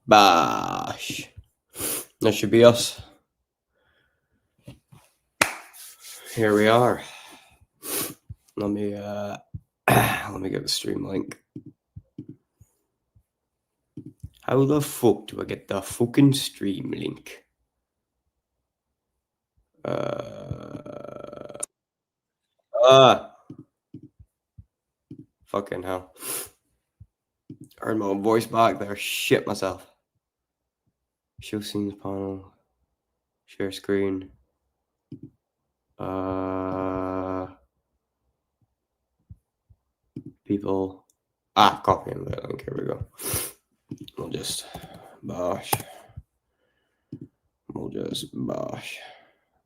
Bash. That should be us. Here we are. Let me get the stream link. How the fuck do I get the fucking stream link? Fucking hell. Heard my own voice back there. Shit myself. Show scenes panel. Share screen. People. Copy and that link. Here we go. We'll just bosh.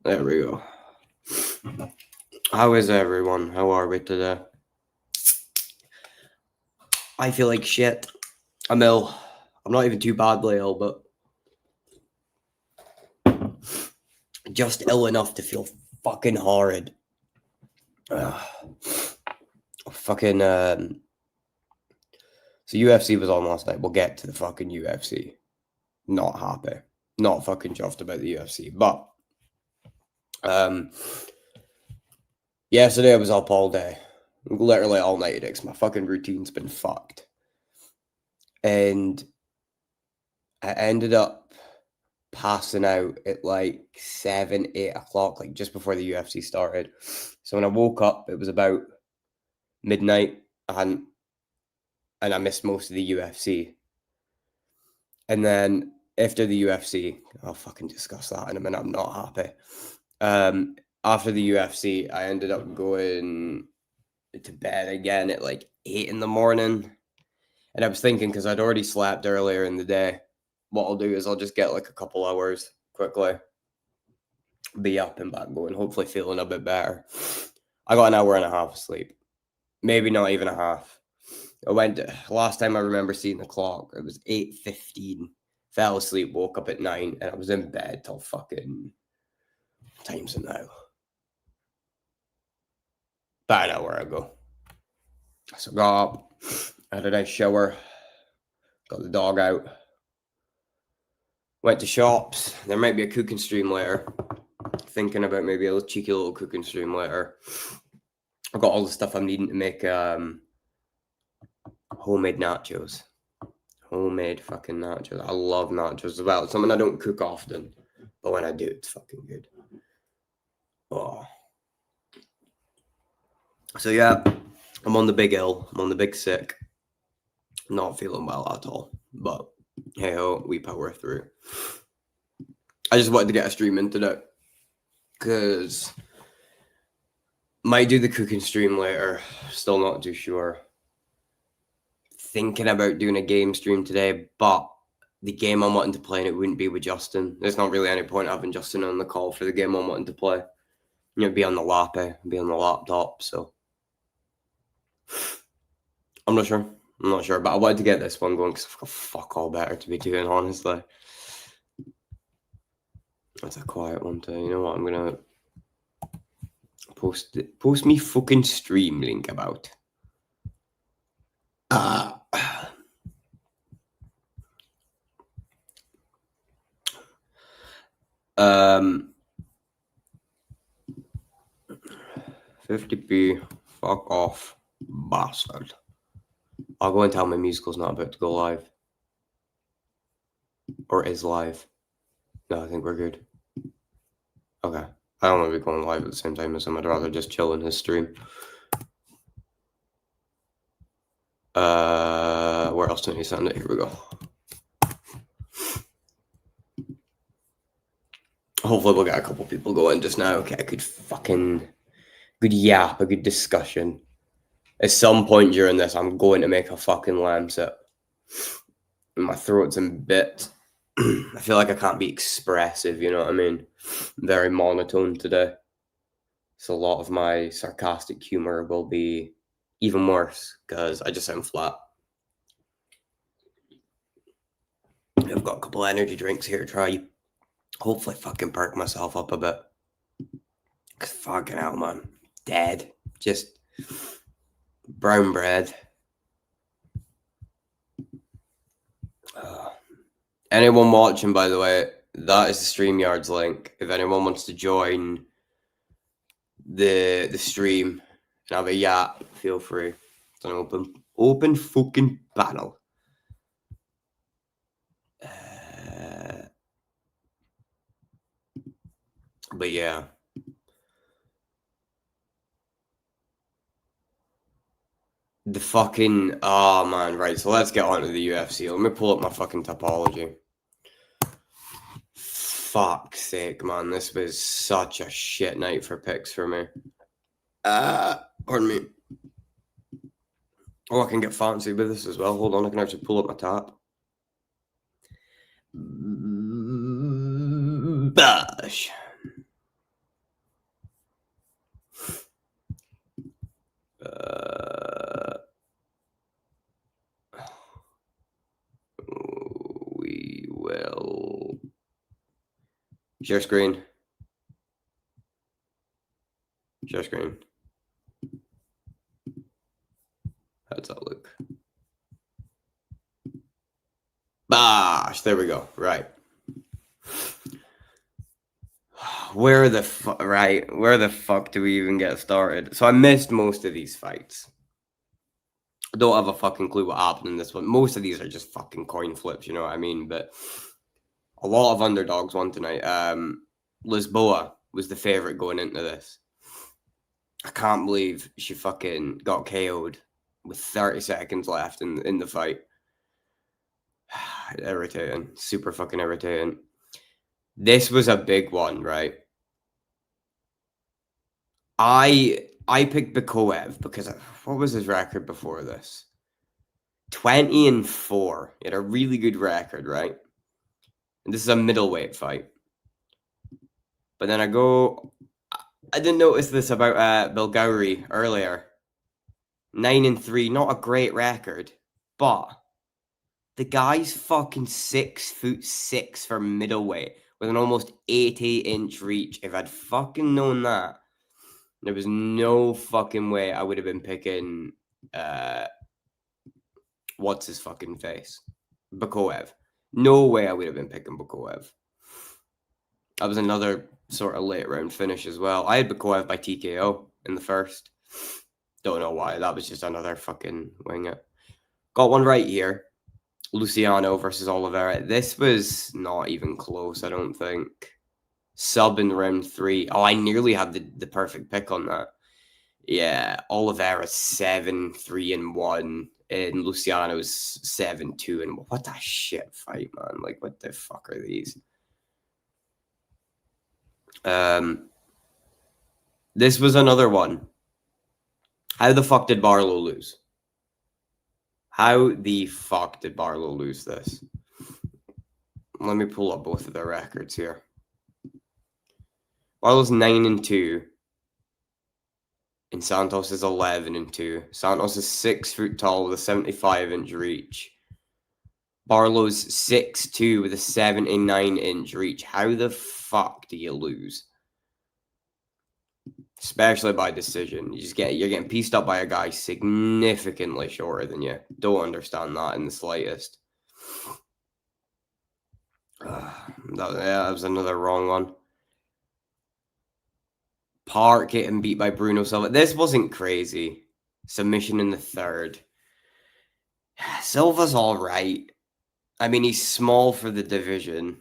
There we go. How is everyone? How are we today? I feel like shit. I'm ill. I'm not even too badly ill, but just ill enough to feel fucking horrid. Fucking so UFC was on last night. We'll get to the fucking UFC. Not happy. Not fucking chuffed about the UFC. But yesterday I was up all day. Literally all night. My fucking routine's been fucked. And I ended up passing out at like 7, 8 o'clock, like just before the UFC started. So when I woke up, it was about midnight, and I missed most of the UFC. And then after the UFC, I'll fucking discuss that in a minute. I'm not happy. After the UFC, I ended up going to bed again at like 8 in the morning. And I was thinking, because I'd already slept earlier in the day, what I'll do is I'll just get like a couple hours quickly, be up and back going, hopefully feeling a bit better. I got an hour and a half of sleep. Maybe not even a half. Last time I remember seeing the clock, it was 8:15. Fell asleep, woke up at 9, and I was in bed till fucking, what time's it now? About an hour ago. So got up, had a nice shower, got the dog out, went to shops. There might be a cooking stream later. Thinking about maybe a cheeky little cooking stream later. I've got all the stuff I'm needing to make homemade nachos. Homemade fucking nachos. I love nachos as well. It's something I don't cook often, but when I do, it's fucking good. Oh. So yeah, I'm on the big ill. I'm on the big sick. Not feeling well at all. But hey ho, we power through. I just wanted to get a stream in today, because might do the cooking stream later. Still not too sure. Thinking about doing a game stream today, but the game I'm wanting to play, and it wouldn't be with Justin. There's not really any point having Justin on the call for the game I'm wanting to play. You know, be on the lappy, be on the laptop. So I'm not sure. But I wanted to get this one going because I've got fuck all better to be doing, honestly. That's a quiet one too. You know what? I'm gonna post me fucking stream link about. 50p, fuck off, bastard. I'll go and tell my musical's not about to go live. Or is live. No, I think we're good. Okay. I don't want to be going live at the same time as him. I'd rather just chill in his stream. Where else did he send it? Here we go. Hopefully we'll get a couple people going just now. Okay, good yap, a good discussion. At some point during this, I'm going to make a fucking lamb sit. My throat's in bits. I feel like I can't be expressive, you know what I mean? Very monotone today. So a lot of my sarcastic humor will be even worse because I just sound flat. I've got a couple energy drinks here to try. Hopefully fucking perk myself up a bit. Cause fucking hell, man. Dead. Just brown bread. Anyone watching, by the way, that is the StreamYard's link. If anyone wants to join the stream and have a yap, feel free. It's an open fucking battle. But yeah. The fucking... Oh, man. Right, so let's get on to the UFC. Let me pull up my fucking topology. Fuck's sake, man. This was such a shit night for picks for me. Pardon me. Oh, I can get fancy with this as well. Hold on, I can actually pull up my tab. Bash. We will share screen. Share screen. How's that look? Bash. There we go. Right. Where the fuck do we even get started? So I missed most of these fights. I don't have a fucking clue what happened in this one. Most of these are just fucking coin flips, you know what I mean? But a lot of underdogs won tonight. Lisboa was the favorite going into this. I can't believe she fucking got KO'd with 30 seconds left in the fight. Irritating. Super fucking irritating. This was a big one, right? I picked Bikoev because what was his record before this? 20-4. He had a really good record, right? And this is a middleweight fight. But then I didn't notice this about Belgauri earlier. 9-3, not a great record, but the guy's fucking 6'6" for middleweight with an almost 80-inch reach. If I'd fucking known that, there was no fucking way I would have been picking what's his fucking face? Bakoev. No way I would have been picking Bakoev. That was another sort of late round finish as well. I had Bakoev by TKO in the first. Don't know why. That was just another fucking winger. Got one right here. Luciano versus Oliveira. This was not even close, I don't think. Sub in round 3. Oh, I nearly had the perfect pick on that. Yeah, Oliveira 7-3-1, and Luciano's 7-2. What a shit fight, man! Like, what the fuck are these? This was another one. How the fuck did Barlow lose? How the fuck did Barlow lose this? Let me pull up both of their records here. Barlow's 9-2. And Santos is 11-2. Santos is 6 foot tall with a 75-inch reach. Barlow's 6'2" with a 79-inch reach. How the fuck do you lose? Especially by decision. You're getting pieced up by a guy significantly shorter than you. Don't understand that in the slightest. That was another wrong one. Park getting beat by Bruno Silva. This wasn't crazy. Submission in the third. Silva's all right. I mean, he's small for the division.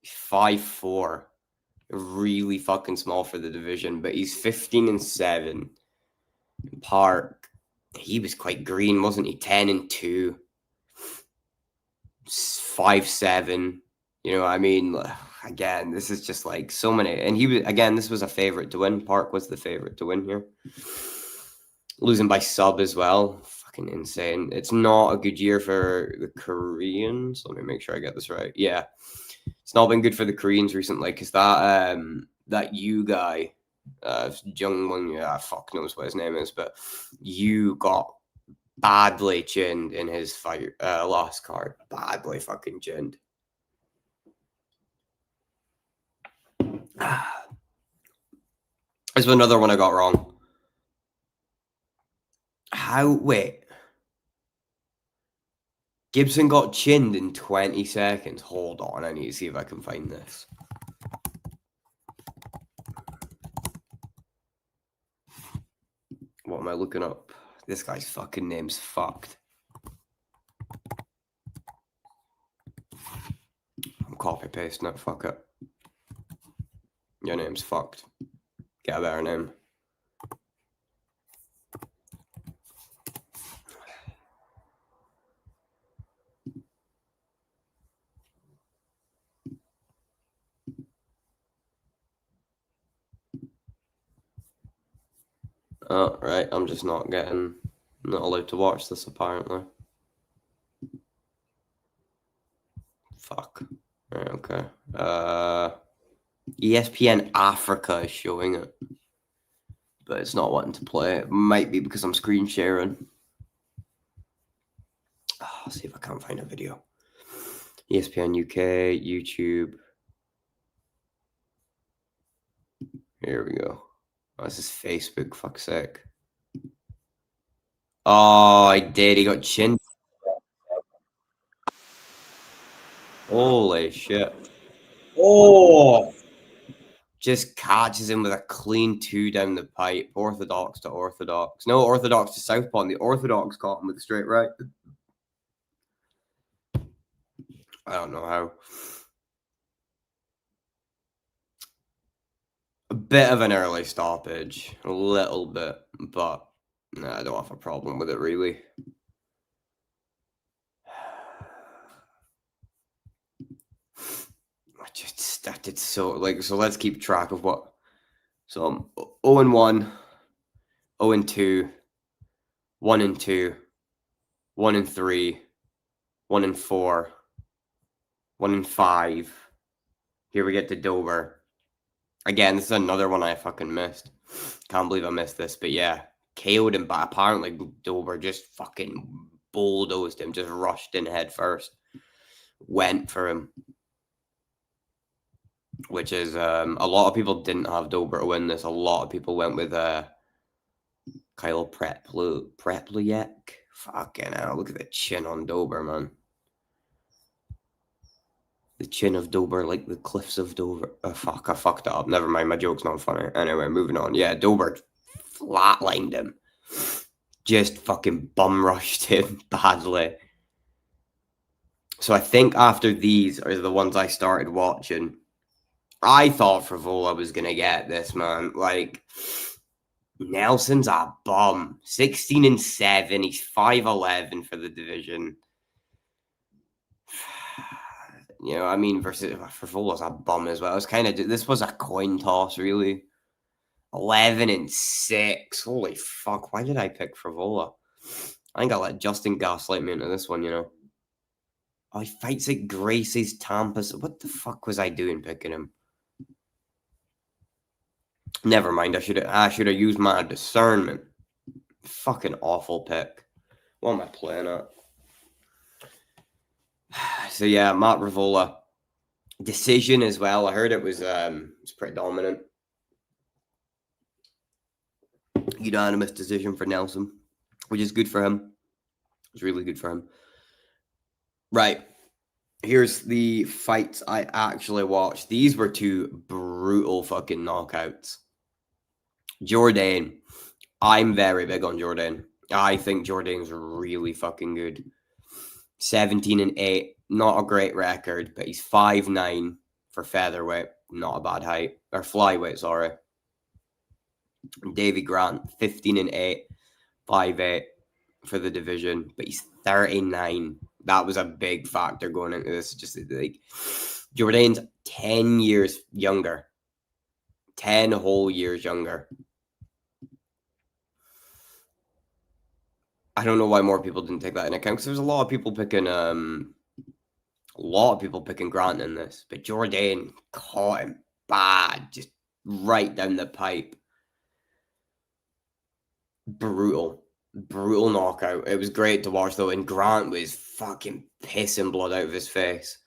He's 5'4". Really fucking small for the division, but he's 15-7. Park, he was quite green, wasn't he? 10-2. 5'7". You know what I mean? Again, this is just like so many. And this was a favorite to win. Park was the favorite to win here. Losing by sub as well. Fucking insane. It's not a good year for the Koreans. Let me make sure I get this right. Yeah. It's not been good for the Koreans recently because that Yu guy, Jungwon, fuck knows what his name is, but Yu got badly chinned in his fight last card. Badly fucking chinned. There's another one I got wrong. Wait. Gibson got chinned in 20 seconds. Hold on, I need to see if I can find this. What am I looking up? This guy's fucking name's fucked. I'm copy pasting it, fuck it. Your name's fucked. Get a better name. Oh, right, I'm just not allowed to watch this apparently. Fuck. Right, okay. ESPN Africa is showing it. But it's not wanting to play. It might be because I'm screen sharing. I'll see if I can't find a video. ESPN UK, YouTube. Here we go. Oh, this is Facebook, fuck's sake. Oh, I did. He got chinned. Holy shit. Oh! Just catches him with a clean 2 down the pipe. Orthodox to orthodox. No, orthodox to southpaw. And the orthodox caught him with a straight right. I don't know how. A bit of an early stoppage. A little bit. But no, I don't have a problem with it, really. I just started so let's keep track of what. So I'm 0-1, 0-2, 1-2, 1-3, 1-4, 1-5. Here we get to Dover. Again, this is another one I fucking missed. Can't believe I missed this, but yeah, KO'd him. But apparently Dover just fucking bulldozed him, just rushed in head first, went for him. Which is a lot of people didn't have Dober to win this. A lot of people went with Kyle Prepluyak. Fucking hell, look at the chin on Dober, man. The chin of Dober, like the cliffs of Dover. Oh, fuck, I fucked it up. Never mind, my joke's not funny. Anyway, moving on. Yeah, Dober flatlined him. Just fucking bum rushed him badly. So I think after these are the ones I started watching. I thought Frivola was going to get this, man. Like, Nelson's a bum. 16-7. He's 5'11" for the division. You know, I mean, versus Frivola's a bum as well. It's kind of, this was a coin toss, really. 11-6. Holy fuck. Why did I pick Frivola? I think I let Justin gaslight me into this one, you know. Oh, he fights at Gracie's Tampa. What the fuck was I doing picking him? Never mind. I should have used my discernment. Fucking awful pick. What am I playing at? So yeah, Matt Rivola. Decision as well. I heard it was pretty dominant. Unanimous decision for Nelson, which is good for him. It's really good for him. Right. Here's the fights I actually watched. These were 2 brutal fucking knockouts. Jourdain. I'm very big on Jourdain. I think Jourdain's really fucking good. 17-8. Not a great record, but he's 5'9" for featherweight. Not a bad height. Or flyweight, sorry. Davy Grant, 15-8. 5'8" for the division, but he's 39. That was a big factor going into this. Just like Jourdain's 10 years younger. 10 whole years younger. I don't know why more people didn't take that into account, because there's a lot of people picking Grant in this, but Jourdain caught him bad, just right down the pipe. Brutal knockout. It was great to watch though, and Grant was fucking pissing blood out of his face.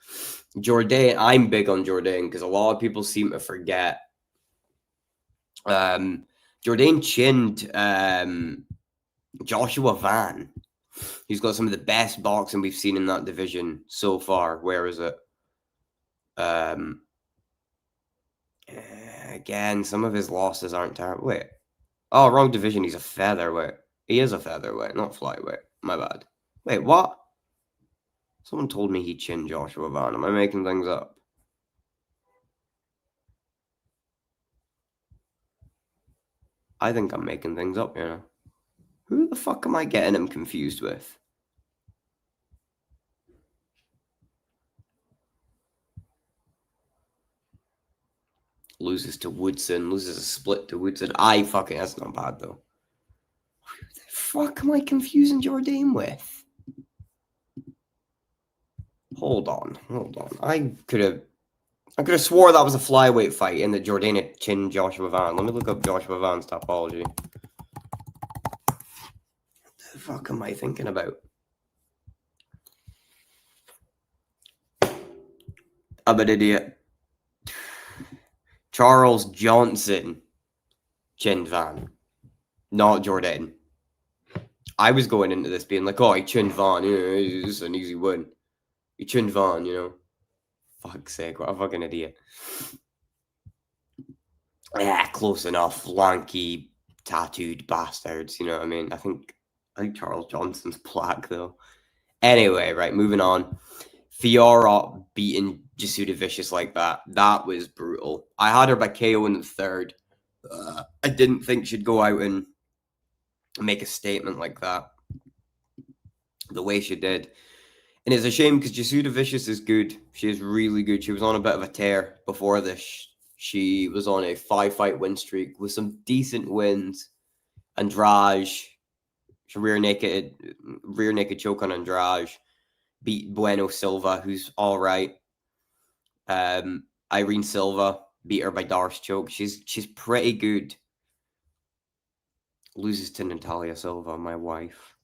Jourdain, I'm big on Jourdain because a lot of people seem to forget. Jourdain chinned Joshua Van He's got some of the best boxing we've seen in that division so far. Where is it? Again, some of his losses aren't terrible. Wait. Oh, wrong division. He's a featherweight. He is a featherweight, not flyweight. My bad. Wait, what? Someone told me he chinned Joshua Van. Am I making things up? I think I'm making things up, you know. Who the fuck am I getting him confused with? Loses to Woodson. Loses a split to Woodson. That's not bad, though. Who the fuck am I confusing Jourdain with? Hold on. I could have swore that was a flyweight fight and that Jourdain had chinned Joshua Van. Let me look up Joshua Van's topology. What the fuck am I thinking about? I'm an idiot. Charles Johnson chinned Van, not Jourdain. I was going into this being like, oh, he chinned Van. You know, it's an easy win. He chinned Van, you know. Fuck's sake, what a fucking idiot. Yeah, close enough. Lanky, tattooed bastards, you know what I mean? I think Charles Johnson's black, though. Anyway, right, moving on. Fiora beating Jasuda Vicious like that. That was brutal. I had her by KO in the third. I didn't think she'd go out and make a statement like that the way she did. And it's a shame because Jasuda Vicious is good. She is really good. She was on a bit of a tear before this. She was on a 5-fight win streak with some decent wins. Andrade, rear naked choke on Andrade. Beat Bueno Silva, who's all right. Irene Silva beat her by Darce choke. She's pretty good. Loses to Natalia Silva, my wife.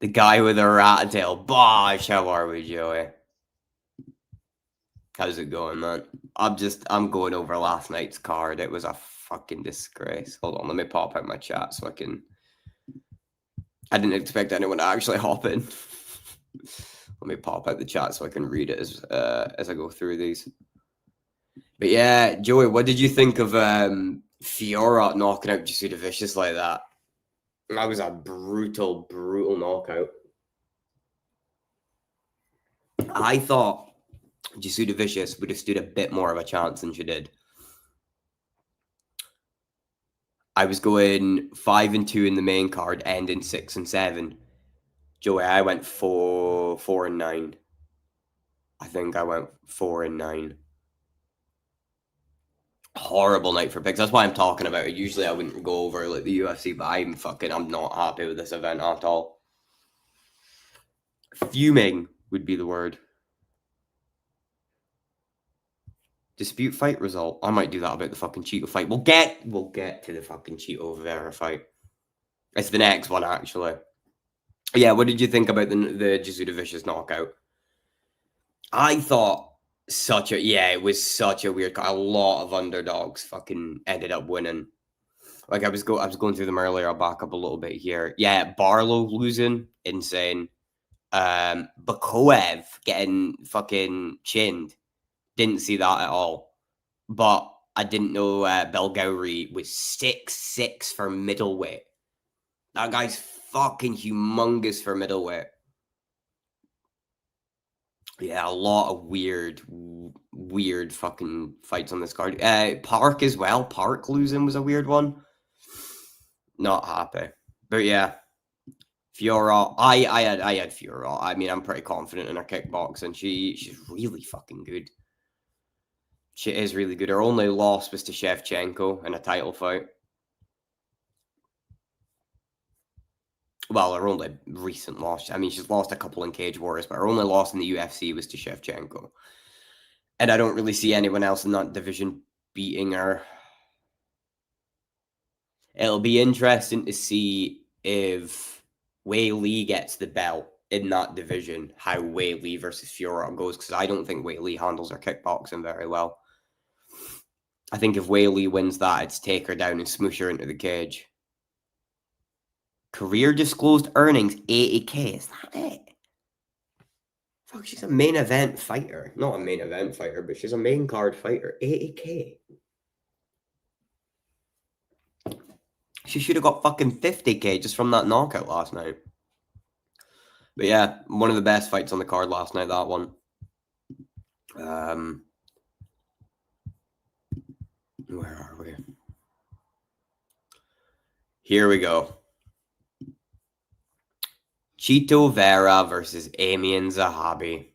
The guy with a rat tail. Bosh, how are we, Joey? How's it going, man? I'm going over last night's card. It was a fucking disgrace. Hold on, let me pop out my chat so I can... I didn't expect anyone to actually hop in. Let me pop out the chat so I can read it as I go through these. But yeah, Joey, what did you think of Fiora knocking out Jasuda Vicious like that? That was a brutal, brutal knockout. I thought Jasuda Vicious would have stood a bit more of a chance than she did. I was going 5-2 in the main card, ending 6-7. Joey, I went 4-9. I think I went 4-9. Horrible night for picks. That's why I'm talking about it. Usually I wouldn't go over like the UFC, but I'm not happy with this event at all. Fuming would be the word. Dispute fight result. I might do that about the fucking Cheeto fight. We'll get to the fucking Cheeto Vera fight. It's the next one, actually. Yeah, what did you think about the Jasuda Vicious knockout? I thought it was such a weird. A lot of underdogs fucking ended up winning. Like I was going through them earlier. I'll back up a little bit here. Yeah, Barlow losing, insane. Bakoev getting fucking chinned. Didn't see that at all. But I didn't know Belgauri was 6'6" for middleweight. That guy's fucking humongous for middleweight. Yeah, a lot of weird fucking fights on this card. Park as well. Park losing was a weird one. Not happy. But yeah, Fiora. I had Fiora. I mean, I'm pretty confident in her kickboxing. She's really fucking good. She is really good. Her only loss was to Shevchenko in a title fight. Well, her only recent loss. I mean, she's lost a couple in Cage Warriors, but her only loss in the UFC was to Shevchenko. And I don't really see anyone else in that division beating her. It'll be interesting to see if Wei Li gets the belt in that division, how Wei Li versus Fiora goes, because I don't think Wei Li handles her kickboxing very well. I think if Wei Li wins that, it's take her down and smoosh her into the cage. Career disclosed earnings, 80K. Is that it? Fuck, she's a main event fighter. Not a main event fighter, but she's a main card fighter. 80K. She should have got fucking 50K just from that knockout last night. But yeah, one of the best fights on the card last night, that one. Where are we? Here we go. Chito Vera versus Amian Zahabi.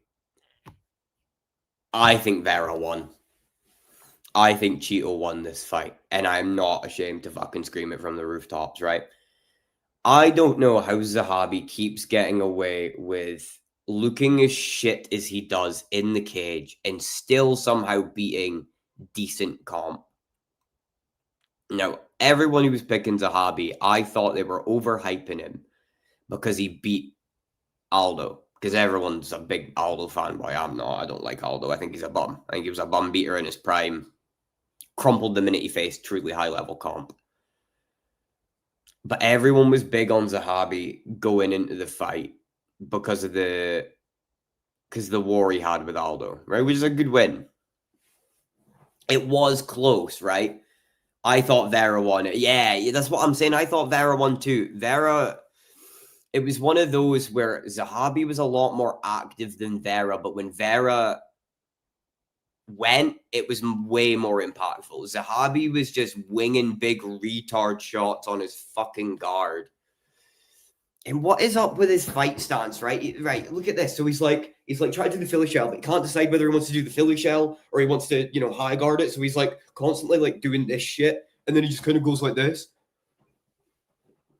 I think Vera won. I think Chito won this fight, and I'm not ashamed to fucking scream it from the rooftops, right? I don't know how Zahabi keeps getting away with looking as shit as he does in the cage and still somehow beating decent comp. Now, everyone who was picking Zahabi, I thought they were overhyping him because he beat Aldo. Because everyone's a big Aldo fanboy. I'm not. I don't like Aldo. I think he's a bum. I think he was a bum beater in his prime. Crumpled the minute he faced truly high-level comp. But everyone was big on Zahabi going into the fight because of the war he had with Aldo, right? Which is a good win. It was close, right? I thought Vera won it. Yeah, that's what I'm saying. I thought Vera won too. Vera, it was one of those where Zahabi was a lot more active than Vera, but when Vera went, it was way more impactful. Zahabi was just winging big retard shots on his fucking guard. And what is up with his fight stance, right? Right, look at this. So he's like trying to do the Philly shell, but he can't decide whether he wants to do the Philly shell or he wants to, high guard it. So he's like constantly like doing this shit, and then he just kind of goes like this.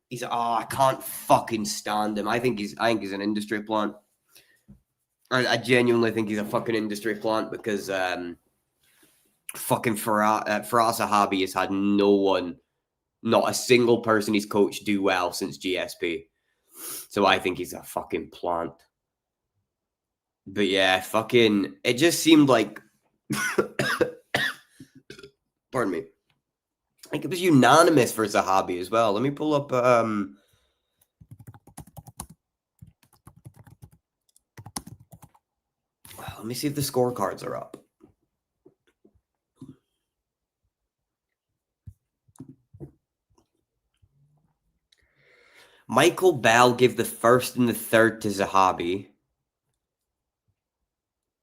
He's like, I can't fucking stand him. I think he's an industry plant. I genuinely think he's a fucking industry plant because fucking Faraz Zahabi has had no one, not a single person he's coached do well since GSP. So I think he's a fucking plant. But yeah, fucking, it just seemed like, pardon me, I think it was unanimous for Zahabi as well. Let me pull up, let me see if the scorecards are up. Michael Bell gave the first and the third to Zahabi.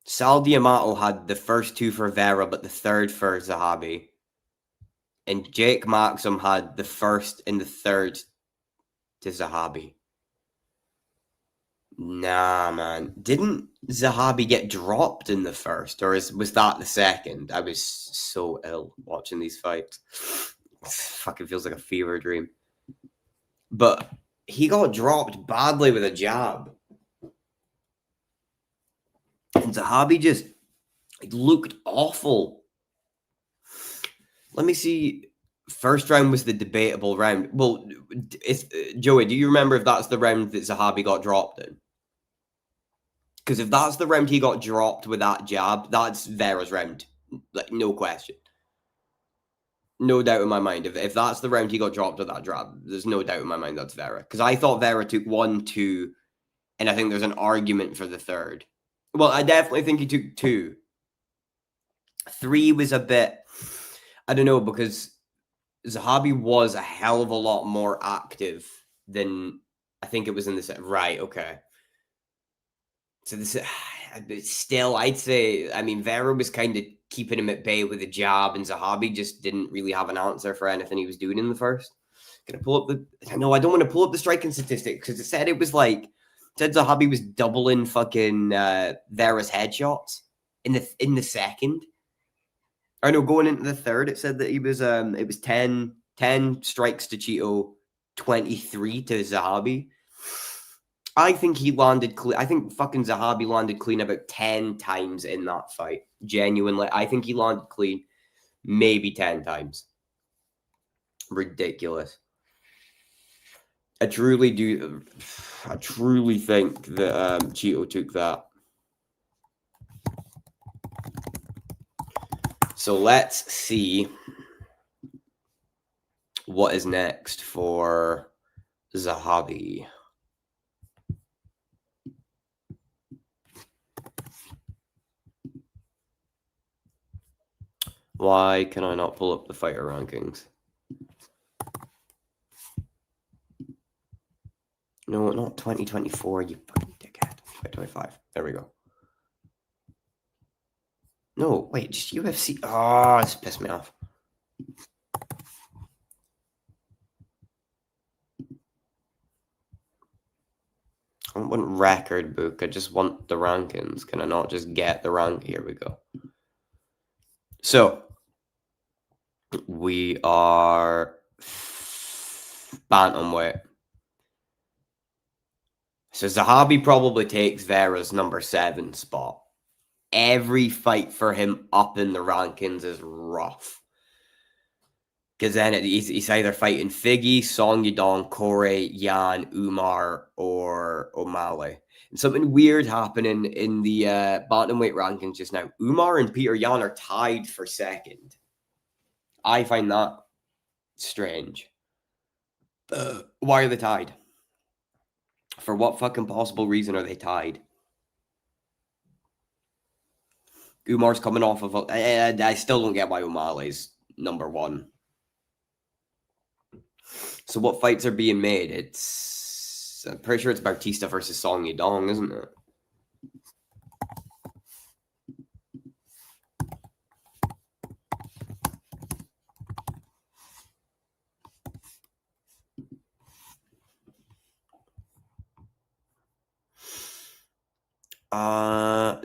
Sal Diamato had the first two for Vera, but the third for Zahabi. And Jake Maxim had the first and the third to Zahabi. Nah, man. Didn't Zahabi get dropped in the first? Or was that the second? I was so ill watching these fights. Fucking feels like a fever dream. But he got dropped badly with a jab. And Zahabi just looked awful. Let me see. First round was the debatable round. Well, Joey, do you remember if that's the round that Zahabi got dropped in? Because if that's the round he got dropped with that jab, that's Vera's round. Like, no question. No doubt in my mind. If that's the round he got dropped with that jab, there's no doubt in my mind that's Vera. Because I thought Vera took 1, 2, and I think there's an argument for the third. Well, I definitely think he took 2. 3 was a bit, I don't know, because Zahabi was a hell of a lot more active than I think it was in the set. Right, okay. So this still, I'd say, I mean, Vera was kind of keeping him at bay with a jab, and Zahabi just didn't really have an answer for anything he was doing in the first. Can I pull up I don't want to pull up the striking statistic because it said Zahabi was doubling fucking Vera's headshots in the second. I know going into the third, it said that it was 10 strikes to Chito, 23 to Zahabi. I think he landed clean. I think fucking Zahabi landed clean about 10 times in that fight. Genuinely. I think he landed clean maybe 10 times. Ridiculous. I truly think that Chito took that. So let's see what is next for Zahabi. Why can I not pull up the fighter rankings? No, not 2024, you fucking dickhead. 2025. There we go. No, wait, just UFC. Oh, this pissed me off. I don't want record book. I just want the rankings. Can I not just get the rank? Here we go. So, we are bantamweight. So Zahabi probably takes Vera's number 7 spot. Every fight for him up in the rankings is rough. Because then he's either fighting Figgy, Song Yadong, Corey, Yan, Umar, or O'Malley. And something weird happening in the bantamweight rankings just now. Umar and Peter Yan are tied for second. I find that strange. Why are they tied? For what fucking possible reason are they tied? Umar's coming off of... I still don't get why O'Malley's number 1. So what fights are being made? I'm pretty sure it's Bautista versus Song Yadong, isn't it?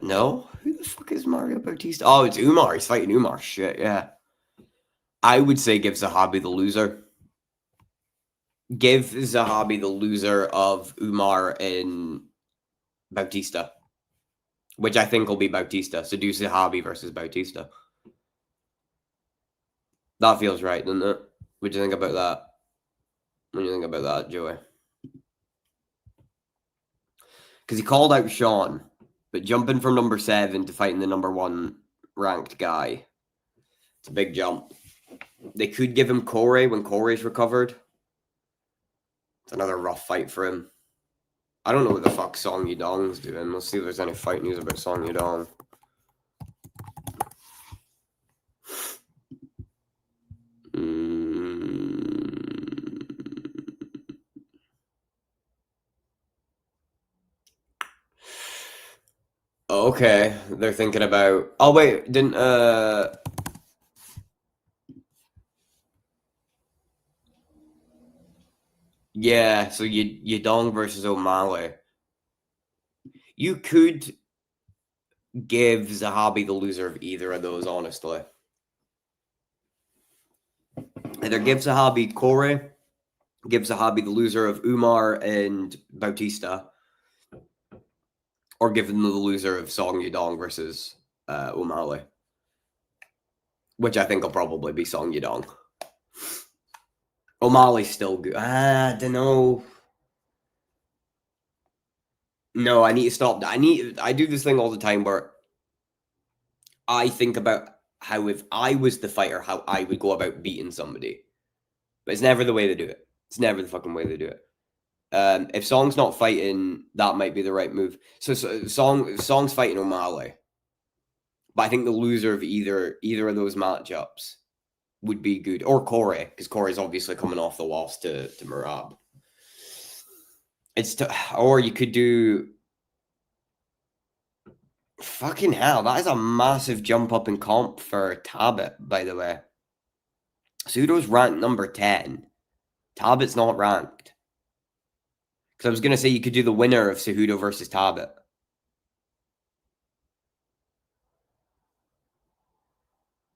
No. Who the fuck is Mario Bautista? Oh, it's Umar. He's fighting Umar. Shit, yeah. I would say give Zahabi the loser. Give Zahabi the loser of Umar and Bautista. Which I think will be Bautista. So do Zahabi versus Bautista. That feels right, doesn't it? What do you think about that? What do you think about that, Joey? Because he called out Sean, but jumping from number 7 to fighting the number 1 ranked guy, it's a big jump. They could give him Corey when Corey's recovered. It's another rough fight for him. I don't know what the fuck Song Yadong's doing. Let's see if there's any fight news about Song Yadong. Okay, they're thinking about... Oh, wait, didn't... Yeah, so Yadong versus O'Malley. You could give Zahabi the loser of either of those, honestly. Either give Zahabi Corey, give Zahabi the loser of Umar and Bautista, or give them the loser of Song Yadong versus O'Malley. Which I think will probably be Song Yadong. O'Malley's still good. I don't know. No, I need to stop. I do this thing all the time where I think about how if I was the fighter, how I would go about beating somebody. But it's never the way they do it. It's never the fucking way they do it. If Song's not fighting, that might be the right move. So Song's fighting O'Malley. But I think the loser of either of those matchups would be good. Or Corey, because Corey's obviously coming off the loss to Merab. Or you could do... Fucking hell, that is a massive jump up in comp for Tabit, by the way. Cejudo's ranked number 10. Tabit's not ranked. Because I was going to say you could do the winner of Cejudo versus Tabit.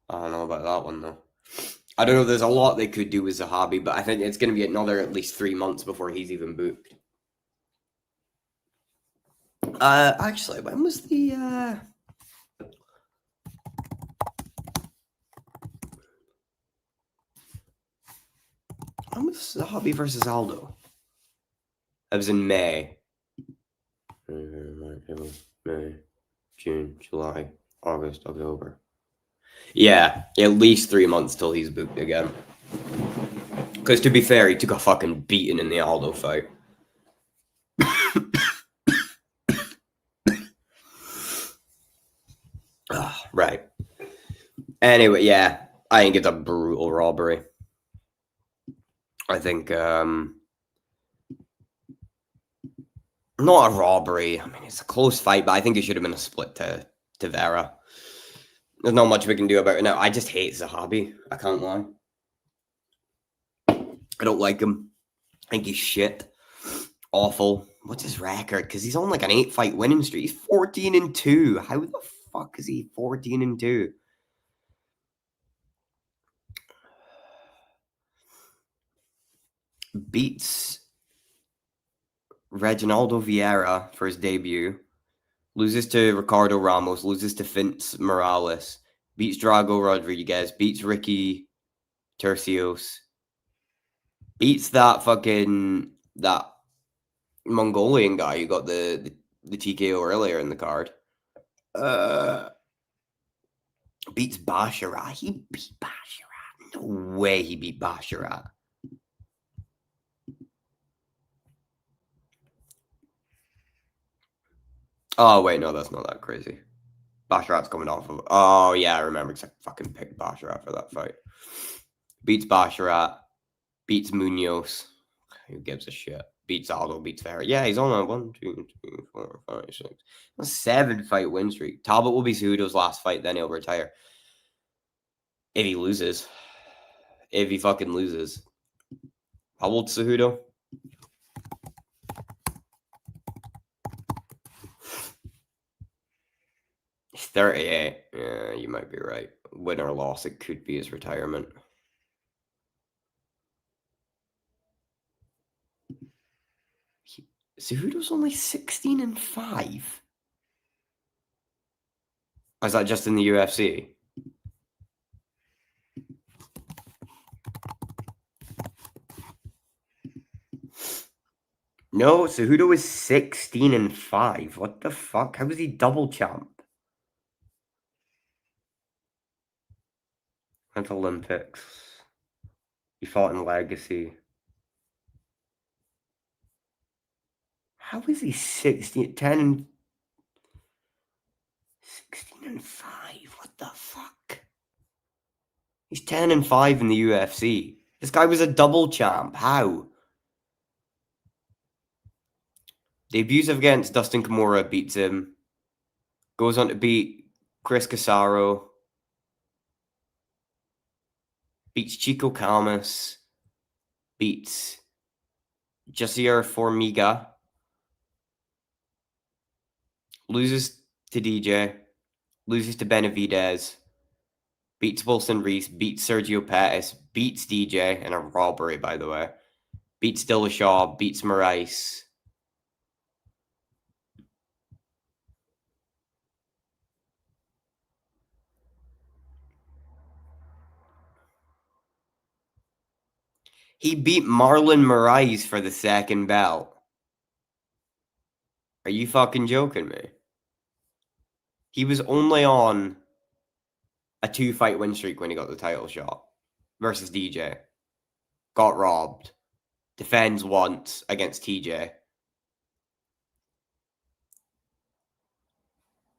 I don't know about that one, though. I don't know, there's a lot they could do with Zahabi, but I think it's going to be another at least 3 months before he's even booked. Actually, when was the... When was Zahabi versus Aldo? It was in May. May, June, July, August, October. Yeah, at least 3 months till he's booked again. Because to be fair, he took a fucking beating in the Aldo fight. Right. Anyway, yeah, I think it's a brutal robbery. I think, not a robbery. I mean, it's a close fight, but I think it should have been a split to Vera. There's not much we can do about it now. I just hate Zahabi. I can't lie. I don't like him. I think he's shit. Awful. What's his record? Because he's on like an 8-fight winning streak. He's 14-2. How the fuck is he 14-2? Beats Reginaldo Vieira for his debut. Loses to Ricardo Ramos. Loses to Vince Morales. Beats Drago Rodriguez. Beats Ricky Tercios. Beats that Mongolian guy who got the TKO earlier in the card. Beats Basharat. He beat Basharat. No way he beat Basharat. Oh, wait, no, that's not that crazy. Basharat's coming off of... Oh, yeah, I remember because I fucking picked Basharat for that fight. Beats Basharat. Beats Munoz. Who gives a shit? Beats Aldo. Beats Vera. Yeah, he's on a 1, 2, 3, 4, 5, 6. A 7-fight win streak. Talbot will be Cejudo's last fight, then he'll retire. If he loses. If he fucking loses. How old's Cejudo? He's 38. Yeah, you might be right. Win or loss, it could be his retirement. Cejudo's only 16-5. Or is that just in the UFC? No, Cejudo is 16-5. What the fuck? How was he double champ? At Olympics. He fought in Legacy. How is he 16-5? What the fuck? He's 10-5 in the UFC. This guy was a double champ. How? Debuts against Dustin Kimura, beats him. Goes on to beat Chris Casaro. Beats Chico Calmas. Beats Jasier Formiga. Loses to DJ. Loses to Benavidez. Beats Wilson Reese. Beats Sergio Pettis. Beats DJ in a robbery, by the way. Beats Dillashaw. Beats Moraes. He beat Marlon Moraes for the second belt. Are you fucking joking me? He was only on a 2-fight win streak when he got the title shot versus DJ. Got robbed. Defends once against TJ.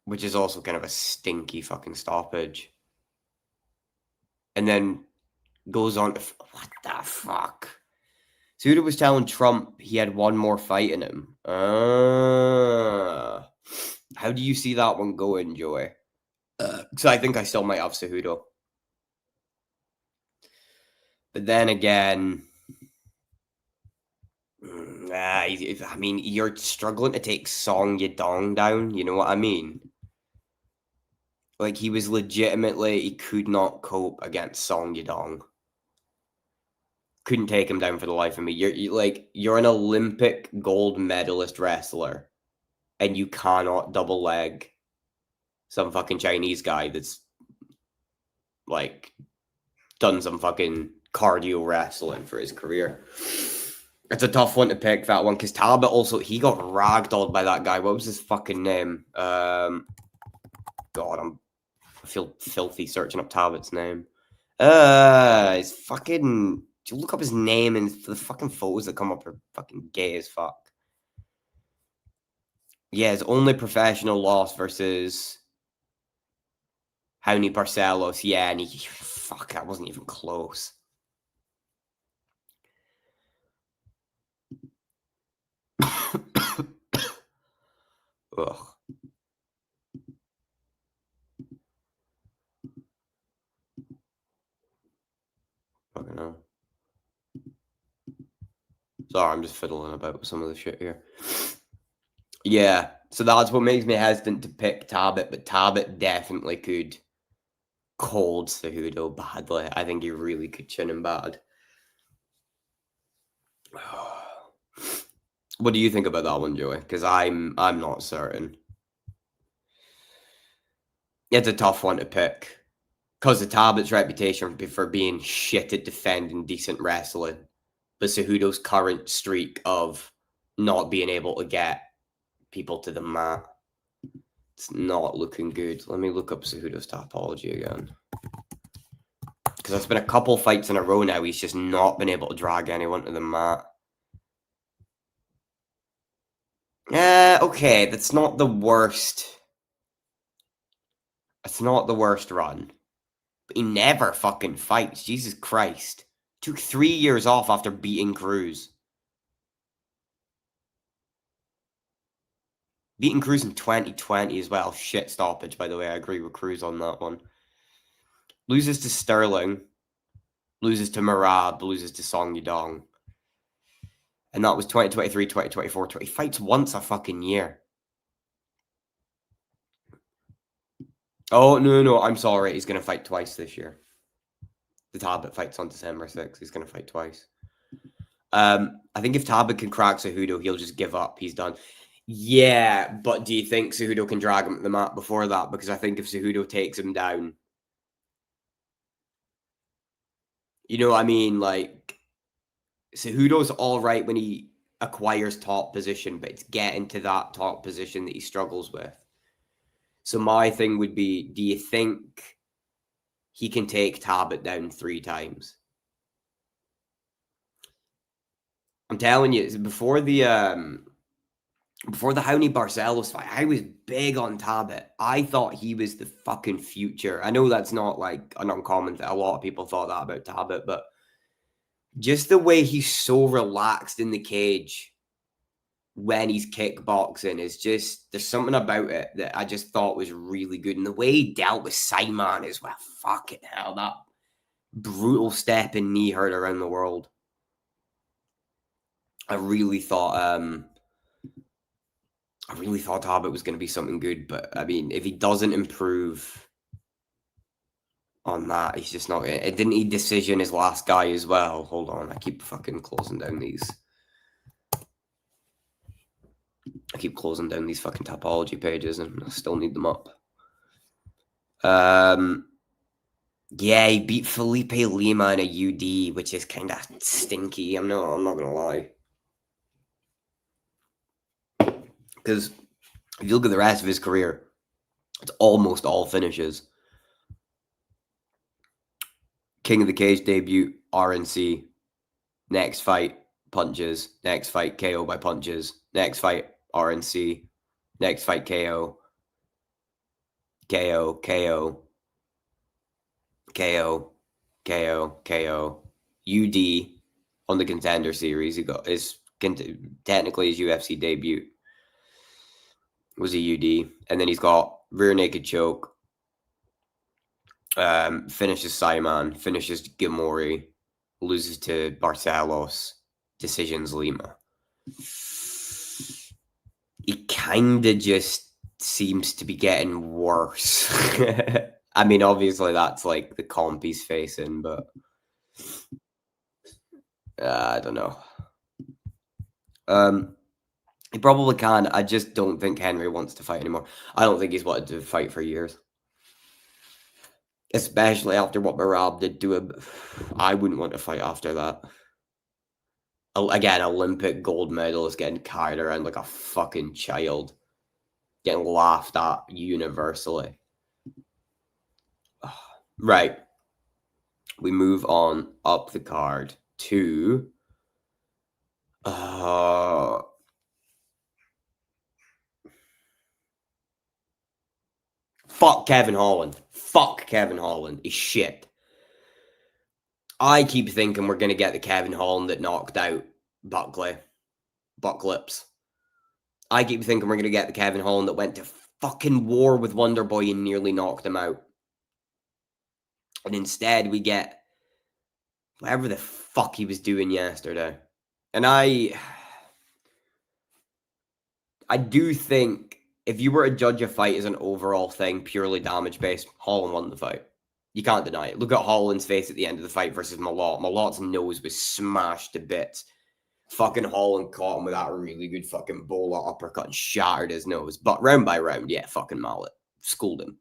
Which is also kind of a stinky fucking stoppage. And then goes on to... What the fuck? Cejudo was telling Trump he had one more fight in him. How do you see that one going, Joey? So I think I still might have Cejudo. But then again... I mean, you're struggling to take Song Yadong down. You know what I mean? Like, he was legitimately... He could not cope against Song Yadong. Couldn't take him down for the life of me. You're an Olympic gold medalist wrestler, and you cannot double leg some fucking Chinese guy that's like done some fucking cardio wrestling for his career. It's a tough one to pick, that one, because Talbot also, he got ragdolled by that guy. What was his fucking name? God, I feel filthy searching up Talbot's name. It's fucking You look up his name and the fucking photos that come up are fucking gay as fuck. Yeah, his only professional loss versus Raoni Barcelos. Yeah, and fuck, that wasn't even close. Ugh. Fucking hell. Sorry, I'm just fiddling about with some of the shit here. Yeah, so that's what makes me hesitant to pick Tabit, but Tabit definitely could cold Cejudo badly. I think he really could chin him bad. What do you think about that one, Joey? Because I'm not certain. It's a tough one to pick. Because of Tabit's reputation for being shit at defending decent wrestling, but Cejudo's current streak of not being able to get people to the mat, it's not looking good. Let me look up Cejudo's topology again. Because it's been a couple fights in a row now, he's just not been able to drag anyone to the mat. Okay, that's not the worst. It's not the worst run. But he never fucking fights. Jesus Christ. Took 3 years off after beating Cruz. Beating Cruz in 2020 as well. Shit stoppage, by the way. I agree with Cruz on that one. Loses to Sterling. Loses to Marab. Loses to Song Yudong. And that was 2023, 2024. He fights once a fucking year. Oh, no. I'm sorry. He's going to fight twice this year. The Tabit fights on December 6th. He's going to fight twice. I think if Tabit can crack Cejudo, he'll just give up. He's done. Yeah, but do you think Cejudo can drag him to the mat before that? Because I think if Cejudo takes him down, you know what I mean? Like, Cejudo's all right when he acquires top position, but it's getting to that top position that he struggles with. So my thing would be, do you think he can take Tabit down 3 times? I'm telling you, before the Raoni Barcelos fight, I was big on Tabit. I thought he was the fucking future. I know that's not like an uncommon thing. A lot of people thought that about Tabit, but just the way he's so relaxed in the cage when he's kickboxing is just, there's something about it that I just thought was really good. And the way he dealt with Simon as well, fucking hell, that brutal step and knee hurt around the world. I really thought Tabit was going to be something good, but I mean, if he doesn't improve on that, he's just not. Didn't he decision his last guy as well? Hold on, I keep fucking closing down these. I keep closing down these fucking topology pages, and I still need them up. Yeah, he beat Felipe Lima in a UD, which is kind of stinky. I'm not gonna lie. Because if you look at the rest of his career, it's almost all finishes. King of the Cage debut, RNC. Next fight, punches. Next fight, KO by punches. Next fight, RNC. Next fight, KO. KO, KO. KO, KO, KO. UD on the Contender Series. He got his, technically his UFC debut was a UD. And then he's got rear naked choke. Finishes Simon. Finishes Gilmore. Loses to Barcelos. Decisions Lima. It kind of just seems to be getting worse. I mean, obviously that's like the comp he's facing, but I don't know. He probably can. I just don't think Henry wants to fight anymore. I don't think he's wanted to fight for years. Especially after what Marab did to him. I wouldn't want to fight after that. Again, Olympic gold medalist getting carried around like a fucking child. Getting laughed at universally. Right. We move on up the card to fuck Kevin Holland. Fuck Kevin Holland. He's shit. I keep thinking we're going to get the Kevin Holland that knocked out Bucklips. I keep thinking we're going to get the Kevin Holland that went to fucking war with Wonderboy and nearly knocked him out. And instead we get whatever the fuck he was doing yesterday. And I do think if you were to judge a fight as an overall thing, purely damage-based, Holland won the fight. You can't deny it. Look at Holland's face at the end of the fight versus Malott. Malott's nose was smashed to bits. Fucking Holland caught him with that really good fucking bowler uppercut and shattered his nose. But round by round, yeah, fucking Malott. Schooled him.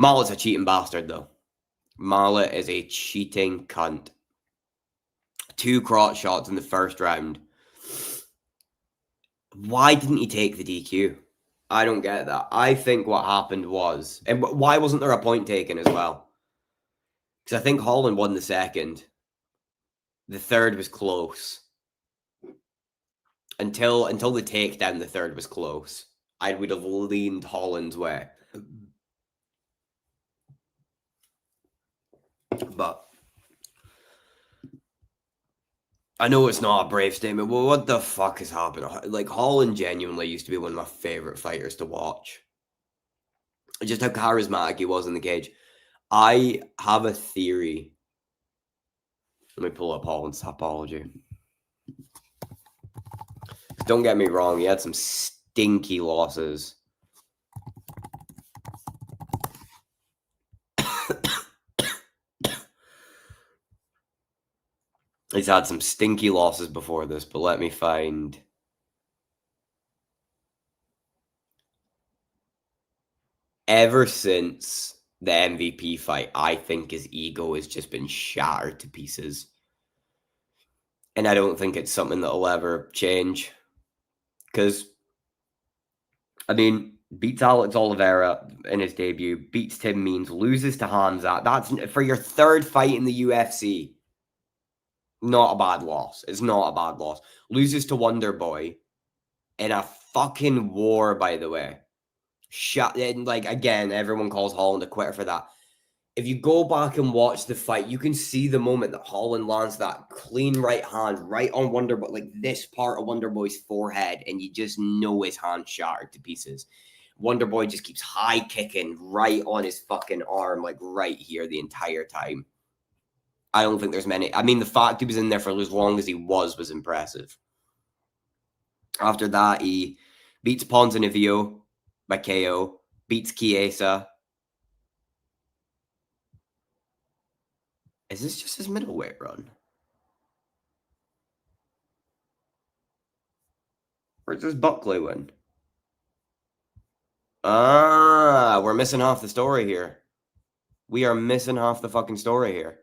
Mallett's a cheating bastard, though. Malott is a cheating cunt. 2 crotch shots in the first round. Why didn't he take the DQ? I don't get that. I think what happened was... And why wasn't there a point taken as well? Because I think Holland won the second. The third was close. Until the takedown, the third was close. I would have leaned Holland's way. But... I know it's not a brave statement, but what the fuck has happened? Like, Holland genuinely used to be one of my favorite fighters to watch. Just how charismatic he was in the cage. I have a theory. Let me pull up Holland's apology. Don't get me wrong, he had some stinky losses. He's had some stinky losses before this, but let me find... Ever since the MVP fight, I think his ego has just been shattered to pieces. And I don't think it's something that'll ever change. Because, I mean, beats Alex Oliveira in his debut, beats Tim Means, loses to Hamzat. That's for your third fight in the UFC. Not a bad loss. It's not a bad loss. Loses to Wonderboy in a fucking war, by the way. And like, again, everyone calls Holland a quitter for that. If you go back and watch the fight, you can see the moment that Holland lands that clean right hand right on Wonderboy, like this part of Wonderboy's forehead, and you just know his hand shattered to pieces. Wonderboy just keeps high kicking right on his fucking arm, like right here the entire time. I don't think there's many. I mean, the fact he was in there for as long as he was impressive. After that, he beats Ponzinibbio by KO, beats Chiesa. Is this just his middleweight run? Where's this Buckley win? We're missing half the story here. We are missing half the fucking story here.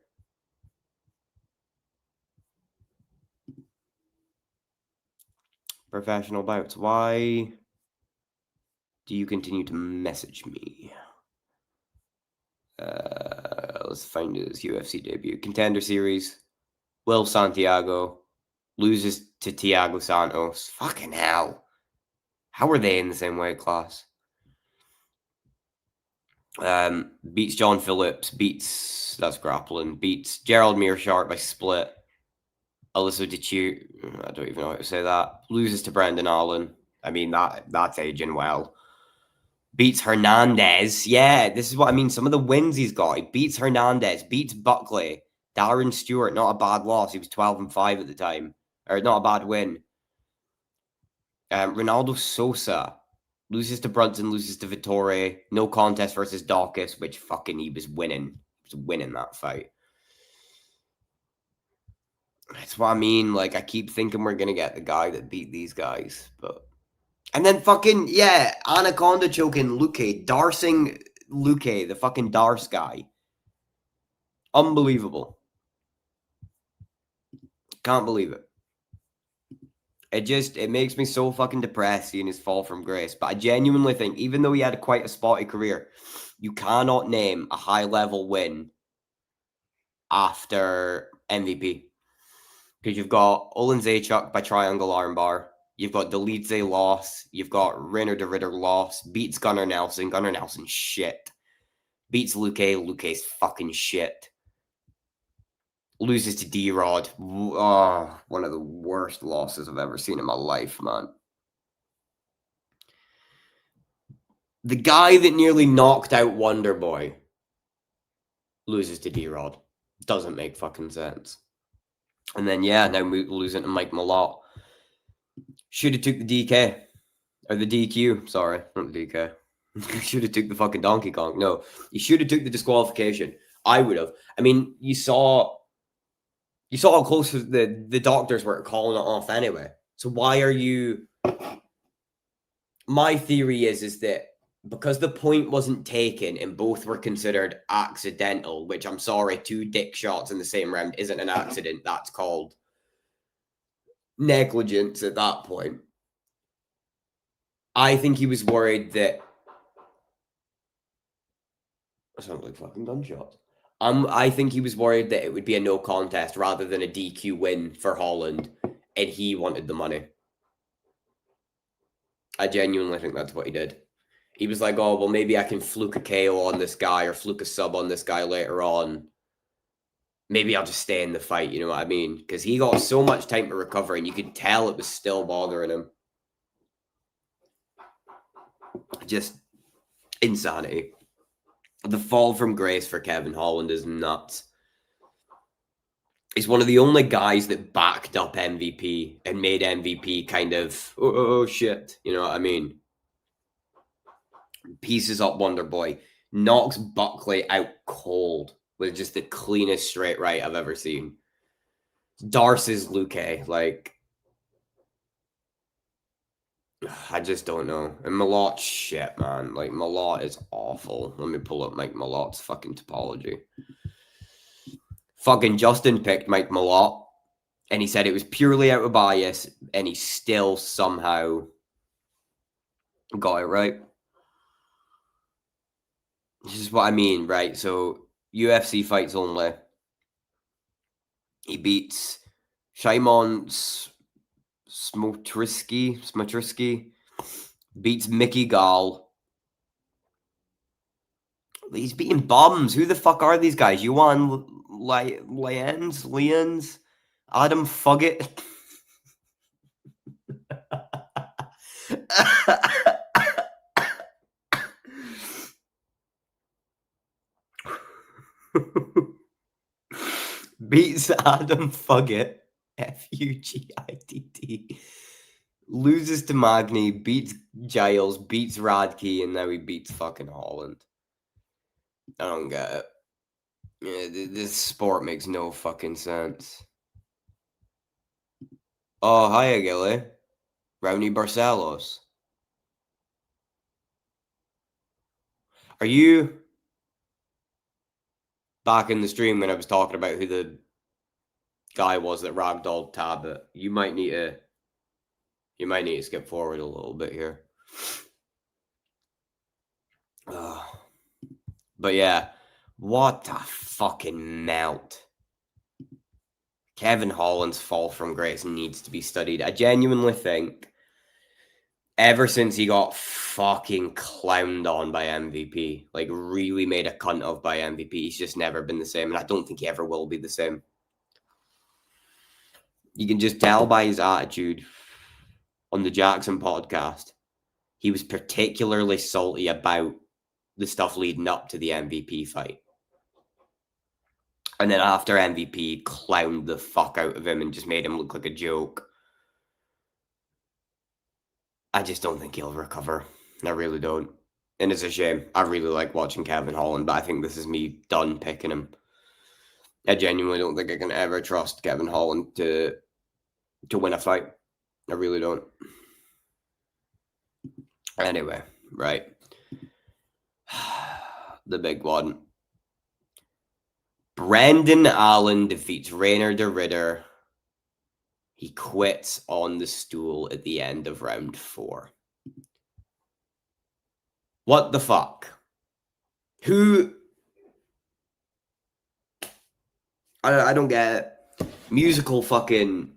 Professional bouts. Why do you continue to message me? Let's find his UFC debut. Contender Series. Will Santiago loses to Thiago Santos. Fucking hell. How are they in the same weight class? Beats John Phillips. That's grappling. Beats Gerald Meerschaert by split. Alyssa Dichu, I don't even know how to say that. Loses to Brendan Allen. I mean, that's aging well. Beats Hernandez. Yeah, this is what I mean. Some of the wins he's got. He beats Hernandez. Beats Buckley. Darren Stewart, not a bad loss. He was 12-5 at the time. Or not a bad win. Ronaldo Sosa. Loses to Brunson. Loses to Vittori. No contest versus Dawkins, which fucking he was winning. He was winning that fight. That's what I mean. Like, I keep thinking we're going to get the guy that beat these guys. But and then fucking, yeah, Anaconda choking Luque. Darsing Luque, the fucking Darce guy. Unbelievable. Can't believe it. It makes me so fucking depressed seeing his fall from grace. But I genuinely think, even though he had quite a spotty career, you cannot name a high-level win after MVP. Because you've got Olin Zaechuk by triangle armbar. You've got Delidze loss. You've got Reiner de Ritter loss. Beats Gunnar Nelson. Gunnar Nelson shit. Beats Luque. Luque's fucking shit. Loses to D-Rod. Oh, one of the worst losses I've ever seen in my life, man. The guy that nearly knocked out Wonder Boy loses to D-Rod. Doesn't make fucking sense. And then, yeah, now losing to Mike Malott. Should have took the DK. Or the DQ. Sorry, not the DK. Should have took the fucking Donkey Kong. No, you should have took the disqualification. I would have. I mean, you saw how close the doctors were calling it off anyway. So why are you... My theory is that because the point wasn't taken and both were considered accidental, which I'm sorry, 2 dick shots in the same round isn't an accident. That's called negligence at that point. I think he was worried that... That sounds like fucking gunshots. I think he was worried that it would be a no contest rather than a DQ win for Holland, and he wanted the money. I genuinely think that's what he did. He was like, oh, well, maybe I can fluke a KO on this guy or fluke a sub on this guy later on. Maybe I'll just stay in the fight, you know what I mean? Because he got so much time to recover, and you could tell it was still bothering him. Just insanity. The fall from grace for Kevin Holland is nuts. He's one of the only guys that backed up MVP and made MVP kind of, oh shit, you know what I mean? Pieces up Wonder Boy, knocks Buckley out cold with just the cleanest straight right I've ever seen. Darce's Luque, like, I just don't know. And Malott, shit, man. Like, Malott is awful. Let me pull up Mike Malott's fucking topology. Fucking Justin picked Mike Malott, and he said it was purely out of bias, and he still somehow got it right. This is what I mean, right? So, UFC fights only. He beats Shimon Smotriski, beats Mickey Gall. He's beating bums. Who the fuck are these guys? Yuan Lians? Adam Fuggett? Beats Adam Fuggett. Fugitt. Loses to Magny, beats Giles, beats Radke, and now he beats fucking Holland. I don't get it. Yeah, this sport makes no fucking sense. Oh, hiya, Gilly. Rowney Barcelos. Are you back in the stream when I was talking about who the guy was that ragdolled Tabit? You might need to skip forward a little bit here. But yeah, what a fucking melt. Kevin Holland's fall from grace needs to be studied. I genuinely think ever since he got fucking clowned on by MVP, like really made a cunt of by MVP, he's just never been the same. And I don't think he ever will be the same. You can just tell by his attitude on the Jackson podcast. He was particularly salty about the stuff leading up to the MVP fight. And then after MVP clowned the fuck out of him and just made him look like a joke. I just don't think he'll recover. I really don't. And it's a shame. I really like watching Kevin Holland, but I think this is me done picking him. I genuinely don't think I can ever trust Kevin Holland to win a fight. I really don't. Anyway, right. The big one. Brendan Allen defeats Reiner de Ritter. He quits on the stool at the end of round 4. What the fuck? Who... I don't get it. musical fucking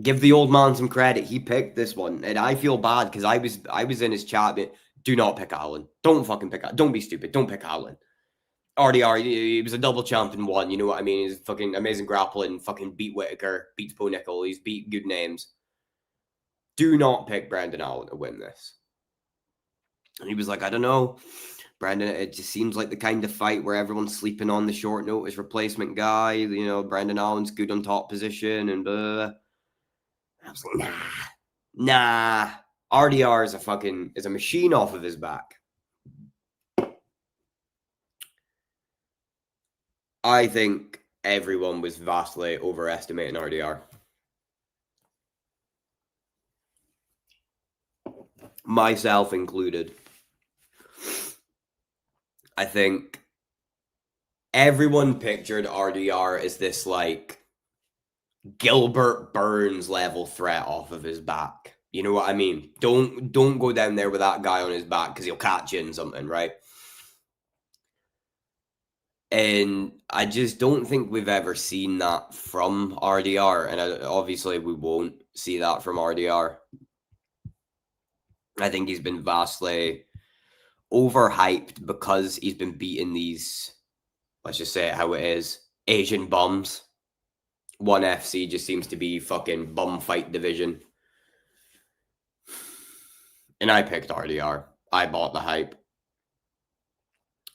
give the old man some credit. He picked this one, and I feel bad because I was in his chat. But do not pick Alan. Don't fucking pick. Don't be stupid. Don't pick Alan. RDR, he was a double champ in one. You know what I mean? He's fucking amazing grappling. Fucking beat Whitaker, beats Bo Nickel. He's beat good names. Do not pick Brendan Allen to win this. And he was like, I don't know, Brendan. It just seems like the kind of fight where everyone's sleeping on the short notice replacement guy. You know, Brendan Allen's good on top position and blah. I was like, nah. RDR is a machine off of his back. I think everyone was vastly overestimating RDR. Myself included. I think everyone pictured RDR as this like Gilbert Burns level threat off of his back. You know what I mean? Don't go down there with that guy on his back because he'll catch you in something, right? And I just don't think we've ever seen that from RDR. And obviously we won't see that from RDR. I think he's been vastly overhyped because he's been beating these, let's just say it how it is, Asian bums. ONE FC just seems to be fucking bum fight division. And I picked RDR. I bought the hype.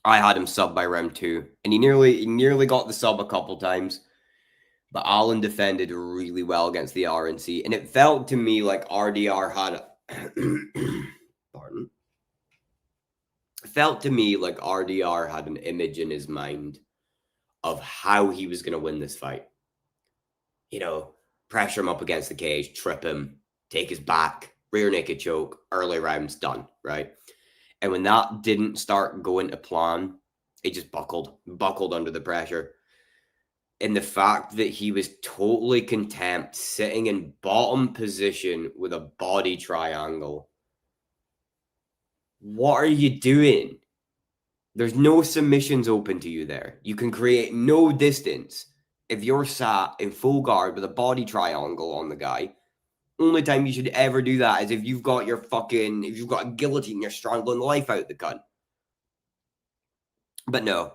I had him sub by round 2, and he nearly got the sub a couple times. But Allen defended really well against the RNC, and it felt to me like RDR had pardon. It felt to me like RDR had an image in his mind of how he was going to win this fight. You know, pressure him up against the cage, trip him, take his back, rear naked choke, early rounds, done, right? And when that didn't start going to plan, it just buckled under the pressure. And the fact that he was totally content sitting in bottom position with a body triangle. What are you doing? There's no submissions open to you there. You can create no distance if you're sat in full guard with a body triangle on the guy. Only time you should ever do that is if you've got a guillotine, you're strangling the life out of the cunt. But no.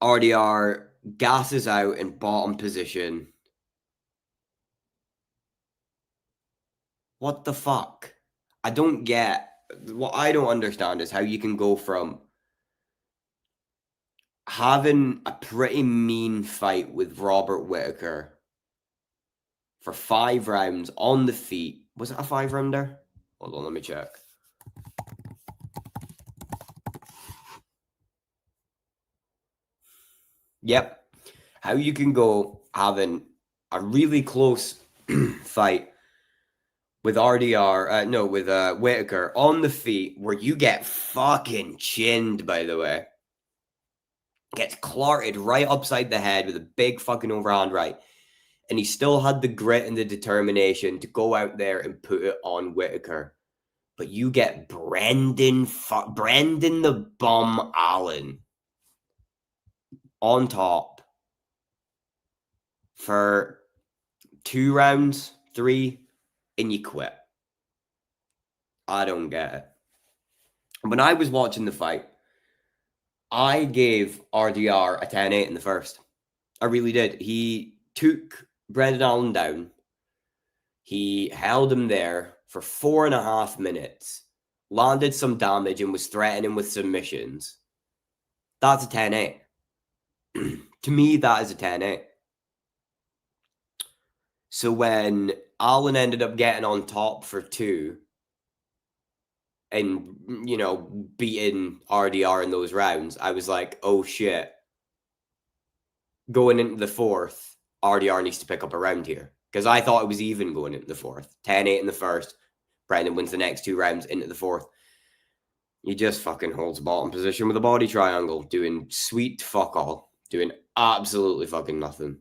RDR gasses out in bottom position. What the fuck? What I don't understand is how you can go from having a pretty mean fight with Robert Whitaker for 5 rounds on the feet. Was it a 5-rounder? Hold on, let me check. Yep. How you can go having a really close fight with RDR, with Whitaker on the feet, where you get fucking chinned, by the way. Gets clarted right upside the head with a big fucking overhand right. And he still had the grit and the determination to go out there and put it on Whitaker. But you get Brendan the Bum Allen on top for 2 rounds, 3, and you quit. I don't get it. When I was watching the fight, I gave RDR a 10-8 in the first. I really did. He took Brendan Allen down. He held him there for 4.5 minutes, landed some damage, and was threatening with submissions. That's a 10-8. To me, that is a 10-8. So when Allen ended up getting on top for 2 and, beating RDR in those rounds, I was like, oh shit. Going into the 4th, RDR needs to pick up a round here. Because I thought it was even going into the 4th. 10-8 in the first. Brendan wins the next 2 rounds into the 4th. He just fucking holds bottom position with a body triangle, doing sweet fuck all. Doing absolutely fucking nothing.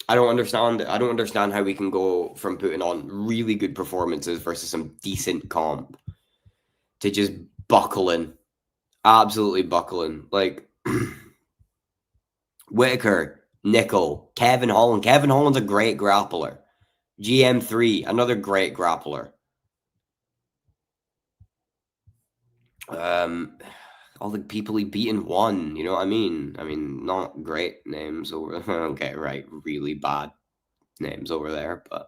I don't understand how we can go from putting on really good performances versus some decent comp to just buckling. Absolutely buckling. Like, Whitaker, nickel. Kevin Holland. Kevin Holland's a great grappler. GM3, another great grappler. All the people he beat and won, you know what I mean? I mean, not great names over. Okay, right, really bad names over there, but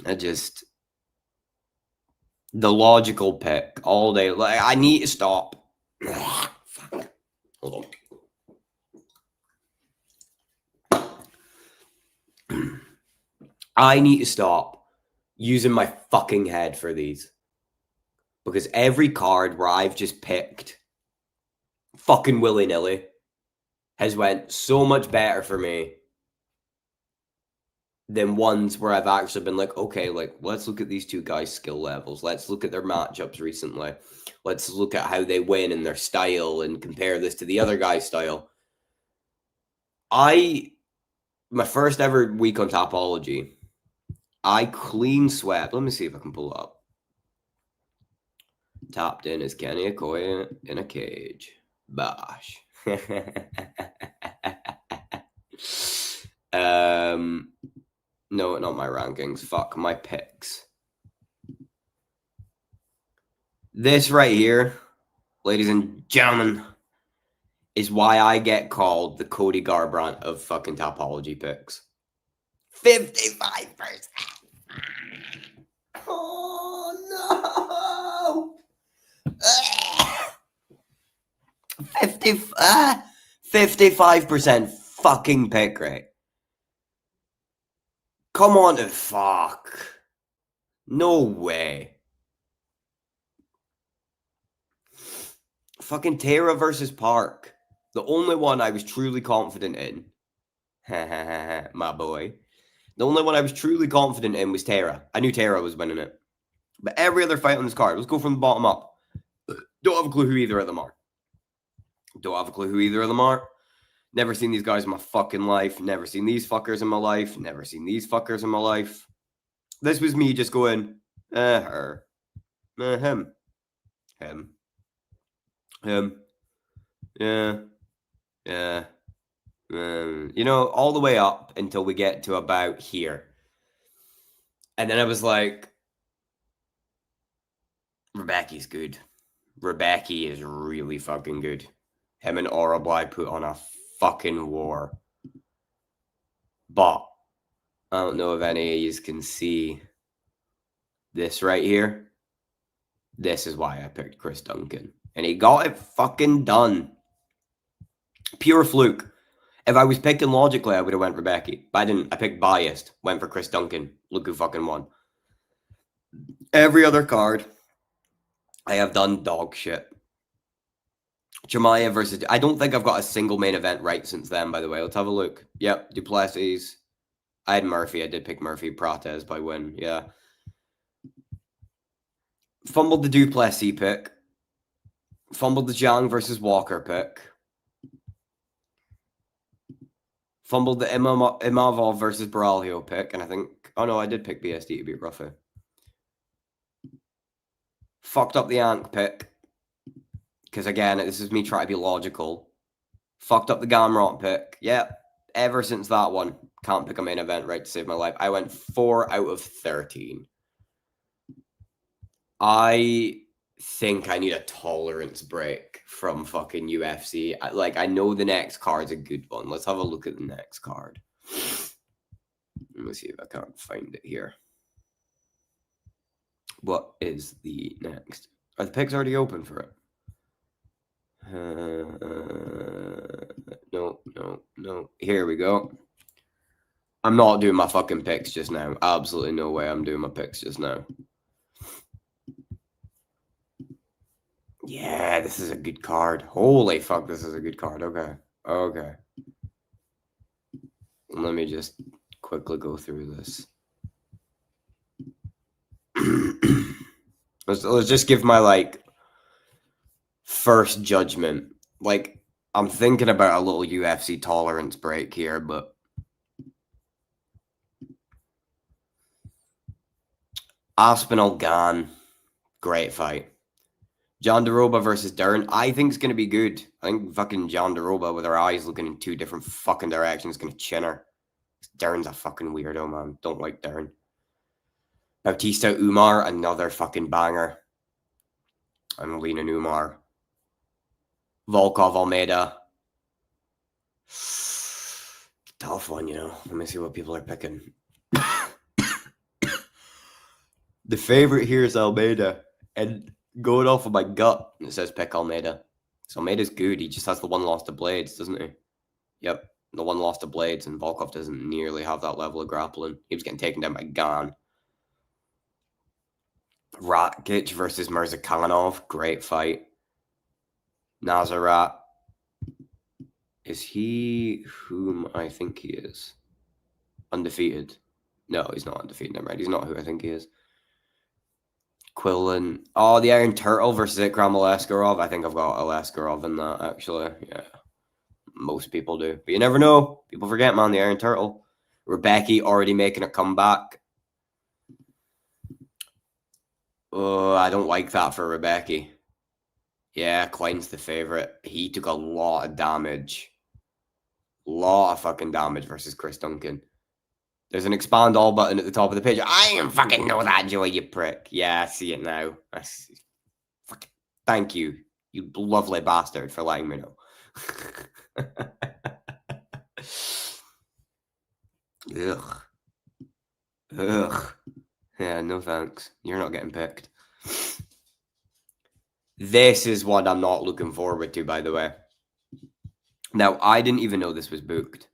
I just the logical pick all day. Like, I need to stop. Fuck. Hold on. I need to stop using my fucking head for these. Because every card where I've just picked fucking willy-nilly has went so much better for me than ones where I've actually been like, okay, like, let's look at these two guys' skill levels. Let's look at their matchups recently. Let's look at how they win and their style and compare this to the other guy's style. My first ever week on Topology, I clean swept. Let me see if I can pull it up. Topped in is Kenny Okoye in a cage. Bosh. No, not my rankings. Fuck, my picks. This right here, ladies and gentlemen, is why I get called the Cody Garbrandt of fucking Topology picks. 55%. Oh no! 55% fucking pick rate. Come on to fuck. No way. Fucking Tara versus Park. The only one I was truly confident in. My boy. The only one I was truly confident in was Tara. I knew Tara was winning it. But every other fight on this card, let's go from the bottom up. Don't have a clue who either of them are. Never seen these guys in my fucking life. Never seen these fuckers in my life. Never seen these fuckers in my life. This was me just going, her. Him. Yeah. You know, all the way up until we get to about here. And then I was like, Rebecca's good. Rebecca is really fucking good. Him and Orablai put on a fucking war. But I don't know if any of you can see this right here. This is why I picked Chris Duncan. And he got it fucking done. Pure fluke. If I was picking logically, I would have went Rebecca. But I didn't. I picked biased. Went for Chris Duncan. Look who fucking won. Every other card, I have done dog shit. Jemiah versus... I don't think I've got a single main event right since then, by the way. Let's have a look. Yep, Duplessis. I had Murphy. I did pick Murphy. Prates by win. Yeah. Fumbled the Duplessis pick. Fumbled the Zhang versus Walker pick. Fumbled the Imavov versus Baralhio pick. And I think... Oh, no, I did pick BSD to beat Ruffy. Fucked up the Ankh pick. Because, again, this is me trying to be logical. Fucked up the Gamrot pick. Yep. Ever since that one, can't pick a main event right to save my life. I went 4 out of 13. I think I need a tolerance break from fucking UFC. I know the next card's a good one. Let's have a look at the next card. Let me see if I can't find it here. What is the next? Are the picks already open for it? No. Here we go. I'm not doing my fucking picks just now. Absolutely no way I'm doing my picks just now. Yeah, this is a good card. Holy fuck, this is a good card. Okay. Let me just quickly go through this. let's just give my first judgment. I'm thinking about a little UFC tolerance break here, but Aspinall Gan, great fight. John Daroba versus Dern. I think it's going to be good. I think fucking John Daroba with her eyes looking in 2 different fucking directions is going to chin her. Dern's a fucking weirdo, man. Don't like Dern. Bautista Umar, another fucking banger. I'm leaning Umar. Volkov Almeida. Tough one, you know. Let me see what people are picking. The favorite here is Almeida. And going off of my gut, it says pick Almeida. So Almeida's good. He just has the 1 loss to Blades, doesn't he? Yep. The 1 loss to Blades, and Volkov doesn't nearly have that level of grappling. He was getting taken down by Gan. Rakic versus Mirzakhanov. Great fight. Nazarat. Is he whom I think he is? Undefeated. No, he's not undefeated. Never mind. He's not who I think he is. Quillen. Oh, the Iron Turtle versus Ikram Aleskarov. I think I've got Aleskarov in that, actually. Yeah. Most people do. But you never know. People forget, man, the Iron Turtle. Rebecca already making a comeback. Oh, I don't like that for Rebecca. Yeah, Klein's the favorite. He took a lot of damage. Lot of fucking damage versus Chris Duncan. There's an expand all button at the top of the page. I didn't fucking know that, Joey, you prick. Yeah, I see it now. Fucking thank you, you lovely bastard, for letting me know. Ugh. Ugh. Yeah, no thanks. You're not getting picked. This is what I'm not looking forward to, by the way. Now, I didn't even know this was booked.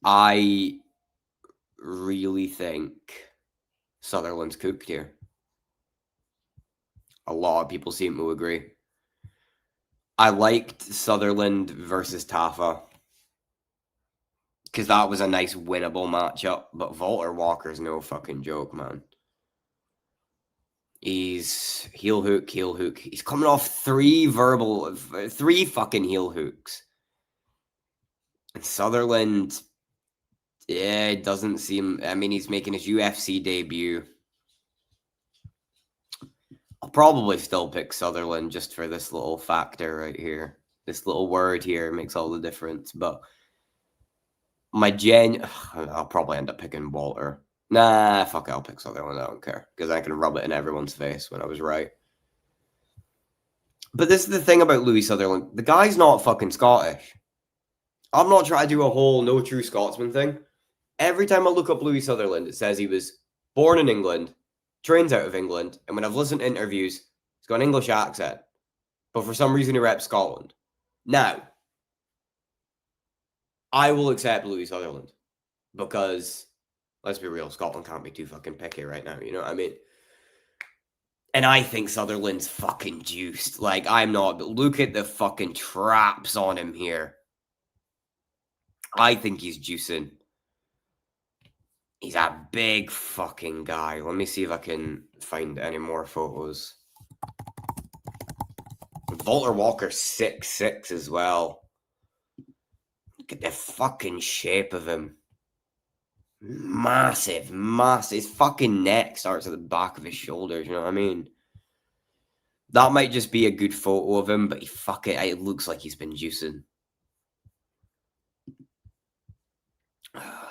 I really think Sutherland's cooked here. A lot of people seem to agree. I liked Sutherland versus Tafa because that was a nice winnable matchup, but Volter Walker's no fucking joke, man. He's heel hook. He's coming off 3 fucking heel hooks. And Sutherland, yeah, it doesn't seem, I mean, he's making his UFC debut. I'll probably still pick Sutherland just for this little factor right here. This little word here makes all the difference. But I'll probably end up picking Walter. Nah, fuck it, I'll pick Sutherland. I don't care. Because I can rub it in everyone's face when I was right. But this is the thing about Louis Sutherland. The guy's not fucking Scottish. I'm not trying to do a whole no true Scotsman thing. Every time I look up Louis Sutherland, it says he was born in England, trains out of England, and when I've listened to interviews, he's got an English accent. But for some reason, he reps Scotland. Now, I will accept Louis Sutherland because, let's be real, Scotland can't be too fucking picky right now, you know what I mean? And I think Sutherland's fucking juiced. Like, I'm not, but look at the fucking traps on him here. I think he's juicing. He's a big fucking guy. Let me see if I can find any more photos. Volter Walker 6'6" as well. Look at the fucking shape of him. Massive. His fucking neck starts at the back of his shoulders, you know what I mean? That might just be a good photo of him, but it looks like he's been juicing.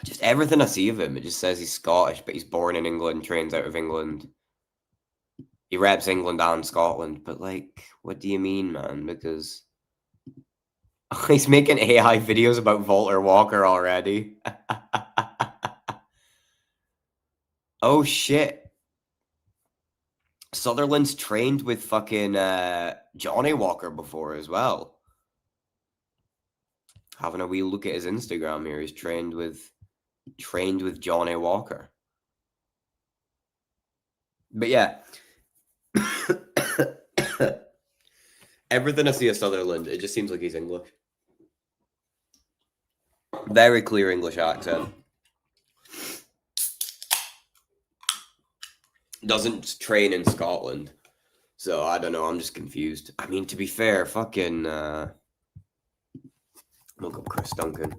Just everything I see of him, it just says he's Scottish, but he's born in England, trains out of England. He reps England and Scotland, but like, what do you mean, man? Because he's making AI videos about Volter Walker already. Oh shit. Sutherland's trained with fucking Johnny Walker before as well. Having a wee look at his Instagram here, he's trained with Johnny Walker. But yeah. Everything I see of Sutherland, it just seems like he's English. Very clear English accent. Doesn't train in Scotland. So, I don't know. I'm just confused. I mean, to be fair, fucking... look up Chris Duncan.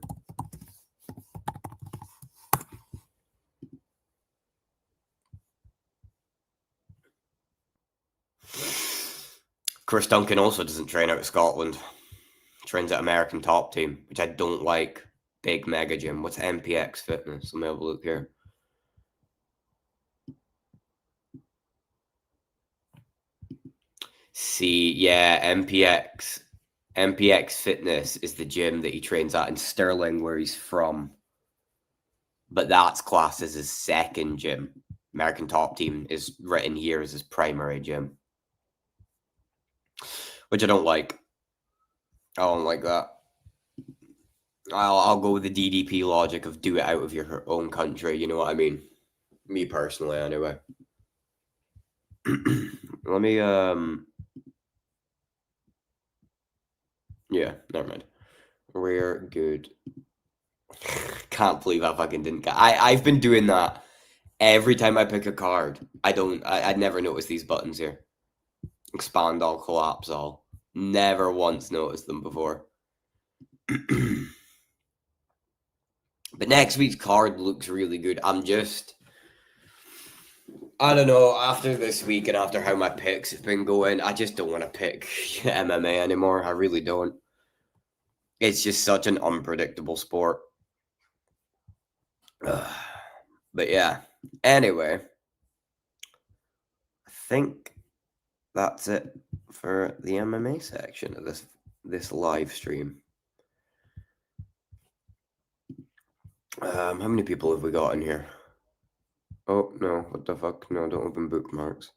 Chris Duncan also doesn't train out of Scotland. Trains at American Top Team, which I don't like. Big mega gym. What's MPX Fitness? Let me have a look here. See, yeah, MPX Fitness is the gym that he trains at in Stirling, where he's from. But that's classed as his second gym. American Top Team is written here as his primary gym, which I don't like. I don't like that. I'll go with the DDP logic of do it out of your own country. You know what I mean? Me personally, anyway. Let me yeah, never mind. Rare good. Can't believe I fucking didn't get. I've been doing that every time I pick a card. I'd never noticed these buttons here. Expand all, collapse all. Never once noticed them before. But next week's card looks really good. I don't know, after this week and after how my picks have been going, I just don't want to pick MMA anymore. I really don't. It's just such an unpredictable sport. But yeah, anyway, I think that's it for the MMA section of this live stream. How many people have we got in here? Oh, no, what the fuck? No, don't open bookmarks.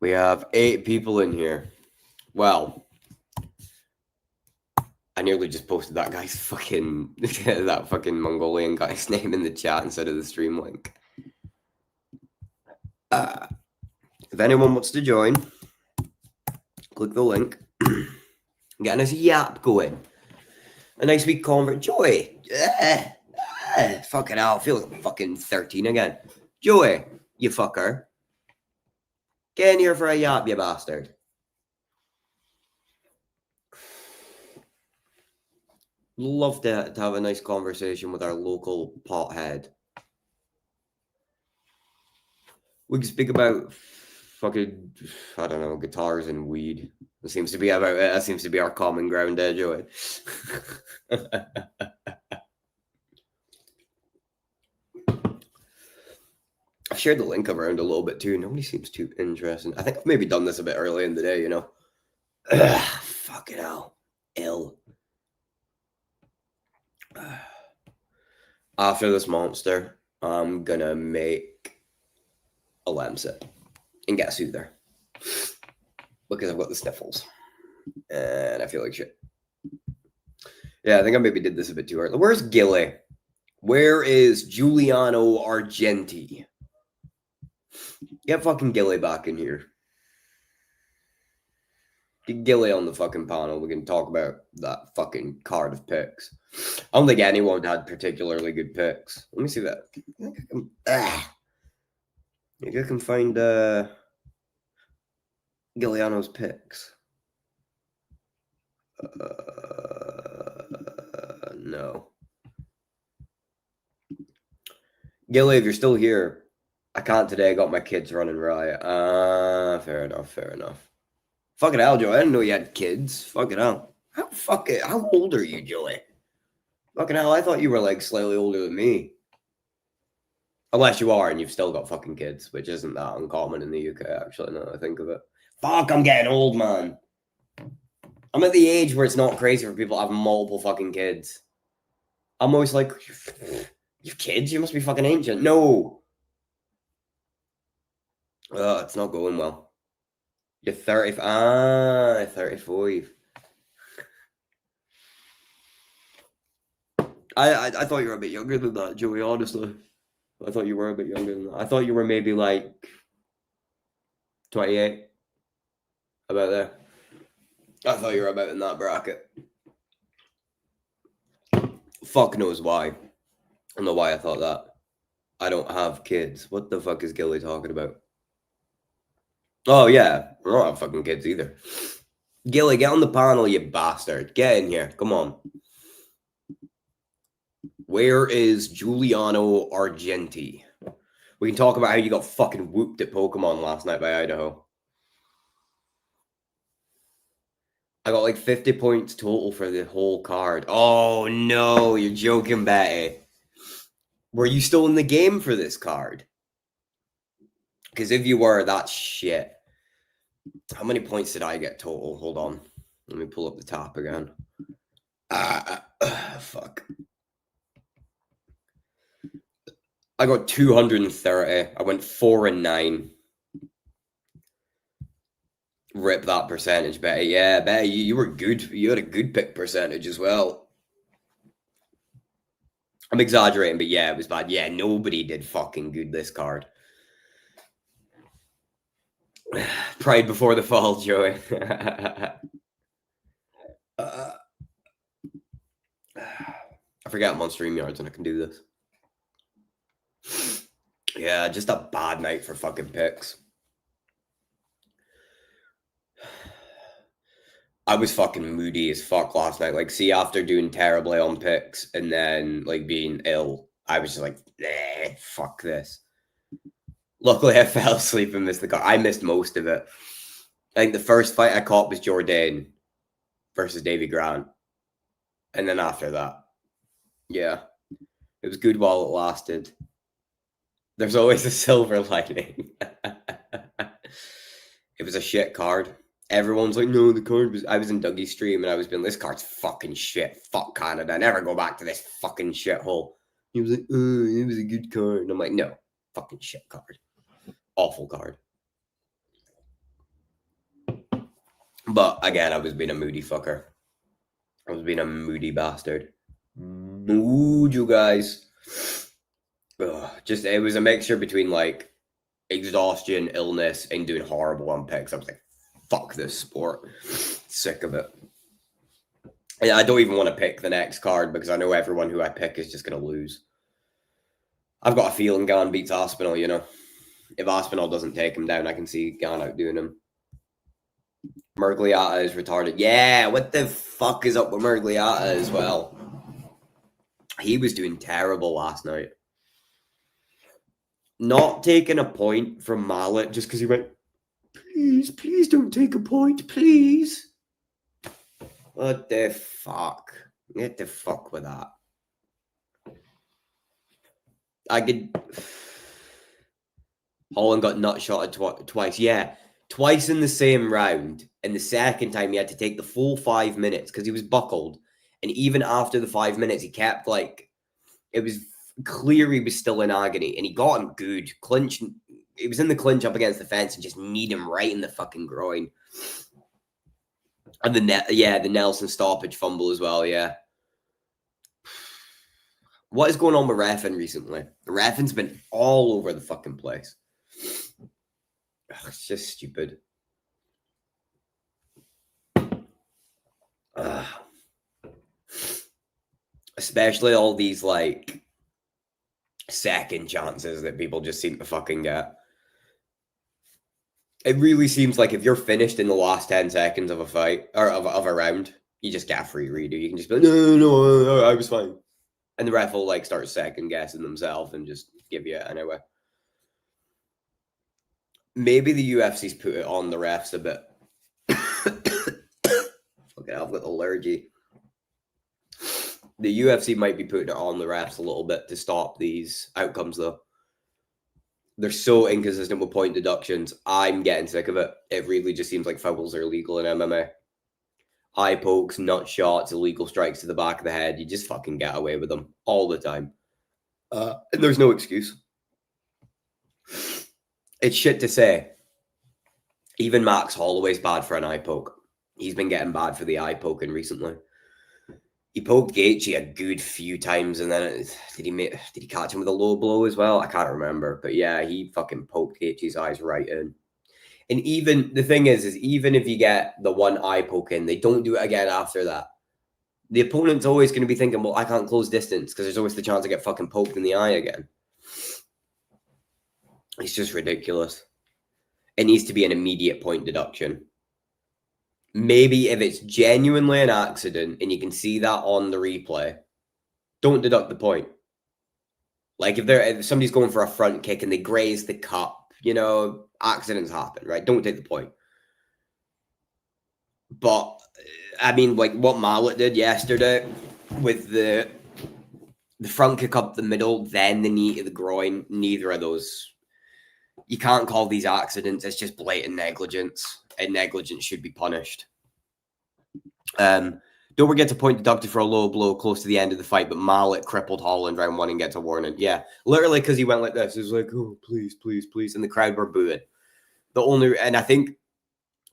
We have 8 people in here. Well, I nearly just posted that guy's fucking, that fucking Mongolian guy's name in the chat instead of the stream link. If anyone wants to join, click the link. Get a nice yap going. A nice wee convert. Joey. Fucking hell, I feel like I'm fucking 13 again. Joey, you fucker. Get in here for a yap, you bastard. Love to have a nice conversation with our local pothead. We can speak about fucking, I don't know, guitars and weed. That seems to be our common ground there, Joey. I've shared the link around a little bit too. Nobody seems too interested. I think I've maybe done this a bit early in the day, you know. Fucking hell. Ill. After this monster, I'm gonna make a lamb sit and get a soother because I've got the sniffles and I feel like shit. Yeah, I think I maybe did this a bit too early. Where's Gilly? Where is Giuliano Argenti? Get fucking Gilly back in here. Get Gilly on the fucking panel. We can talk about that fucking card of picks. I don't think anyone had particularly good picks. Let me see that. I think maybe I can find Giuliano's picks. No. Gilly, if you're still here, I can't today. I got my kids running riot. Fair enough. Fucking hell, Joe. I didn't know you had kids. Fucking hell. How old are you, Joey? Fucking hell, I thought you were like slightly older than me. Unless you are and you've still got fucking kids, which isn't that uncommon in the UK, actually, now that I think of it. Fuck, I'm getting old, man. I'm at the age where it's not crazy for people to have multiple fucking kids. I'm always like, you have kids? You must be fucking ancient. No. It's not going well. You're 30. 35. I thought you were a bit younger than that, Joey, honestly. I thought you were a bit younger than that. I thought you were maybe like 28. About there. I thought you were about in that bracket. Fuck knows why. I don't know why I thought that. I don't have kids. What the fuck is Gilly talking about? Oh, yeah. I don't have fucking kids either. Gilly, get on the panel, you bastard. Get in here. Come on. Where is Giuliano Argenti? We can talk about how you got fucking whooped at Pokemon last night by Idaho. I got like 50 points total for the whole card. Oh no, you're joking, Betty. Were you still in the game for this card? Because if you were, that's shit. How many points did I get total? Hold on. Let me pull up the top again. Fuck. I got 230. I went 4 and 9. Rip that percentage, Betty. Yeah, Betty, you were good. You had a good pick percentage as well. I'm exaggerating, but yeah, it was bad. Yeah, nobody did fucking good this card. Pride before the fall, Joey. I forget I'm on StreamYards and I can do this. Yeah, just a bad night for fucking picks. I was fucking moody as fuck last night. Like, see, after doing terribly on picks and then, like, being ill, I was just like, nah, fuck this. Luckily, I fell asleep and missed the card. I missed most of it. I think the first fight I caught was Jourdain versus Davy Grant. And then after that, yeah, it was good while it lasted. There's always a silver lining. It was a shit card. Everyone's like, no, the card was. I was in Dougie's stream and I was being, this card's fucking shit. Fuck Canada. Never go back to this fucking shithole. He was like, oh, it was a good card. And I'm like, no, fucking shit card. Awful card. But again, I was being a moody fucker. I was being a moody bastard. Mood, you guys. Ugh, just, it was a mixture between like exhaustion, illness, and doing horrible on picks. I was like, fuck this sport. Sick of it. And I don't even want to pick the next card because I know everyone who I pick is just going to lose. I've got a feeling Gan beats Aspinall, you know. If Aspinall doesn't take him down, I can see Gan outdoing him. Mergliata is retarded. Yeah, what the fuck is up with Mergliata as well? He was doing terrible last night. Not taking a point from Mallet just because he went, please don't take a point, please. What the fuck? Get the fuck with that. I could... Holland got nutshotted twice. Yeah, twice in the same round. And the second time he had to take the full 5 minutes because he was buckled. And even after the 5 minutes, he kept like... It was clear he was still in agony. And he got him good. Clinch... It was in the clinch up against the fence and just kneed him right in the fucking groin. And the Nelson stoppage fumble as well, yeah. What is going on with Refn recently? Refn's been all over the fucking place. Ugh, it's just stupid. Especially all these, like, second chances that people just seem to fucking get. It really seems like if you're finished in the last 10 seconds of a fight, or of a round, you just get a free redo. You can just be like, no, I was fine. And the ref will, like, start second-guessing themselves and just give you it anyway. Maybe the UFC's put it on the refs a bit. Fucking I've got allergy. The UFC might be putting it on the refs a little bit to stop these outcomes, though. They're so inconsistent with point deductions. I'm getting sick of it. It really just seems like fouls are illegal in MMA. Eye pokes, nut shots, illegal strikes to the back of the head. You just fucking get away with them all the time. And there's no excuse. It's shit to say. Even Max Holloway's bad for an eye poke. He's been getting bad for the eye poking recently. He poked Gaethje a good few times, and then did he catch him with a low blow as well? I can't remember, but yeah, he fucking poked Gaethje's eyes right in. And even the thing is even if you get the one eye poke in, they don't do it again after that. The opponent's always going to be thinking, well, I can't close distance because there's always the chance I get fucking poked in the eye again. It's just ridiculous. It needs to be an immediate point deduction. Maybe if it's genuinely an accident and you can see that on the replay, don't deduct the point. Like if somebody's going for a front kick and they graze the cup, accidents happen, right? Don't take the point. But I mean, like what Mallet did yesterday with the front kick up the middle, then the knee to the groin. Neither of those. You can't call these accidents. It's just blatant negligence, and negligence should be punished. Dober gets a point deducted for a low blow close to the end of the fight, but Mallet crippled Holland round 1 and gets a warning. Yeah, literally because he went like this. He was like, oh, please, please, please. And the crowd were booing. And I think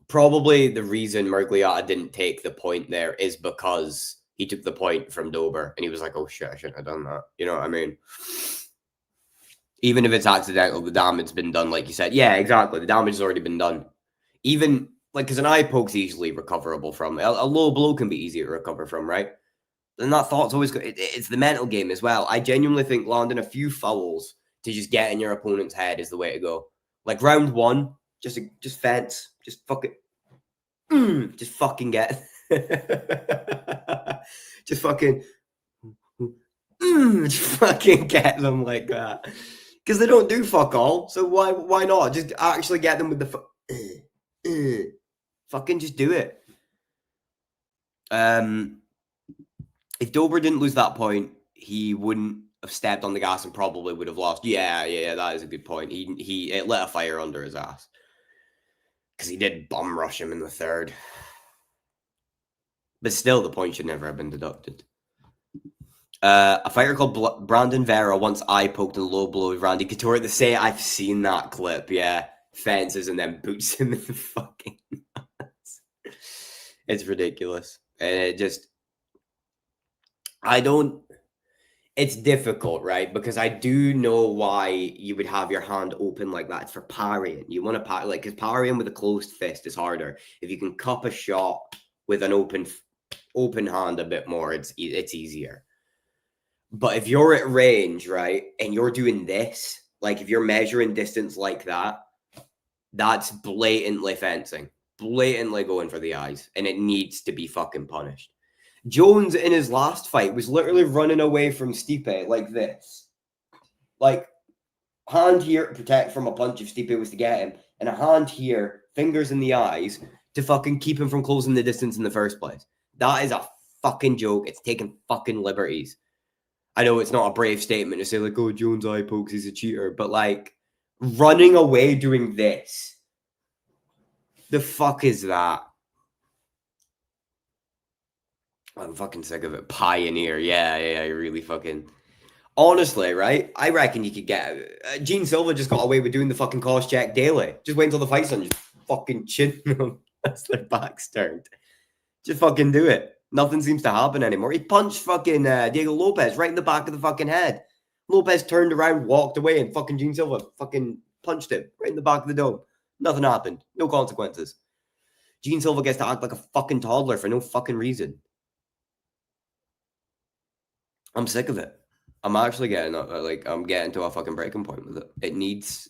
probably the reason Mergliata didn't take the point there is because he took the point from Dober and he was like, oh shit, I shouldn't have done that. You know what I mean? Even if it's accidental, the damage has been done, like you said. Yeah, exactly. The damage has already been done. Even like because an eye poke's easily recoverable from. A low blow can be easy to recover from, right? And that thought's always good. It's the mental game as well. I genuinely think landing a few fouls to just get in your opponent's head is the way to go. Like round 1, just fence, just fuck it. Just fucking get. just fucking. Just fucking get them like that. Because they don't do fuck all. So why not? Just actually get them with the fucking just do it. If Dober didn't lose that point, he wouldn't have stepped on the gas and probably would have lost. Yeah, that is a good point. It lit a fire under his ass. Because he did bum rush him in the third. But still, the point should never have been deducted. A fighter called Brandon Vera once eye poked and low blow with Randy Couture at the say. I've seen that clip, yeah. Fences and then boots him in the fucking nuts. It's ridiculous. And it just... It's difficult, right? Because I do know why you would have your hand open like that. It's for parrying. You want to parry, like, because parrying with a closed fist is harder. If you can cup a shot with an open hand a bit more, it's easier. But if you're at range, right, and you're doing this, like if you're measuring distance like that, that's blatantly fencing, blatantly going for the eyes, and it needs to be fucking punished. Jones in his last fight was literally running away from Stipe like this. Like, hand here to protect from a punch if Stipe was to get him, and a hand here, fingers in the eyes, to fucking keep him from closing the distance in the first place. That is a fucking joke. It's taking fucking liberties. I know it's not a brave statement to say, like, oh, Jones eye pokes, he's a cheater. But, like, running away doing this. The fuck is that? I'm fucking sick of it. Pioneer. Yeah, really fucking... Honestly, right? I reckon you could get... Gene Silva just got away with doing the fucking cost check daily. Just wait until the fight's on, just fucking chin them as their back's turned. Just fucking do it. Nothing seems to happen anymore. He punched fucking Diego Lopez right in the back of the fucking head. Lopez turned around, walked away, and fucking Gene Silva fucking punched him right in the back of the dome. Nothing happened. No consequences. Gene Silva gets to act like a fucking toddler for no fucking reason. I'm sick of it. I'm actually getting I'm getting to a fucking breaking point with it. It needs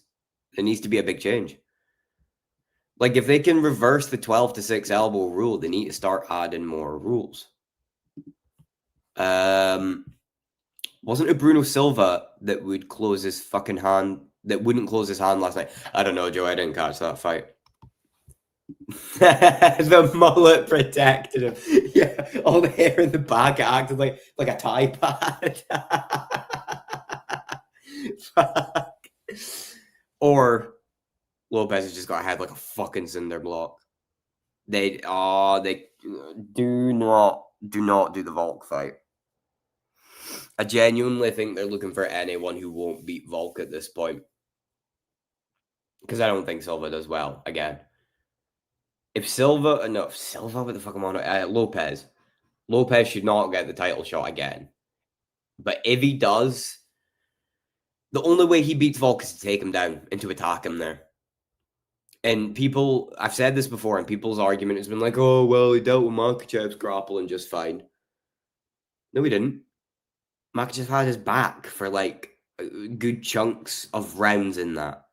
to be a big change. Like, if they can reverse the 12-6 elbow rule, they need to start adding more rules. Wasn't it Bruno Silva that would close his fucking hand, that wouldn't close his hand last night? I don't know, Joe. I didn't catch that fight. The mullet protected him. Yeah, all the hair in the back acted like a tie pad. Fuck. Or... Lopez has just got a head like a fucking cinder block. They do not do the Volk fight. I genuinely think they're looking for anyone who won't beat Volk at this point. Because I don't think Silva does well again. If Silva, what the fuck am I on? Lopez should not get the title shot again. But if he does, the only way he beats Volk is to take him down and to attack him there. And people, I've said this before, and people's argument has been like, oh, well, he dealt with Makhachev's grappling just fine. No, he didn't. Makhachev had his back for, like, good chunks of rounds in that.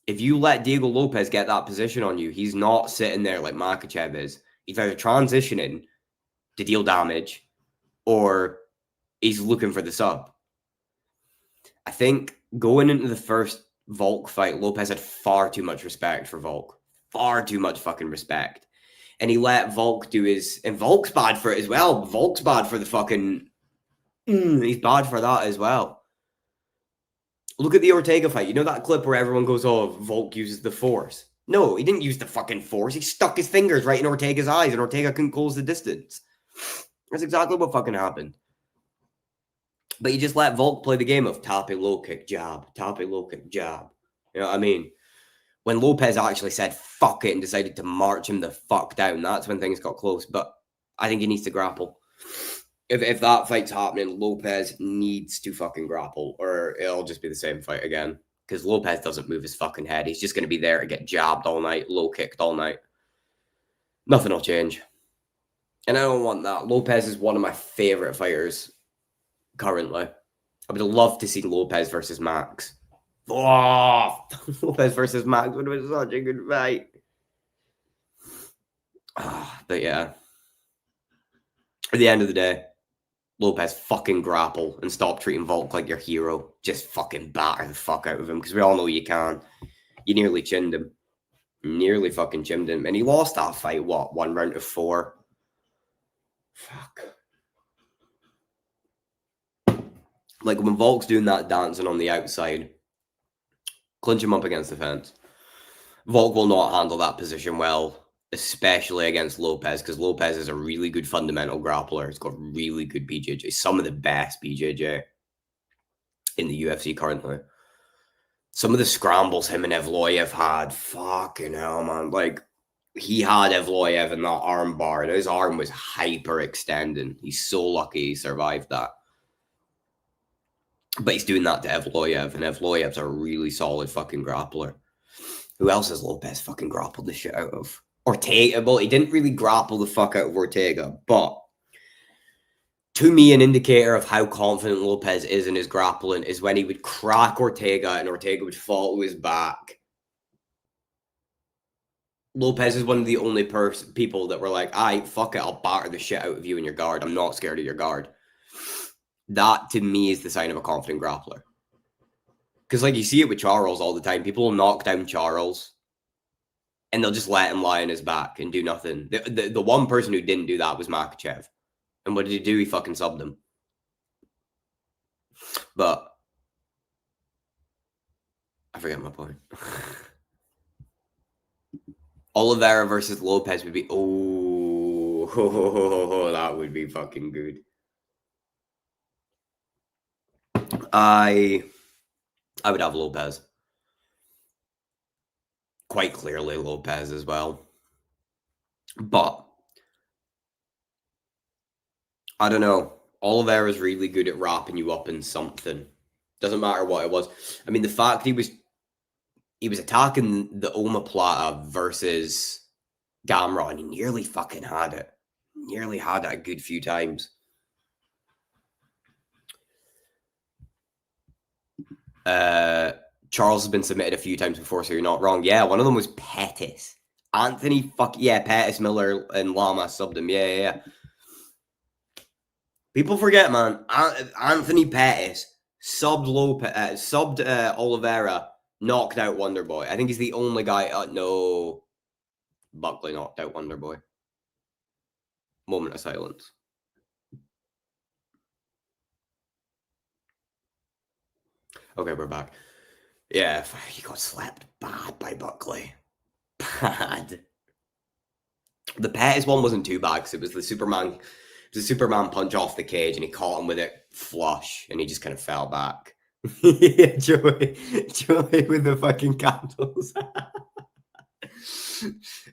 If you let Diego Lopez get that position on you, he's not sitting there like Makhachev is. He's either transitioning to deal damage, or he's looking for the sub. I think going into the first Volk fight, Lopez had far too much respect for Volk. Far too much fucking respect. And he let Volk do his... And Volk's bad for it as well. Volk's bad for the fucking... he's bad for that as well. Look at the Ortega fight. You know that clip where everyone goes, oh, Volk uses the force? No, he didn't use the fucking force. He stuck his fingers right in Ortega's eyes, and Ortega couldn't close the distance. That's exactly what fucking happened. But you just let Volk play the game of tape, low kick, jab, tape, low kick, jab. You know what I mean? When Lopez actually said fuck it and decided to march him the fuck down, that's when things got close. But I think he needs to grapple. If that fight's happening, Lopez needs to fucking grapple, or it'll just be the same fight again. Because Lopez doesn't move his fucking head. He's just going to be there to get jabbed all night, low kicked all night. Nothing will change. And I don't want that. Lopez is one of my favorite fighters currently. I would love to see Lopez versus Max. Oh, Lopez versus Max would have been such a good fight. But yeah. At the end of the day, Lopez fucking grapple and stop treating Volk like your hero. Just fucking batter the fuck out of him, because we all know you can. You nearly chinned him. Nearly fucking chinned him. And he lost that fight, what, 1 round of 4? Fuck. Like, when Volk's doing that dancing on the outside, clinch him up against the fence. Volk will not handle that position well, especially against Lopez, because Lopez is a really good fundamental grappler. He's got really good BJJ. Some of the best BJJ in the UFC currently. Some of the scrambles him and Evloev had, fucking hell, man. Like, he had Evloev in that arm bar, and his arm was hyperextending. He's so lucky he survived that. But he's doing that to Evloev, and Evloev's a really solid fucking grappler. Who else has Lopez fucking grappled the shit out of? Ortega. Well, he didn't really grapple the fuck out of Ortega, but to me, an indicator of how confident Lopez is in his grappling is when he would crack Ortega and Ortega would fall to his back. Lopez is one of the only people that were like, fuck it, I'll batter the shit out of you in your guard. I'm not scared of your guard. That, to me, is the sign of a confident grappler. Because, like, you see it with Charles all the time. People will knock down Charles, and they'll just let him lie on his back and do nothing. The one person who didn't do that was Makhachev. And what did he do? He fucking subbed him. But I forget my point. Oliveira versus Lopez would be... Oh, that would be fucking good. I would have Lopez. Quite clearly Lopez as well. But I don't know. Oliveira's really good at wrapping you up in something. Doesn't matter what it was. I mean, the fact he was attacking the omoplata versus Gamrot, and he nearly fucking had it. Nearly had it a good few times. Charles has been submitted a few times before, so you're not wrong. Yeah, one of them was Pettis. Pettis, Miller, and Lama subbed him. Yeah. People forget, man. Anthony Pettis subbed Oliveira, knocked out Wonderboy. I think he's the only guy. No, Buckley knocked out Wonderboy. Moment of silence. Okay, we're back. Yeah, he got slapped bad by Buckley. Bad. The Pettis one wasn't too bad because it was the Superman punch off the cage, and he caught him with it flush, and he just kind of fell back. Joey with the fucking candles.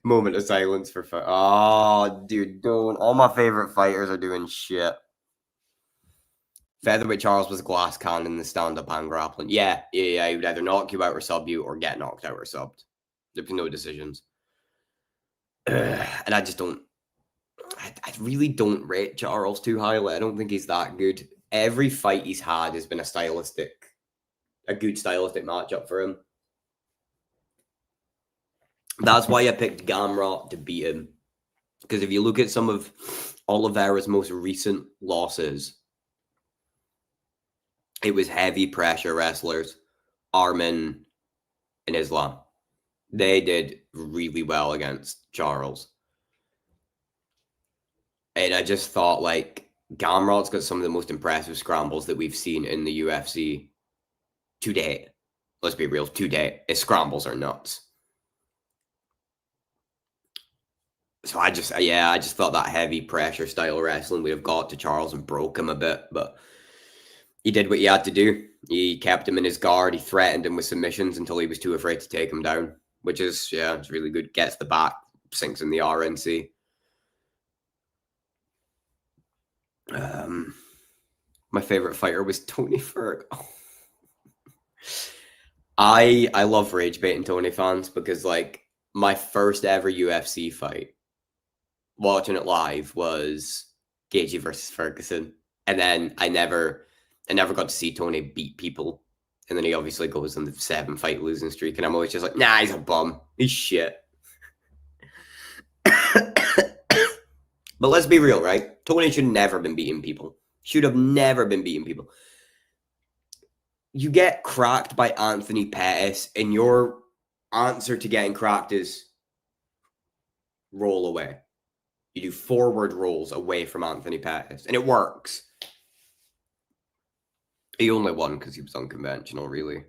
Moment of silence for oh, dude, don't. All my favorite fighters are doing shit. Featherweight Charles was a glass cannon in the stand-up and grappling. Yeah. He would either knock you out or sub you, or get knocked out or subbed. There's no decisions. And I just don't... I really don't rate Charles too highly. I don't think he's that good. Every fight he's had has been a good stylistic matchup for him. That's why I picked Gamrot to beat him. Because if you look at some of Oliveira's most recent losses, it was heavy pressure wrestlers, Armin and Islam. They did really well against Charles. And I just thought, like, Gamrot's got some of the most impressive scrambles that we've seen in the UFC to date. Let's be real, to date. His scrambles are nuts. So I just thought that heavy pressure style wrestling would have got to Charles and broke him a bit, but he did what he had to do. He kept him in his guard. He threatened him with submissions until he was too afraid to take him down, which is, it's really good. Gets the back, sinks in the RNC. My favorite fighter was Tony Ferg. I love rage baiting Tony fans because, like, my first ever UFC fight, watching it live, was Gaethje versus Ferguson, and then I never got to see Tony beat people, and then he obviously goes on the 7-fight losing streak, and I'm always just like, nah, he's a bum, he's shit. But let's be real, right? Tony should never been beating people. Should have never been beating people. You get cracked by Anthony Pettis, and your answer to getting cracked is roll away. You do forward rolls away from Anthony Pettis, and it works. He only won because he was unconventional, really.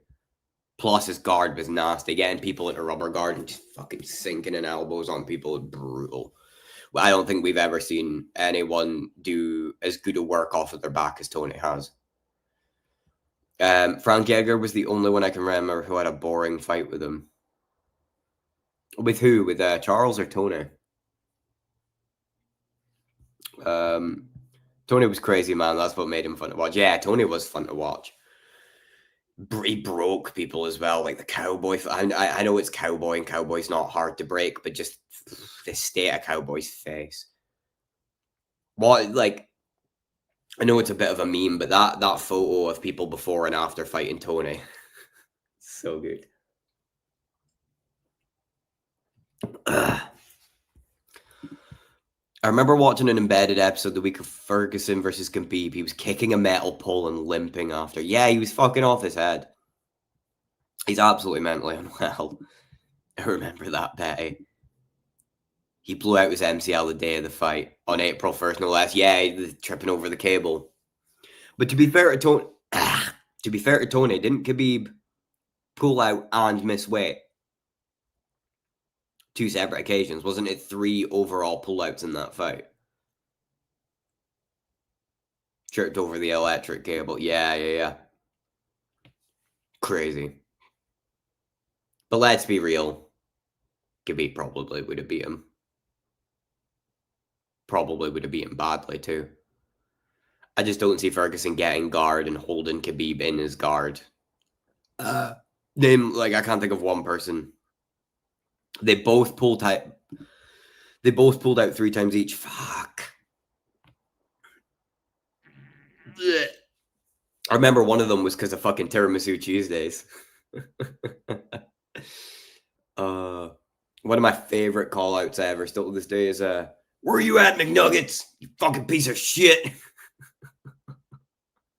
Plus, his guard was nasty. Getting people into rubber guard and just fucking sinking in elbows on people is brutal. Well, I don't think we've ever seen anyone do as good a work off of their back as Tony has. Frank Yeager was the only one I can remember who had a boring fight with him. With who? With Charles or Tony? Tony was crazy, man. That's what made him fun to watch. Yeah, Tony was fun to watch. He broke people as well, like the Cowboy. I know it's Cowboy, and Cowboy's not hard to break, but just the state of Cowboy's face. What, like, I know it's a bit of a meme, but that photo of people before and after fighting Tony, so good. I remember watching an embedded episode the week of Ferguson versus Khabib. He was kicking a metal pole and limping after. Yeah, he was fucking off his head. He's absolutely mentally unwell. I remember that, Betty. He blew out his MCL the day of the fight, on April 1st, no less. Yeah, tripping over the cable. But to be fair to Tony, didn't Khabib pull out and miss weight? 2 separate occasions. Wasn't it 3 overall pullouts in that fight? Tripped over the electric cable. Yeah. Crazy. But let's be real. Khabib probably would have beat him. Probably would have beat him badly too. I just don't see Ferguson getting guard and holding Khabib in his guard. I can't think of one person. They both pulled out 3 times each. Fuck. I remember one of them was because of fucking Tiramisu Tuesdays. One of my favorite call-outs ever still to this day is where are you at, McNuggets? You fucking piece of shit.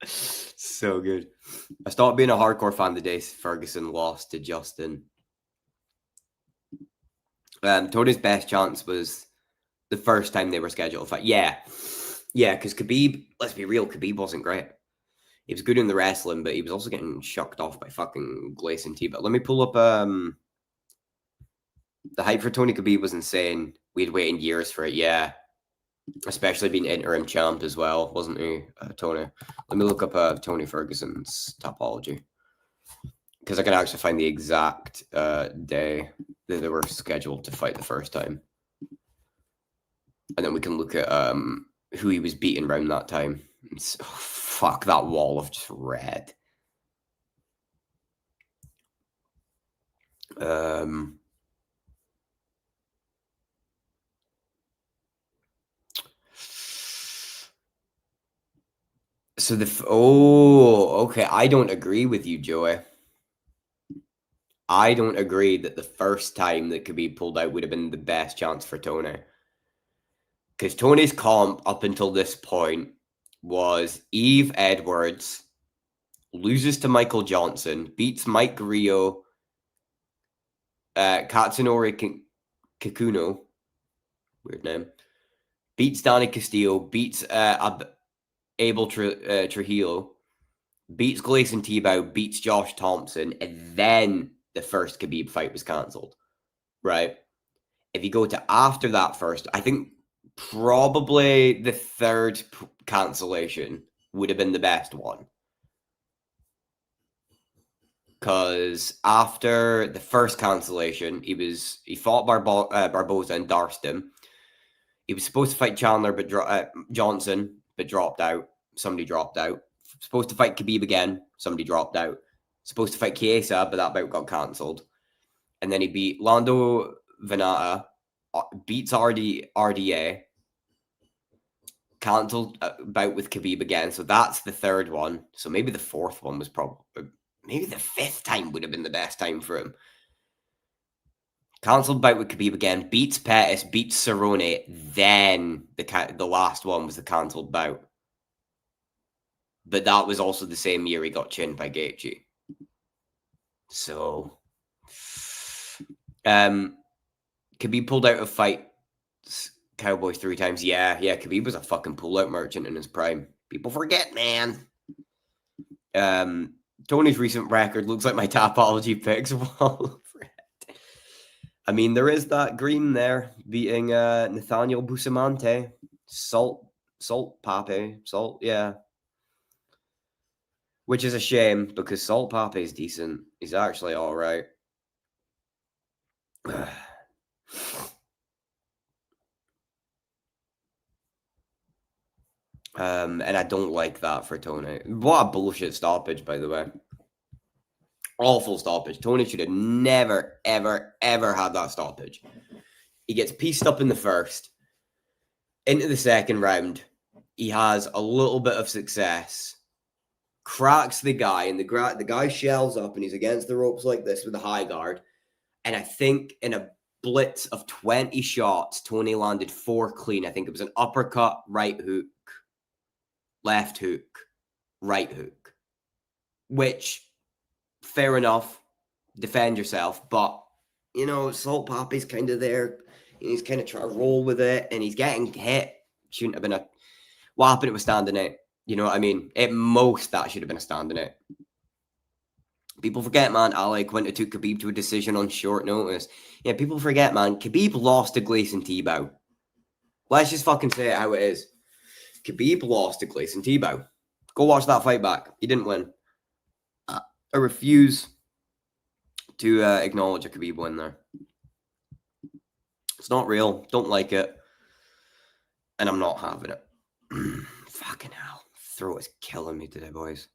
So good. I stopped being a hardcore fan the day Ferguson lost to Justin. Tony's best chance was the first time they were scheduled to fight. Yeah, because Khabib, let's be real, Khabib wasn't great. He was good in the wrestling, but he was also getting shucked off by fucking Gleison T. But let me pull up the hype for Tony Khabib was insane. We'd waited years for it, yeah. Especially being interim champ as well, wasn't he, Tony? Let me look up Tony Ferguson's topology. Because I can actually find the exact day that they were scheduled to fight the first time. And then we can look at who he was beating around that time. Fuck, that wall of just red. So okay. I don't agree with you, Joey. I don't agree that the first time that could be pulled out would have been the best chance for Tony. Because Tony's comp up until this point was Eve Edwards, loses to Michael Johnson, beats Mike Rio, Katsunori Kikuno, weird name, beats Danny Castillo, beats Abel Trujillo, beats Gleison Tebow, beats Josh Thompson, and then the first Khabib fight was cancelled, right? If you go to after that first, I think probably the third cancellation would have been the best one. Because after the first cancellation, he fought Barboza and Darsed him. He was supposed to fight Chandler, but Johnson, but dropped out. Somebody dropped out. Supposed to fight Khabib again. Somebody dropped out. Supposed to fight Chiesa, but that bout got cancelled. And then he beat Lando Venata, beats RDA, cancelled bout with Khabib again. So that's the third one. So maybe the fourth one was probably, maybe the fifth time would have been the best time for him. Cancelled bout with Khabib again, beats Pettis, beats Cerrone, then the last one was the cancelled bout. But that was also the same year he got chinned by Gaethje. So, Khabib pulled out of fights Cowboys 3 times. Yeah, Khabib was a fucking pullout merchant in his prime. People forget, man. Tony's recent record looks like my Tapology picks. I mean, there is that green there beating Nathaniel Bustamante. Salt, yeah. Which is a shame because Salt Pape is decent. He's actually all right. And I don't like that for Tony. What a bullshit stoppage, by the way. Awful stoppage. Tony should have never, ever, ever had that stoppage. He gets pieced up in the first. Into the second round, he has a little bit of success. Cracks the guy, and the guy shells up, and he's against the ropes like this with a high guard. And I think in a blitz of 20 shots, Tony landed 4 clean. I think it was an uppercut, right hook, left hook, right hook. Which, fair enough, defend yourself. But, you know, Salt Papi's kind of there. He's kind of trying to roll with it, and he's getting hit. Shouldn't have been a... What happened? It was standing out. You know what I mean? At most, that should have been a standing out. People forget, man, Ali Quinta took Khabib to a decision on short notice. Yeah, people forget, man. Khabib lost to Gleison Tebow. Let's just fucking say it how it is. Khabib lost to Gleison Tebow. Go watch that fight back. He didn't win. I refuse to acknowledge a Khabib win there. It's not real. Don't like it. And I'm not having it. Fucking hell. Throat is killing me today, boys.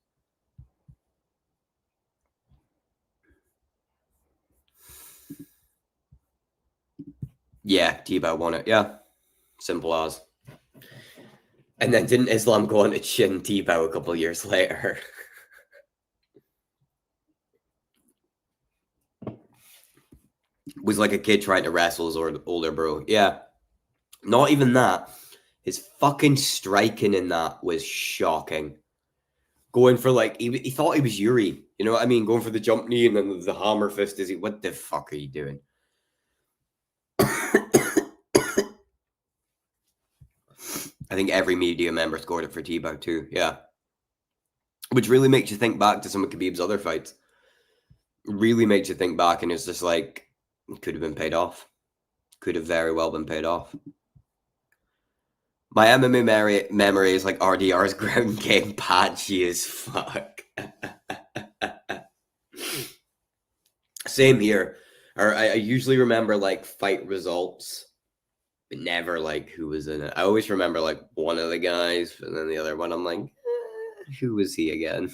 Yeah, Tebow won it. Yeah. Simple as. And then didn't Islam go on to chin Tebow a couple of years later? Was like a kid trying to wrestle his older bro. Yeah. Not even that. His fucking striking in that was shocking. Going for like, he thought he was Yuri. You know what I mean? Going for the jump knee and then the hammer fist. What the fuck are you doing? I think every media member scored it for Tebow too. Yeah. Which really makes you think back to some of Khabib's other fights. Really makes you think back, and it's just like, it could have been paid off. Could have very well been paid off. My MMA memory is like RDR's ground game patchy as fuck. Same here. I usually remember like fight results, but never like who was in it. I always remember like one of the guys, and then the other one I'm like, who was he again?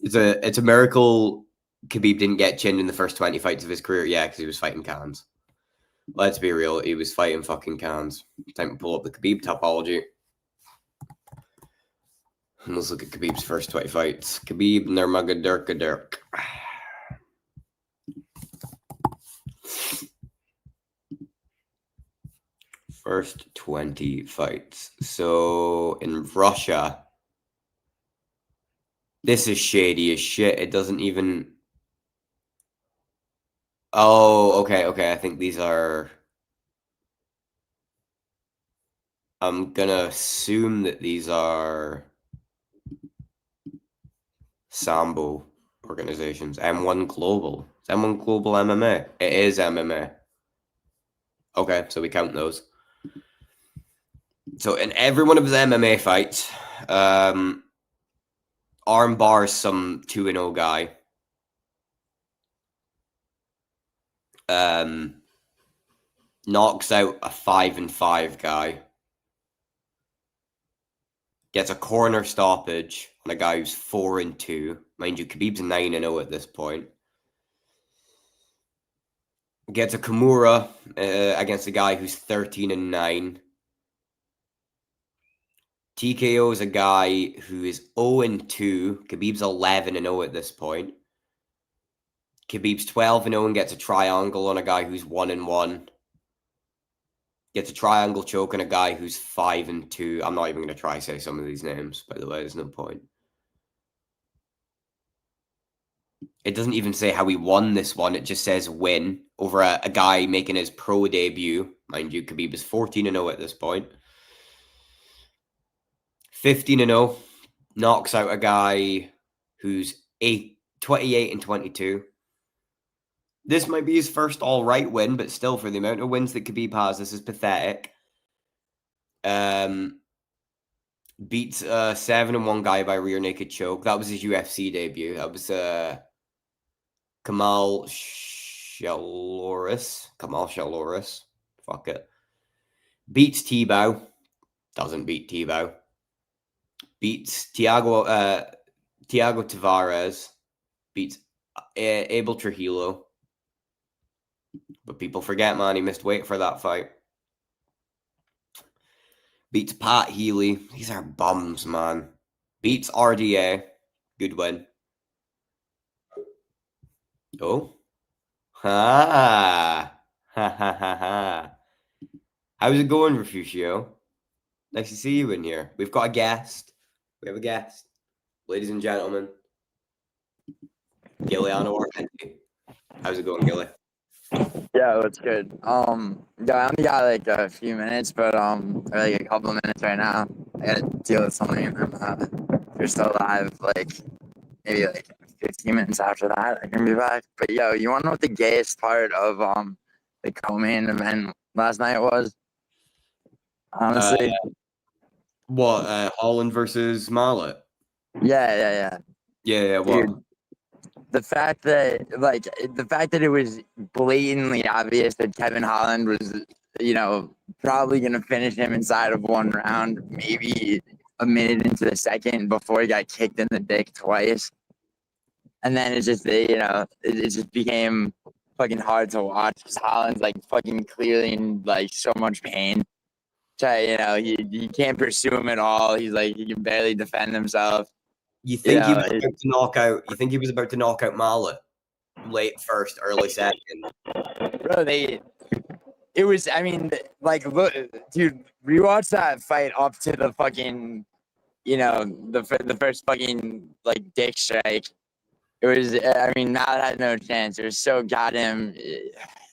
It's a miracle Khabib didn't get chinned in the first 20 fights of his career. Yeah, because he was fighting cans. Let's be real, he was fighting fucking cans. Time to pull up the Khabib topology. And let's look at Khabib's first 20 fights. Khabib Nurmagomedov. First 20 fights. So in Russia, this is shady as shit. It doesn't even... Oh, okay. I think these are... I'm gonna assume that these are Sambo organizations. M1 Global. It's M1 Global MMA. It is MMA. Okay, so we count those. So in every one of his MMA fights, arm bars some 2-0 guy. Knocks out a 5-5 guy. Gets a corner stoppage on a guy who's 4-2. Mind you, Khabib's 9-0 at this point. Gets a Kimura against a guy who's 13-9. TKO is a guy who is 0-2. Khabib's 11-0 at this point. Khabib's 12-0 and gets a triangle on a guy who's 1-1. Gets a triangle choke on a guy who's 5-2. I'm not even going to try say some of these names, by the way. There's no point. It doesn't even say how he won this one. It just says win over a guy making his pro debut. Mind you, Khabib is 14-0 at this point. 15-0. Knocks out a guy who's 28-22. This might be his first all-right win, but still, for the amount of wins that Khabib has, this is pathetic. Beats a 7-1 guy by rear naked choke. That was his UFC debut. That was Kamal Shaloris. Fuck it. Beats T-Bow. Doesn't beat T-Bow. Beats Tiago Tavares. Beats Abel Trujillo. But people forget, man, he missed weight for that fight. Beats Pat Healy. These are bums, man. Beats RDA. Good win. Oh. Ha. Ha ha ha ha. How's it going, Refugio? Nice to see you in here. We've got a guest. We have a guest. Ladies and gentlemen. Giuliano Argenti. How's it going, Gilly? Yeah, it's good. Yeah, I only got like a few minutes, but or like a couple of minutes right now. I gotta deal with something, and then you're still alive. Like maybe like 15 minutes after that, I can be back. But yo, you wanna know what the gayest part of the co-main event last night was? Honestly, Holland versus Marlet? yeah. Yeah. What? Dude, the fact that it was blatantly obvious that Kevin Holland was, probably going to finish him inside of one round, maybe a minute into the second before he got kicked in the dick twice. And then it just became fucking hard to watch because Holland's like fucking clearly in like so much pain. You can't pursue him at all. He's like, he can barely defend himself. You think he was about to knock out? You think he was about to knock out Marlet? Late first, early second. Bro, it was. I mean, like, look, dude, rewatch that fight up to the fucking, the first fucking like dick strike. It was. I mean, Mallet had no chance. It was so goddamn.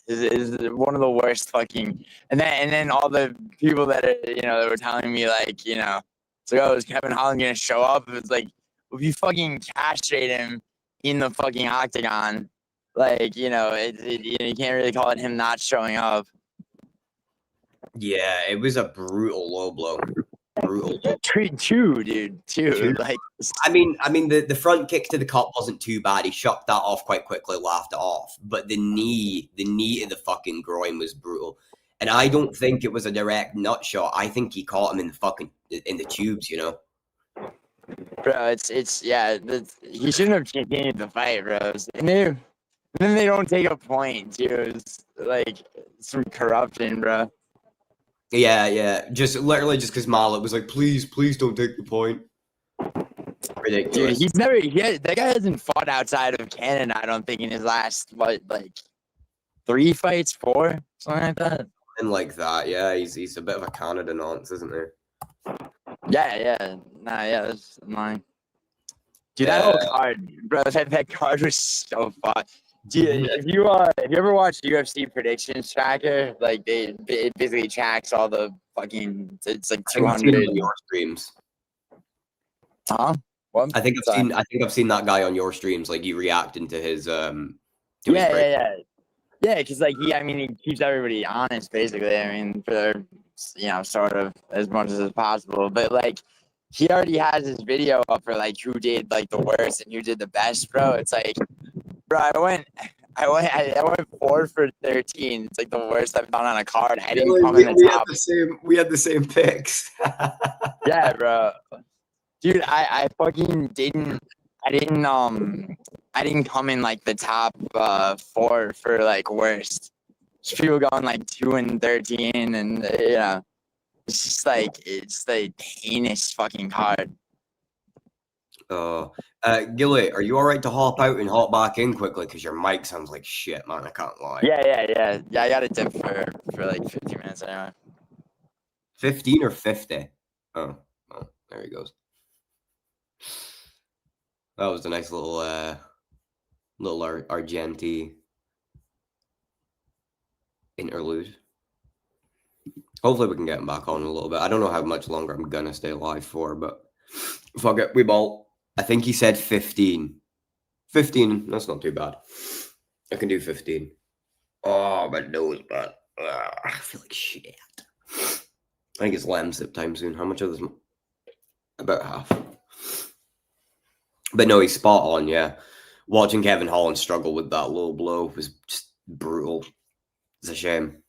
Is one of the worst fucking. And then all the people that that were telling me like it's like, oh, is Kevin Holland gonna show up? It was like, if you fucking castrate him in the fucking octagon, like, you can't really call it him not showing up. Yeah, it was a brutal low blow. Two, dude. Like, I mean, the front kick to the cup wasn't too bad. He shucked that off quite quickly, laughed it off. But the knee to the fucking groin was brutal. And I don't think it was a direct nut shot. I think he caught him in the tubes, Bro, it's yeah. He shouldn't have continued the fight, bro. And then they don't take a point, too. It's like some corruption, bro. Yeah. Just literally just because Marlet was like, please don't take the point. Ridiculous. Dude, that guy hasn't fought outside of Canada, I don't think, in his last, 3 fights, 4? Something like that. And like that, yeah. He's a bit of a Canada nonce, isn't he? Yeah. That's mine. Dude, that whole card, bro, that card was so fun. Dude, if you ever watch UFC predictions tracker, like it basically tracks all the fucking, it's like I think I've seen him 200. on your streams. Huh? What? I think I've seen that guy on your streams, like you reacting to his Yeah. Yeah, because like he keeps everybody honest, basically. I mean, for sort of as much as possible. But like, he already has his video up for like who did like the worst and who did the best, bro. It's like, bro, I went 4 for 13. It's like the worst I've done on a card. I didn't come in the top. We had the same picks. Yeah, bro. Dude, I fucking didn't. I didn't come in like the top 4 for like worst. People going like 2 and 13, and it's the heinous fucking card. Gilly, are you all right to hop out and hop back in quickly? Because your mic sounds like shit, man. I can't lie. Yeah. I got a dip for like 15 minutes anyway. 15 or 50? Oh, there he goes. That was a nice little Argenti interlude. Hopefully we can get him back on a little bit. I don't know how much longer I'm gonna stay live for, but fuck it, we ball. I think he said 15. 15, that's not too bad. I can do 15. Oh, my nose, man. I feel like shit. I think it's lamb sip time soon. How much of this? About half. But no, he's spot on, yeah. Watching Kevin Holland struggle with that low blow was just brutal. It's a shame.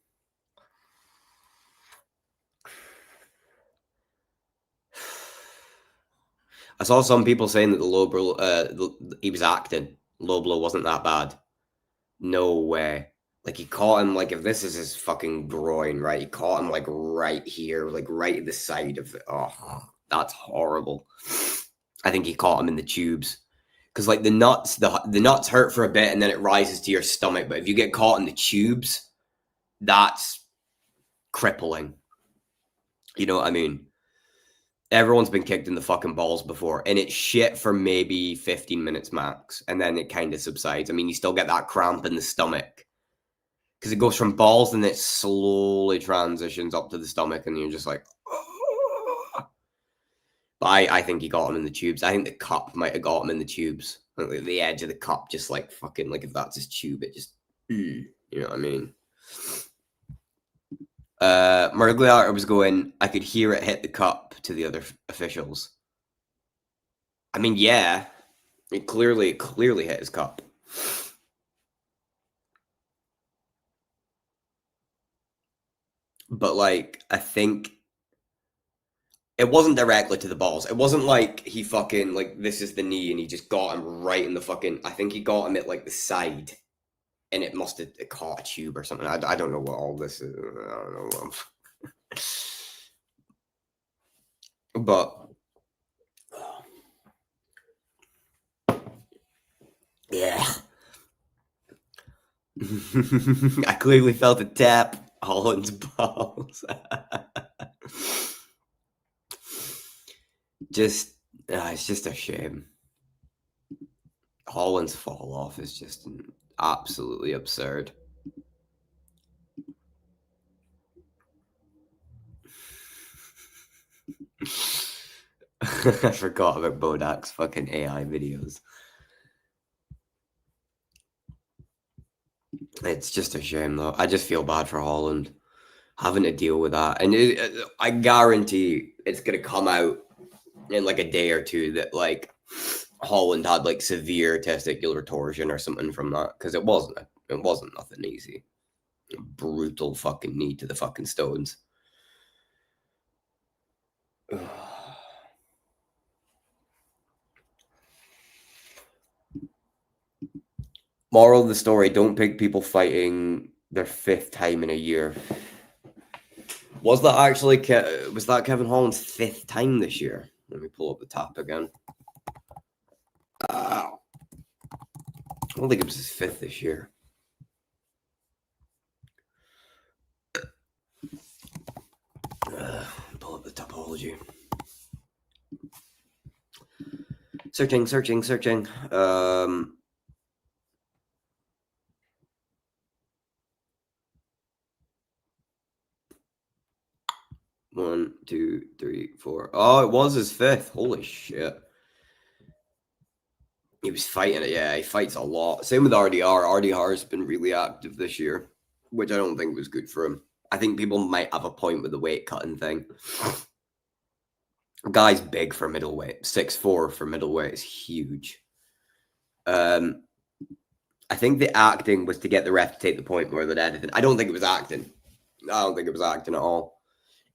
I saw some people saying that the low blow, he was acting. Low blow wasn't that bad. No way. Like, he caught him, like, if this is his fucking groin, right? He caught him, like, right here, like, right at the side of it. Oh, that's horrible. I think he caught him in the tubes. Because, like, the nuts hurt for a bit, and then it rises to your stomach. But if you get caught in the tubes, that's crippling. You know what I mean? Everyone's been kicked in the fucking balls before, and it's shit for maybe 15 minutes max, and then it kind of subsides. I mean, you still get that cramp in the stomach. Because it goes from balls and it slowly transitions up to the stomach, and you're just like, oh. But I think he got him in the tubes. I think the cup might have got him in the tubes. Like the edge of the cup, just like fucking, like if that's his tube, it just, you know what I mean? Murgliata was going, I could hear it hit the cup to the other officials. I mean, yeah, it clearly hit his cup. But, like, I think it wasn't directly to the balls. It wasn't like he fucking, like, this is the knee and he just got him right in the fucking, I think he got him at, like, the side. And it must have caught a tube or something. I don't know what all this is. I don't know. But, yeah. I clearly felt a tap. Holland's balls. It's just a shame. Holland's fall off is just absolutely absurd. I forgot about Bodak's fucking AI videos. It's just a shame, though. I just feel bad for Holland having to deal with that. And I guarantee it's going to come out in like a day or two that like Holland had like severe testicular torsion or something from that, because it wasn't nothing easy. Brutal fucking knee to the fucking stones. Moral of the story: don't pick people fighting their 5th time in a year. Was that Kevin Holland's 5th time this year? Let me pull up the top again. I don't think it was his 5th this year. Pull up the topology. Searching. 1, 2, 3, 4. Oh, it was his 5th. Holy shit. He was fighting it. Yeah, he fights a lot. Same with RDR. RDR's been really active this year, which I don't think was good for him. I think people might have a point with the weight cutting thing. Guy's big for middleweight. 6'4" for middleweight is huge. I think the acting was to get the ref to take the point more than anything. I don't think it was acting. I don't think it was acting at all.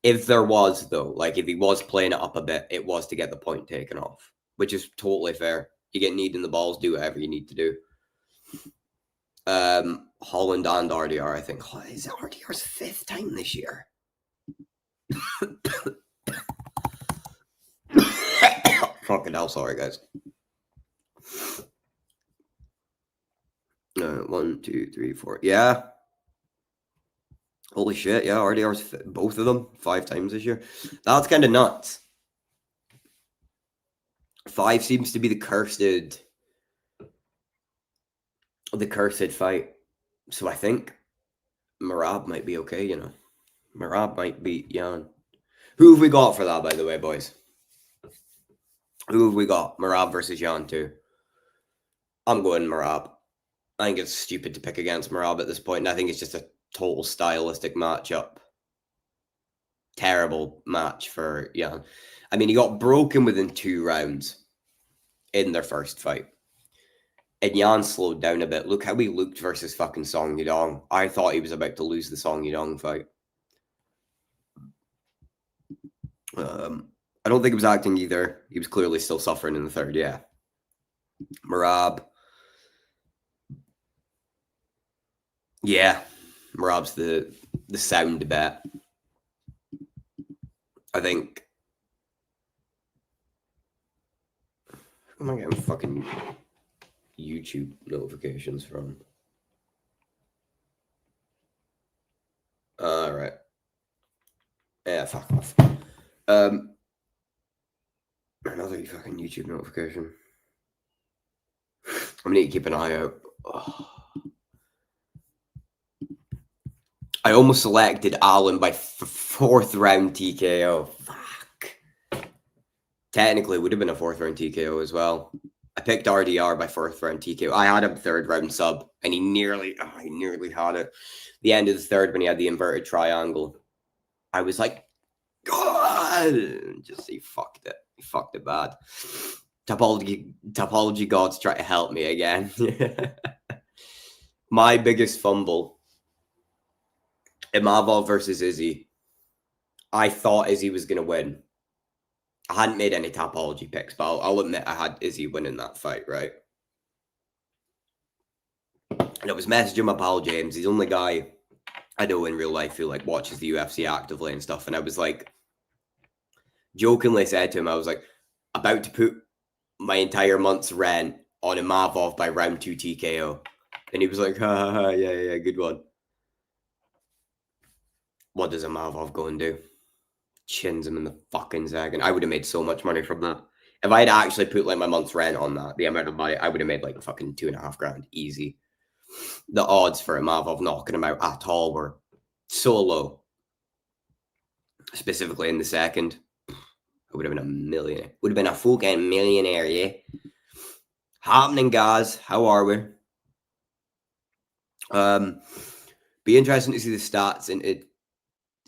If there was, though, like if he was playing it up a bit, it was to get the point taken off, which is totally fair. You get kneed in the balls, do whatever you need to do. Holland and RDR, I think. Oh, is it RDR's 5th time this year? Fucking hell, sorry, guys. 1, 2, 3, 4. Yeah. Holy shit, yeah, RDR's both of them 5 times this year. That's kind of nuts. 5 seems to be the cursed fight. So I think Merab might be okay, you know. Merab might beat Jan. Who have we got for that, by the way, boys? Who have we got? Merab versus Jan 2. I'm going Merab. I think it's stupid to pick against Merab at this point, and I think it's just a total stylistic matchup. Terrible match for Jan. I mean, he got broken within 2 rounds in their first fight. And Jan slowed down a bit. Look how he looked versus fucking Song Yudong. I thought he was about to lose the Song Yudong fight. I don't think it was acting either. He was clearly still suffering in the 3rd, yeah. Merab. Yeah. Merab's the sound bet. I think. Who am I getting fucking YouTube notifications from? All right. Yeah, fuck off. Another fucking YouTube notification. I'm gonna need to keep an eye out. Oh. I almost selected Allen by 4th round TKO. Fuck. Technically, it would have been a 4th round TKO as well. I picked RDR by 4th round TKO. I had a 3rd round sub, and he nearly had it. The end of the 3rd when he had the inverted triangle. I was like, God! Just he fucked it. He fucked it bad. Topology gods try to help me again. My biggest fumble. Imavov versus Izzy. I thought Izzy was going to win. I hadn't made any topology picks, but I'll admit I had Izzy winning that fight, right? And I was messaging my pal James. He's the only guy I know in real life who like watches the UFC actively and stuff. And I was like, jokingly said to him, I was like, about to put my entire month's rent on Imavov by round 2 TKO. And he was like, yeah, good one. What does Imavov go and do? Chins him in the fucking second. I would have made so much money from that. If I had actually put like my month's rent on that, the amount of money, I would have made like fucking $2,500 easy. The odds for Imavov knocking him out at all were so low. Specifically in the second. I would have been a millionaire. Would have been a fucking millionaire, yeah. Happening, guys. How are we? Be interesting to see the stats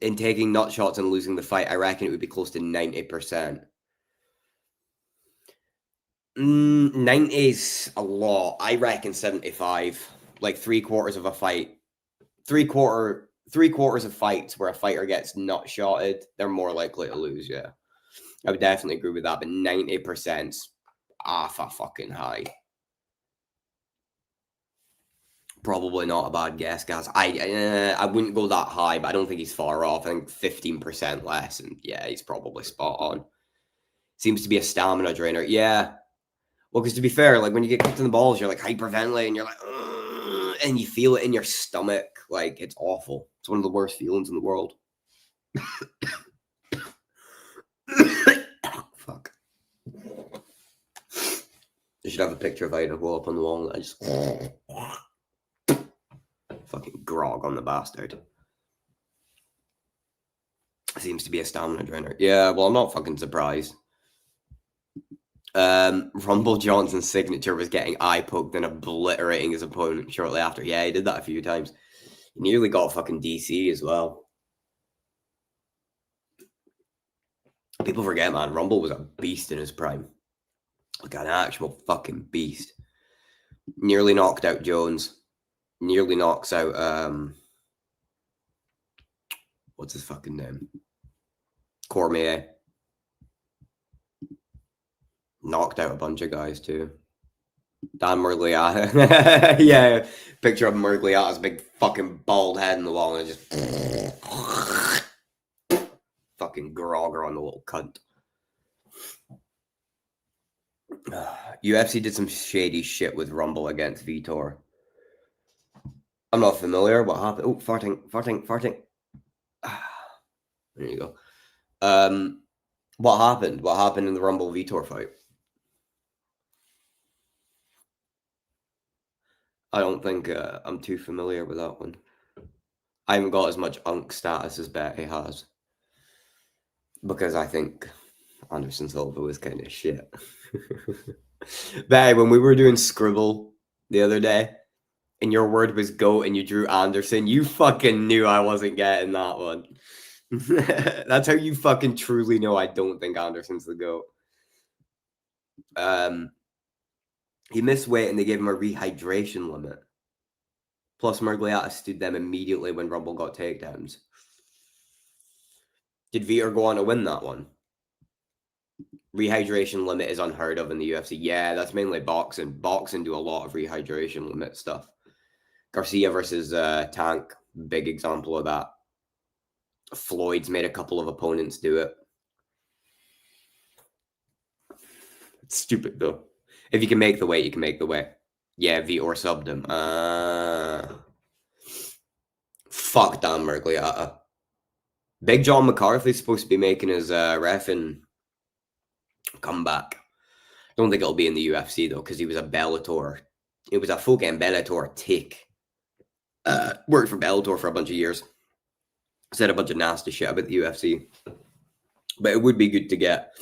in taking nut shots and losing the fight. I reckon it would be close to 90%. 90 is a lot. I reckon 75. Like 3/4 of a fight. Three quarters of fights where a fighter gets nut shotted, they're more likely to lose, yeah. I would definitely agree with that, but 90%'s off a fucking high. Probably not a bad guess, guys. I wouldn't go that high, but I don't think he's far off. I think 15% less, and yeah, he's probably spot on. Seems to be a stamina drainer. Yeah. Well, because to be fair, like when you get kicked in the balls, you're like hyperventilating, you're like, ugh, and you feel it in your stomach. Like it's awful. It's one of the worst feelings in the world. Fuck. I should have a picture of Idaho up on the wall. I just fucking grog on the bastard. Seems to be a stamina drainer. Yeah, well, I'm not fucking surprised. Rumble Johnson's signature was getting eye poked and obliterating his opponent shortly after. Yeah, he did that a few times. He nearly got fucking DC as well. People forget, man, Rumble was a beast in his prime. Like an actual fucking beast. Nearly knocked out Jones. Nearly knocks out, what's his fucking name? Cormier. Knocked out a bunch of guys, too. Dan Murgliata. Yeah, picture of Murgliata's big fucking bald head in the wall and just fucking grogger on the little cunt. UFC did some shady shit with Rumble against Vitor. I'm not familiar. What happened? Oh, farting. There you go. What happened? What happened in the Rumble Vitor fight? I don't think I'm too familiar with that one. I haven't got as much unk status as Betty has. Because I think Anderson Silva was kind of shit. Betty, when we were doing Scribble the other day, and your word was GOAT and you drew Anderson, you fucking knew I wasn't getting that one. That's how you fucking truly know I don't think Anderson's the GOAT. He missed weight and they gave him a rehydration limit. Plus, Murgliata stood them immediately when Rumble got takedowns. Did Vitor go on to win that one? Rehydration limit is unheard of in the UFC. Yeah, that's mainly boxing. Boxing do a lot of rehydration limit stuff. Garcia versus Tank, big example of that. Floyd's made a couple of opponents do it. It's stupid, though. If you can make the weight, you can make the weight. Yeah, Vitor subbed him. Fuck Dan Murgliata. Big John McCarthy's supposed to be making his reffing comeback. I don't think it'll be in the UFC, though, because he was a Bellator. It was a fucking Bellator tick. Worked for Bellator for a bunch of years. Said a bunch of nasty shit about the UFC. But it would be good to get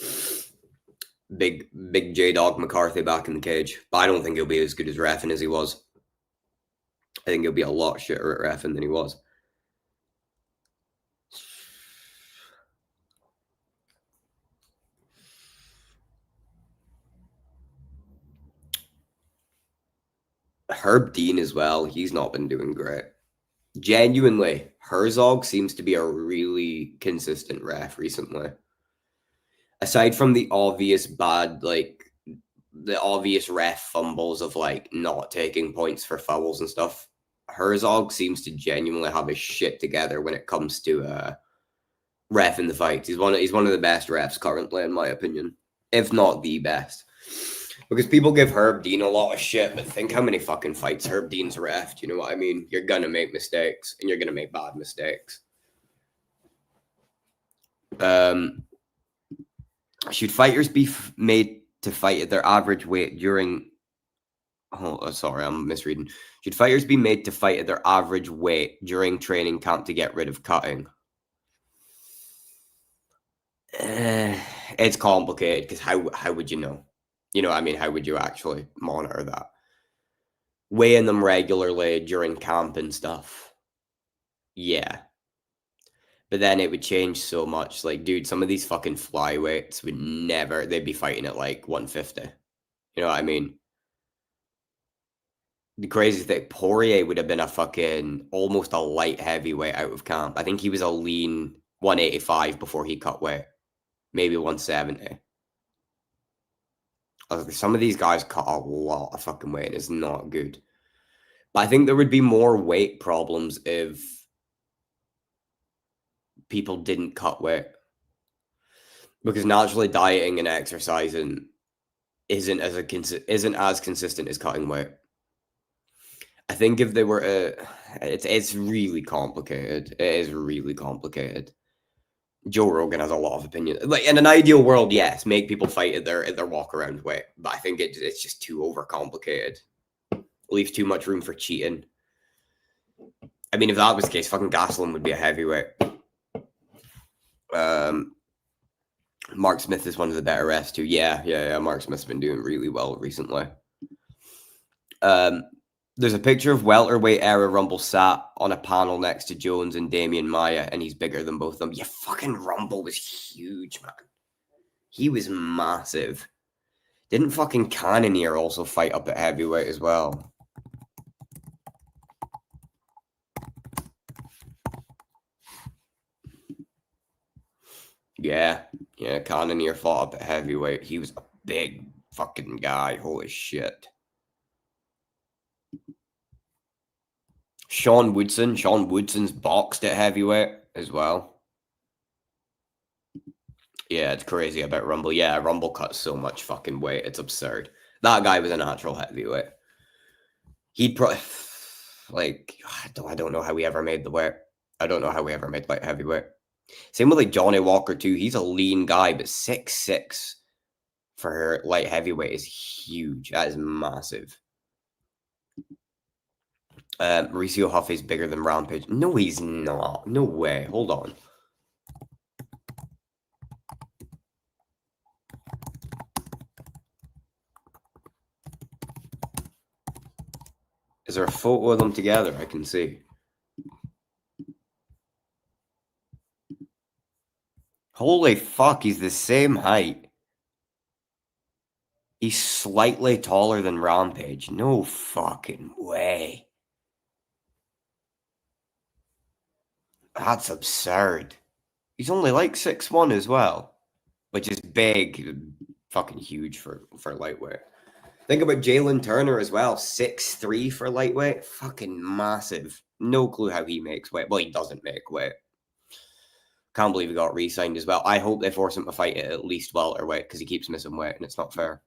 big J-Dog McCarthy back in the cage. But I don't think he'll be as good as reffing as he was. I think he'll be a lot shitter at reffing than he was. Herb Dean as well. He's not been doing great. Genuinely, Herzog seems to be a really consistent ref recently. Aside from the obvious bad, like, the obvious ref fumbles of, like, not taking points for fouls and stuff, Herzog seems to genuinely have his shit together when it comes to ref in the fights. He's one of the best refs currently, in my opinion, if not the best. Because people give Herb Dean a lot of shit, but think how many fucking fights Herb Dean's refed. You know what I mean? You're gonna make mistakes, and you're gonna make bad mistakes. Should fighters be made to fight at their average weight during... Oh, sorry, I'm misreading. Should fighters be made to fight at their average weight during training camp to get rid of cutting? It's complicated, because how would you know? You know what I mean? How would you actually monitor that? Weighing them regularly during camp and stuff. Yeah. But then it would change so much. Like, dude, some of these fucking flyweights would never... They'd be fighting at, like, 150. You know what I mean? The crazy thing, Poirier would have been a fucking... almost a light heavyweight out of camp. I think he was a lean 185 before he cut weight. Maybe 170. Some of these guys cut a lot of fucking weight, and it's not good. But I think there would be more weight problems if people didn't cut weight. Because naturally dieting and exercising isn't as consistent as cutting weight. I think if they were it's really complicated. It is really complicated. Joe Rogan has a lot of opinions. Like, in an ideal world, yes, make people fight at their walk around weight. But I think it's just too overcomplicated. Leaves too much room for cheating. I mean, if that was the case, fucking Gastelum would be a heavyweight. Mark Smith is one of the better refs too. Yeah. Mark Smith's been doing really well recently. There's a picture of welterweight era Rumble sat on a panel next to Jones and Damian Maia, and he's bigger than both of them. Yeah, fucking Rumble was huge, man. He was massive. Didn't fucking Cannonier also fight up at heavyweight as well? Yeah, Cannonier fought up at heavyweight. He was a big fucking guy. Holy shit. Sean Woodson's boxed at heavyweight as well. Yeah, it's crazy about Rumble. Yeah, Rumble cuts so much fucking weight. It's absurd. That guy was a natural heavyweight. He'd probably, like, I don't know how he ever made the weight. I don't know how we ever made light heavyweight. Same with like Johnny Walker too. He's a lean guy, but 6'6" for light heavyweight is huge. That is massive. Mauricio Huffey's bigger than Rampage. No, he's not. No way. Hold on. Is there a photo of them together I can see? Holy fuck, he's the same height. He's slightly taller than Rampage. No fucking way. That's absurd. He's only like 6'1" as well, which is big, fucking huge for lightweight. Think about Jalen Turner as well, 6'3" for lightweight, fucking massive. No clue how he makes weight. Well, he doesn't make weight. Can't believe he got re-signed as well. I hope they force him to fight at least welterweight because he keeps missing weight and it's not fair.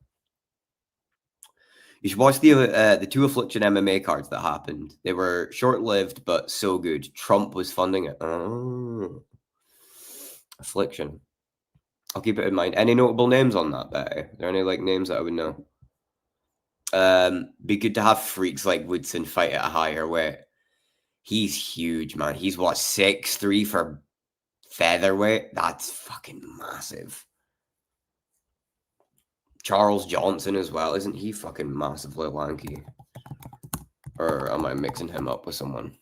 You should watch the two Affliction MMA cards that happened. They were short-lived but so good. Trump was funding it. Oh. Affliction. I'll keep it in mind. Any notable names on that, Betty? Are there any like names that I would know? Be good to have freaks like Woodson fight at a higher weight. He's huge, man. He's what, 6'3" for featherweight? That's fucking massive. Charles Johnson as well. Isn't he fucking massively lanky? Or am I mixing him up with someone?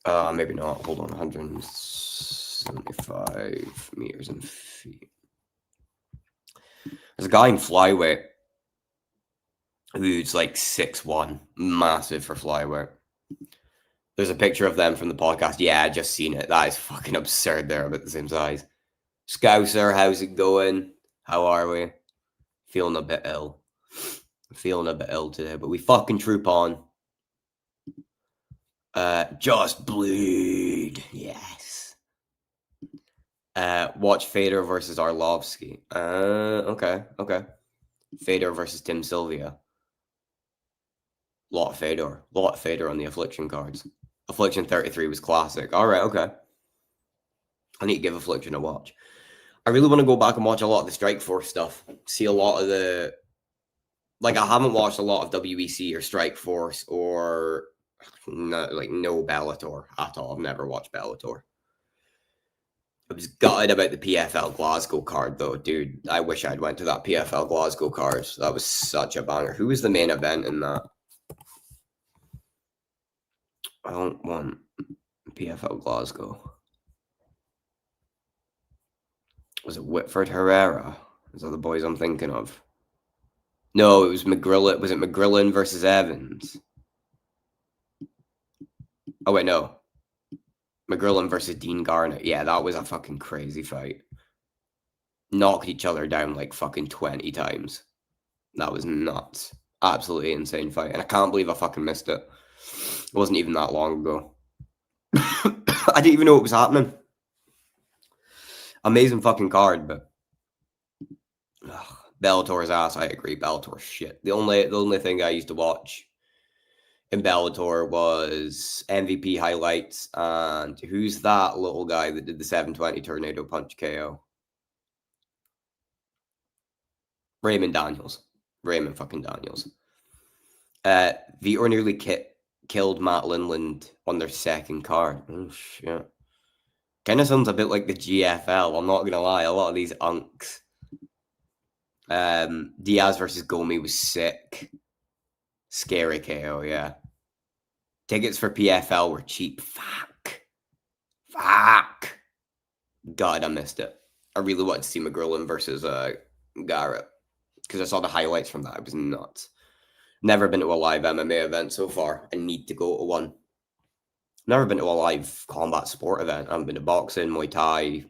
Maybe not. Hold on. 175 meters in feet. There's a guy in flyweight who's like 6'1", massive for flyweight. There's a picture of them from the podcast. Yeah, I just seen it. That is fucking absurd. They're about the same size. Scouser, how's it going? How are we? Feeling a bit ill. Feeling a bit ill today, but we fucking troop on. Just bleed. Yes. Watch Fader versus Arlovsky. Okay. Fader versus Tim Sylvia. Lot of Fader on the Affliction cards. Affliction 33 was classic. All right, okay. I need to give Affliction a watch. I really want to go back and watch a lot of the Strikeforce stuff. See a lot of the... Like, I haven't watched a lot of WEC or Strikeforce or... no Bellator at all. I've never watched Bellator. I was gutted about the PFL Glasgow card, though, dude. I wish I'd went to that PFL Glasgow card. That was such a banger. Who was the main event in that? I don't want PFL Glasgow. Was it Whitford Herrera? Is that the boys I'm thinking of? No, it was McGrillen. Was it McGrillen versus Evans? Oh, wait, no. McGrillen versus Dean Garnett. Yeah, that was a fucking crazy fight. Knocked each other down like fucking 20 times. That was nuts. Absolutely insane fight. And I can't believe I fucking missed it. It wasn't even that long ago. I didn't even know it was happening. Amazing fucking card, but Bellator's ass. I agree. Bellator's shit. The only thing I used to watch in Bellator was MVP highlights and who's that little guy that did the 720 tornado punch KO? Raymond fucking Daniels. Vitor nearly killed Matt Lindland on their second card. Oh, shit. Kind of sounds a bit like the GFL. I'm not going to lie. A lot of these unks. Diaz versus Gomi was sick. Scary KO, yeah. Tickets for PFL were cheap. Fuck. God, I missed it. I really wanted to see McGrillen versus Garrett because I saw the highlights from that. It was nuts. Never been to a live MMA event so far. I need to go to one. Never been to a live combat sport event. I haven't been to boxing, Muay Thai,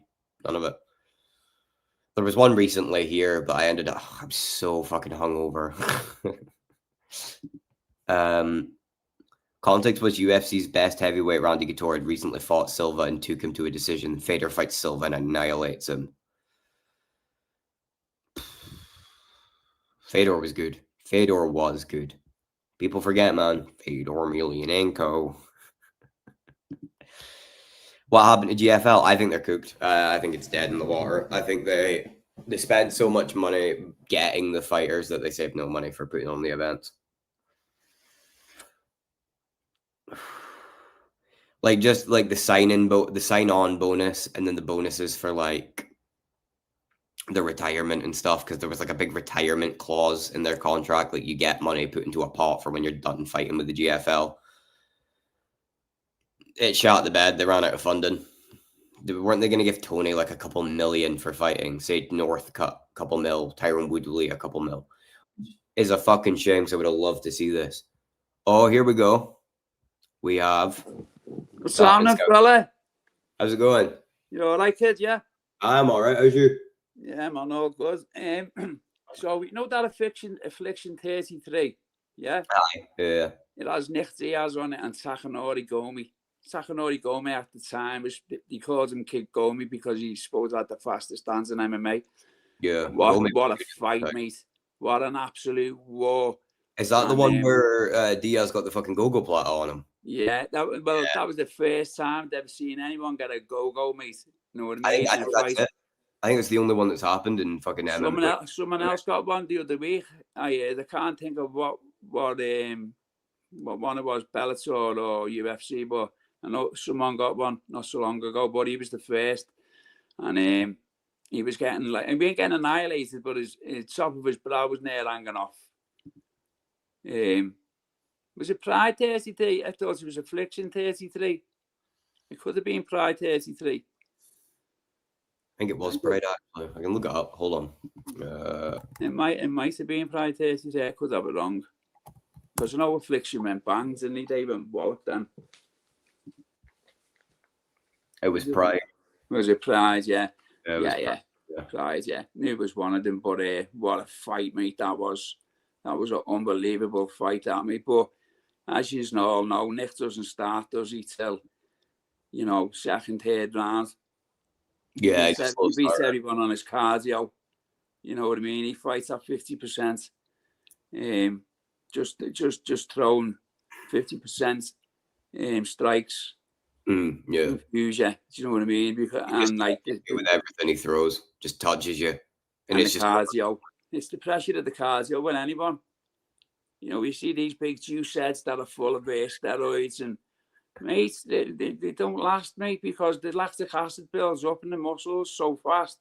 none of it. There was one recently here, but I ended up. I'm so fucking hungover. Context was UFC's best heavyweight Randy Couture had recently fought Silva and took him to a decision. Fedor fights Silva and annihilates him. Fedor was good. Fedor was good. People forget, man. Fedor Emelianenko. What happened to GFL? I think they're cooked. I think it's dead in the water. I think they spent so much money getting the fighters that they saved no money for putting on the events. Like just like the sign-on bonus, and then the bonuses for like the retirement and stuff, because there was like a big retirement clause in their contract. Like you get money put into a pot for when you're done fighting with the GFL. It shot the bed. They ran out of funding. Weren't they going to give Tony like a couple million for fighting? Say North cut a couple mil, Tyron Woodley a couple mil. Is a fucking shame, because I would have loved to see this. Oh, here we go. We have. What's happening, fella? How's it going? You all right, kid? Yeah. I'm all right. How's you? Yeah, man, all good. So you know that affliction 33, yeah? Aye. Yeah. It has Nick Diaz on it and Takanori Gomi. Takanori Gomi at the time he called him Kid Gomi because he's supposed to have the fastest hands in MMA. Yeah. What a fight, mate! What an absolute war. Is that the one where Diaz got the fucking go-go platter on him? Yeah, that was the first time I've ever seen anyone get a go-go, mate. You know what I mean? I think that's it. I think it's the only one that's happened in fucking MMA. Someone else got one the other week. I can't think of what one it was, Bellator or UFC, but I know someone got one not so long ago. But he was the first, and he was getting he wasn't getting annihilated, but his top of his brow was near hanging off. Was it Pride 33? I thought it was Affliction 33. It could have been Pride 33. I think it was Pride, actually. I can look it up. Hold on. It might have been Pride 33. I could have it wrong. Because I know Affliction went bangs and they went walloped then. It was Pride. Was it Pride? Yeah. Yeah. Pride, yeah. It was one of them, but what a fight, mate. That was an unbelievable fight, that, mate. But as you all know, Nick doesn't start, does he, till, second, third round. Yeah, he beats everyone on his cardio. You know what I mean? He fights at 50%. Just throwing 50% strikes. Yeah. Confuse you. Do you know what I mean? Because, and like with everything he throws, just touches you. And it's just cardio. It's the pressure of the cardio with anyone. We see these big juice heads that are full of steroids, and mate, they don't last, mate, because the lactic acid builds up in the muscles so fast.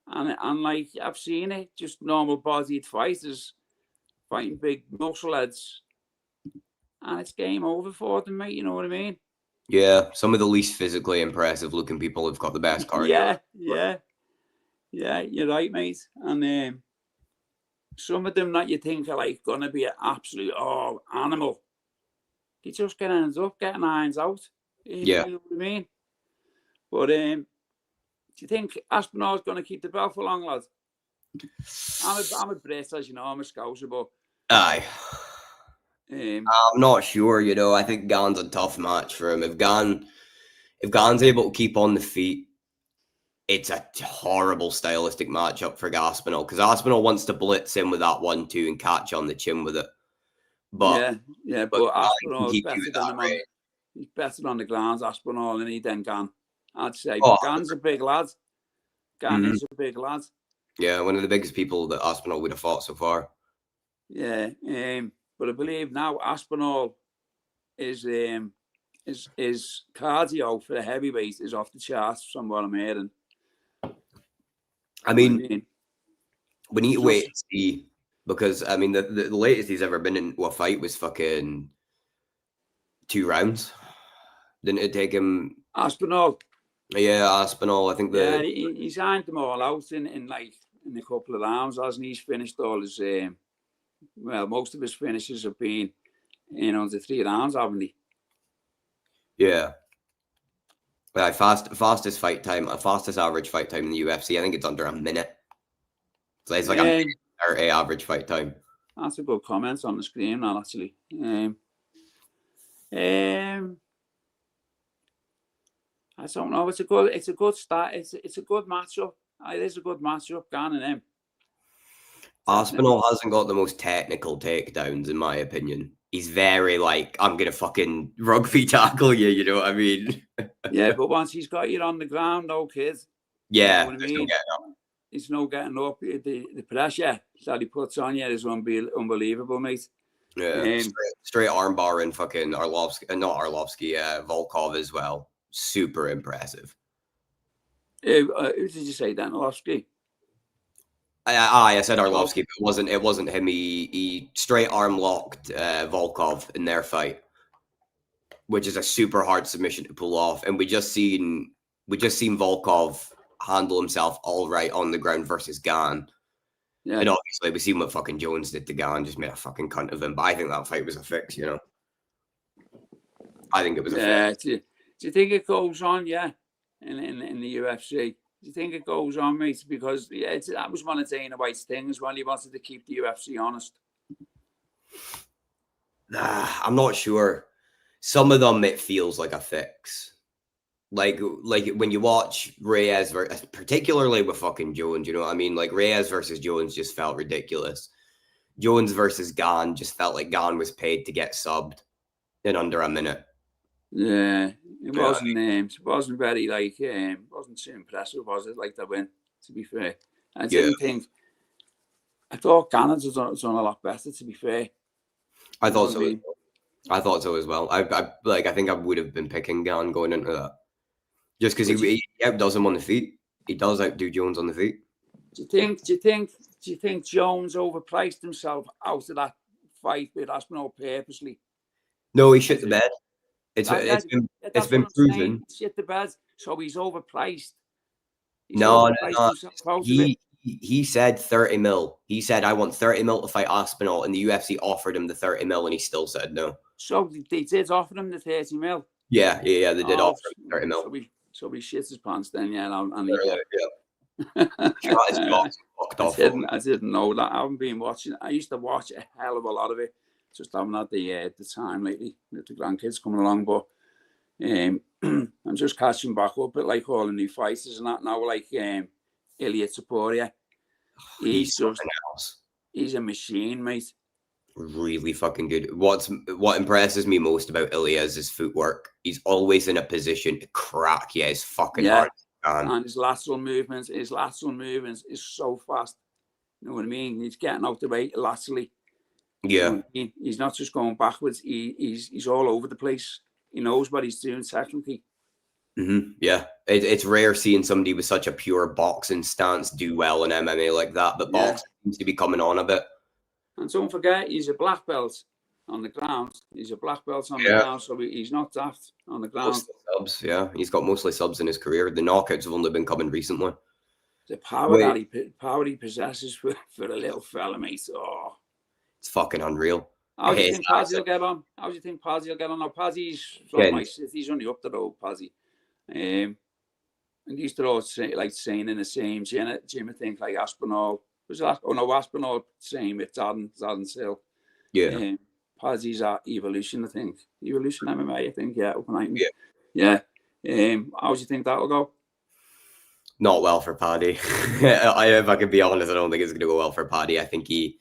And like I've seen it, just normal bodied fighters fighting big muscle heads, and it's game over for them, mate. You know what I mean? Yeah, some of the least physically impressive looking people have got the best cardio. Yeah, you're right, mate. And some of them that you think are like gonna be an absolute animal, they just ends up getting irons out. Yeah. You know what I mean? But do you think Aspinall's going to keep the belt for long, lad? I'm a Brit, as you know. I'm a Scouser, but aye. I'm not sure. I think Gann's a tough match for him. If Gann's able to keep on the feet, it's a horrible stylistic matchup for Aspinall, because Aspinall wants to blitz him with that 1-2 and catch on the chin with it. But but Aspinall's better than him. He's better on the ground, Aspinall, and he then Gann. I'd say. But Gann's a big lad. Gann is a big lad. Yeah, one of the biggest people that Aspinall would have fought so far. Yeah, but I believe now Aspinall his cardio for the heavyweight is off the charts from what I'm hearing. I mean, we need to wait and see, because I mean the latest he's ever been in a fight was fucking 2 rounds. Didn't it take him? Aspinall. Yeah, Aspinall. I think he signed them all out in a couple of rounds, hasn't he? He's finished all his most of his finishes have been in under 3 rounds, haven't he? Yeah. Fastest fight time, fastest average fight time in the UFC. I think it's under a minute. So it's like a 30 average fight time. That's a good comment on the screen, now, actually. I don't know. It's a good start. It's a good matchup. It is a good matchup, Gan and him. Aspinall hasn't got the most technical takedowns, in my opinion. He's very like, I'm gonna fucking rugby tackle you. You know what I mean? Yeah, but once he's got you on the ground, though, kid. Yeah, you know what I mean? It's no getting up. The pressure that he puts on you is unbelievable, mate. Yeah, straight arm bar and fucking Volkov as well. Super impressive. Who did you say, Dan? Arlovsky? I said Arlovsky, but it wasn't him. He straight arm locked Volkov in their fight, which is a super hard submission to pull off. And we just seen Volkov handle himself all right on the ground versus Gan. Yeah. And obviously we seen what fucking Jones did to Gan, just made a fucking cunt of him. But I think that fight was a fix, you know. I think it was a fix. Do you think it goes on, in the UFC? Do you think it goes on, mate? Because that was one of Dana White's things when he wanted to keep the UFC honest. I'm not sure. Some of them it feels like a fix. Like when you watch Reyes, particularly with fucking Jones, you know what I mean? Like Reyes versus Jones just felt ridiculous. Jones versus Gan just felt like Gan was paid to get subbed in under a minute. Yeah, it wasn't very wasn't too impressive, was it? Like the win, to be fair. I thought Gan had done a lot better, to be fair. I thought so. I thought so as well. I think I would have been picking Gan going into that. Just because he outdoes him on the feet. He does outdo Jones on the feet. Do you think Jones overpriced himself out of that fight with Aspinall purposely? No, he shit the bed. It's been proven. Shit the bed. So he's overpriced. No. He said 30 mil. He said, I want 30 mil to fight Aspinall, and the UFC offered him the 30 mil, and he still said no. So they did offer him the 30 mil? Yeah, they did offer him 30 mil. So he shits his pants then, yeah. I didn't know that. I haven't been watching. I used to watch a hell of a lot of it. Just haven't had the time lately with the grandkids coming along. But I'm just catching back up at like all the new fighters and that now. Like Ilya Topuria, he's a machine, mate. Really fucking good. What impresses me most about Ilya is his footwork. He's always in a position to crack. Yeah, his fucking hard. And his lateral movements is so fast. You know what I mean? He's getting out the way laterally. Yeah. You know what I mean? He's not just going backwards. He's all over the place. He knows what he's doing technically. Mm-hmm. Yeah. It's rare seeing somebody with such a pure boxing stance do well in MMA like that, but boxing seems to be coming on a bit. And don't forget, he's a black belt on the ground. He's a black belt on the ground, so he's not daft on the ground. Mostly subs, yeah. He's got mostly subs in his career. The knockouts have only been coming recently. The power he possesses for a little fella, mate. Oh, it's fucking unreal. How do you think Pazzi will get on? Now, Pazzi's from my city. He's only up the road, Pazzi. And he used to always say, like saying in the same gym, I think, like Aspinall. Aspinall same with Darren Sill. Yeah. Pazzi's at Evolution, I think. Evolution MMA, I think, up and yeah. How do you think that'll go? Not well for Paddy. If I can be honest, I don't think it's going to go well for Paddy. I think he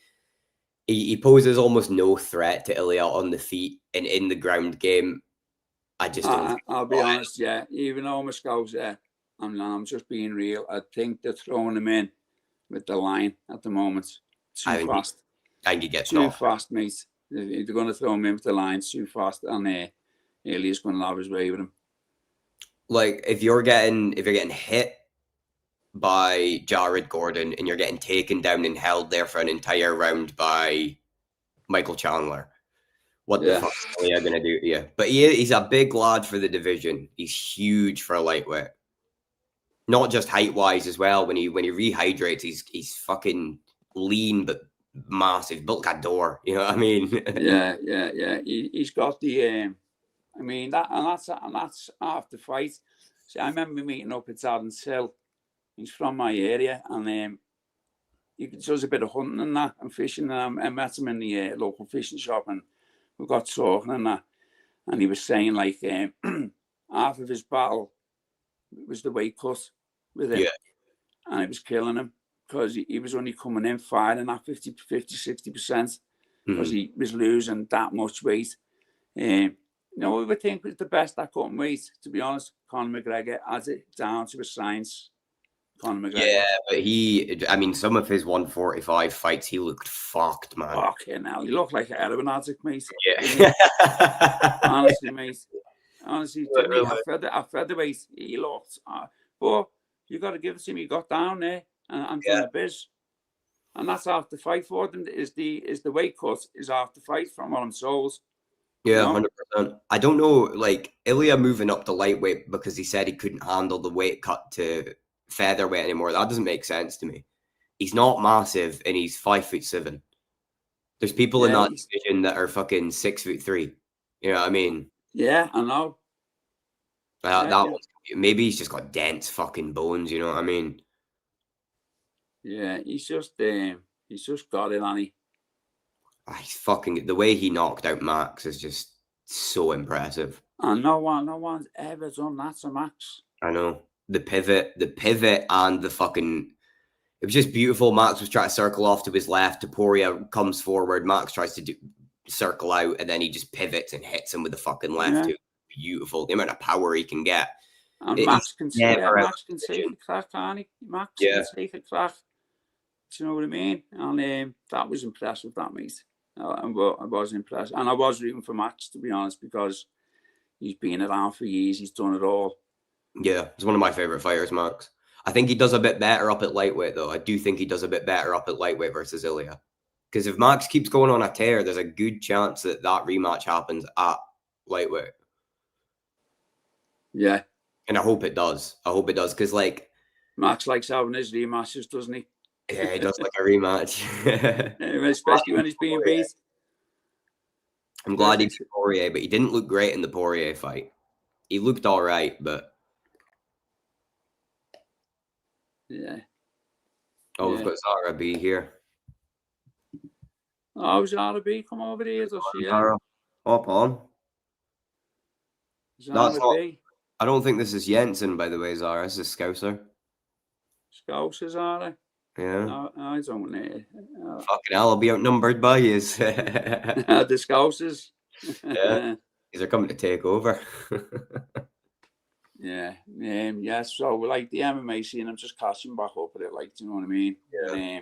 poses almost no threat to Ilya on the feet and in the ground game. I just don't. I'll be honest, even though Moscow's there, I'm just being real. I think they're throwing him in with the line at the moment. Too fast. I think he gets too fast, mate. They're going to throw him into the line too fast, and Ilya's going to have his way with him. Like if you're getting hit by Jared Gordon and you're getting taken down and held there for an entire round by Michael Chandler, what the fuck is Ilya gonna do to you? But he's a big lad for the division. He's huge for a lightweight. Not just height wise as well. When he rehydrates, he's fucking lean but massive, built like a door. You know what I mean? Yeah. He's got the. I mean that's after fight. See, I remember meeting up at Adam's Hill. He's from my area, and he does a bit of hunting and that, and fishing. And I met him in the local fishing shop, and we got talking and that. And he was saying like half of his battle was the weight cut with him, and it was killing him because he was only coming in fighting at 50, 60%, because he was losing that much weight. You know, we would think was the best at cutting weight. To be honest, Conor McGregor has it down to a science. Conor McGregor. Yeah, but I mean, some of his 145 fights, he looked fucked, man. Fucking hell, he looked like a heroin addict, mate. Yeah. Honestly, mate. Honestly, to me, at featherweight, he looked. But you got to give it to him. He got down there and done the biz. And that's half the fight for them. Is the weight cut is half the fight, from what I'm told. Yeah, 100%. I don't know, like, Ilya moving up to lightweight because he said he couldn't handle the weight cut to featherweight anymore. That doesn't make sense to me. He's not massive and he's 5'7". There's people in that division that are fucking 6'3". You know what I mean? Yeah, I know. Maybe he's just got dense fucking bones. You know what I mean? Yeah, he's just got it, hasn't he? He's fucking, the way he knocked out Max is just so impressive. And no one's ever done that to Max. I know. The pivot and the fucking, it was just beautiful. Max was trying to circle off to his left. Taporia comes forward. Max tries to circle out, and then he just pivots and hits him with the fucking left. Yeah. Beautiful. The amount of power he can get. And Max can take a crack, can't he? Max can take a crack. Do you know what I mean? And that was impressive, that, mate. I was impressed. And I was rooting for Max, to be honest, because he's been around for years. He's done it all. Yeah, he's one of my favourite fighters, Max. I think he does a bit better up at lightweight, though. I do think he does a bit better up at lightweight versus Ilya. Because if Max keeps going on a tear, there's a good chance that rematch happens at lightweight. Yeah. And I hope it does. Because, like, Max likes having his rematches, doesn't he? Yeah, he does like a rematch. Especially when he's being beat. I'm glad he beat Poirier, but he didn't look great in the Poirier fight. He looked all right, but... Yeah. Oh, we've got Zara B here. Oh, Zara B, come over here. Zara, hop on. Zara B. I don't think this is Jensen, by the way, Zara. This is Scouser. Scouser, Zara? Yeah. No, I don't know. Fucking hell, I'll be outnumbered by yous. The Scousers. Yeah. These are coming to take over. Yeah. So like the MMA scene, I'm just catching back up with it, like, do you know what I mean? Yeah.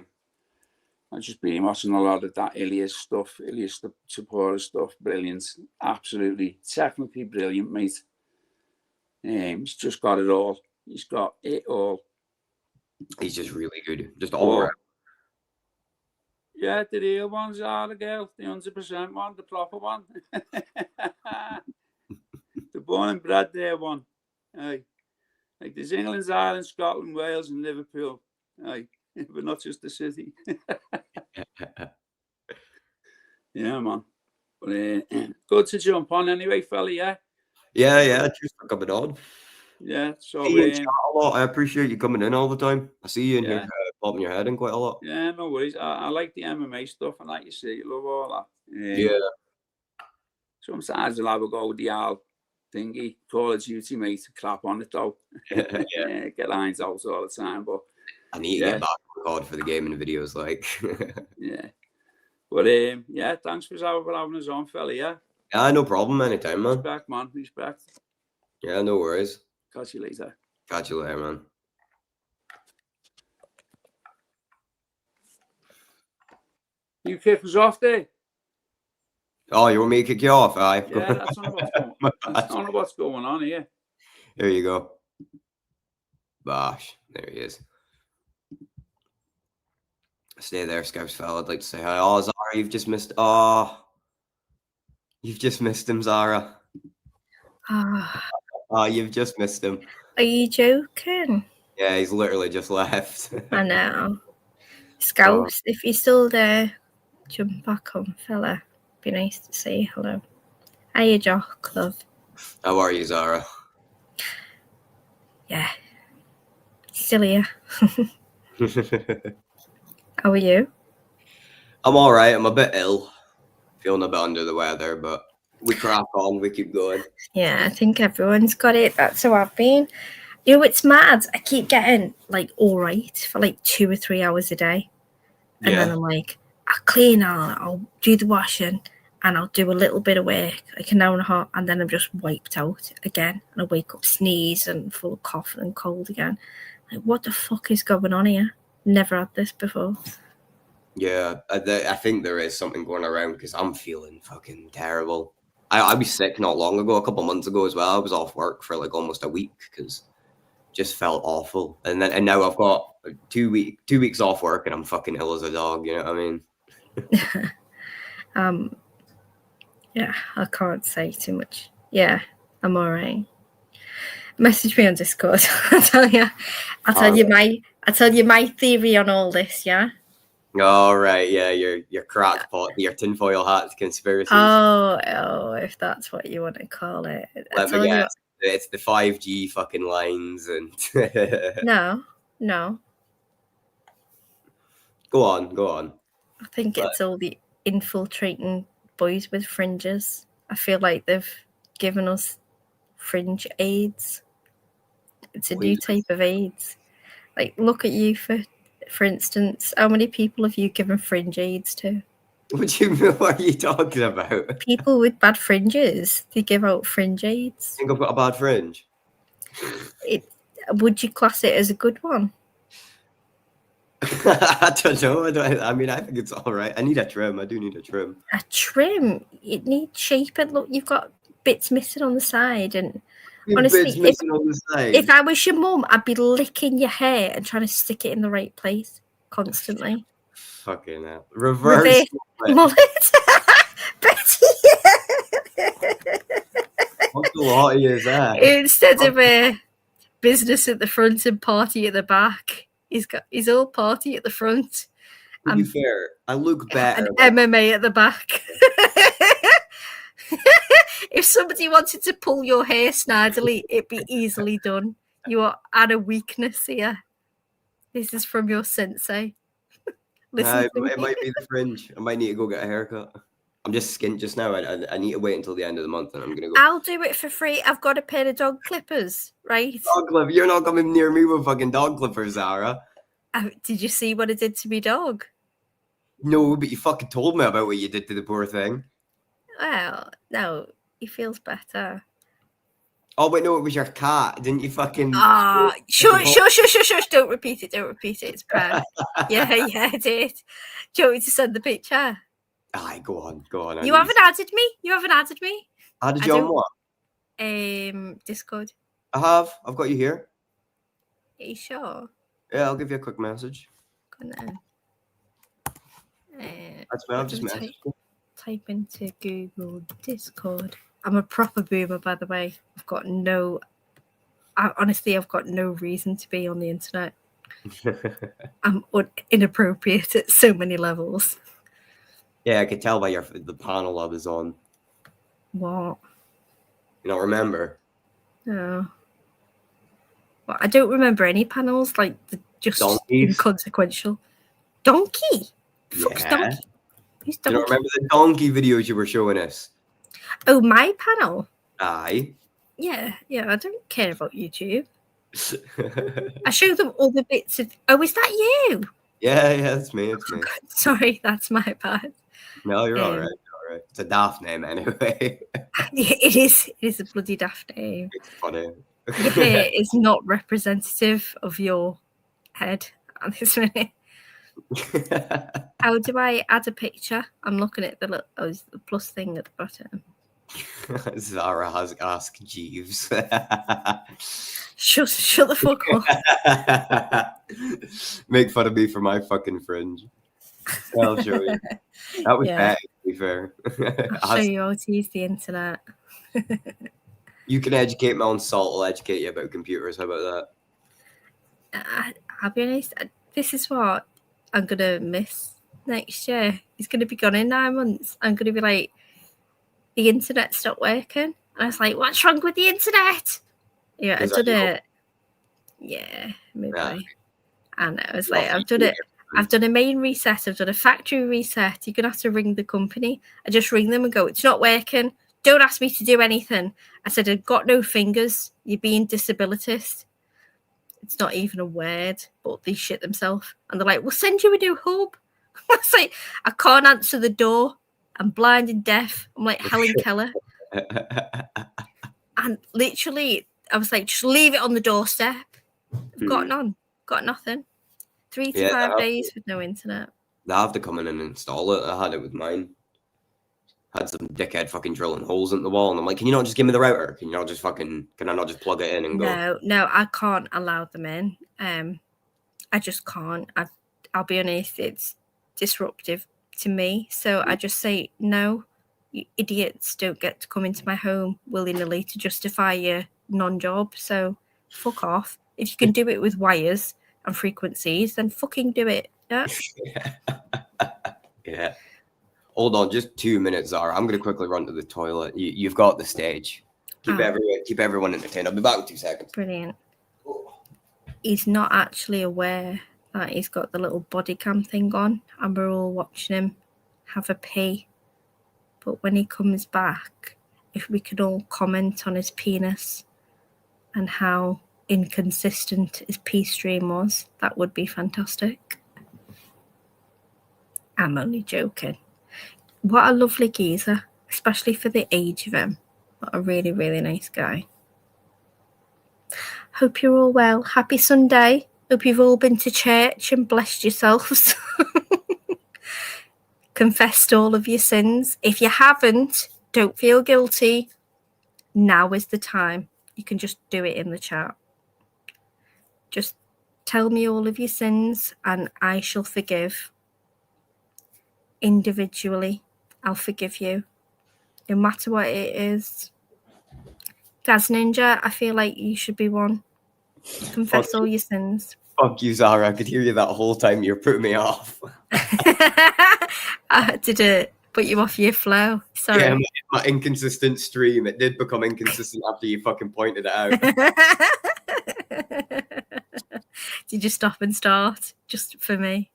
I've just been watching a lot of that Ilya Tapora stuff. Brilliant. Absolutely. Technically brilliant, mate. He's just got it all. He's got it all. He's just really good. Just all around. Yeah, the real ones are the girl. The 100% one, the proper one. The born and bred there one. Like there's England, Ireland, Scotland, Wales and Liverpool. But not just the city. Yeah, man. But good to jump on anyway, fella, yeah? Yeah. Cheers for coming on. Yeah, so... a lot. I appreciate you coming in all the time. I see you in here popping your head in quite a lot. Yeah, no worries. I like the MMA stuff, and like you say, you love all that. Yeah. Sometimes I'll have a go with the old thingy, Call of Duty, mate, to clap on it, though. Yeah. Get lines out all the time, but... I need to get back on God for the gaming videos, like. Yeah. But, yeah, thanks for having us on, fella, yeah? Yeah, no problem. Anytime, man. Respect, man. Respect. Yeah, no worries. Catch you later. Catch you later, man. You kick us off there. Oh, you want me to kick you off? Aye. Yeah, that's not what's going. That's not what's going on here. There you go. Bosh. There he is. Stay there, Scouts fella. I'd like to say hi. Oh, Zara, you've just missed. Oh, you've just missed him, Zara. Oh, you've just missed him. Are you joking? Yeah, he's literally just left. I know. Scouts, if you're still there, jump back on, fella. Be nice to say hello. Hiya, Jock, love. How are you, Zara? Yeah. Still here. How are you? I'm all right. I'm a bit ill. Feeling a bit under the weather, but we crack on. We keep going. Yeah, I think everyone's got it. That's how I've been. You know, it's mad. I keep getting, like, all right for, like, 2 or 3 hours a day. And then I'm like, I'll clean, I'll do the washing, and I'll do a little bit of work, like an hour and a half, and then I'm just wiped out again. And I wake up sneeze and full of cough and cold again. Like, what the fuck is going on here? Never had this before. Yeah, I think there is something going around because I'm feeling fucking terrible. I was sick not long ago, a couple months ago as well. I was off work for like almost a week because just felt awful. And now I've got 2 weeks off work and I'm fucking ill as a dog. You know what I mean? Yeah, I can't say too much. Yeah, I'm all right. Message me on Discord. I'll tell you my theory on all this. Yeah. All right, yeah, your crackpot, your tinfoil hat conspiracy. Oh, if that's what you want to call it. Let me guess. It's the 5G fucking lines and. No. Go on. I think it's all the infiltrating boys with fringes. I feel like they've given us fringe AIDS. It's a new type of AIDS. Like, look at you for instance. How many people have you given fringe AIDS to? What are you talking about? People with bad fringes. They give out fringe AIDS. I think I've got a bad fringe. Would you class it as a good one? I don't know. I mean, I think it's all right. I need a trim. I do need a trim. A trim? It needs shape. And look, you've got bits missing on the side. And honestly, bits missing on the side. If I was your mum, I'd be licking your hair and trying to stick it in the right place constantly. Fucking hell. Reverse mullet. Betty. What the lot is that? Instead of a business at the front and party at the back, he's got his old party at the front. To be fair, I look better. And MMA at the back. If somebody wanted to pull your hair snidely, it'd be easily done. You are at a weakness here. This is from your sensei. It might be the fringe. I might need to go get a haircut. I'm just skint just now. I need to wait until the end of the month and I'm going to go. I'll do it for free. I've got a pair of dog clippers, right? Dog clipper? You're not coming near me with fucking dog clippers, Zara. Did you see what I did to my dog? No, but you fucking told me about what you did to the poor thing. Well, no, he feels better. Oh, wait, no, it was your cat. Didn't you fucking... Shush. Don't repeat it. It's prank. Yeah, I did. Do you want me to send the picture? Aye, go on. You haven't added me. Added you on what? Discord. I have. I've got you here. Are you sure? Yeah, I'll give you a quick message. Go on then. That's me. I've just messaged you. Type into Google Discord. I'm a proper boomer, by the way. I've got no reason to be on the internet. I'm inappropriate at so many levels. Yeah, I could tell by the panel I was on. What? You don't remember? No. Well, I don't remember any panels, like just inconsequential. Donkey? Fuck's Donkey? Who's Donkey? You don't remember the donkey videos you were showing us? Oh, my panel? Aye. Yeah, I don't care about YouTube. I show them all the bits of... Oh, is that you? Yeah, it's me. Oh, God, sorry, that's my bad. No, you're all right. It's a daft name anyway. It is a bloody daft name. It's funny. Your hair is not representative of your head at this minute. How do I add a picture? I'm looking at the plus thing at the bottom. Zara has asked Jeeves. Shut the fuck up. Make fun of me for my fucking fringe. I'll show you. That was bad, to be fair. I'll show you how to use the internet. You can educate me on salt, I'll educate you about computers. How about that? I'll be honest, this is what I'm going to miss next year. It's going to be gone in 9 months. I'm going to be like, the internet stopped working. And I was like, what's wrong with the internet? Yeah, I've done it. Yeah, maybe. Yeah. I know. I was like, I've done it. I've done a main reset. I've done a factory reset. You're going to have to ring the company. I just ring them and go, it's not working. Don't ask me to do anything. I said, I've got no fingers. You're being disabilitist. It's not even a word, but they shit themselves. And they're like, we'll send you a new hub. I was like, I can't answer the door. I'm blind and deaf. I'm like Helen Keller. And literally, I was like, just leave it on the doorstep. I've got none. Got nothing. 3 to 5 days with no internet. They have to come in and install it. I had it with mine. Had some dickhead fucking drilling holes in the wall, and I'm like, can you not just give me the router? Can I not just plug it in and go? No, I can't allow them in. I just can't. I'll be honest, it's disruptive to me. So I just say, no, you idiots don't get to come into my home willy-nilly to justify your non-job. So fuck off. If you can do it with wires and frequencies, then fucking do it. Yeah. Yeah. Hold on, just 2 minutes, Zara. I'm going to quickly run to the toilet. You've got the stage. Keep everyone entertained. I'll be back in 2 seconds. Brilliant. He's not actually aware that he's got the little body cam thing on, and we're all watching him have a pee. But when he comes back, if we could all comment on his penis and how inconsistent his pee stream was, that would be fantastic. I'm only joking. What a lovely geezer, especially for the age of him. What a really, really nice guy. Hope you're all well. Happy Sunday. Hope you've all been to church and blessed yourselves. Confessed all of your sins. If you haven't, don't feel guilty. Now is the time. You can just do it in the chat. Just tell me all of your sins and I shall forgive. Individually, I'll forgive you. No matter what it is. Gaz Ninja, I feel like you should be one. Confess all your sins. Fuck you, Zara. I could hear you that whole time. You're putting me off. I had to put you off your flow. Sorry. Yeah, my inconsistent stream. It did become inconsistent after you fucking pointed it out. Did you stop and start just for me?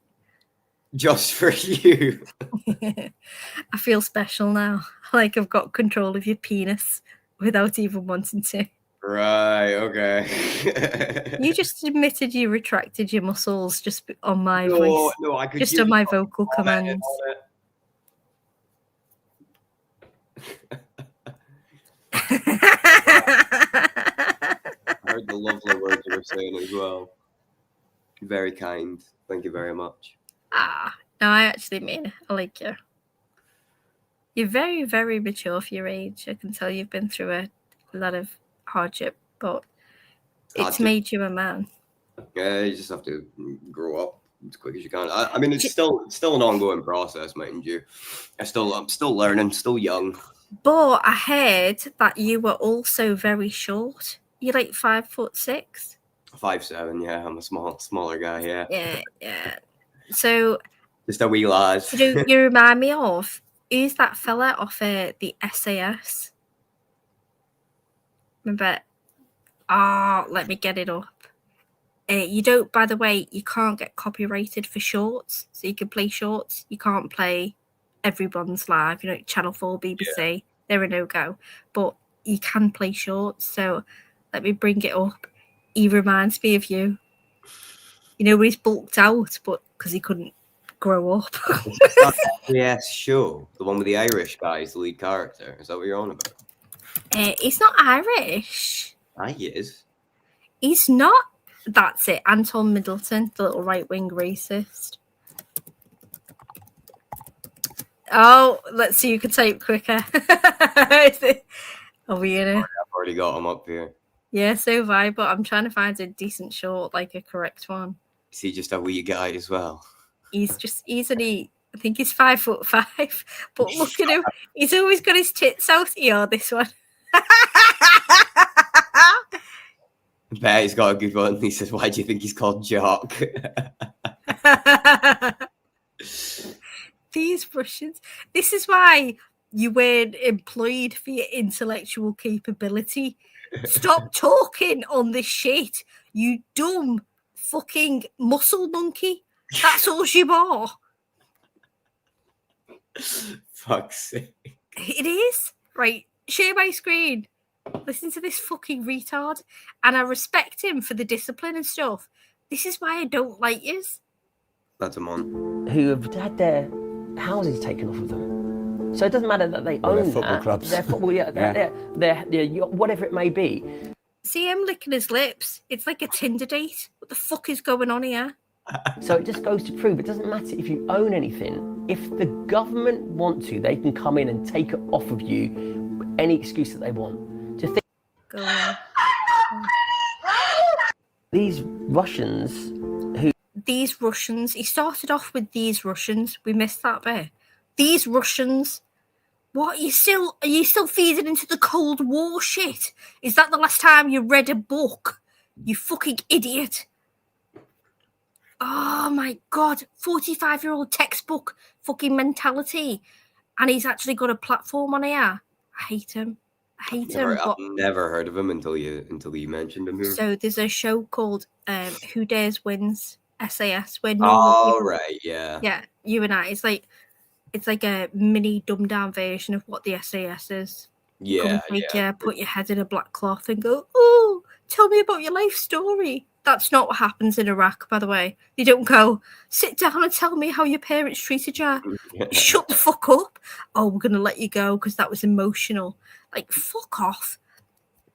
Just for you. I feel special now. Like I've got control of your penis without even wanting to. Right, okay. You just admitted you retracted your muscles just on my voice. No, I could just on my vocal commands. I heard the lovely words you were saying as well. Very kind. Thank you very much. No, I actually mean it. I like you. You're very, very mature for your age. I can tell you've been through a lot of hardship, but it's made you a man. Yeah, you just have to grow up as quick as you can. I mean, it's still an ongoing process, mind you. I'm still learning, still young. But I heard that you were also very short. You're like 5'6". 5'7", yeah. I'm a smaller guy, yeah. Yeah. So just a wee lad. You remind me of who's that fella off the SAS? Remember? Let me get it up. You don't, by the way, you can't get copyrighted for shorts. So you can play shorts. You can't play Everyone's Live, Channel 4, BBC. They're a no-go. But you can play shorts. So let me bring it up. He reminds me of you. Where he's bulked out, but because he couldn't grow up. Yes, sure. The one with the Irish guy is the lead character. Is that what you're on about? He's not Irish. He is. He's not. That's it. Anton Middleton, the little right-wing racist. Oh, let's see who can type quicker. Are we in it? I've already got him up here. Yeah, so have I, but I'm trying to find a decent short, like a correct one. Is he just a wee guy as well? He's only, I think he's 5'5", but look at him. He's always got his tits out here, this one. I bet he's got a good one. He says, why do you think he's called Jock? These Russians. This is why you weren't employed for your intellectual capability. Stop talking on this shit, you dumb fucking muscle monkey. That's all you are. Fuck's sake. It is. Right, share my screen. Listen to this fucking retard. And I respect him for the discipline and stuff. This is why I don't like yous. That's him on. Who have had their houses taken off of them. So it doesn't matter that they own football clubs. Their football, their whatever it may be. See him licking his lips. It's like a Tinder date. What the fuck is going on here? So it just goes to prove it doesn't matter if you own anything. If the government want to, they can come in and take it off of you, any excuse that they want. Just think. Go on. These Russians who. These Russians. He started off with these Russians. We missed that bit. These Russians. What? Are you still feeding into the Cold War shit? Is that the last time you read a book? You fucking idiot. Oh my God. 45-year-old textbook fucking mentality. And he's actually got a platform on here. I hate him. I've never heard of him until you mentioned him here. So there's a show called Who Dares Wins, SAS. Where Right, yeah. Yeah, you and I. It's like a mini dumbed down version of what the SAS is. Yeah, Put your head in a black cloth and go, oh, tell me about your life story. That's not what happens in Iraq, by the way. They don't go, sit down and tell me how your parents treated you. Shut the fuck up. Oh, we're going to let you go because that was emotional. Like, fuck off.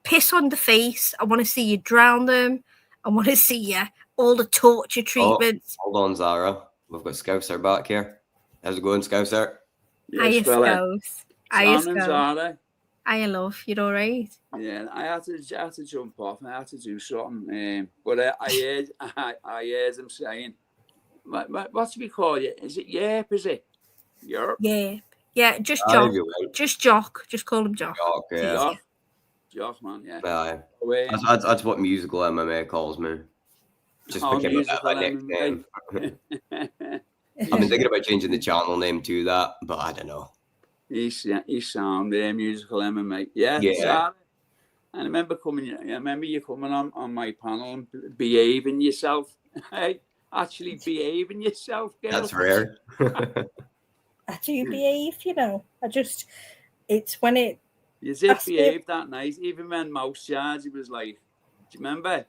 Piss on the face. I want to see you drown them. I want to see you all the torture treatments. Oh, hold on, Zara. We've got Scouser back here. How's it going, Scouser? Yes, Scouts. Zara. I love you, all right? Yeah, I had to jump off and I had to do something. But I heard him saying, what do we call you? Is it Yerp, is it? Yerp? Yeah, just Jock. Just Jock. Just call him Jock. Jock, yeah. Jock, man, yeah. Aye. That's what musical MMA calls me. Just became a nickname. I've been thinking about changing the channel name to that, but I don't know. He's sound there, musical MMA. Yeah. Sarah, and I remember you coming on my panel and behaving yourself. Hey, actually behaving yourself, girl. That's rare. I do behave, you know. It's when it. You did behave that night, even when Mouse Charge, he was like, do you remember?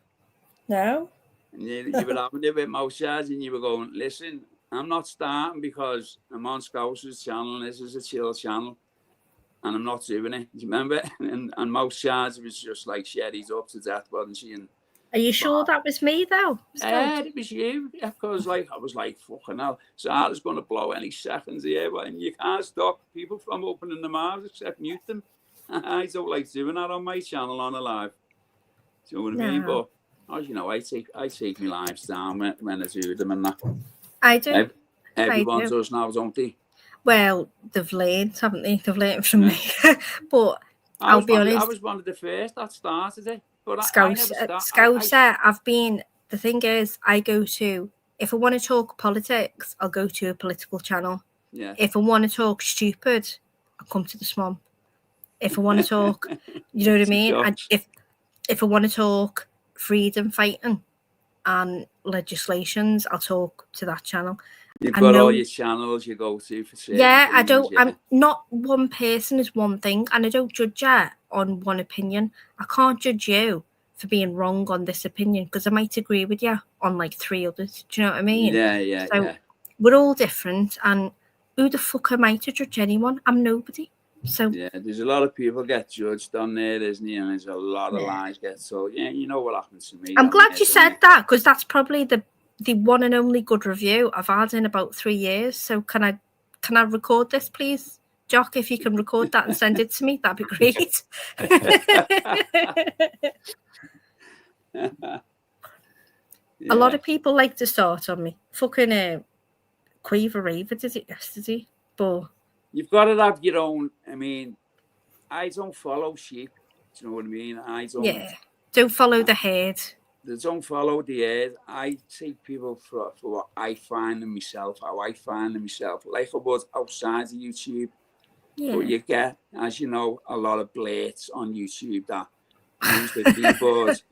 No. And you were having it with Mouse Charge and you were going, listen, I'm not starting because I'm on Scouser's channel and this is a chill channel and I'm not doing it. Do you remember? And Mouse Charge was just like, Sherry's up to death, wasn't she? And are you sure that was me, though? Yeah, it was you. Yeah, because I was like, fucking hell, Sarah's going to blow any seconds here. And you can't stop people from opening their mouths except mute them. I don't like doing that on my channel on a live. Do you know what I mean? But, as you know, I take my lives down when I do them and that. I do. Everyone does now, don't they? Well, they've learned, haven't they? They've learned from me. But I'll be honest. I was one of the first that started it. But Scouser, the thing is, I go to, if I want to talk politics, I'll go to a political channel. Yeah. If I want to talk stupid, I'll come to the swamp. If I want to talk, you know what I mean? If I want to talk freedom fighting and legislations, I'll talk to that channel. You've got all your channels you go to for certain things, I don't. I'm not one person is one thing, and I don't judge you on one opinion. I can't judge you for being wrong on this opinion because I might agree with you on like 3 others. Do you know what I mean? Yeah. So we're all different, and who the fuck am I to judge anyone? I'm nobody. So yeah, there's a lot of people get judged on there, isn't there? And there's a lot of lies get told. Yeah, you know what happens to me. I'm glad you said that because that's probably the one and only good review I've had in about 3 years. So can I can I record this, please? Jock, if you can record that and send it to me, that'd be great. A lot of people like to start on me. Fucking Quaver Raver did it yesterday, but you've got to have your own. I mean, I don't follow sheep. Do you know what I mean? I don't. Don't follow the herd. They don't follow the herd. I take people for what I find in myself, how I find in myself. Like I was outside of YouTube. Yeah. But you get, as you know, a lot of blades on YouTube that use the keyboards.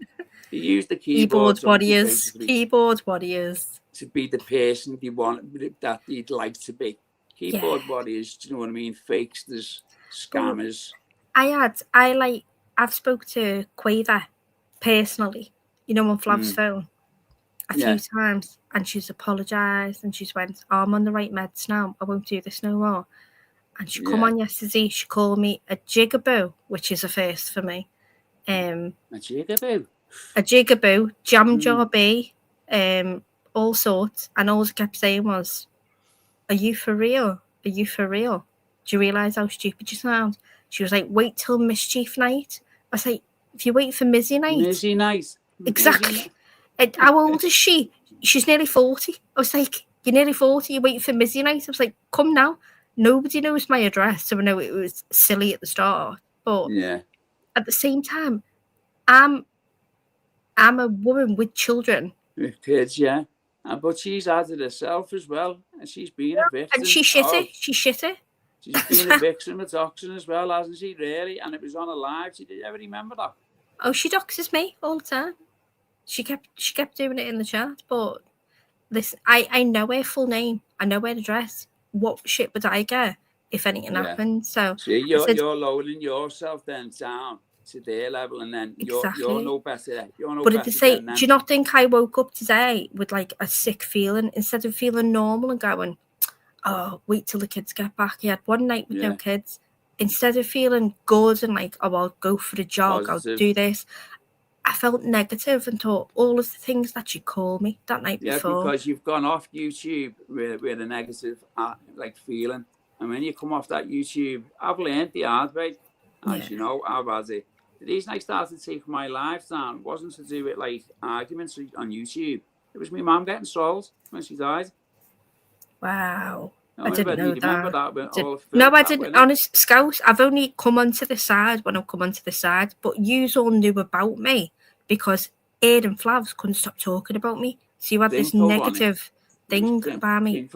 They use the keyboard warriors. Keyboard warriors. To be the person they want, that they'd like to be. Keyboard warriors, do you know what I mean? Fakesters, scammers. I've spoke to Quaver personally, you know, on Flav's phone a few times, and she's apologised and she's went, oh, I'm on the right meds now, I won't do this no more. And she come on yesterday, she called me a jigaboo, which is a first for me. A jigaboo? A jigaboo, jam jobby, all sorts. And all she kept saying was, are you for real? Are you for real? Do you realise how stupid you sound? She was like, wait till mischief night. I was like, if you wait for Mizzy night. Mizzy night. Exactly. How old is she? She's nearly 40. I was like, you're nearly 40, you're waiting for Mizzy night. I was like, come now. Nobody knows my address, so I know it was silly at the start. But at the same time, I'm a woman with children. With kids, but she's had it herself as well. And she's been a victim. And she's shitty. She's shitty. She's been a victim of doxing as well, hasn't she, really? And it was on a live. Did you ever remember that? Oh, she doxes me all the time. She kept doing it in the chat. But listen, I know her full name. I know her address. What shit would I get if anything happened? So see, you're lowering yourself then down to their level, and then you're no better. You're no but better at the same, than do you not think I woke up today with like a sick feeling instead of feeling normal and going, oh, wait till the kids get back? He had one night with no kids. Instead of feeling good and like, oh, I'll go for a jog, I'll do this, I felt negative and thought all of the things that you called me that night before. Because you've gone off YouTube with a negative like feeling. And when you come off that YouTube, I've learned the hard way. As you know, I've had it. The reason I started taking my life down wasn't to do with like arguments on YouTube. It was my mum getting sold when she died. Wow. I didn't know that. No, I didn't. Honest, Scouse, I've only come onto the side when I've come onto the side, but yous all knew about me because Ed and Flavs couldn't stop talking about me. So you had this negative thing about me.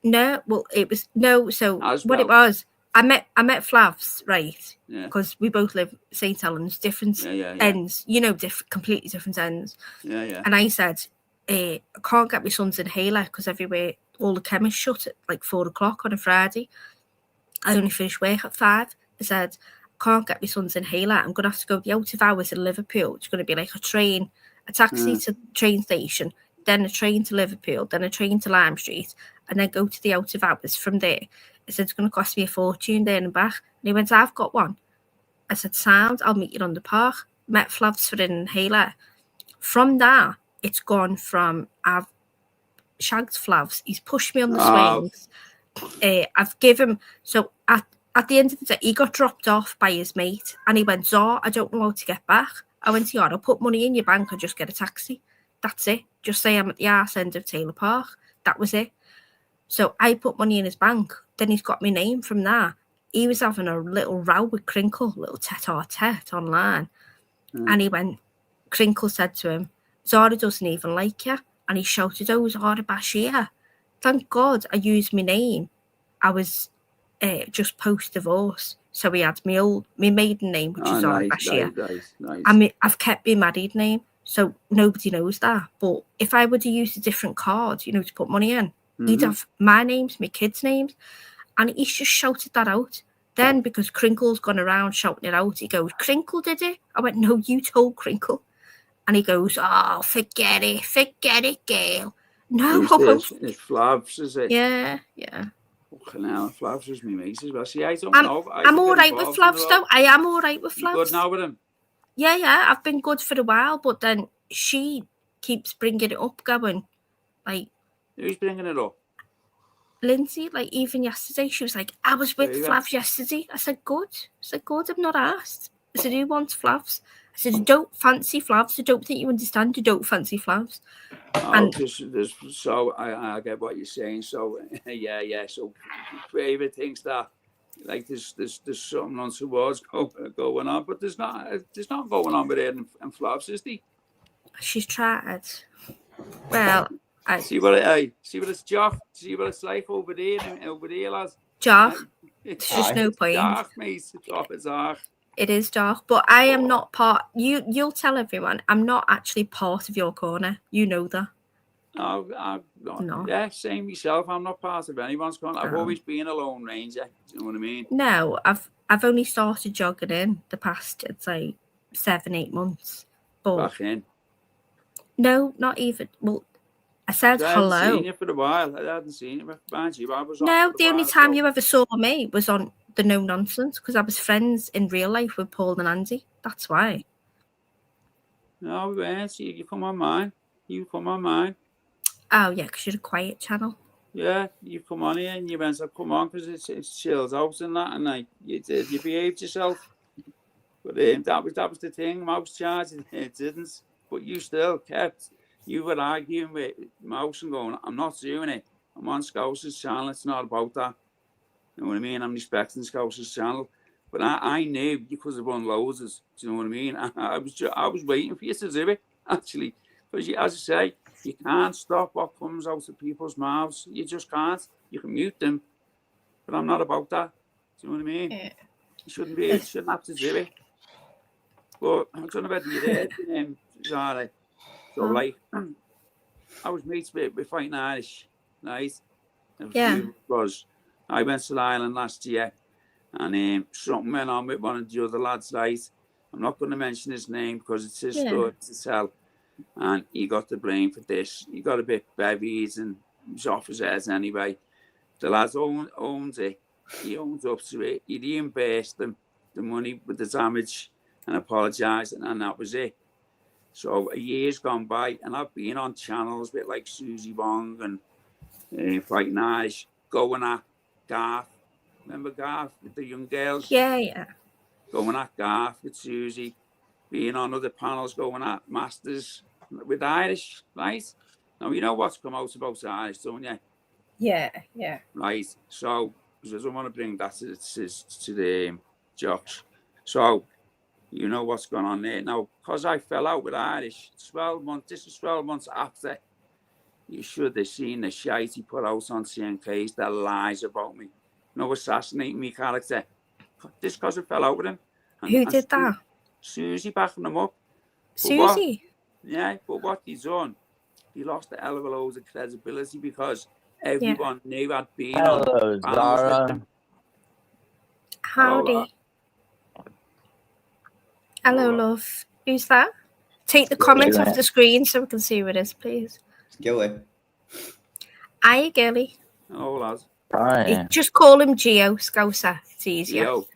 No, well, it was it was, I met Flavs, right? Because we both live St. Helens, different ends, you know, completely different ends. And I said, I can't get my son's inhaler because everywhere, all the chemists shut at like 4:00 on a Friday. I only finish work at 5. I said, I can't get my son's inhaler. I'm going to have to go the out of hours in Liverpool. It's going to be like a taxi to the train station, then a train to Liverpool, then a train to Lime Street, and then go to the out of hours from there. I said, it's going to cost me a fortune there and back. And he went, I've got one. I said, sound, I'll meet you on the park. Met Flavs for an inhaler. From there, it's gone from I've shagged Flavs. He's pushed me on the swings. I've given him, so at the end of the day, he got dropped off by his mate and he went, Zor, I don't know how to get back. I went, yeah, I'll put money in your bank and just get a taxi. That's it. Just say I'm at the arse end of Taylor Park. That was it. So I put money in his bank. Then he's got my name from there. He was having a little row with Crinkle, little tete-a-tete online. And he went, Crinkle said to him, Zara doesn't even like you. And he shouted, oh, Zara Bashir. Thank God I used my name. I was just post-divorce. So he had my maiden name, which is Zara Bashir. Nice. I mean, I've kept my married name, so nobody knows that. But if I would have used a different card, you know, to put money in, he'd have my names, my kids' names. And he's just shouted that out. Then, because Crinkle's gone around shouting it out, he goes, Crinkle did it? I went, no, you told Crinkle. And he goes, oh, forget it, girl. No. It's Flavs, is it? Yeah. Fucking hell, Flavs is my mate as well. See, I don't know. I'm all right with Flavs, though. I am all right with Flavs. You good now with him? Yeah, I've been good for a while, but then she keeps bringing it up, going, like... Who's bringing it up? Lindsay, like even yesterday, she was like, I was with There you go. Flavs yesterday. I said, good. I said, good, I've not asked. I said, who wants Flavs? I said, I don't fancy Flavs. I don't think you understand. You don't fancy Flavs. Oh, And so I get what you're saying. So yeah. So favorite things that like there's something untoward going on, but there's not going on with it and Flaps, is there? she's tried. Well, See what it's Jock. See what it's like over there lads. Jock, It's there's just no point. dark, mate. It's dark. It is dark, but I am not part. You'll tell everyone I'm not actually part of your corner. You know that. No. Yeah, same myself. I'm not part of anyone's corner. I've always been a lone ranger. Do you know what I mean? No, I've only started jogging in the past, it's like 7-8 months. But Back in. no, not even. Well, I said I hello. hadn't seen you for a while. I hadn't seen you. Mind you, I was No, the only time you ever saw me was on the No Nonsense because I was friends in real life with Paul and Andy. That's why. No, we weren't. You come on mine. You come on mine. Oh yeah, because you're a quiet channel. Yeah, you come on here and you went, come on, because it's chilled out and that, and like you behaved yourself. But that was the thing. Mouse charged, it didn't. But you still kept. You were arguing with Mouse and going, I'm not doing it. I'm on Scouse's channel. It's not about that. You know what I mean? I'm respecting Scouse's channel. But I knew you could have run loads. Do you know what I mean? I was waiting for you to do it, actually. Because as I say, you can't stop what comes out of people's mouths. You just can't. You can mute them. But I'm not about that. Do you know what I mean? Yeah. You shouldn't have to do it. But I don't know whether you're there, Zara. So, like, I was mates with Fighting Irish, right? Yeah. Because I went to the island last year and something went on with one of the other lads, right? I'm not going to mention his name because it's his story to tell. And he got the blame for this. He got a bit bevies and he was off his head anyway. The lad owns it. He owns up to it. He reimbursed them the money with the damage and apologised, and that was it. So a year's gone by, and I've been on channels with like Susie Wong and Fighting Irish, going at Garth. Remember Garth with the young girls? Yeah. Going at Garth with Susie, being on other panels, going at Masters with Irish, right? Now, you know what's come out about Irish, don't you? Yeah. Right. So, because I don't want to bring that to the jocks. So, you know what's going on there. Now, because I fell out with Irish, 12 months, this is 12 months after, you should have seen the shite he put out on CNKs, the lies about me. No, assassinating me character. This because I fell out with him. Who did that? Susie backing him up. Susie? But what he's done, he lost a hell of a load of credibility because everyone knew I'd been on panels with him. Howdy. Hello, love. Who's that? Take the comments off the screen so we can see who it is, please. Gilly. Hiya, Gilly. Oh, lads. Hi. Just call him Geo Scouser. It's easier. Geo.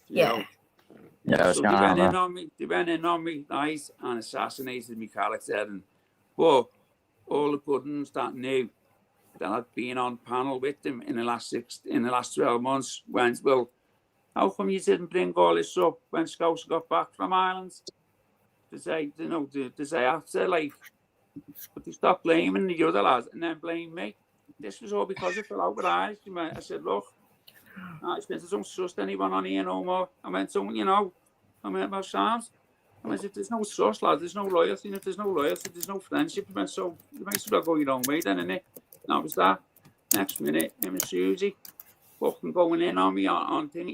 Yeah. So they went in on me, nice, and assassinated me character. But all the good ones that knew that I'd been on panel with them in the last 12 months went, well, how come you didn't bring all this up when Scouts got back from Ireland? To say, to say after, like, but they stopped blaming the other lads and then blame me. This was all because I fell out with Irish. I said, look, I don't trust anyone on here no more. I went, about Sam's. I went, if there's no trust, lad, there's no loyalty. And if there's no loyalty, there's no friendship. I went, so you might as well go your own way then, innit? And that was that. Next minute, him and Susie fucking going in on me on thing.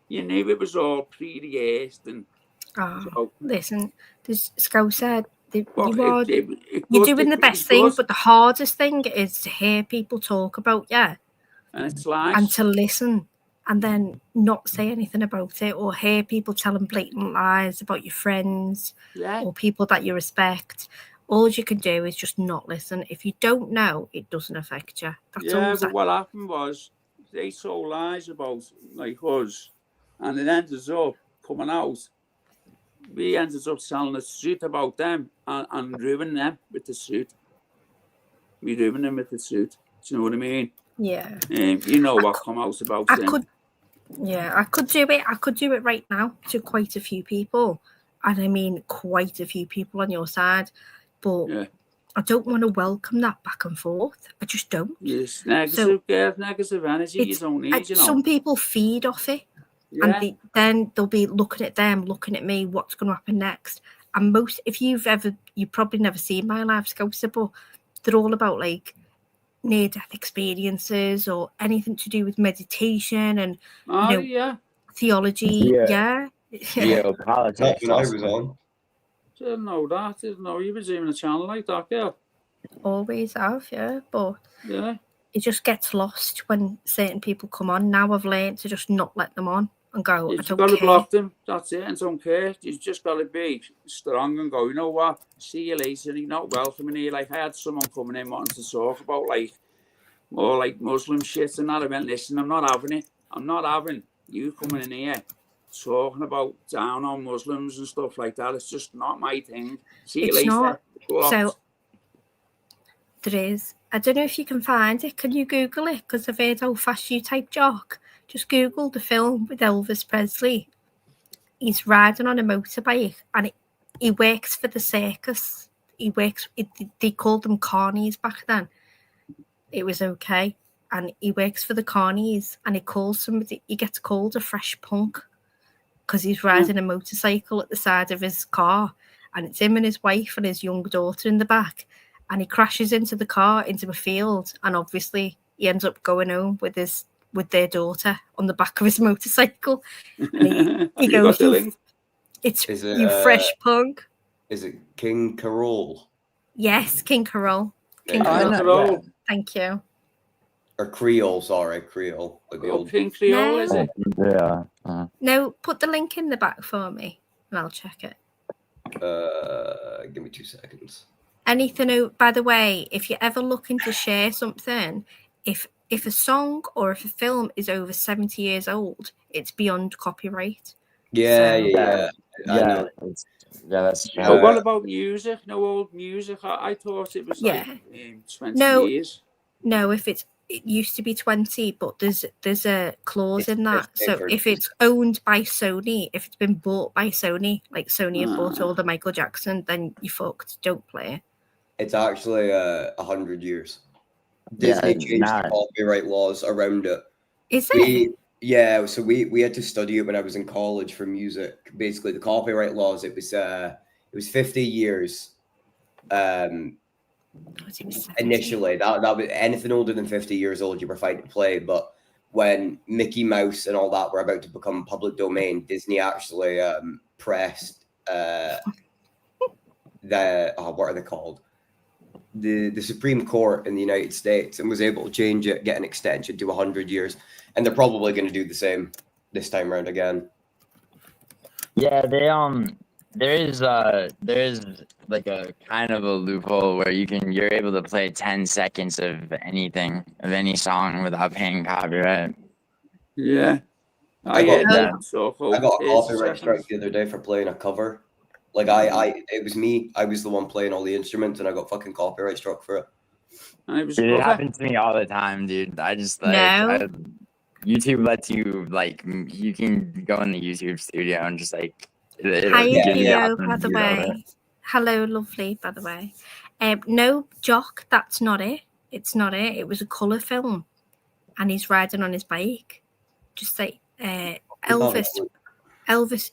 You knew it was all pre-rehearsed. And listen, this Scout said you're doing the best thing, but the hardest thing is to hear people talk about and it's lies. And to listen and then not say anything about it, or hear people telling blatant lies about your friends or people that you respect. All you can do is just not listen. If you don't know, it doesn't affect you. That's all. But what happened was they told lies about like us, and it ended up coming out. We ended up telling the truth about them and ruining them with the truth. We ruined them with the truth. Do you know what I mean? Yeah. You know what come out about I him. could do it. I could do it right now to quite a few people. And I mean quite a few people on your side. But Yeah. I don't want to welcome that back and forth. I just don't. Yes, negative energy you don't need, you know. Some people feed off it. Yeah. And then they'll be looking at them, looking at me, what's going to happen next. And if you've probably never seen My Life Scouser, but they're all about like near-death experiences or anything to do with meditation and theology. Yeah. Geopolitics. Not when I was on. Didn't know that. Didn't know you were doing a channel like that, girl. Always have, yeah. But yeah, it just gets lost when certain people come on. Now I've learned to just not let them on and go, you've I don't got care. to block them. That's it. And don't care. You've just got to be strong and go, you know what? See you later. You're not welcoming here. Like I had someone coming in wanting to talk about more like Muslim shit and that. I went, listen, I'm not having it. I'm not having you coming in here talking about down on Muslims and stuff like that. It's just not my thing. See you later. Not. Blocked. So there is. I don't know if you can find it. Can you Google it? Because I've heard how fast you type jock. Just Google the film with Elvis Presley. He's riding on a motorbike and he works for the circus. They called them carnies back then. It was okay. And he works for the carnies and he gets called a fresh punk because he's riding a motorcycle at the side of his car. And it's him and his wife and his young daughter in the back. And he crashes into the car, into a field. And obviously he ends up going home with their daughter on the back of his motorcycle. And he goes, you fresh punk. Is it King Carole? Yes, King Carole. King Carole. Thank you. Or Creole, sorry, Creole. Like the old King Creole, is it? Yeah. No, put the link in the back for me and I'll check it. Give me 2 seconds. Anything, by the way, if you're ever looking to share something, if a song or if a film is over 70 years old, it's beyond copyright. Yeah. That's true. But what about music? No old music. I thought it was like 20 years. No, it used to be 20, but there's a clause in that. So if it's owned by Sony, if it's been bought by Sony, like Sony have bought all the Michael Jackson, then you fucked. Don't play it. It's actually 100 years. Disney changed the copyright laws around it. Is it? Yeah, so we had to study it when I was in college for music. Basically, the copyright laws, it was 50 years. Initially, that was anything older than 50 years old, you were fine to play. But when Mickey Mouse and all that were about to become public domain, Disney actually pressed what are they called? The Supreme Court in the United States and was able to change it, get an extension to 100 years. And they're probably going to do the same this time around again. Yeah, there is like a kind of a loophole where you're able to play 10 seconds of anything, of any song without paying copyright. Yeah. I got a copyright strike the other day for playing a cover. Like it was me. I was the one playing all the instruments, and I got fucking copyright struck for it. It happens to me all the time, dude. I just YouTube lets you you can go in the YouTube studio and just Hi, Theo, by the way. Hello, lovely, by the way. No, Jock, that's not it. It's not it. It was a colour film, and he's riding on his bike. Just like Elvis,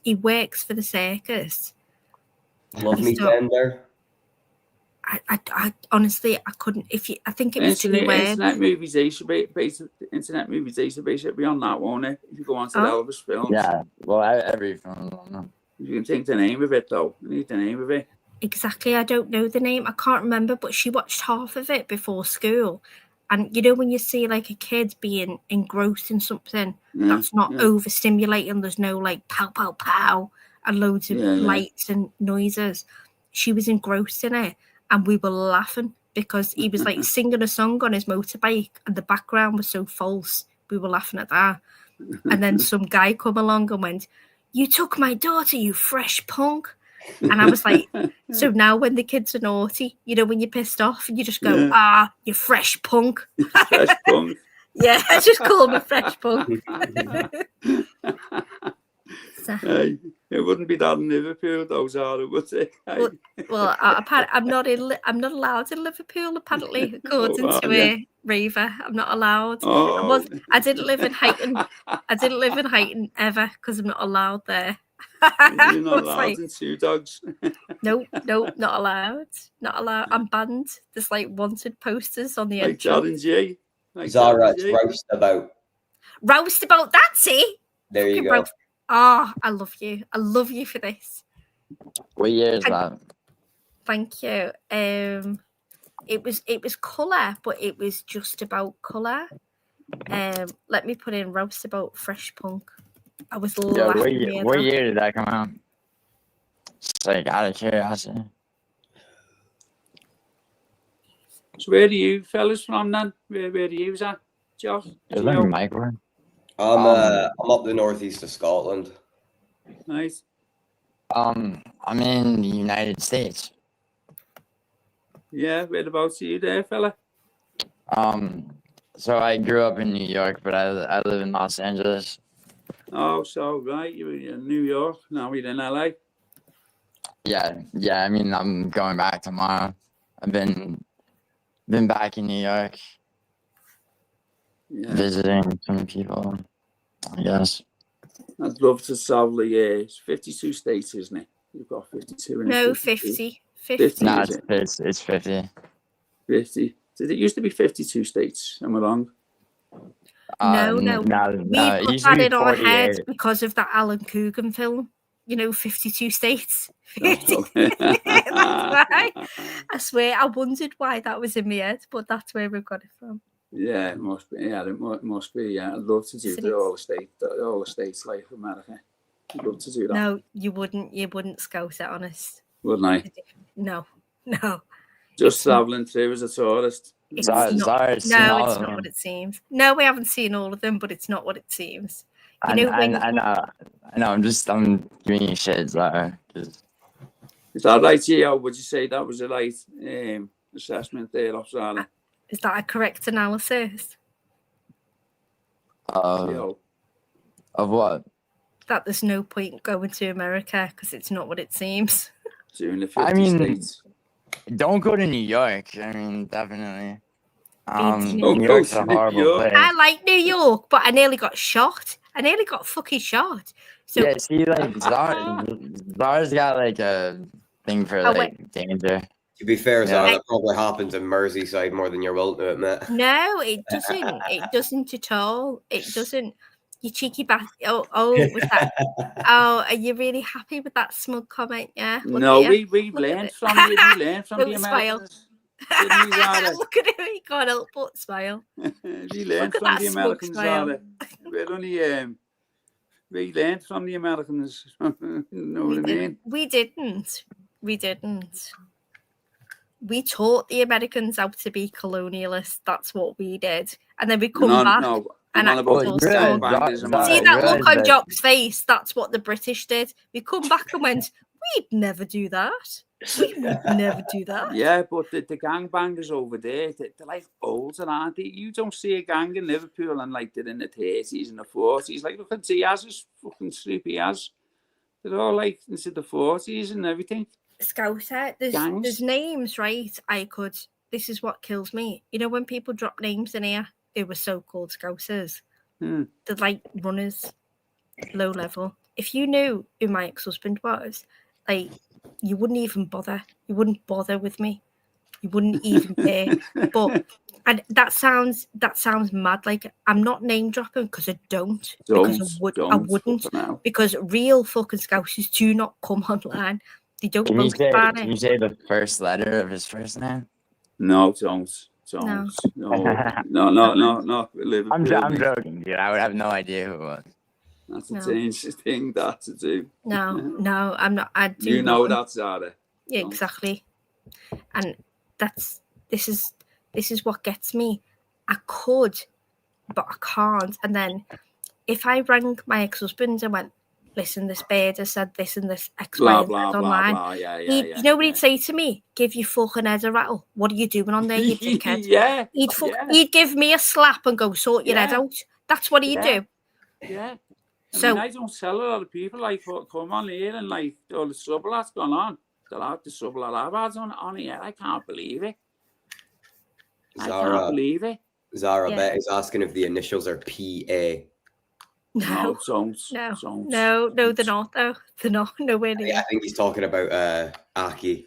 he works for the circus. Love me tender. I honestly, I couldn't. I think it was too weird. Internet movies database should be on that, won't it? If you go onto the Elvis films. Yeah, well, every film. You can think the name of it though. You need the name of it. Exactly, I don't know the name. I can't remember, but she watched half of it before school. And you know when you see like a kid being engrossed in something that's not overstimulating, there's no like pow pow pow and loads of lights and noises. She was engrossed in it. And we were laughing because he was like singing a song on his motorbike and the background was so false. We were laughing at that. And then some guy come along and went, "You took my daughter, you fresh punk." And I was like, so now when the kids are naughty, you know, when you're pissed off and you just go, you fresh punk. Fresh punk. Yeah, just call me Fresh Punk. So, Hey, it wouldn't be that in Liverpool, though, Zara, would it? Hey. well, I'm not allowed in Liverpool apparently, according Oh, to yeah. Raver. I'm not allowed. Oh. I didn't live in Huyton. I didn't live in Huyton ever because I'm not allowed there. You're not I was allowed like, in Two Dogs. nope, not allowed. Not allowed. I'm banned. There's like wanted posters on the Like Dad and entrance. Jay. Like Zara, Dad and it's Jay. roast about. Roast about that's it. There you Fucking go. roast. Oh, I love you. I love you for this. What year is that? Thank you. It was colour, but it was just about colour. Let me put in roast about Fresh Punk. I was Yeah, laughing. what year did that come out? Just like out of curiosity. So where are you fellas from then? Where are you at, Josh? Is there a mic one? I'm up the northeast of Scotland. Nice. I'm in the United States. Yeah, whereabouts are you there, fella? So I grew up in New York, but I live in Los Angeles. Oh, so right, you're in New York. Now you're in LA. Yeah. I mean, I'm going back tomorrow. I've been back in New York, visiting some people, I guess. I'd love to travel the year. It's 52 states, isn't it? You've got 52 in No, 50. 50. No, is it's 50. 50. Did it used to be 52 states? Am I wrong? No. No, We it put used to that be in our head 48. because of that Alan Coogan film. 52 states. Oh. That's why. I swear, I wondered why that was in my head, but that's where we've got it from. Yeah, it must be. Yeah, it must be. Yeah, I'd love to do all the states like America. I'd love to do that. No, you wouldn't. You wouldn't scout it, honest. Wouldn't I? No. Just traveling through as a tourist. It's not them. what it seems. No, we haven't seen all of them, but it's not what it seems. I know. I'm giving you shit, Zara. Is that right, Gio? Would you say that was a right assessment there, Zara? Is that a correct analysis? Gio. Of what? That there's no point going to America because it's not what it seems. Doing the 50 states. Don't go to New York. I mean, definitely. New York's a horrible place. I like New York, but I nearly got shot. I nearly got fucking shot. So yeah, see, like Zara's got like a thing for like danger. To be fair, Zara, that probably happens in Merseyside more than you're willing to admit. No, it doesn't. It doesn't at all. It doesn't. You cheeky bastard. Oh, was that? Oh, are you really happy with that smug comment? Yeah. No, we learned from you. We learned from the Americans. Look at him. He can't help but smile. We learned from the Americans, Zara. We're only we learned from the Americans. You know what I mean? We didn't. We taught the Americans how to be colonialists. That's what we did. And then we come back and act all smug. See that look on Jock's face? That's what the British did. We come back and went, we'd never do that. We would never do that. Yeah, but the gangbangers over there, they're like older, aren't they? You don't see a gang in Liverpool and like they're in the 30s and the 40s. Like, look at Diaz's fucking Sloopy Az. They're all like into the 40s and everything. Scouser, there's names, right? This is what kills me. You know, when people drop names in here, they were so-called Scousers. They're like runners, low level. If you knew who my ex-husband was, like, you wouldn't even bother. You wouldn't bother with me. You wouldn't even care. But and that sounds mad. Like, I'm not name dropping because I don't. Because I wouldn't. Because real fucking Scousers do not come online. They don't boast about it. Can you say the first letter of his first name? No, don't. No. I'm joking, dude. I would have no idea who it was. That's a dangerous thing that to do. No, I'm not. I do. You know that, Zara. Yeah, exactly. And this is what gets me. I could, but I can't. And then if I rang my ex-husband and went, listen, this bird has said this and this X, Y, Blah, and Z blah, blah, online. blah. Yeah. You know what he'd say to me? Give your fucking head a rattle. What are you doing on there, you dickhead? Yeah. He'd give me a slap and go, sort your head out. That's what he'd do. Yeah. So I don't tell a lot of people like come on here and like all the trouble that's gone on. The trouble that I've had on here. I can't believe it. I can't believe it. Zara Bet is asking if the initials are PA. No, they're not though. They're not nowhere near. I think he's talking about Aki.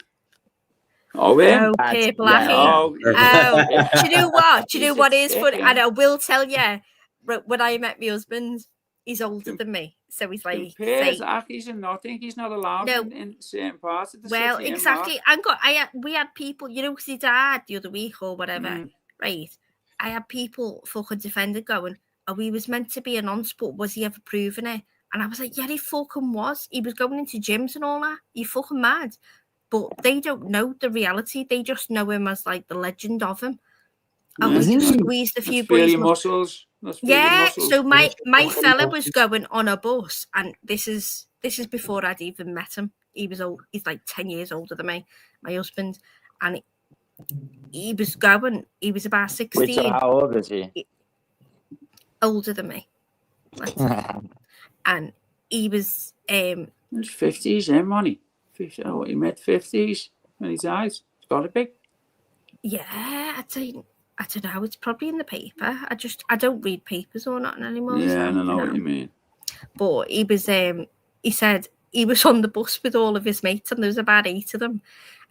Oh, yeah. No, people yeah. Oh, do you know what? Do you know what is funny? And I will tell you, when I met my husband, he's older than me, so he's like. Aki's and nothing. He's not allowed in certain parts of the city. Well, exactly. We had people, you know, because he died the other week or whatever, right? I had people fucking defended going, oh, he was meant to be a nonce, but was he ever proven it? And I was like, yeah, he fucking was. He was going into gyms and all that. You fucking mad. But they don't know the reality. They just know him as like the legend of him. I was just squeezed a few boys' muscles. Yeah. So my fella was going on a bus, and this is before I'd even met him. He was old. He's like 10 years older than me, my husband, and he was going. He was about 16. Wait, so how old is he? Older than me. And he was his 50s, money. 50, he mid 50s when he died. It's got to be. Yeah, I don't know. It's probably in the paper. I don't read papers or nothing anymore. Yeah, so, I don't know what you mean. But he was he said he was on the bus with all of his mates, and there was about 8 of them,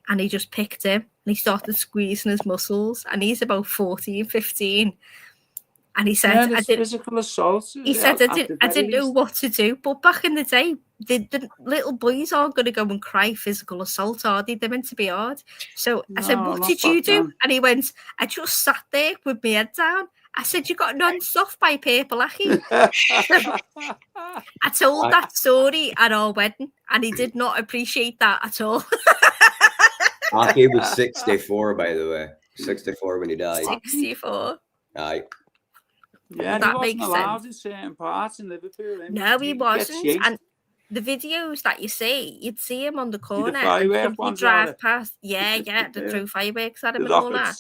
and he just picked him and he started squeezing his muscles, and he's about 14, 15. And he said, I did physical assault. He said, I didn't know what to do. But back in the day, the little boys aren't going to go and cry physical assault, are they? They're meant to be hard. So I said, what did you do? And he went, I just sat there with my head down. I said, you got nonced off by Paper Lackey. I told that story at our wedding, and he did not appreciate that at all. Aki was 64, by the way. 64 when he died. 64. Aye. Yeah, that he wasn't makes allowed sense. in certain parts in Liverpool. No, he wasn't. And the videos that you see, you'd see him on the corner. The and drive past. Yeah, they throw fireworks at him and all that.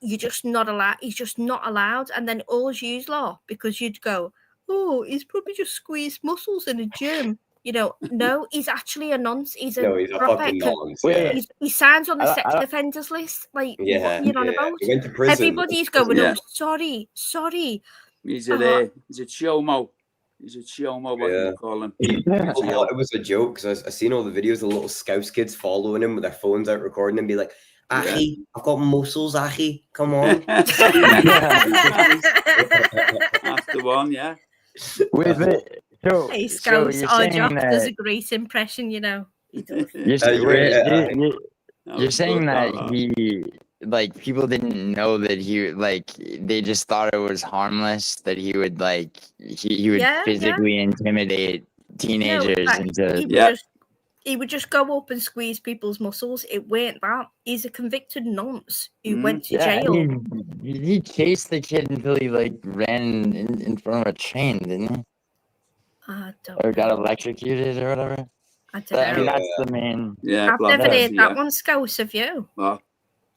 You're just not allowed. He's just not allowed. And then all use law, because you'd go, oh, he's probably just squeezed muscles in a gym. You know, no, he's actually a nonce. He's a fucking nonce. Yeah. He signs on the sex offenders list. Like, what are you on about? He went to prison. Everybody's going, oh, sorry. He's a chomo. He's a chomo, what do you call him? I thought it was a joke, because I seen all the videos of little Scouse kids following him with their phones out recording and be like, Achi, I've got muscles, Achi, come on. That's the one, yeah. With it. Hey, Scouts, our job does a great impression, you know. You're saying that he, like, people didn't know that he, like, they just thought it was harmless, that he would, like, he would physically intimidate teenagers into. He would just go up and squeeze people's muscles. It weren't that. He's a convicted nonce who went to jail. He chased the kid until he, like, ran in front of a train, didn't he? Or got electrocuted or whatever. I don't know. I mean, that's the main. Yeah, I've never heard that one, Scouse, have you? Well,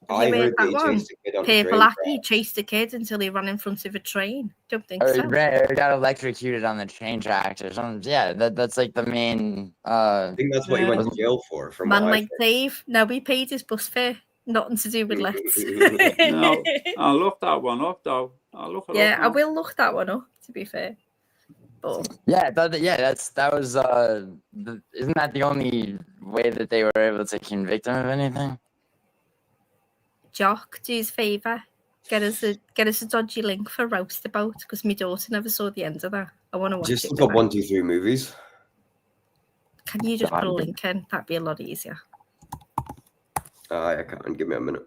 I heard that he chased a kid on Paper the train. Lackey chased a kid until he ran in front of a train. Don't think so. Or got electrocuted on the train tracks or something. Yeah, that's like the main. I think that's what he went to jail for. From Man like Dave. No, he paid his bus fare. Nothing to do with lets. No, I'll look that one up though. I will look that one up. To be fair. Yeah, that was isn't that the only way that they were able to convict him of anything? Jock, do us a favour. Get us a dodgy link for Roastabout, because my daughter never saw the end of that. I want to watch it. Just look up 1, 2, 3 movies. Can you just put a link in? That'd be a lot easier. I can't. Give me a minute.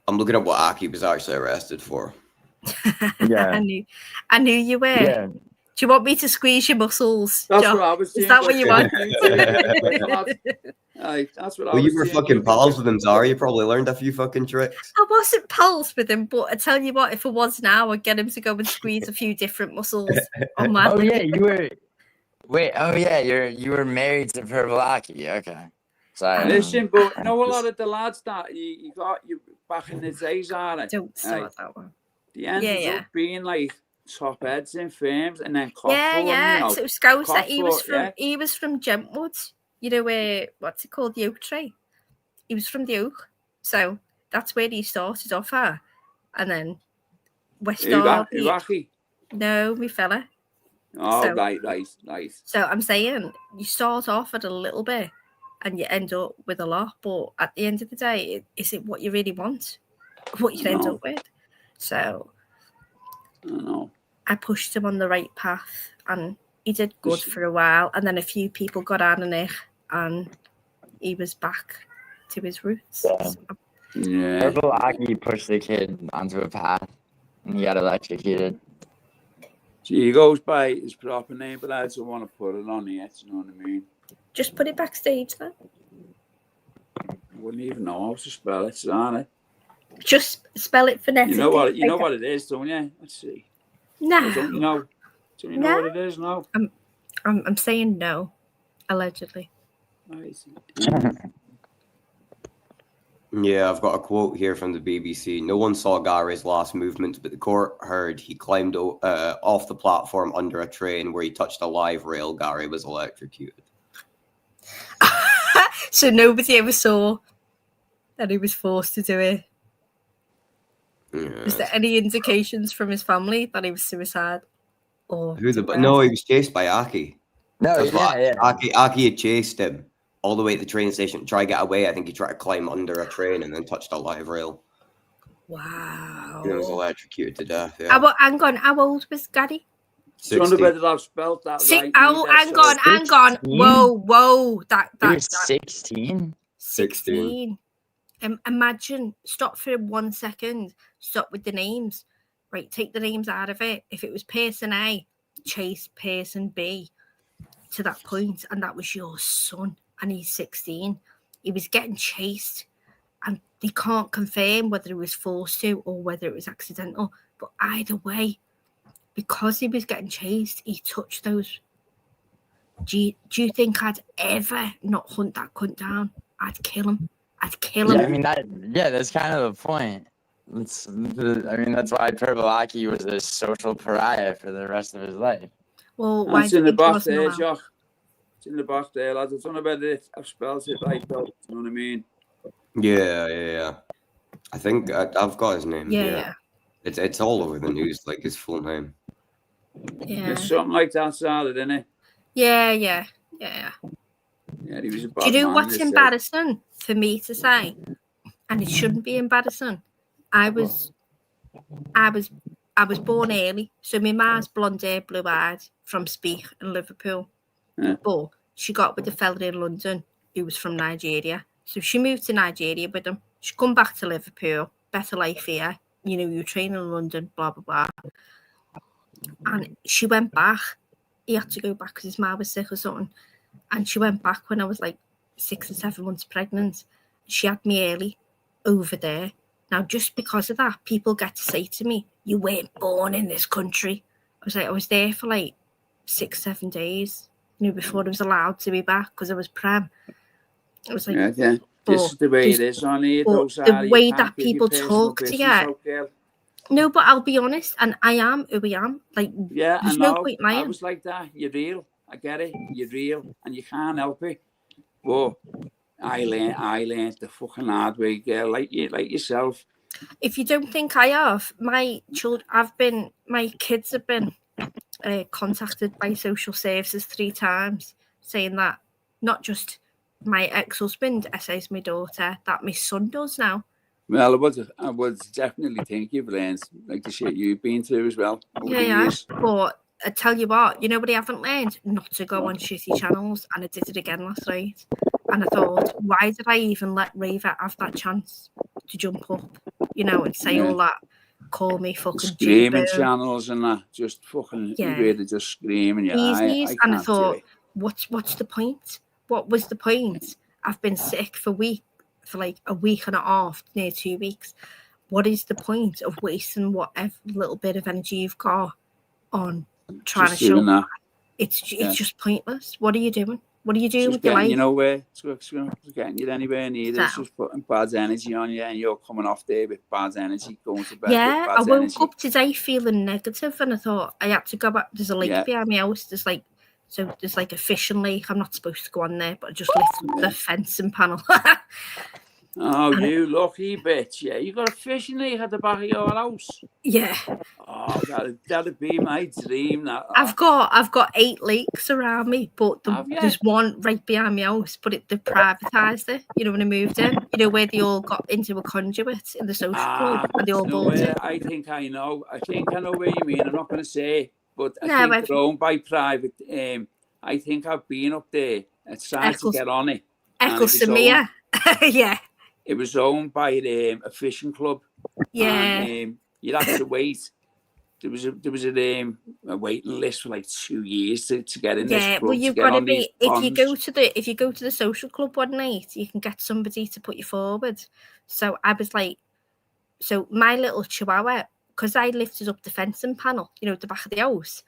I'm looking up what Aki was actually arrested for. Yeah, I knew you were. Yeah. Do you want me to squeeze your muscles? That's Jock? what I was saying. Is that what you want? Aye, that's what I Well, was you were saying. fucking pals with him, Zara. You probably learned a few fucking tricks. I wasn't pals with him, but I tell you what, if I was now, I'd get him to go and squeeze a few different muscles on my. Oh yeah, you were. Wait. Oh yeah, you were married to Purple Aki. Okay. Sorry. Listen, but you know a lot of the lads that you got you back in the days are Don't start that one. they ended up being like top heads in firms and then Yeah, you know. So Scouser, he was Cockford, from yeah. he was from Gentwood. You know where what's it called, the oak tree? He was from the oak, so that's where he started off at, and then West Derby. Iraqi. No, me fella. Oh, So- right. So I'm saying you start off at a little bit, and you end up with a lot. But at the end of the day, is it what you really want? What you end No. up with? So I don't know. I pushed him on the right path, and he did good for a while. And then a few people got on in it, and he was back to his roots. Yeah. So, Yeah. Purple Aki pushed the kid onto a path, and he got electrocuted. He goes by his proper name, but I don't want to put it on here. You know what I mean? just put it backstage then. I wouldn't even know how to spell it, Sana. Just spell it phonetically. You know what? You know what it is, don't you? Let's see. No. Don't you know? Do you know No. what it is? No. I'm saying no, allegedly. Right. Yeah, I've got a quote here from the BBC. No one saw Gary's last movements, but the court heard he climbed off the platform under a train where he touched a live rail. Gary was electrocuted. So nobody ever saw that he was forced to do it. Yeah. Was there any indications from his family that he was suicide? Or No, he was chased by Aki. No, That's what yeah. Aki had chased him all the way to the train station to try to get away. I think he tried to climb under a train and then touched a live rail. Wow. And he was electrocuted to death. Yeah. Hang on, how old was Gary? I wonder whether I've spelled that right. Hang on. 16? Whoa. He was 16. 16. Imagine, stop for 1 second. Stop with the names. Right, take the names out of it. If it was person A, chase person B to that point, and that was your son, and he's 16. He was getting chased, and they can't confirm whether he was forced to or whether it was accidental. But either way, because he was getting chased, he touched those. Do you think I'd ever not hunt that cunt down? I'd kill him. Yeah, I mean that's kind of the point. That's why Purple Aki was a social pariah for the rest of his life. Well, why It's do in you the think he back wasn't there, allowed? Jock. It's in the back there, lads. I don't know whether I've spelled it right, though. You know what I mean? Yeah. I think I've got his name. Yeah. It's all over the news, like his full name. Yeah. It's something like that, Sarah, isn't it? Yeah. Yeah, he was a bad Do you know man, what's they said. embarrassing for me to say? And it shouldn't be embarrassing. I was born early, so my ma's blonde hair, blue eyed from Speak in Liverpool. Yeah. But she got with a fella in London who was from Nigeria. So she moved to Nigeria with him. She come back to Liverpool, better life here. You know, you train in London, blah, blah, blah. And she went back. He had to go back because his mum was sick or something. And she went back when I was like 6 or 7 months pregnant. She had me early over there. Now, just because of that, people get to say to me, you weren't born in this country. I was there for like 6, 7 days, before I was allowed to be back because I was prem. I was like, Yeah. This is the way it is on here, though, Sarah. the way that people talk to you. No, but I'll be honest, and I am who I am. Like, yeah, there's I know. No point lying. I was like that. You're real. I get it. You're real, and you can't help it. But I learned the fucking hard way, girl. Like yourself. If you don't think I have, my kids have been contacted by social services 3 times, saying that not just my ex-husband essays my daughter, that my son does now. Well, I would definitely think you've learned like the shit you've been through as well. Yeah. But I tell you what I haven't learned? Not to go on shitty channels, and I did it again last night. And I thought, why did I even let Raver have that chance to jump up, and say all that, call me fucking screaming channels and that, just fucking, you really just screaming. And I thought, what's the point? What was the point? I've been sick for like a week and a half, near 2 weeks. What is the point of wasting whatever little bit of energy you've got on trying Just to show? doing that. It's just pointless. What are you doing? What are you doing Just with your getting life? you nowhere. It's getting you anywhere neither. It's So- just putting bad energy on you, and you're coming off there with bad energy, going to bed Yeah, with I bad woke energy. up today feeling negative, and I thought I had to go back. There's a lake Yeah. behind my house. There's like a fishing lake. I'm not supposed to go on there, but I just lifted up the fencing panel. Oh, you lucky bitch! Yeah, you got a fishing lake at the back of your house. Yeah, Oh, that'd be my dream. That I've got 8 lakes around me, but Have you? there's one right behind my house, but they privatised it. You know, when I moved in, you know, where they all got into a conduit in the social club and they all bought it. I think I know. I think I know where you mean. I'm not going to say, but I No, think they're owned by private. I think I've been up there and tried to get on it. and it was Samia. Yeah, It was owned by a fishing club. yeah. And, you'd have to wait. There was a waiting list for like 2 years to get in this club. Well, you've to get got to on be. these If you ponds. go to the social club one night, you can get somebody to put you forward. So I was like, so my little chihuahua, because I lifted up the fencing panel, you know, at the back of the house,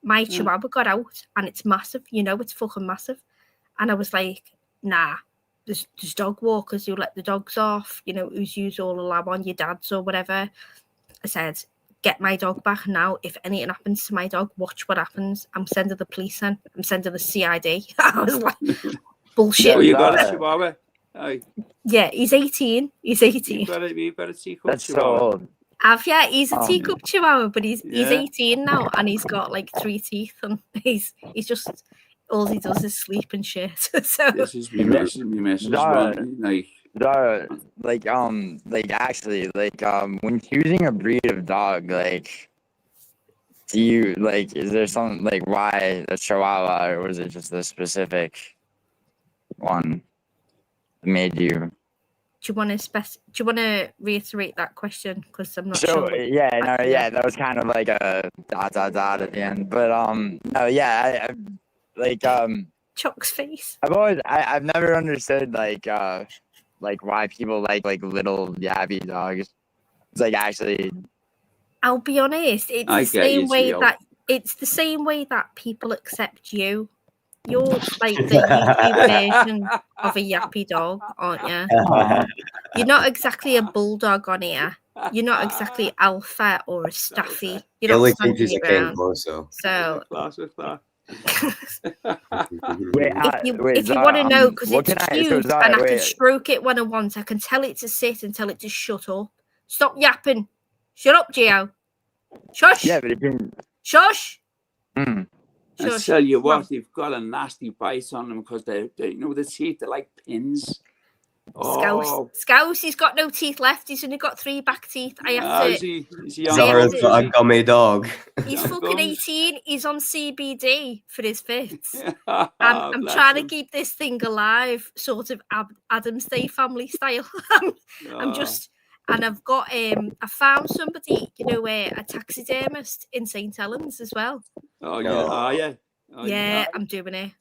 my chihuahua got out, and it's massive. You know, it's fucking massive. And I was like, nah. There's dog walkers who let the dogs off, you know, who's used all allow on your dad's or whatever. I said, get my dog back now. If anything happens to my dog, watch what happens. I'm sending the police in. I'm sending the CID. I was like, bullshit. Oh, you got a chihuahua? Oh, Yeah, he's 18. He's 18. you've got a teacup That's so chihuahua. old. He's a teacup chihuahua, but he's Yeah. 18 now, and he's got like 3 teeth, and he's just all he does is sleep and shit. So This is me message. Actually, when choosing a breed of dog, like, do you, like, is there something, like, why a Chihuahua, or was it just a specific one that made you? do you want to reiterate that question? Because I'm not So, sure. yeah, that was kind of like a ... at the end, but, no, yeah, Chuck's face. I've never understood, like why people like little yappy dogs. It's like, actually, I'll be honest, it's I the get you, same way that people accept you. You're like the YouTube version of a yappy dog, aren't you? You're not exactly a bulldog on here. You're not exactly alpha or a staffy. You're Billy not thinks standing he's a your Ken ground. Corso. So Class with that. if you want to know, because it's cute and I can stroke it when I want, I can tell it to sit and tell it to shut up. Stop yapping. Shut up, Gio. Shush. Yeah, but it can. Shush. I Shush. tell you what, they've got a nasty bite on them because they you know, the teeth, they're like pins. Scouse, he's got no teeth left. He's only got 3 back teeth. I have to. Is he Zara's got a gummy dog. He's Young fucking gums. 18. He's on CBD for his fits. I'm I'm trying to keep this thing alive, sort of Adam's Day family style. I'm just, and I've got I found somebody, you know, a taxidermist in St. Helens as well. Oh yeah, are you? Yeah, I'm doing it.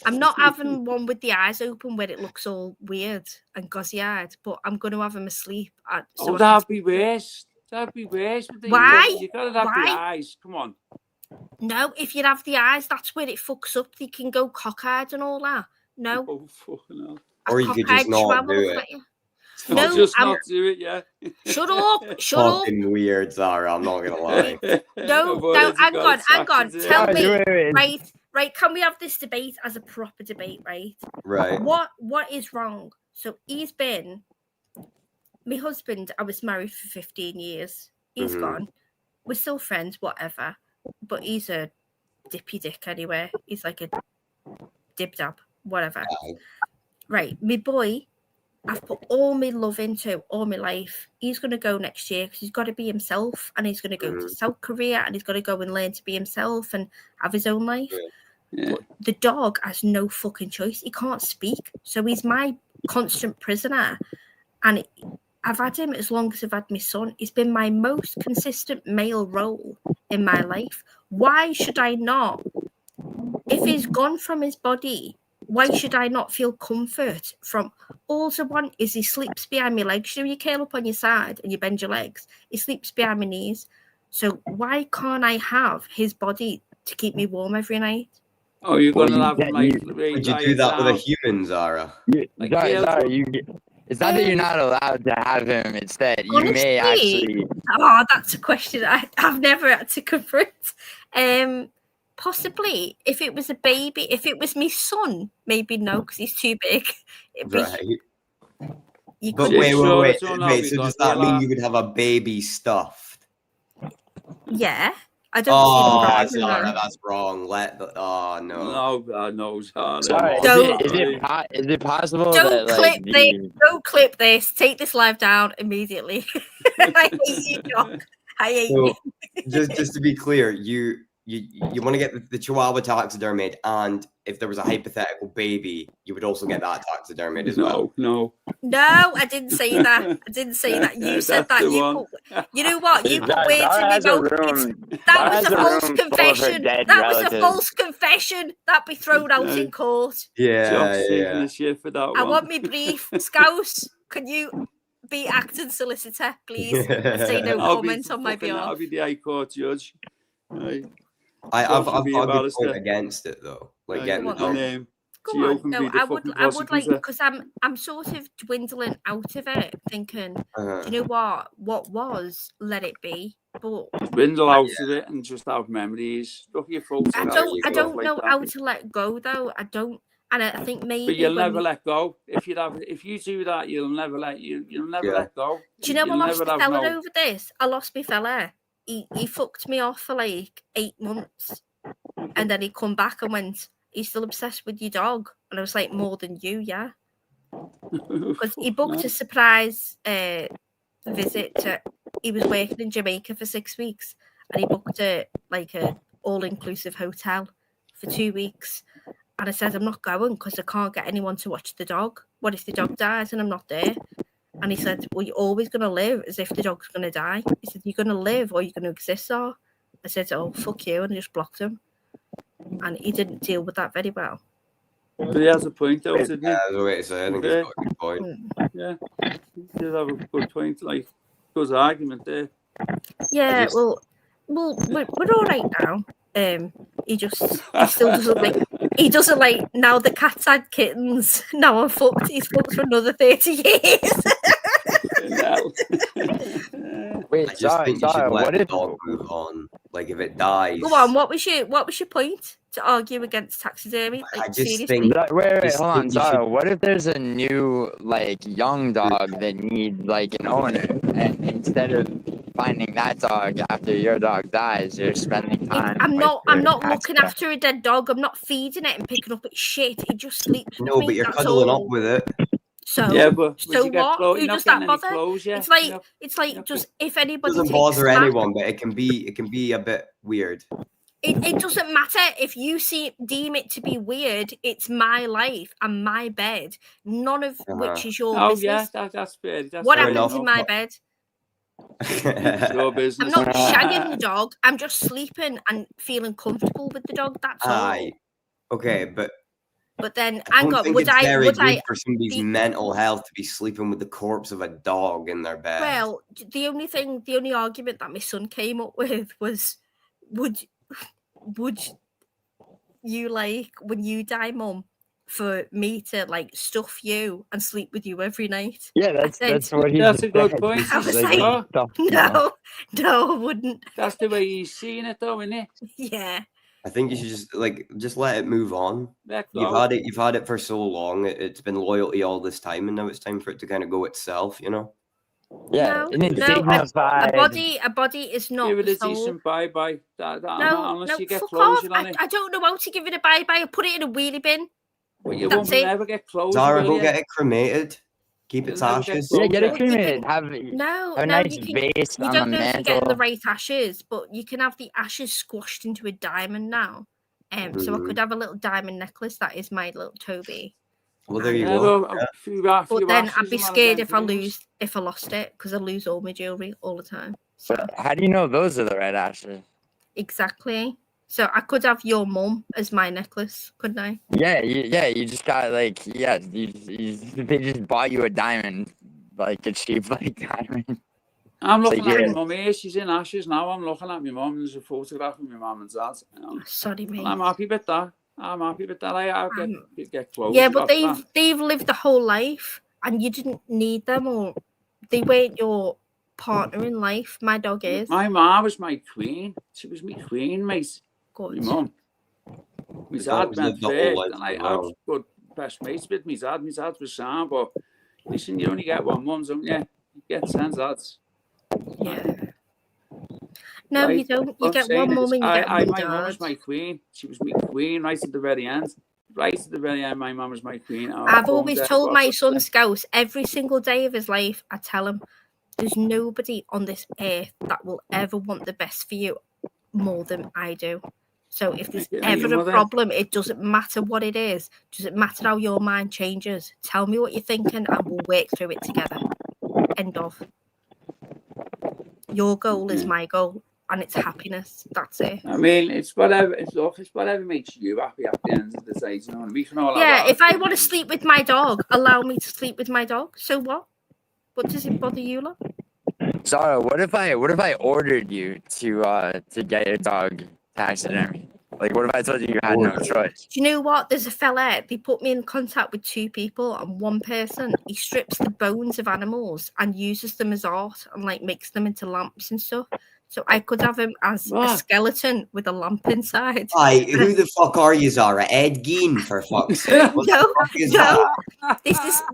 I'm not having one with the eyes open where it looks all weird and gauzy-eyed, but I'm going to have him asleep. That'd be worse. That'd be worse. Why? You gotta have the eyes. Come on. No, if you have the eyes, that's where it fucks up. They can go cockeyed and all that. No. Oh, fucking hell. Or you could just not do it. No, just not do it, yeah. Shut up. Shut up. Fucking weird, Zara. I'm not gonna lie. No, hang on. Tell me, right. Can we have this debate as a proper debate, right? Right. What is wrong? So he's been, my husband, I was married for 15 years. He's gone. We're still friends, whatever. But he's a dippy dick anyway. He's like a dib dab, whatever. Right. My boy, I've put all my love into all my life. He's going to go next year because he's got to be himself, and he's going to go to South Korea, and he's got to go and learn to be himself and have his own life. Yeah. But the dog has no fucking choice. He can't speak. So he's my constant prisoner. And I've had him as long as I've had my son. He's been my most consistent male role in my life. Why should I not? If he's gone from his body, why should I not feel comfort from? All I want is he sleeps behind my legs. You know, you curl up on your side and you bend your legs. He sleeps behind my knees. So why can't I have his body to keep me warm every night? Oh, you're Well, gonna you have him get- like you- Would you do that with a human, Zara? Like Zara, girls Zara, would- it's not that you're not allowed to have him. It's that you may Honestly, actually. Oh, that's a question I've never had to confront. Possibly, if it was a baby, if it was my son, maybe no, because he's too big. It'd be, Right. you But couldn't- wait. So now Wait. we So got does that real mean art. you would have a baby stuffed? yeah, I don't see the Oh, problem. Zara, though. that's wrong. Oh no. No, Zara. Sorry, Don't- is it possible Don't that clip like this. Don't clip this. Take this live down immediately. I hate you, Doc. I hate you. So, just to be clear, you want to get the Chihuahua taxidermied, and if there was a hypothetical baby, you would also get that taxidermied as well. No. No, I didn't say that. I didn't say that. You said That's that. the one. You know what? You put Zara words in my has a mouth. room. That Zara was has a a false room full of her confession. dead That was a relatives. false confession. That'd be thrown out in court. Yeah, Jock's taking yeah. the shit for that I one. want me brief. Scouse, can you be acting solicitor, please? Say no I'll be comment on my fucking- I'll behalf. be the High Court judge. Right. I've Jock got should be a a good barrister. point against it though. Like Right, getting the Come on, dog. Come Gio on, can no, be the I would fucking like prosecutor. because I'm sort of dwindling out of it, thinking, Uh-huh. do you know what? What was, let it be. But Dwindle out of it and just have memories. Look at your photos. I There don't you I go. don't like know that. how to let go though. I don't, and I think maybe. But you'll when never we- let go. If you do that, you'll never let Yeah. let go. Do you know I You'll lost never my have fella no- over this? I lost my fella. He fucked me off for like 8 months, and then he come back and went, "He's still obsessed with your dog," and I was like, "More than you, yeah." Because he booked a surprise visit to. He was working in Jamaica for 6 weeks, and he booked a all-inclusive hotel for 2 weeks. And I said, "I'm not going because I can't get anyone to watch the dog. What if the dog dies and I'm not there?" And he said, "Well, you're always going to live as if the dog's going to die." He said, "You're going to live or you're going to exist." So I said, "Oh, fuck you," and I just blocked him. And he didn't deal with that very well. But he has a point though, didn't he? Yeah, that's what I say. I think he's got a good point. Yeah. He did have a good point, like good argument there. Yeah, just- well, we're all right now. He still doesn't like now the cat's had kittens. Now I'm fucked. He's fucked for another 30 years. Wait, I just think you should let what the if? dog move on. Like if it dies. Go on, what was your point to argue against taxidermy? Like, I just seriously? think- Wait, Just hold on, think you Zara. should- What if there's a new like young dog that needs like an owner, and instead of finding that dog after your dog dies, you're spending time. I'm with not your looking taxidermy. after a dead dog. I'm not feeding it and picking up its shit. It just sleeps with No, me. but you're That's cuddling all. up with it. So Yeah, but so you get what? clothes, Who you're not does that getting any bother? clothes yet. It's like You're not- it's like you're not just if It anybody doesn't takes bother smack, anyone, but it can be a bit weird. it doesn't matter if you deem it to be weird. It's my life and my bed, none of which is your Oh business. yeah, that's fair. That's What fair happens enough. in my bed? It's your business. I'm not shagging the dog. I'm just sleeping and feeling comfortable with the dog. That's all. Aye. Okay, but But then, I hang don't on, think would it's very would good I? for somebody's the- mental health to be sleeping with the corpse of a dog in their bed. Well, the only argument that my son came up with was, would you like when you die, Mum, for me to like stuff you and sleep with you every night? Yeah, that's what he. That's a good said. point. He's I was like, like, "Stuff you." No, I wouldn't. That's the way he's seeing it, though, isn't it? Yeah, I think you should just let it move on. Let You've go. had it for so long. It's been loyalty all this time, and now it's time for it to kind of go itself. You know. Yeah, No, and it's no, dignified. a body is not Give it the a soul. decent bye-bye. No, Unless you get fuck closure off. on it. I don't know how to give it a bye-bye. I put it in a wheelie bin. Well, you That's won't it. never get closure. Zara, will go you? get it cremated. Keep its You'll never get ashes. closure. Yeah, get it Well, you cremated. can- Have No, a no, nice you can. vase You on don't the know if you're getting the mantle. right ashes, but you can have the ashes squashed into a diamond now. So I could have a little diamond necklace. That is my little Toby. Well, there you Yeah, go. well, a few But then ashes I'd be and one of scared them if I lost it, because I lose all my jewelry all the time. So But how do you know those are the right ashes? exactly. So I could have your mum as my necklace, couldn't I? Yeah, you just got like, yeah, they just bought you a diamond, like a cheap like diamond. I'm It's looking like, at yeah. my mum here. She's in ashes now. I'm looking at my mum. There's a photograph of my mum and dad. You know? Sorry, mate. And I'm happy with that. I'm happy with that. I get close. Yeah, but they've lived a whole life, and you didn't need them, or they weren't your partner in life. My dog is. My mum was my queen. She was my queen, mate. Good. My mum. My The dad dogs went lived the whole first, life and I as well. was good best mates with my dad. My dad was sound, but listen, you only get one mum, don't you? You get 10 dads. Yeah. No, Right? you don't. You What I'm get saying one mum is, and you get one my mum was dad. my queen. She was my queen right at the very end. Right at the very end, my mum was my queen. I've always told my son Scouse every single day of his life, I tell him, there's nobody on this earth that will ever want the best for you more than I do. So if there's ever a problem, it doesn't matter what it is. Doesn't matter how your mind changes. Tell me what you're thinking and we'll work through it together. End of. Your goal is my goal, and it's happiness. That's it. I mean, it's whatever. It's whatever makes you happy at the end of the day. You know, and we can all. Yeah, if I want to sleep with my dog, allow me to sleep with my dog. So what? What does it bother you, lot? Zara, what if I ordered you to get your dog taxidermy? Like, what if I told you had no choice? Do you know what? There's a fella, they put me in contact with two people, and one person, he strips the bones of animals and uses them as art and like makes them into lamps and stuff. So I could have him as a skeleton with a lamp inside. Hi, who the fuck are you, Zara? Ed Gein, for fuck's sake. What the fuck is that?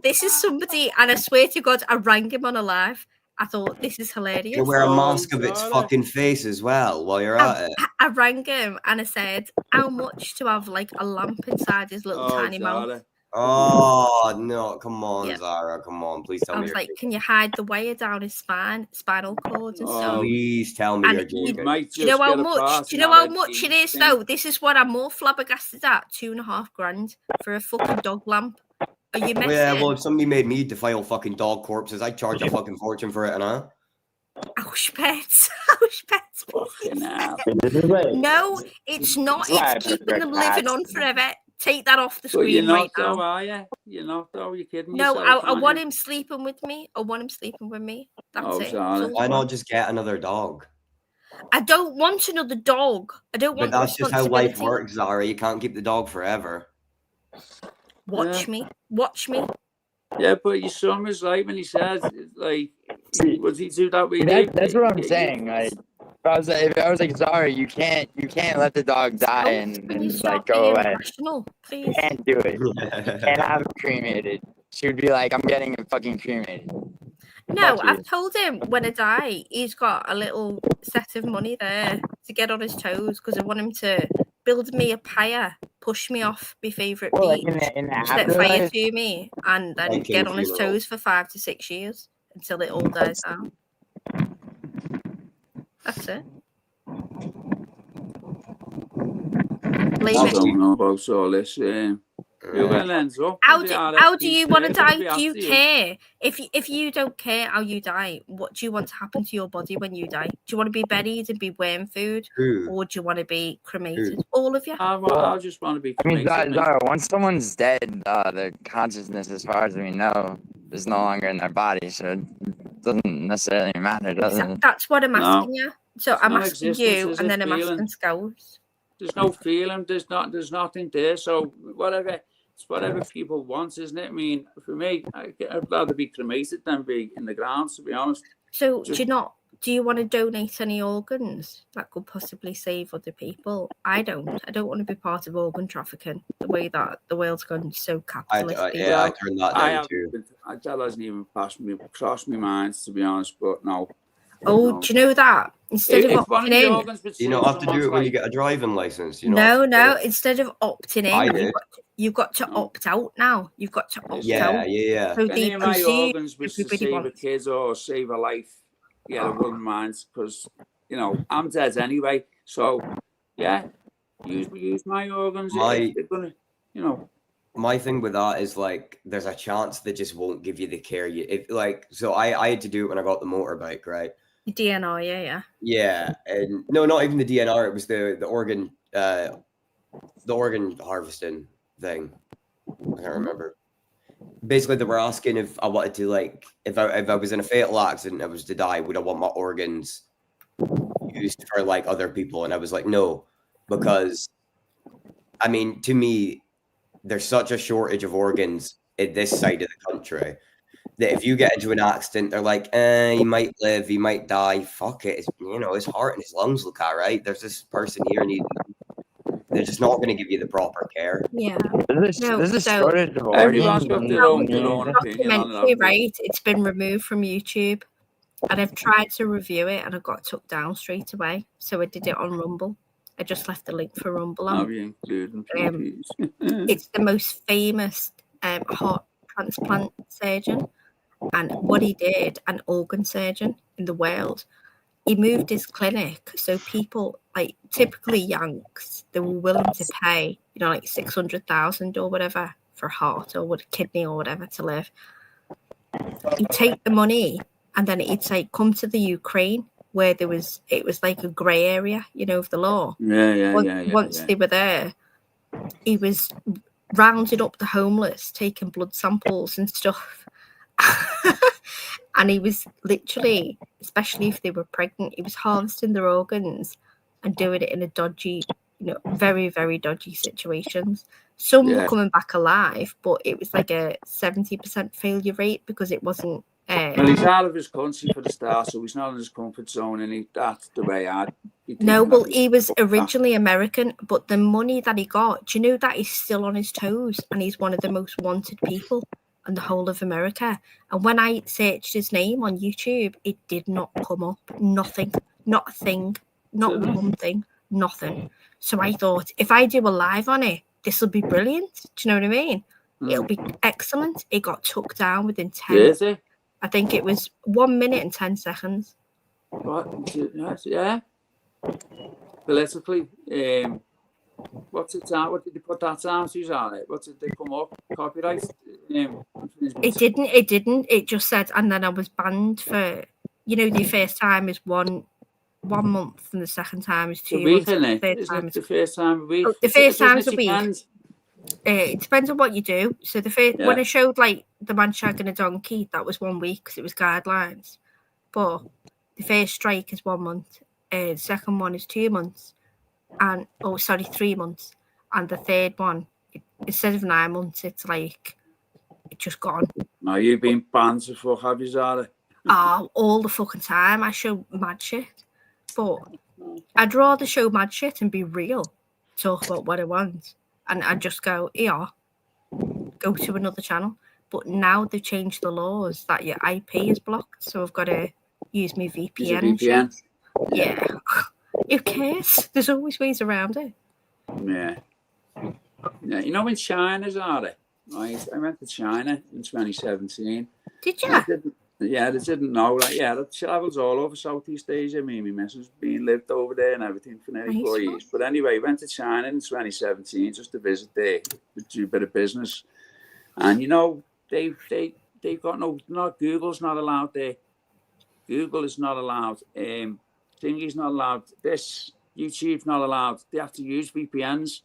This is somebody, and I swear to God, I rang him on a live. I thought, this is hilarious. You wear a mask of its fucking face as well while you're at it. I rang him and I said, how much to have like a lamp inside his little tiny mouth? Oh, no, come on, Zara, come on. Please tell me. I was like, can you hide the wire down his spinal cord and stuff? Please tell me you're joking. Do you know how much? Do you know how much it is, though? This is what I'm more flabbergasted at. $2.5 grand for a fucking dog lamp. Are you messing? Yeah, well, if somebody made me defile fucking dog corpses, I'd charge a fucking fortune for it, huh? Auschwitz. Fucking hell. No, it's not. It's keeping them living on forever. Take that off the screen right now. Are you? You're not, though. You're kidding No, yourself, I want him sleeping with me. That's it. Why not just get another dog? I don't want another dog. I don't want. But that's just how life works, Zara. You can't keep the dog forever. Watch me. Yeah, but your son was right when he said, like, would he do that with you? That's what I'm saying. Like, if I was like, Zara, you can't let the dog die and like go away. Please. You can't do it. You can't have it cremated. She would be like, I'm getting it fucking cremated. No, I've told him when I die, he's got a little set of money there to get on his toes because I want him to build me a pyre, push me off my favourite beach, set fire to me, and then get on his toes for 5 to 6 years until it all dies out. That's it. I don't know about all this. How do you want to die? Do you care? If you don't care how you die, what do you want to happen to your body when you die? Do you want to be buried and be worm food, or do you want to be cremated? All of you. I just want to be cremated. I mean, Zara, once someone's dead, their consciousness, as far as we know, is no longer in their body, so it doesn't necessarily matter, does it? That's what I'm asking you. So I'm asking you, and then I'm asking Scouse. There's no feeling. There's nothing there. So whatever. It's whatever people want, isn't it? I mean, for me, I'd rather be cremated than be in the ground, to be honest. So do you want to donate any organs that could possibly save other people? I don't want to be part of organ trafficking the way that the world's gone so capitalistic. I turned that down too. That hasn't even crossed my mind, to be honest, but no. Oh, do you know that? Instead of opting in, you don't have to do it when you get a driving license. No. Instead of opting in, you've got to opt out now. You've got to opt out. Yeah. So any of my organs was to save a kid or save a life, I wouldn't mind, because I'm dead anyway. So use my organs. They're gonna, My thing with that is like, there's a chance they just won't give you the care I had to do it when I got the motorbike, right? DNR, yeah. Yeah, and no, not even the DNR. It was the organ harvesting thing. I can't remember. Basically, they were asking if I wanted to, like, if I was in a fatal accident, I was to die, would I want my organs used for like other people? And I was like, no, because I mean, to me, there's such a shortage of organs in this side of the country that if you get into an accident, they're like, you might live, you might die. Fuck it. His heart and his lungs look all right. There's this person here needing them. They're just not going to give you the proper care. Yeah. There's No, a so- shortage of Everyone's organs. got their own opinion on it. Documentary, haven't they? right? It's been removed from YouTube, and I've tried to review it, and I got took down straight away. So I did it on Rumble. I just left the link for Rumble I'll on. be including PPs. It's the most famous heart transplant surgeon, and what he did, an organ surgeon in the world. He moved his clinic so people, like typically Yanks, they were willing to pay, like 600,000 or whatever for a heart or a kidney or whatever to live. He'd take the money and then he'd say, come to the Ukraine where it was like a grey area, of the law. Once they were there, he was rounding up the homeless, taking blood samples and stuff. And he was literally, especially if they were pregnant, he was harvesting their organs and doing it in a dodgy, very, very dodgy situations. Some were coming back alive, but it was like a 70% failure rate because it wasn't. Well, he's out of his country for the start, so he's not in his comfort zone, and that's the way I'd be thinking. No, well, he was originally American, but the money that he got, do you know that he's still on his toes and he's one of the most wanted people in the whole of America? And when I searched his name on YouTube, it did not come up. Nothing. Not a thing. Not one thing. Nothing. So I thought, if I do a live on it, this will be brilliant. Do you know what I mean? It'll be excellent. It got took down within 10. Is it? I think it was 1 minute and 10 seconds. What? Yeah. Politically, what's it down? What did they put that down to? What did they come up? Copyright? It didn't. It just said, and then I was banned for, the first time is one month and the second time is 2 months. The first time a week? The first time is a week. It depends on what you do. So when I showed like the man shagging a donkey, that was 1 week because it was guidelines. But the first strike is 1 month. The second one is 2 months, 3 months, and the third one, instead of 9 months, it's like it's just gone. Now you've been banned before, have you, Zara? All the fucking time. I show mad shit, but I'd rather show mad shit and be real, talk about what I want. And I just go to another channel. But now they've changed the laws that your IP is blocked. So I've got to use my VPN. Yeah. Who cares? There's always ways around it. Yeah. In China's right? I went to China in 2017. Did you? They didn't know. That travels all over Southeast Asia. My missus being lived over there and everything for nearly 4 years. But anyway, went to China in 2017 just to visit there, to do a bit of business. And they've got Google's not allowed there. Google is not allowed. Thingy's not allowed. YouTube's not allowed. They have to use VPNs.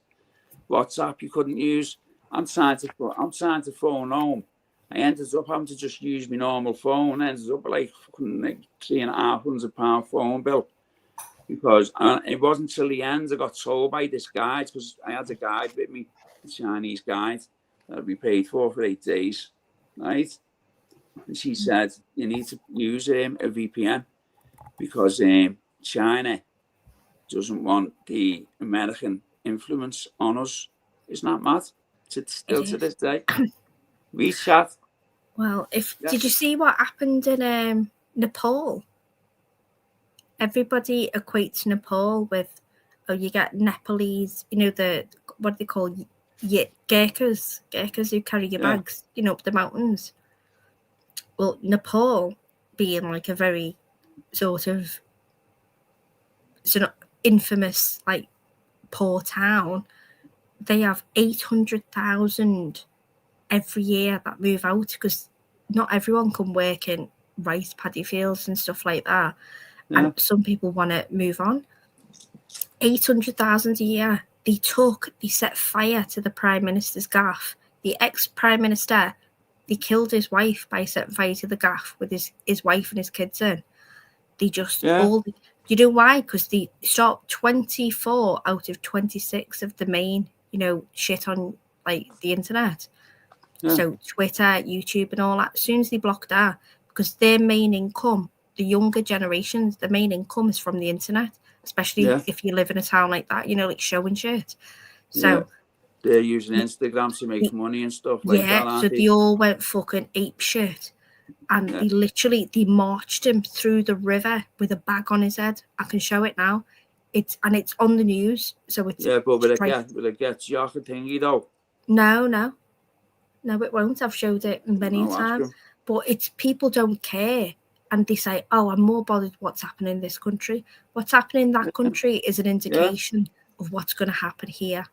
WhatsApp you couldn't use. I'm trying to phone home. I ended up having to just use my normal phone. I ended up with like £3,500 phone bill because it wasn't till the end I got told by this guide, because I had a guide with me, a Chinese guide that we paid for 8 days, right? And she said you need to use a VPN because China doesn't want the American influence on us. Isn't that mad? Still to this day. WeChat. Well, did you see what happened in Nepal? Everybody equates Nepal with, you get Nepalese, what do they call geckos who carry your bags, up the mountains. Well, Nepal being like a very sort of infamous, like, poor town, they have 800,000 every year that move out because not everyone can work in rice paddy fields and stuff like that. and some people want to move on. 800,000 a year. They set fire to the Prime Minister's gaff. The ex-Prime Minister, they killed his wife by setting fire to the gaff with his wife and his kids in. They just you know why? Because they stopped 24 out of 26 of the main, shit on like the internet. So Twitter, YouTube and all that, as soon as they blocked that, because their main income, the younger generations, the main income is from the internet, especially if you live in a town like that, like show and shit. So they're using Instagram to make money and stuff like that. Yeah, so they all went fucking ape shit. And they marched him through the river with a bag on his head. I can show it now. It's on the news. So it's but will it get Jock a thingy though? No, it won't. I've showed it many times. But it's people don't care, and they say, "Oh, I'm more bothered what's happening in this country." What's happening in that country is an indication of what's going to happen here.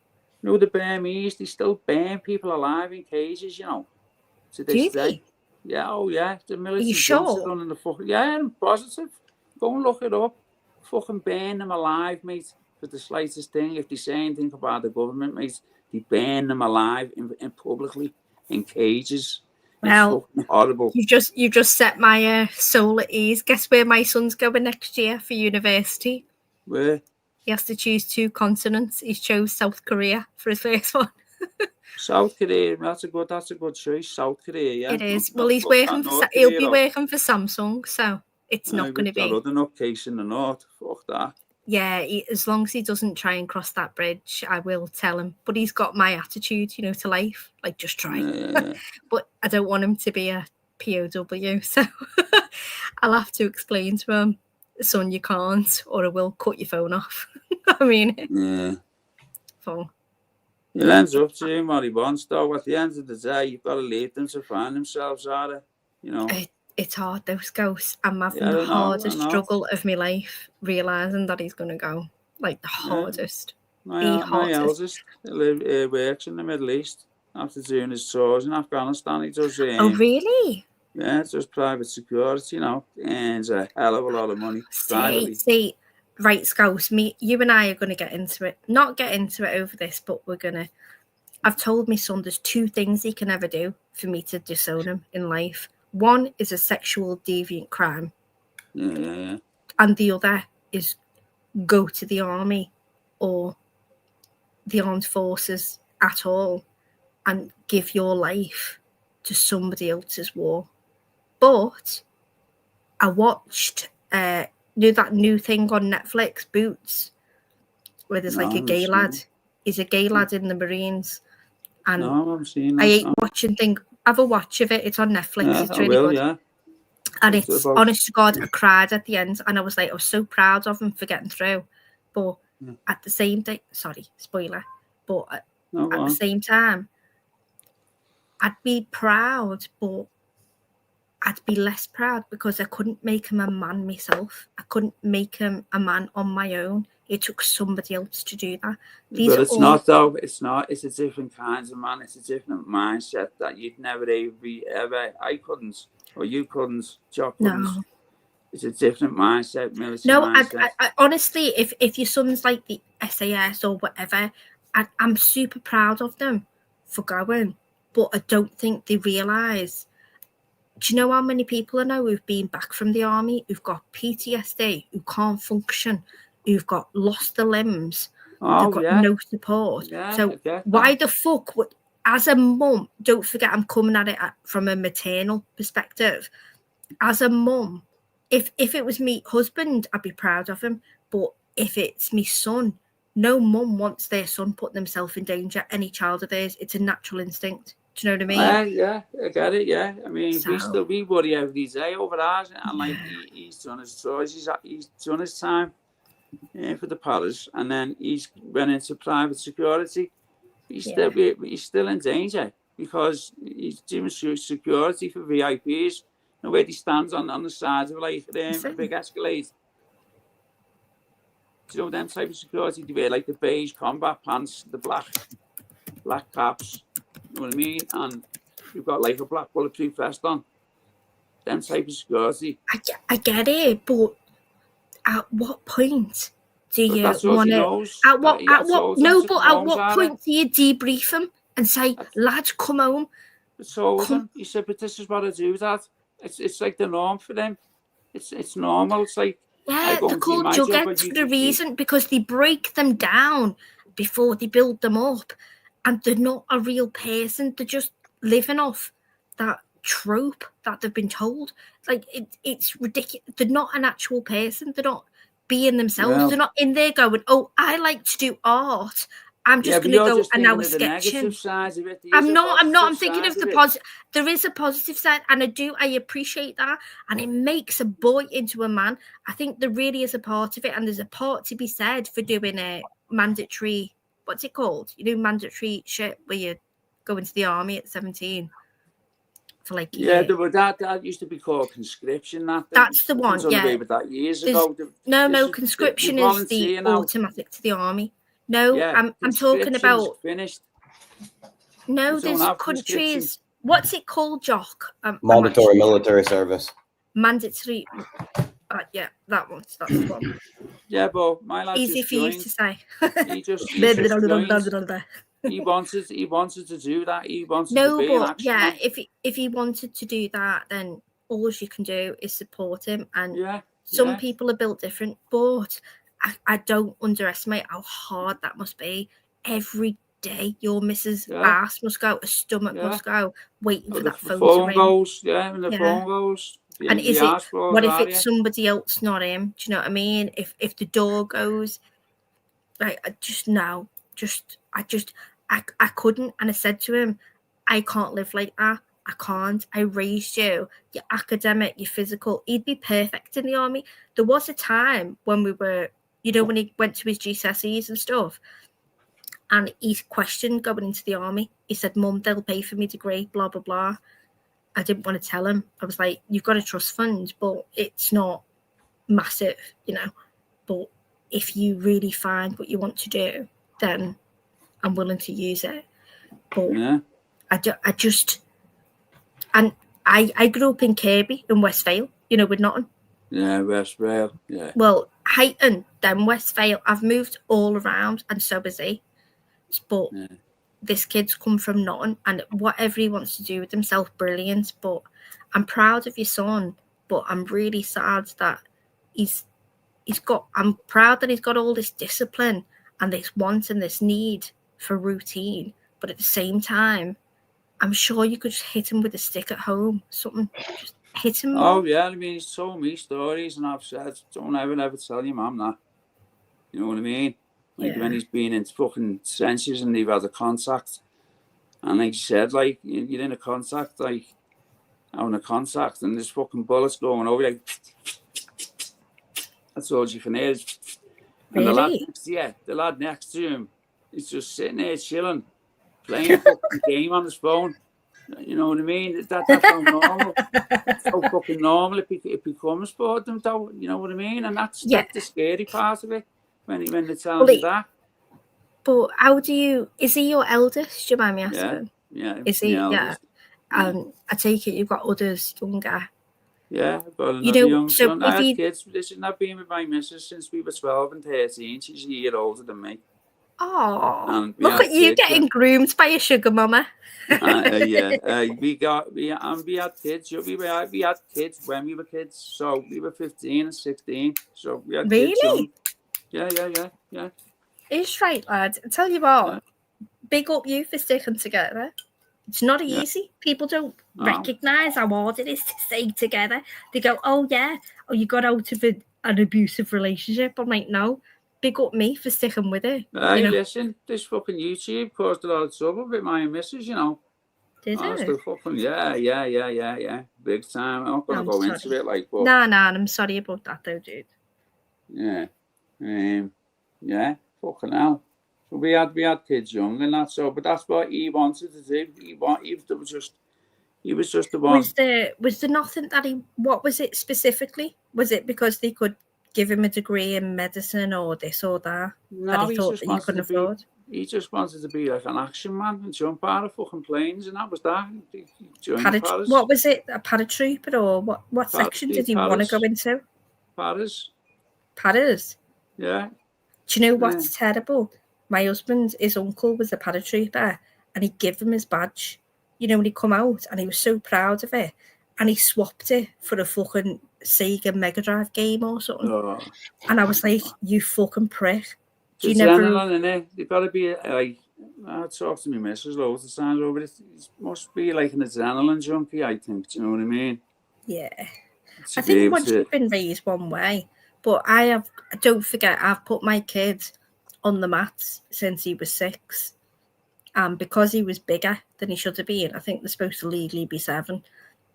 No, the Burmese, they still burn people alive in cages, to this day. Yeah, the military junks are done in the fucking... Yeah, I'm positive. Go and look it up. Fucking burn them alive, mate, for the slightest thing. If they say anything about the government, mate, they burn them alive in publicly in cages. Well, it's horrible. You just set my soul at ease. Guess where my son's going next year for university? Where? He has to choose 2 continents. He chose South Korea for his first one. South Korea, that's a good choice. South Korea, yeah. It is. Well, he'll be working for Samsung, so it's not going to be. That other nutcase in the north, fuck that. Yeah, as long as he doesn't try and cross that bridge, I will tell him. But he's got my attitude, to life. Like, just try. But I don't want him to be a POW, so I'll have to explain to him, son, you can't, or I will cut your phone off. I mean, phone. It ends up to him what he wants, though. At the end of the day, you've got to leave them to find themselves, It's hard, those ghosts. I'm having the hardest struggle of my life, realising that he's going to go. Like, the hardest. My eldest works in the Middle East after doing his tours in Afghanistan. He does... oh, really? Yeah, it's just private security, earns a hell of a lot of money. See, right, Scouse, you and I are going to get into it. Not get into it over this, but we're going to... I've told my son there's 2 things he can ever do for me to disown him in life. One is a sexual deviant crime. Yeah. And the other is go to the army or the armed forces at all and give your life to somebody else's war. But I watched... that new thing on Netflix, Boots, where there's like a gay lad. He's a gay lad in the Marines. And I've seen that. I hate watching things. Have a watch of it. It's on Netflix. It's really good. Yeah. And it's, honest to God, I cried at the end. And I was like, I was so proud of him for getting through. But at the same time, sorry, spoiler. But at the same time, I'd be proud, but I'd be less proud because I couldn't make him a man myself. I couldn't make him a man on my own. It took somebody else to do that. But it's not, though. It's not. It's a different kind of man. It's a different mindset that you'd never ever... I couldn't, or you couldn't, Jock couldn't. No. It's a different mindset, military mindset. I honestly, if your son's like the SAS or whatever, I'm super proud of them for going. But I don't think they realise... Do you know how many people I know who've been back from the army, who've got PTSD, who can't function, who've got lost their limbs, they've got no support. So why the fuck would, as a mum, don't forget I'm coming at it from a maternal perspective. As a mum, if it was me husband, I'd be proud of him. But if it's me son, no mum wants their son putting themselves in danger, any child of theirs. It's a natural instinct. Do you know what I mean? Yeah, I get it, yeah. I mean, we worry every day over ours, and like he's done his choice, he's done his time for the palace, and then he's went into private security. He's still in danger because he's doing security for VIPs. And where he stands on the sides of like a big escalade. Do you know them type of security? They wear like the beige combat pants, the black caps. You know what I mean? And you've got like a black bulletproof vest on. Them type of security. I get it, but at what point do But you that's all want he to? knows. At what? That's At all what? No, sensitive but at homes what are. point do you debrief him and say, That's- "Lads, come home"? I told Come- him. He said, "But this is what I do, Dad. It's like the norm for them. It's normal. It's like I Yeah, go they're and do called my job, but jugheads for a reason because they break them down before they build them up, and they're not a real person. They're just living off that trope that they've been told. Like it's ridiculous. They're not an actual person. They're not being themselves. Well, They're not in there going, "Oh, I like to do art. I'm just yeah, but going to you're go just and now thinking of the sketching." negative sides of it. There is I'm a not. I'm positive thinking of side the it. positive. There is a positive side, and I appreciate that, and it makes a boy into a man. I think there really is a part of it, and there's a part to be said for doing a mandatory. What's it called? You do mandatory shit where you go into the army at 17 for like a Yeah, year. that used to be called conscription. That's the one. done Yeah. away with that years There's ago. no You conscription is the volunteer now. automatic to the army. No, Yeah, I'm talking conscription's about. finished. No, You don't there's have conscription. countries. What's it called, Jock? Mandatory military service. Mandatory. Yeah, that's the one. Yeah, but my lad Easy just for you joined. to say. He just joined. He wanted to do that. He wanted to No, be an but action yeah, man. if he wanted to do that, then all you can do is support him. And Yeah, some people are built different, but I don't underestimate how hard that must be. Every day, your missus' ass must go, a stomach must go, waiting for that phone to ring. Goes, and the phone goes. And is it? What if it's somebody else, not him? Do you know what I mean? If the door goes, like, I couldn't. And I said to him, I can't live like that. I can't. I raised you. You're academic, you're physical. He'd be perfect in the army. There was a time when we were, when he went to his GCSEs and stuff, and he questioned going into the army. He said, "Mum, they'll pay for me degree, blah, blah, blah." I didn't want to tell him. I was like, "You've got a trust fund, but it's not massive, But if you really find what you want to do, then I'm willing to use it." But Yeah. I just, and I grew up in Kirby in West Vale, with Nottingham. Yeah, West Vale. Yeah. Well, Heighton, then West Vale. I've moved all around, and so has he. But this kid's come from Nottingham, and whatever he wants to do with himself, brilliant. But I'm proud of your son. But I'm really sad that I'm proud that he's got all this discipline and this want and this need for routine. But at the same time, I'm sure you could just hit him with a stick at home, something. Just hit him. Oh, yeah. I mean, he's told me stories, and I've said, don't ever tell your mum that. You know what I mean? Like when he's been in fucking trenches and they've had a contact. And like you said, like, you're in a contact, like, having a contact, and there's fucking bullets going over, like, that's all you can hear. And Really? the lad next to him is just sitting there chilling, playing a fucking game on his phone. You know what I mean? That's how normal. That's how fucking normal it becomes for them, though. You know what I mean? And that's the scary part of it when they tell you that. But how do you? Is he your eldest? Do you mind me asking? Yeah. Is he? Yeah. I take it you've got others younger. Yeah, I've got another young son. I had kids. Listen, I've been with my missus since we were 12 and 13. She's a year older than me. Oh, look at you getting groomed by your sugar mama. We had kids. We had kids when we were kids. So we were 15 and 16. So we had kids young. Yeah. It's right, lad. I tell you what, big up you for sticking together. It's not easy. People don't recognise how hard it is to stay together. They go, "Oh yeah, you got out of an abusive relationship." I'm like, no. Big up me for sticking with it. Hey, listen, this fucking YouTube caused a lot of trouble with my missus, Did it? Fucking, yeah. Big time. I'm not going to go into it like that. No, I'm sorry about that though, dude. Yeah. Yeah, fucking hell. So we had kids young and that, so, but that's what he wanted to do. He was just the one. Was there nothing that what was it specifically? Was it because they could give him a degree in medicine or this or that? No, that he thought that he couldn't afford? He just wanted to be like an action man and jump out of fucking planes, and that was that. What was it? A paratrooper or what section did he want to go into? Paras. paras. Yeah. Do you know what's terrible? My his uncle was a paratrooper, and he gave him his badge. You know, when he come out, and he was so proud of it, and he swapped it for a fucking Sega Mega Drive game or something. Oh. And I was like, you fucking prick. Do you It's never... adrenaline, innit? You've got to be like, I talk to my missus loads of times over it. It must be like an adrenaline junkie, I think. Do you know what I mean? Yeah. To I think able once to- you've been raised one way, but don't forget, I've put my kid on the mats since he was 6. Because he was bigger than he should have been, I think they're supposed to legally be 7.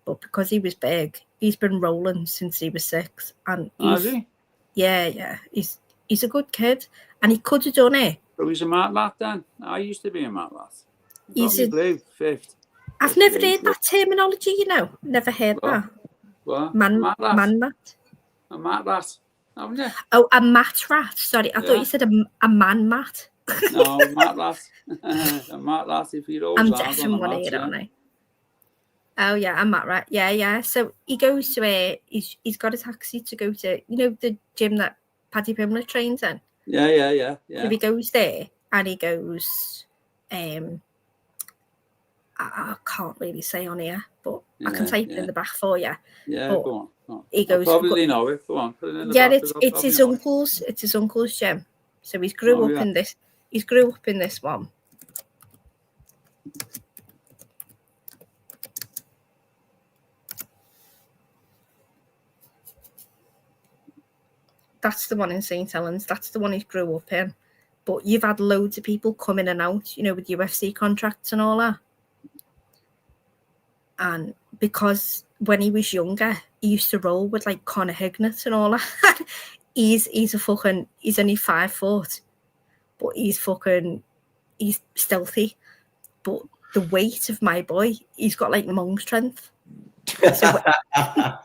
But because he was big, he's been rolling since he was 6. And Has he? Yeah. He's a good kid. And he could have done it. So he's a mad lad then? I used to be a mad lad. He's Got me blue, 5th. I've never heard that terminology, you know. Never heard that. What? Man Mad lad? mat. A mad lad, haven't you? Oh, a mat rat. Sorry, I thought you said a man mat. No, mad lad. A mad lad if you're always I'm hard deaf on in the one mats, ear, aren't I? Oh yeah, I'm mat rat. Yeah. So he goes to he's got a taxi to go to, you know, the gym that Paddy Pimblett trains in. Yeah. So he goes there and he goes, I can't really say on here, but I can type it in the back for you. Yeah, but go on. He goes. I probably know it. Go on, put it in the Yeah, back, it's his uncle's. It's his uncle's gym. So he's grew up in this. He's grew up in this one. That's the one in St. Helens. That's the one he grew up in. But you've had loads of people come in and out, you know, with UFC contracts and all that. And because when he was younger, he used to roll with like Conor Hignett and all that. he's only 5 foot, but he's stealthy. But the weight of my boy, he's got like monk strength. So, I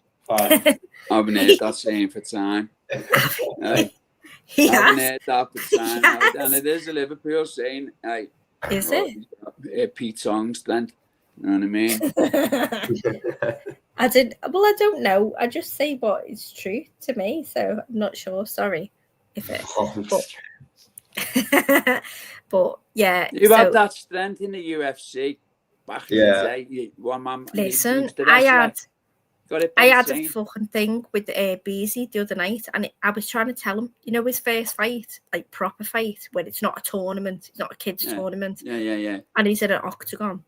haven't heard that saying for time. He haven't has. heard that for time. Yes. And it is a Liverpool saying, Is it? Pete Tong's strength. You know what I mean? I don't know. I just say what is true to me, so I'm not sure. Sorry if it. But yeah, you had that strength in the UFC back in the day. One man. Listen, I had a fucking thing with Beezy the other night, and I was trying to tell him, you know, his first fight, like proper fight, when it's not a tournament, it's not a kids' tournament. Yeah. And he's in an octagon,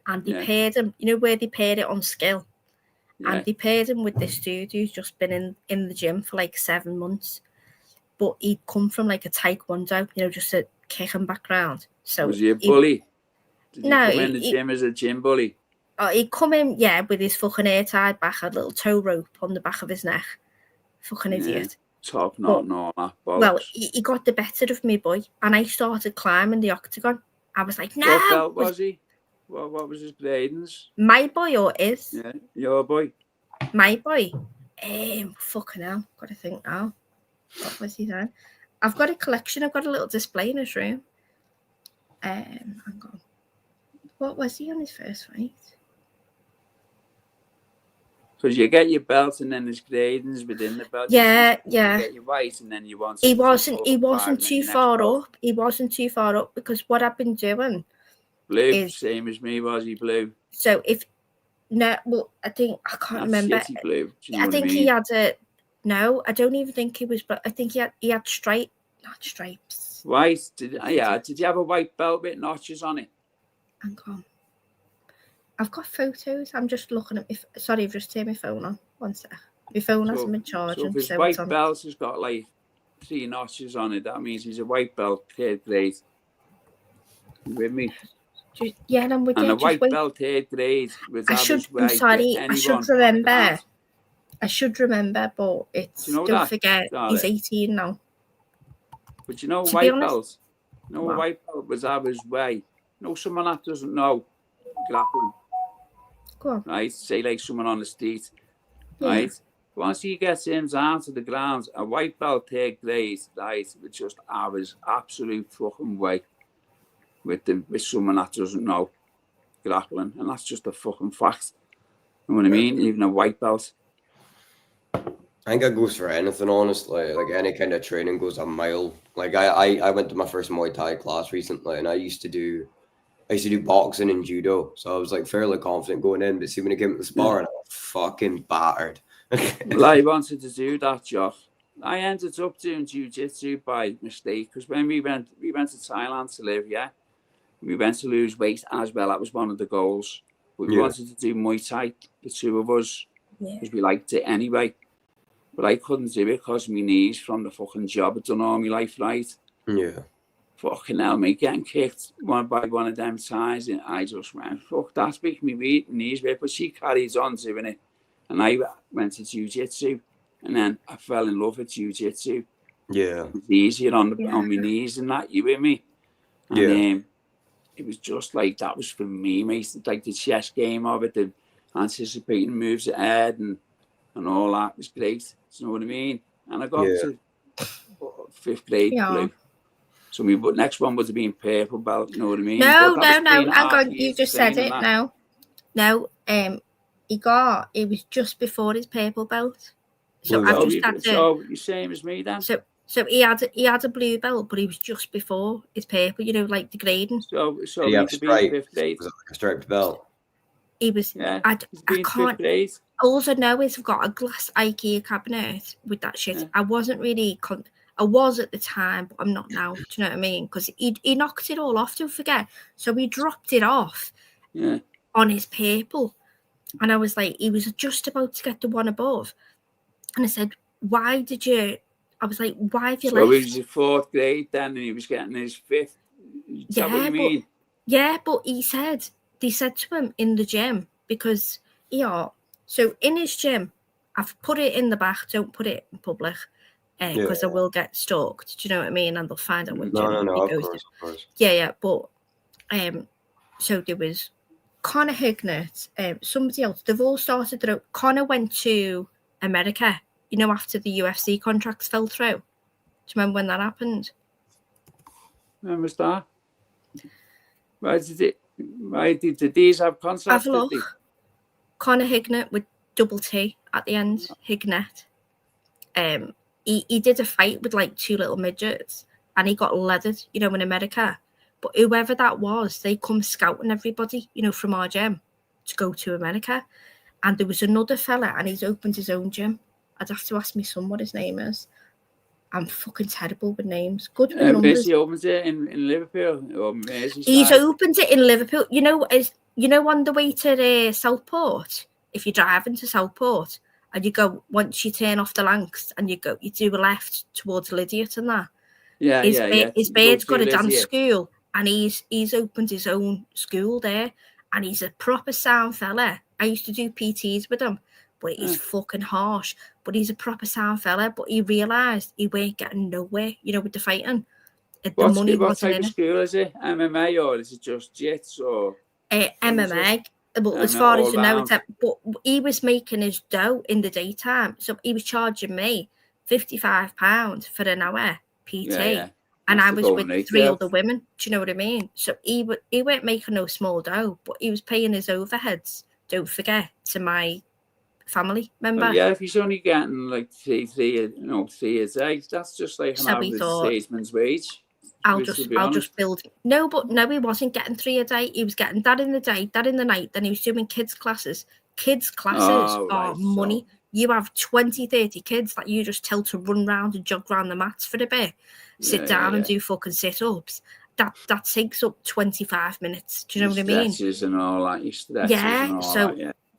and they paired him. You know where they paired it on skill, and they paired him with this dude who's just been in the gym for like 7 months, but he'd come from like a taekwondo, you know, just a kicking background. So was he a bully? Did he no, come in the gym as a gym bully? He'd come in, with his fucking hair tied back, a little tow rope on the back of his neck. Fucking idiot. Top knot and all that. Well, he got the better of me, boy, and I started climbing the octagon. I was like, no. What belt was he? What was his gradings? My boy or his? Yeah, your boy. My boy? Fucking hell. Got to think now. What was he then? I've got a collection. I've got a little display in his room. Hang on. What was he on his first fight? Because you get your belt and then there's gradings within the belt. Yeah. You get your white and then you want. He wasn't too far up. He wasn't too far up because what I've been doing. Blue, same as me. Was he blue? So I can't remember. City blue. I think he had a. No, I don't even think he was. But I think he had stripes. White? Did you have a white belt with notches on it? Hang on. I've got photos. I'm just looking at sorry, I've just turned my phone on. One sec. My phone hasn't been charging. So if his white belt has got like 3 notches on it, that means he's a white belt, third grade. You with me? Yeah, I'm with you. And a white belt, third grade. I should remember. I should remember, but it's don't forget he's 18 now. But you know, white belts. You know, white belt was average way. You know, someone that doesn't know grappling. Go on. Right, say like someone on the street, right? Once he gets him down to the ground, a white belt third grade, right, with just average, absolute fucking way with someone that doesn't know grappling, and that's just a fucking fact. You know what I mean? Even a white belt. I think it goes for anything, honestly. Like any kind of training goes a mile. Like I went to my first Muay Thai class recently, and I used to do boxing and judo, so I was like fairly confident going in. But see, when it came to the sparring, I was fucking battered. Well, I wanted to do that, Josh. I ended up doing jiu-jitsu by mistake because when we went to Thailand to live, yeah, we went to lose weight as well. That was one of the goals. But we Yeah. wanted to do Muay Thai, the two of us, Yeah. because we liked it anyway. But I couldn't do it because of my knees from the fucking job I'd done all my life, right? Yeah. Fucking hell, mate, getting kicked one by one of them ties, and I just went, fuck, that's making me weak, knees weak. But she carries on doing it. And I went to jiu-jitsu, and then I fell in love with jiu-jitsu. Yeah. It's easier on my knees and that, you with me? And Yeah. it was just like, that was for me, mate. Like the chess game of it, the anticipating moves ahead and all that was great. You know what I mean? And I got to 5th grade blue. So my next one would have been purple belt, you know what I mean? No, But no, no. Hang on, you years just said training it. that. No, it was just before his purple belt. So Blue I've belt. just had to. So you're same as me then. So he had a blue belt, but he was just before his purple. You know, like the grading. So Did he'd he have have been 5th stripes? grade. Was it like a striped belt? He was. Yeah, I he's been 5th can't. grade. All I know is I've got a glass IKEA cabinet with that shit. Yeah. I wasn't really. I was at the time, but I'm not now. Do you know what I mean? Because he knocked it all off. Don't forget. So he dropped it off. Yeah. On his purple, and I was like, he was just about to get the one above, and I said, "Why did you?" I was like, "Why have you So left?" he was in 4th grade then, and he was getting his 5th. Is that what you mean? But they said to him in the gym because so in his gym, I've put it in the back. Don't put it in public, because I will get stalked. Do you know what I mean? And they'll find out what gym No, he of goes to. course. Yeah, but so there was Connor Hignett, somebody else. They've all started their own. Connor went to America, you know, after the UFC contracts fell through. Do you remember when that happened? When was that? Why did these have contracts? Have a look. Connor Hignett with double T at the end. Hignett. He did a fight with like 2 little midgets, and he got leathered, you know, in America. But whoever that was, they come scouting everybody, you know, from our gym to go to America. And there was another fella, and he's opened his own gym. I'd have to ask my son what his name is. I'm fucking terrible with names. Good with numbers. He opens it in Liverpool or Merseyside. He's opened it in Liverpool. You know, on the way to Southport, if you're driving to Southport, and you go, once you turn off the Lancs and you do a left towards Lydiate and that. Yeah. His beard's got a dance school, and he's opened his own school there, and he's a proper sound fella. I used to do PTs with him, but he's fucking harsh. But he's a proper sound fella. But he realised he weren't getting nowhere, you know, with the fighting. What type of school is it? MMA or is it just jits or MMA? Well, as far as you know, but he was making his dough in the daytime, so he was charging me £55 for an hour PT, and I was with 3 other women. Do you know what I mean? So he weren't making no small dough, but he was paying his overheads. Don't forget, to my family member. Well, yeah, if he's only getting like three a day, that's just like an average tradesman's wage. I'll just build. No, he wasn't getting 3 a day. He was getting that in the day, that in the night. Then he was doing kids' classes. Kids' classes are money. So you have 20, 30 kids that you just tell to run around and jog around the mats for a bit, sit down and do fucking sit-ups. That takes up 25 minutes. Do you know what I mean? Stretches and all that.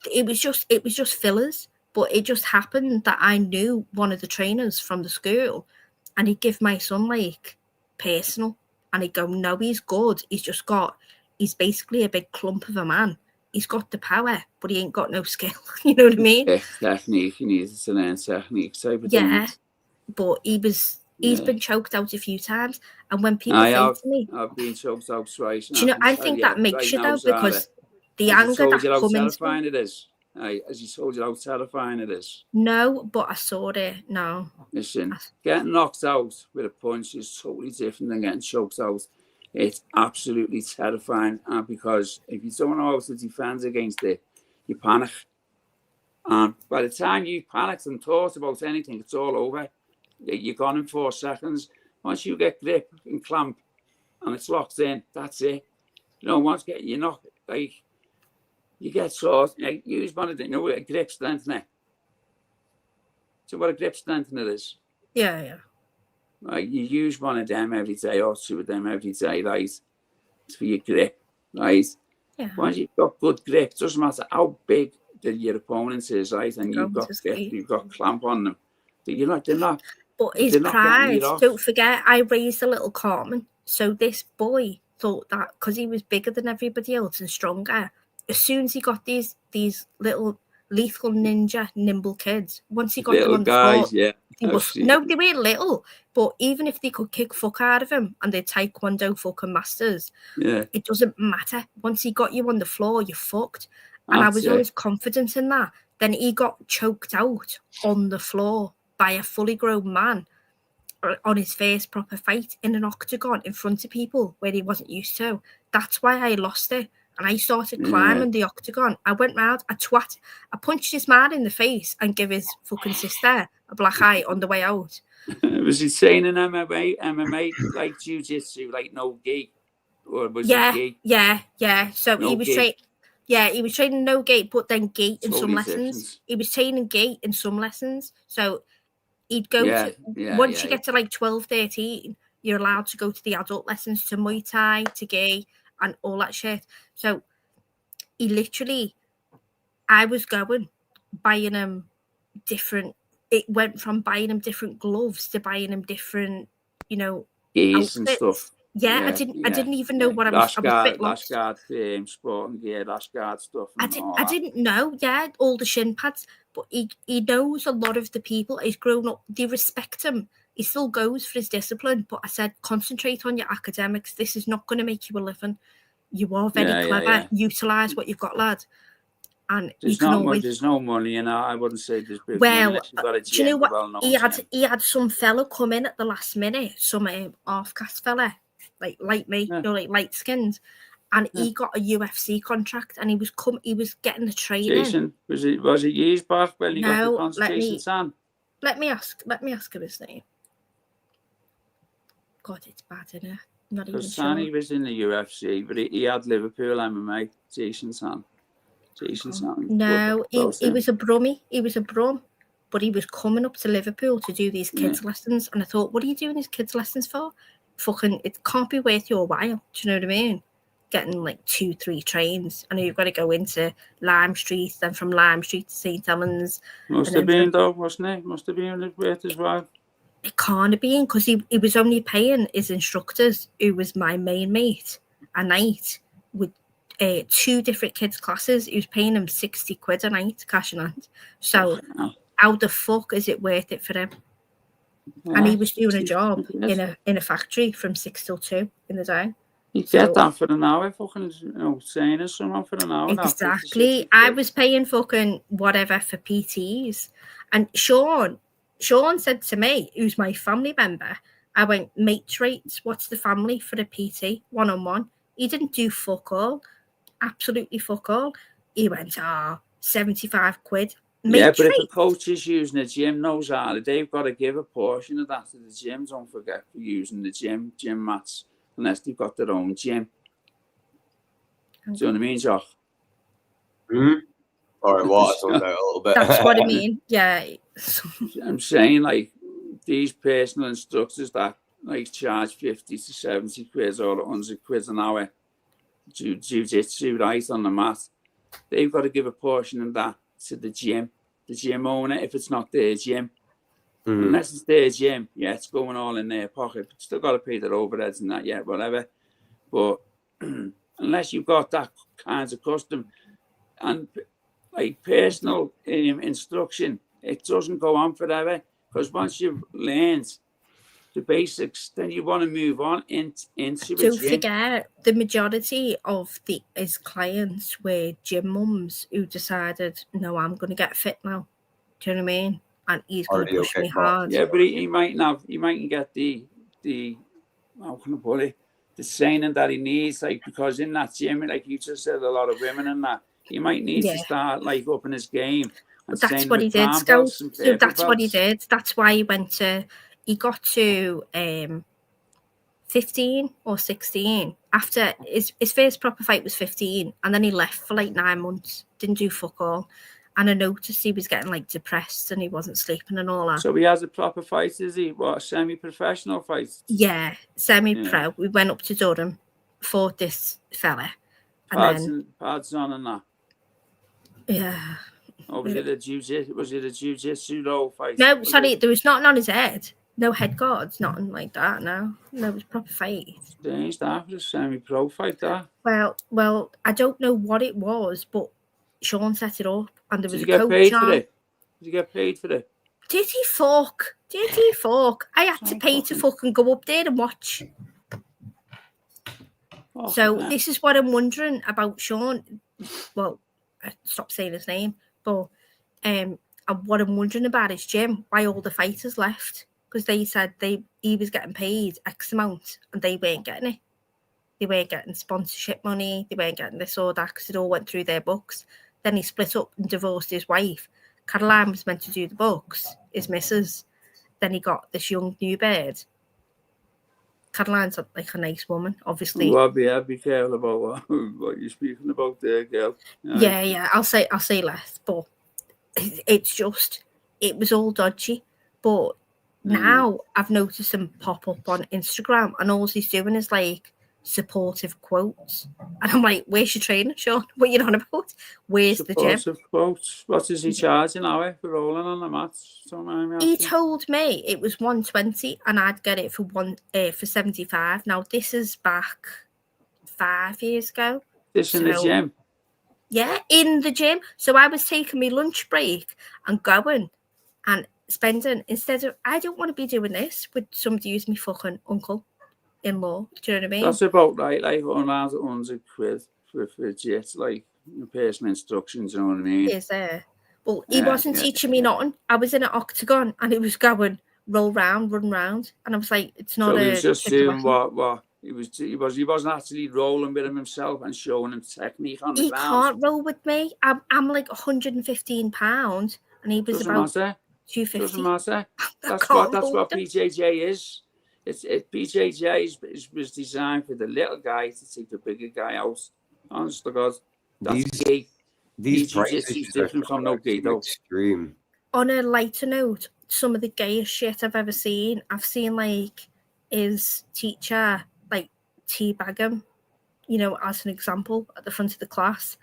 It was just fillers. But it just happened that I knew one of the trainers from the school, and he'd give my son like personal, and he'd go, no, he's good. He's basically a big clump of a man. He's got the power, but he ain't got no skill. You know what I mean? Technique. He needs to learn technique type of thing. But he's been choked out a few times, and when people say to me, I've been choked out twice. Do you know? I think that makes you though, because the anger that comes terrifying it is. As he told you how terrifying it is. No, but I saw it. No. Listen, getting knocked out with a punch is totally different than getting choked out. It's absolutely terrifying, and because if you don't know how to defend against it, you panic. And by the time you panicked and thought about anything, it's all over. You're gone in 4 seconds. Once you get grip and clamp and it's locked in, that's it. You know, once you're not like, you get sore. Like, use one of the, you know, a grip strengthener. So what a grip strengthener is? Yeah. Like, you use one of them every day or 2 of them every day, right? It's for your grip, right? Yeah. Once you've got good grip, it doesn't matter how big your opponent is, right? And you've got grip, you've got clamp on them. They're not But his they're not getting pride, you off. don't forget, I raised a little Cartman. So this boy thought that because he was bigger than everybody else and stronger, as soon as he got these little lethal ninja nimble kids, once he got Little them on the guys, floor, yeah. they weren't little, but even if they could kick fuck out of him and they're taekwondo fucking masters, Yeah. it doesn't matter. Once he got you on the floor, you're fucked. And That's I was always confident in that. Then he got choked out on the floor by a fully grown man on his first proper fight in an octagon in front of people where he wasn't used to. That's why I lost it. And I started climbing the octagon. I went round, I punched this man in the face and gave his fucking sister a black eye on the way out. Was he saying in MMA like jiu-jitsu, like no gi? Or was it gi? Yeah. So No he was gi. he was training no gate, but then gate in some lessons. Difference. He was training gate in some lessons. So he'd go to, once you get to like 12, 13, you're allowed to go to the adult lessons, to Muay Thai, to gi, and all that shit. So he literally, I was buying him different, it went from buying him different gloves to buying him different, Gears and stuff. Yeah, I didn't even know what I was Lash guard, sporting gear, lash guard stuff. I didn't know, all the shin pads, but he knows a lot of the people. He's grown up, they respect him. He still goes for his discipline, but I said, concentrate on your academics. This is not going to make you a living. You are very clever. Utilise what you've got, lad. And there's no money, I wouldn't say there's big money unless you've got a gym. Do you know what? He had some fella come in at the last minute, some half-caste fella, like me, like light-skinned, and he got a UFC contract, and he was getting the training. Jason, was it years back when he got the concentration San? Let me ask him his name. God, it's bad, isn't it? Not even sure. He was in the UFC, but he had Liverpool MMA. Jason San. No, he was a brummie. He was a brum, but he was coming up to Liverpool to do these kids' lessons, and I thought, what are you doing these kids' lessons for? Fucking, it can't be worth your while. Do you know what I mean? Getting like 2-3 trains, and you've got to go into Lime Street, then from Lime Street to St. Helens. Must have been though, wasn't it? Must have been worth as well. It can't have been, because he was only paying his instructors, who was my main mate, a night with 2 different kids' classes. He was paying him 60 quid a night, cash in hand. So how the fuck is it worth it for him? And he was doing a job in a factory from 6 till 2 in the day. You get that for an hour, fucking, saying someone for an hour. Exactly. I was paying fucking whatever for PTs. And Sean said to me, who's my family member, I went, mate rates, what's the family for a PT, one-on-one? He didn't do fuck all. Absolutely fuck all. He went, 75 quid. But if a coach is using a gym, knows how, they've got to give a portion of that to the gym. Don't forget for using the gym mats, unless they've got their own gym. Do you know what I mean, Jock? Or what? A little bit. That's what I mean. Yeah. I'm saying, like, these personal instructors that like charge 50 to 70 quid or 100 quid an hour jiu-jitsu, right, on the mat, they've got to give a portion of that to the gym owner if it's not their gym. Unless it's their gym, it's going all in their pocket, but still got to pay their overheads and that, whatever. But unless you've got that kind of custom and like personal instruction, it doesn't go on forever, because once you've learned the basics, then you want to move on into Don't forget, the majority of his clients were gym mums who decided, no, I'm going to get fit now. Do you know what I mean? And he's going to push me hard. Yeah, but he mightn't get the how can I put it, the training that he needs, like, because in that gym, like you just said, a lot of women and that, he might need to start like upping his game, And That's training what with he did, brown Scout. belts and So purple that's what he belts. did. That's why he got to 15 or 16. After his first proper fight was 15, and then he left for like 9 months, didn't do fuck all. And I noticed he was getting like depressed and he wasn't sleeping and all that. So he has a proper fight, is he? What, a semi-professional fight? Yeah, semi-pro. Yeah. We went up to Durham, fought this fella, and Pads on and that. yeah. Or was it a jiu-jitsu role fight? No, sorry, there was nothing on his head. No head guards, nothing like that. No, it was proper fight. Strange, that was a semi-pro fight, that. Well, I don't know what it was, but Sean set it up, and there was Did a you get coach paid on. for it? Did you get paid for it? Did he fuck? Did he fuck? I had to pay to fucking go up there and watch. Oh, So man. this is what I'm wondering about Sean. Well, I stopped saying his name, but and what I'm wondering about is Jim, why all the fighters left, because they said he was getting paid X amount and they weren't getting it. They weren't getting sponsorship money. They weren't getting this or that because it all went through their books. Then he split up and divorced his wife. Caroline was meant to do the books, his missus. Then he got this young new bird. Caroline's like a nice woman, obviously. Well, be careful about what you're speaking about there, girl. Yeah. I'll say less, but it was all dodgy. But now I've noticed him pop up on Instagram, and all he's doing is like supportive quotes, and I'm like, "Where's your trainer, Sean? What are you on about? Where's the gym?" Supportive quotes. What is he charging now for rolling on the mats? He told me it was 120, and I'd get it for 75. Now this is back 5 years ago. This in the gym. Yeah, in the gym. So I was taking my lunch break and going and spending, instead of, I don't want to be doing this with somebody who's my fucking uncle-in-law. Do you know what I mean? That's about right, like around £100 for jets, like personal instructions, you know what I mean? Is there? Well, he wasn't teaching me nothing. I was in an octagon and it was going roll round, run round, and I was like, it's not. So he was just doing what he wasn't actually rolling with him himself and showing him technique on the ground. He can't roll with me. I'm like 115 pounds, and he was Doesn't about matter. 250. Doesn't matter. That's what PJJ is. PJJ was designed for the little guy to take the bigger guy out. Honest to God, that's gay. These prices is different from no gay though. Extreme. On a lighter note, some of the gayest shit I've ever seen. I've seen like his teacher like teabag him, as an example at the front of the class,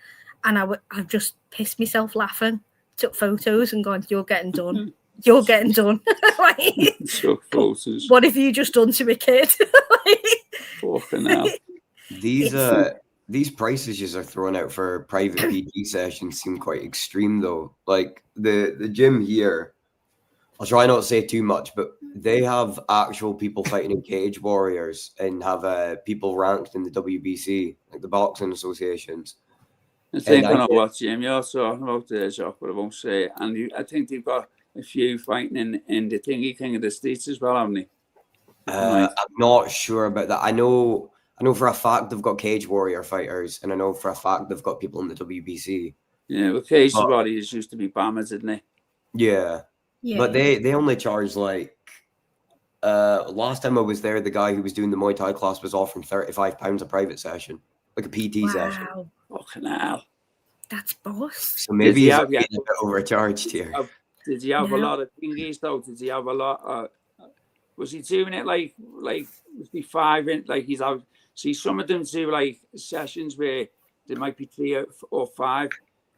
and I just pissed myself laughing. Took photos and gone, "You're getting done. You're getting done." Like, took photos. What have you just done to a kid? Fucking hell. These prices you are throwing out for private PT sessions seem quite extreme, though. Like the gym here, I'll try not to say too much, but they have actual people fighting in cage warriors and have people ranked in the WBC, like the boxing associations. I think I know what gym you're talking about there, Jock, but I won't say it. And I think they've got a few fighting in the King of the Streets as well, haven't they? I'm not sure about that. I know for a fact they've got cage warrior fighters, and I know for a fact they've got people in the WBC. Yeah, well, cage warriors used to be bombers, didn't they? Yeah. But they only charge like last time I was there, the guy who was doing the Muay Thai class was offering £35 a private session, like a PT session. Fucking hell. That's boss. So maybe he's a bit overcharged here. Did he have a lot of thingies though? Did he have a lot? Was he doing it like was he 5 in? Like he's out. See, some of them do like sessions where there might be 3 or 5,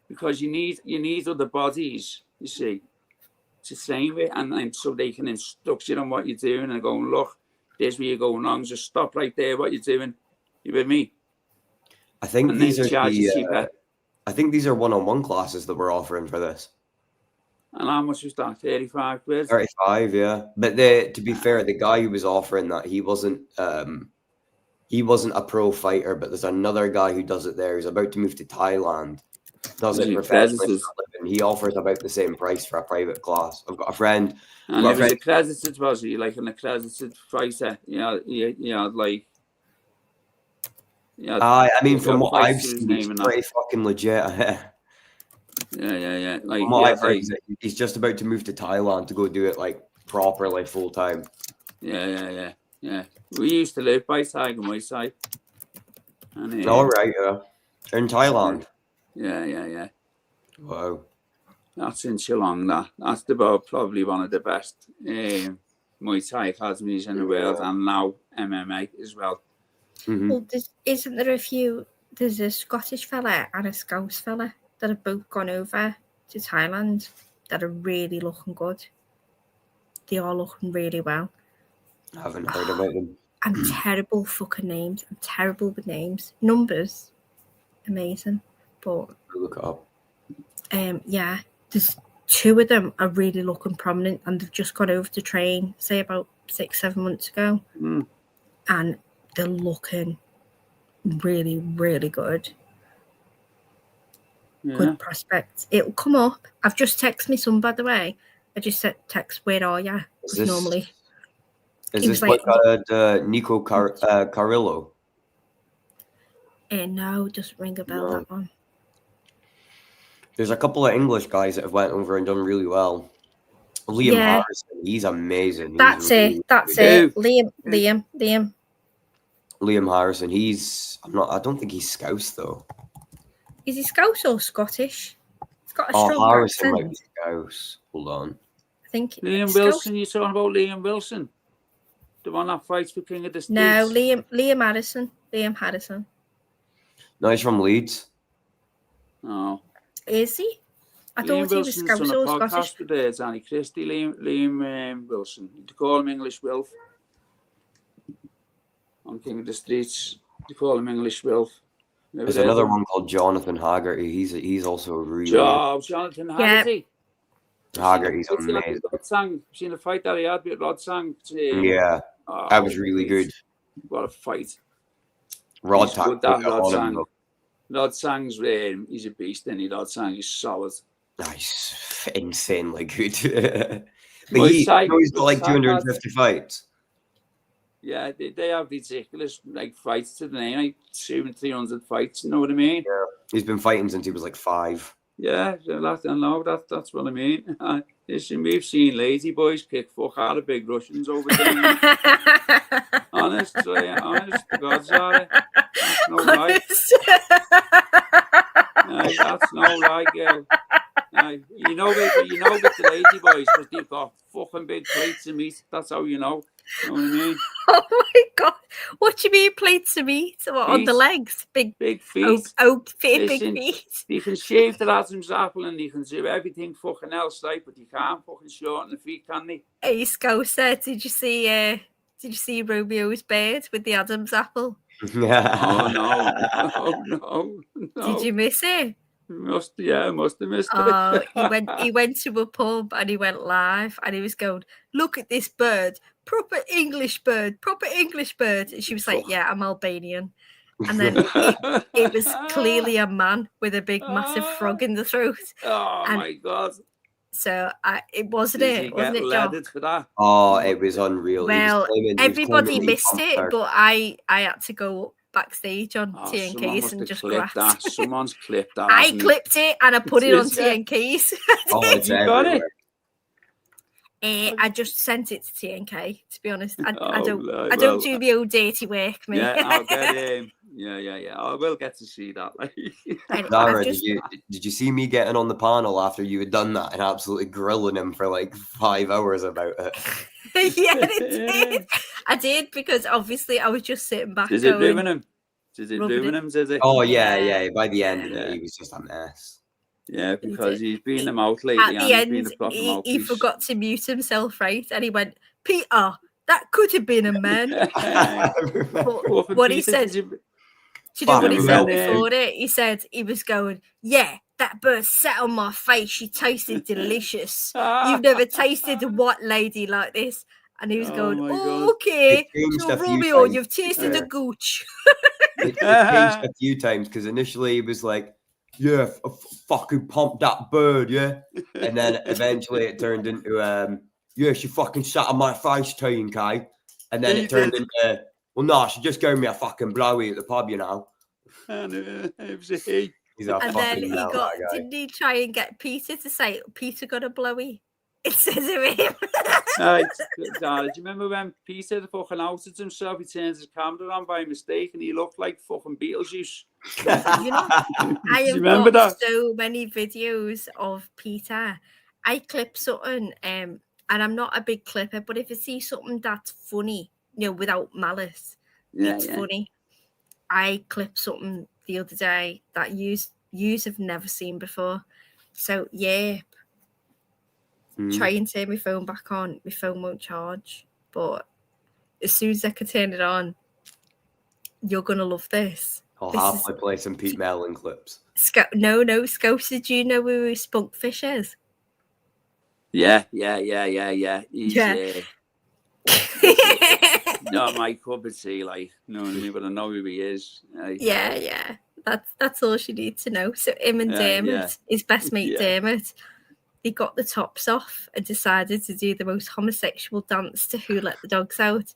because you need other bodies, you see, to train with, and so they can instruct you on what you're doing and go, "Look, there's where you're going wrong. Just stop right there. What you're doing." You with me? I think these are one-on-one classes that we're offering for this. And how much was that? 35 quid? 35, yeah. But to be fair, the guy who was offering that, he wasn't a pro fighter, but there's another guy who does it there. He's about to move to Thailand. Does it professionally. He offers about the same price for a private class. I've got a friend. And he was accredited, was he? Like an accredited fighter? I mean, from what I've seen, he's pretty fucking legit. Yeah. Like, From what yeah, I've heard, he's just about to move to Thailand to go do it like properly full time. Yeah. We used to live by Tiger Muay Thai. And, All right, in Thailand. Yeah. Wow. That's in Shillong. That's probably one of the best Muay Thai academies in the world, and now MMA as well. Mm-hmm. Well, isn't there a few? There's a Scottish fella and a Scouse fella that have both gone over to Thailand that are really looking good. They are looking really well. I haven't heard about them. I'm terrible fucking names. I'm terrible with names. Numbers, amazing. But Look it up. yeah, there's two of them are really looking prominent, and they've just gone over to train, say about 6-7 months ago, and they're looking really, really good. Yeah. Good prospects. It'll come up. I've just texted my son, by the way. I just said, text, where are you? Is Normally. Is He this was like Nico Carrillo? No, it doesn't ring a bell, No. that one. There's a couple of English guys that have went over and done really well. Liam Harrison, he's amazing. That's it. Liam. Liam Harrison, I don't think he's Scouse though. Is he Scouse or Scottish? He's got a strong Harrison accent. might be Scouse. Hold on. I think Liam Wilson, you're talking about Liam Wilson? The one that fights for King of the Streets? No, Liam Harrison. Liam Harrison. No, he's from Leeds. Oh. Is he? I Liam thought he was Wilson's Scouse on a or podcast Scottish. with Danny Christie, Liam Wilson. You call him English Wilf. On King of the Streets, you call him English Wilf. There's another one called Jonathan Haggerty. He's also a really Jonathan Haggerty. Haggerty's amazing. Rod Sang, seen the fight that he had with Rod Sang? Yeah, that was really good. What a fight! Rod Sang's he's a beast, and Rod Sang is solid. Nice, insanely good. But he's got like 250 fights. Yeah, they have ridiculous like fights to the name, like 200-300 fights. You know what I mean? Yeah, he's been fighting since he was like 5. Yeah, that's what I mean. Listen, we've seen lazy boys kick fuck out of big Russians over there. honest to God, sorry. That's no right. That's no right, girl. You know with the lazy boys, because they've got fucking big plates of meat. That's how you know. You know what I mean? Oh my God. What do you mean plates of meat? What, on the legs? Big feet. Big feet. You can shave the Adam's apple and you can do everything fucking else, right? But you can't fucking shorten the feet, can they? Hey, Scouser, did you see Romeo's bird with the Adam's apple? Oh no. Did you miss it? Must have missed it. He went to a pub and he went live and he was going, look at this bird, proper English bird. And she was like, yeah, I'm Albanian. And then it was clearly a man with a big massive frog in the throat. Oh my God. So it wasn't Did it, wasn't it, John? For that? Oh, it was unreal. Well, everybody missed it, but I had to go backstage on TNKs and just grab that. Someone's clipped that. I clipped it and I put it on TNKs. You got it? I just sent it to TNK, to be honest. I don't do the old dirty work, mate. Yeah, I'll get him. Yeah. I will get to see that. Dara, did you see me getting on the panel after you had done that and absolutely grilling him for like 5 hours about it? Yeah, it did. I did, because obviously I was just sitting back. Is it ruining him? Does it? Oh yeah. By the end of it, he was just a mess. Yeah, because he's been them out lately. At the end, he forgot to mute himself, right? And he went, Peter, that could have been a man. What he said. Do you know what he said before it? He said he was going, yeah, that bird sat on my face. She tasted delicious. You've never tasted a white lady like this. And he was going, okay, so Romeo, you've tasted a gooch. It changed a few times, because initially he was like, yeah, fucking pump that bird, yeah? And then eventually it turned into, yeah, she fucking sat on my face, TNK. And then it turned into, well, no, she just gave me a fucking blowy at the pub, you know. And it was a he. He's a And then fucking he melt, got, that guy. didn't he try and get Peter to say, Peter got a blowy? It says of him. Dad, do you remember when Peter fucking outed himself? He turned his camera on by mistake and he looked like fucking Beetlejuice. You know, I Do you have remember got that? so many videos of Peter. I clip something, and I'm not a big clipper, but if I see something that's funny, without malice, it's funny. I clipped something the other day that yous have never seen before. So yeah, try and turn my phone back on. My phone won't charge, but as soon as I can turn it on, you're gonna love this. I'll This halfway play some Pete Mellon clips. No, Scousers, do you know who Spunkfish is? Yeah. He's not my cup of tea, like, you know what I mean? But I know who he is. Yeah. That's all she needs to know. So him and Dermot, his best mate Dermot, they got the tops off and decided to do the most homosexual dance to Who Let the Dogs Out.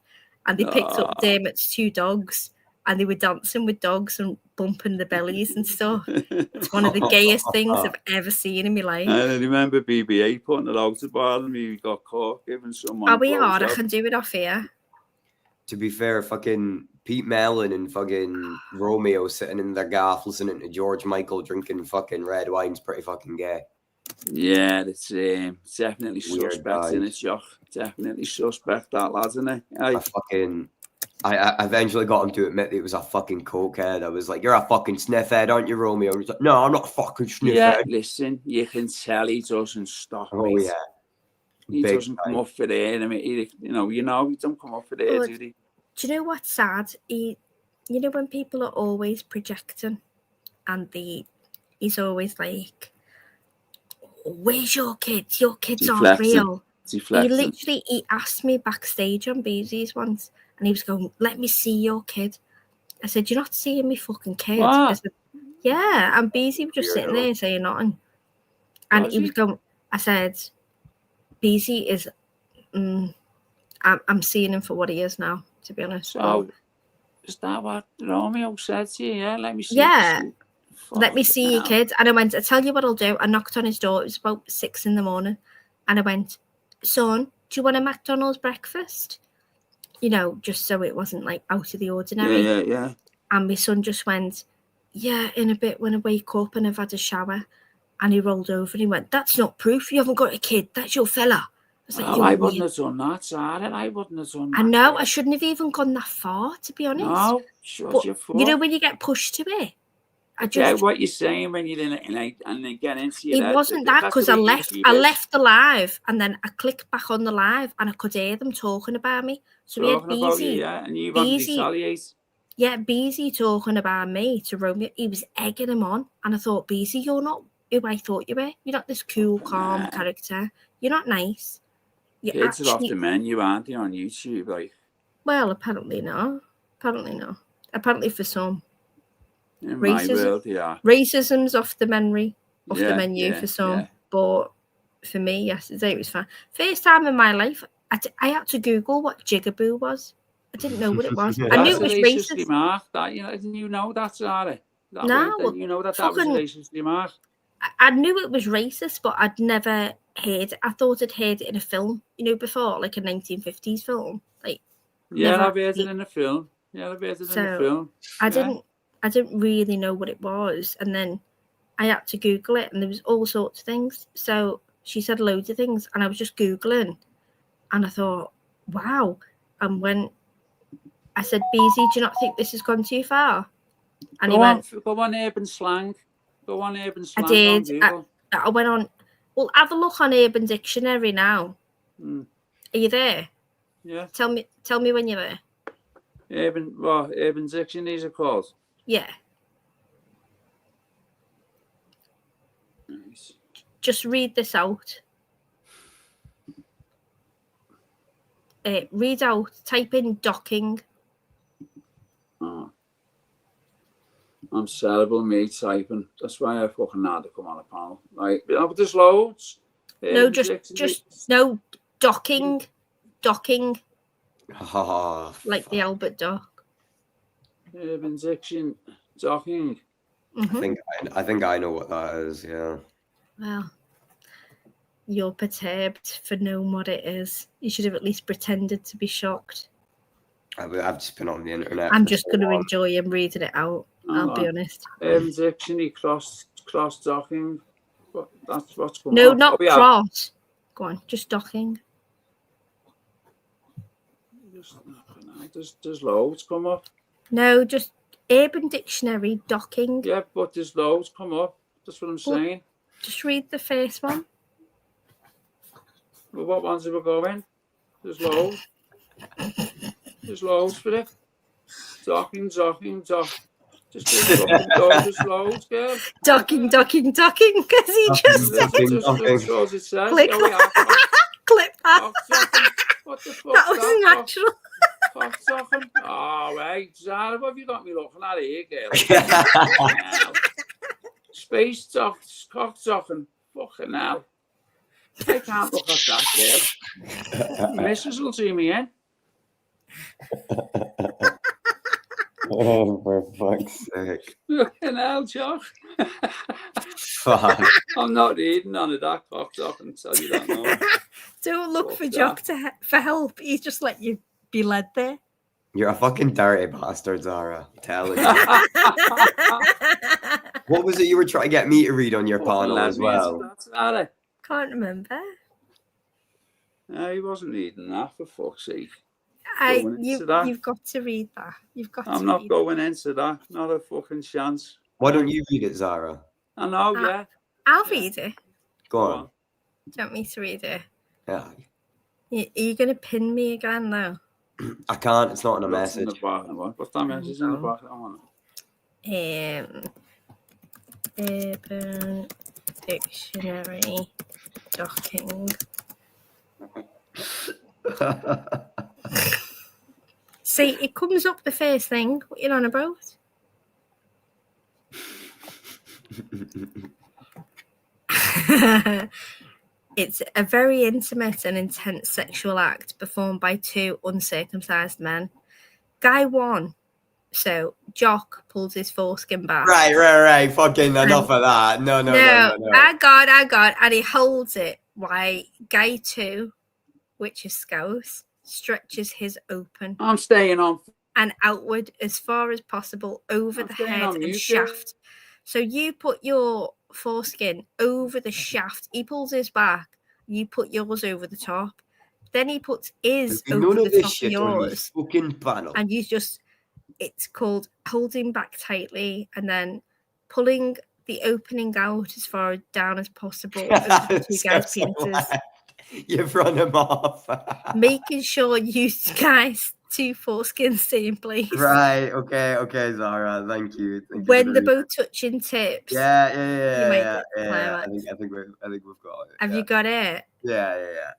And they picked up Dermot's 2 dogs and they were dancing with dogs and bumping the bellies and stuff. It's one of the gayest things I've ever seen in my life. I remember BB-8 putting it out about him. He got caught giving someone. Oh, we are. I can do it off here. To be fair, fucking Pete Mellon and fucking Romeo sitting in their gaff listening to George Michael drinking fucking red wine's pretty fucking gay. Yeah, it's definitely Weird suspect, isn't it, Jock? Definitely suspect, that lad, isn't it? I eventually got him to admit that he was a fucking cokehead. I was like, "You're a fucking sniffhead, aren't you, Romeo?" And he's like, "No, I'm not a fucking sniffhead." Yeah, listen, you can tell he doesn't stop. Oh mate. yeah, He big doesn't time. come up for there. I mean, he don't come up for there, But do he? do you know what's sad? When people are always projecting and he's always like, "Where's your kids? Your kids aren't real." He asked me backstage on Beezy's once and he was going, "Let me see your kid." I said, "You're not seeing me fucking kid." What? I said, "Yeah," and Beezy was just sitting there saying nothing. And he was going, I said, "Beezy is I'm seeing him for what he is now, to be honest." So, is that what Romeo said to you? Yeah, let me see. Yeah. Let me see your kid. And I went, "I tell you what I'll do." I knocked on his door. It was about 6 a.m. And I went, "Son, do you want a McDonald's breakfast?" Just so it wasn't like out of the ordinary. Yeah. And my son just went, "Yeah, in a bit when I wake up and I've had a shower." And he rolled over and he went, "That's not proof. You haven't got a kid. That's your fella." I was like, I wouldn't have done that, Sarah. I wouldn't have done that. I know. I shouldn't have even gone that far, to be honest. No, sure. But when you get pushed to it, I just what you're saying when you're in it and then get into it. It wasn't that because I left the live and then I clicked back on the live and I could hear them talking about me. So we had Beezy. And you wanted to retaliate. Yeah, Beezy talking about me to Romeo. He was egging him on, and I thought, "Beezy, you're not who I thought you were. You're not this cool, calm character. You're not nice. Kids are off the menu, aren't they, on YouTube? Like, well, apparently not. Apparently for some. In my world, yeah. Racism's off the menu for some, but for me, yesterday it was fine. First time in my life, I had to Google what jigaboo was. I didn't know what it was. I knew it was racist. Remark. You know that, Sarah? No, you know that was a racist remark. I knew it was racist, but I'd never heard it. I thought I'd heard it in a film, before, like a 1950s film. Like, I've heard it in a film. Yeah, I've heard it in a film. I didn't really know what it was, and then I had to Google it, and there was all sorts of things. So she said loads of things, and I was just Googling, and I thought, wow. And when I said, "Beezy, do you not think this has gone too far?" And he went, "Go on urban slang. Go on urban slang." I did. I went on. Well, have a look on Urban Dictionary now. Are you there? Yeah. Tell me when you're there. Urban Dictionaries are called? Yeah. Nice. Just read this out. Read out. Type in docking. Oh. I'm terrible, me typing. That's why I fucking had to come on a panel. Like, there's loads. No, just no docking. Docking. Oh, like the Albert Dock. Urban Diction. Docking. Mhm. I think I know what that is. Yeah. Well, you're perturbed for knowing what it is. You should have at least pretended to be shocked. I've just been on the internet. I'm for just so going to long. enjoy him reading it out. Hang I'll be on. honest. Dictionary cross docking. That's what's coming No, up. not Oh, yeah. cross. Go on, just docking. There's loads come up. No, just Urban Dictionary docking. Yeah, but there's loads come up. That's what I'm saying. Just read the first one. Well, what ones are we going? There's loads. There's loads for it. Docking. Just read fucking loads. There's loads, girl. Docking, because he just Just all it says. Click Oh, yeah. clip that. Cock docking. What the fuck's That was natural. Cock docking. Oh, right. Zara, what have you got me looking at here, girl? Space docks, cock docking. Fucking hell. I can't look at that, girl. Mrs. will see me in. Oh, for fuck's sake! Fucking hell, Josh. Fuck. I'm not reading none of that cock docking. Tell you that now. Don't look Fuck for that. Jock for help. He's just let you be led there. You're a fucking dirty bastard, Zara. I'm telling you. What was it you were trying to get me to read on your panel as well? That's Zara. Can't remember. No, he wasn't reading that, for fuck's sake. You've got to read that. You've got I'm to not read going into that. Not a fucking chance. Why don't you read it, Zara? I know, yeah. I'll read it. Go on. Do you want me to read it? Yeah. Are you going to pin me again, though? I can't. It's not in a What's in message. the back? What's that message in the back? I want Urban Dictionary docking. See, it comes up the first thing. What you on about? It's a very intimate and intense sexual act performed by two uncircumcised men. Guy 1. So Jock pulls his foreskin back. Right. Fucking enough of that. No. I got, and he holds it. Why? Guy 2, which is Scouse, stretches his open. I'm staying on. And outward as far as possible over the head and shaft. So you put your foreskin over the shaft. He pulls his back. You put yours over the top. Then he puts his over the top of yours. Fucking panel. And you just, it's called holding back tightly and then pulling the opening out as far down as possible over the two guys' penises. You've run him off. Making sure you guys two foreskins stay in place. Right. Okay, Zara. Thank you. When they're both touching tips. Yeah. I think we've got it. Have you got it? Yeah.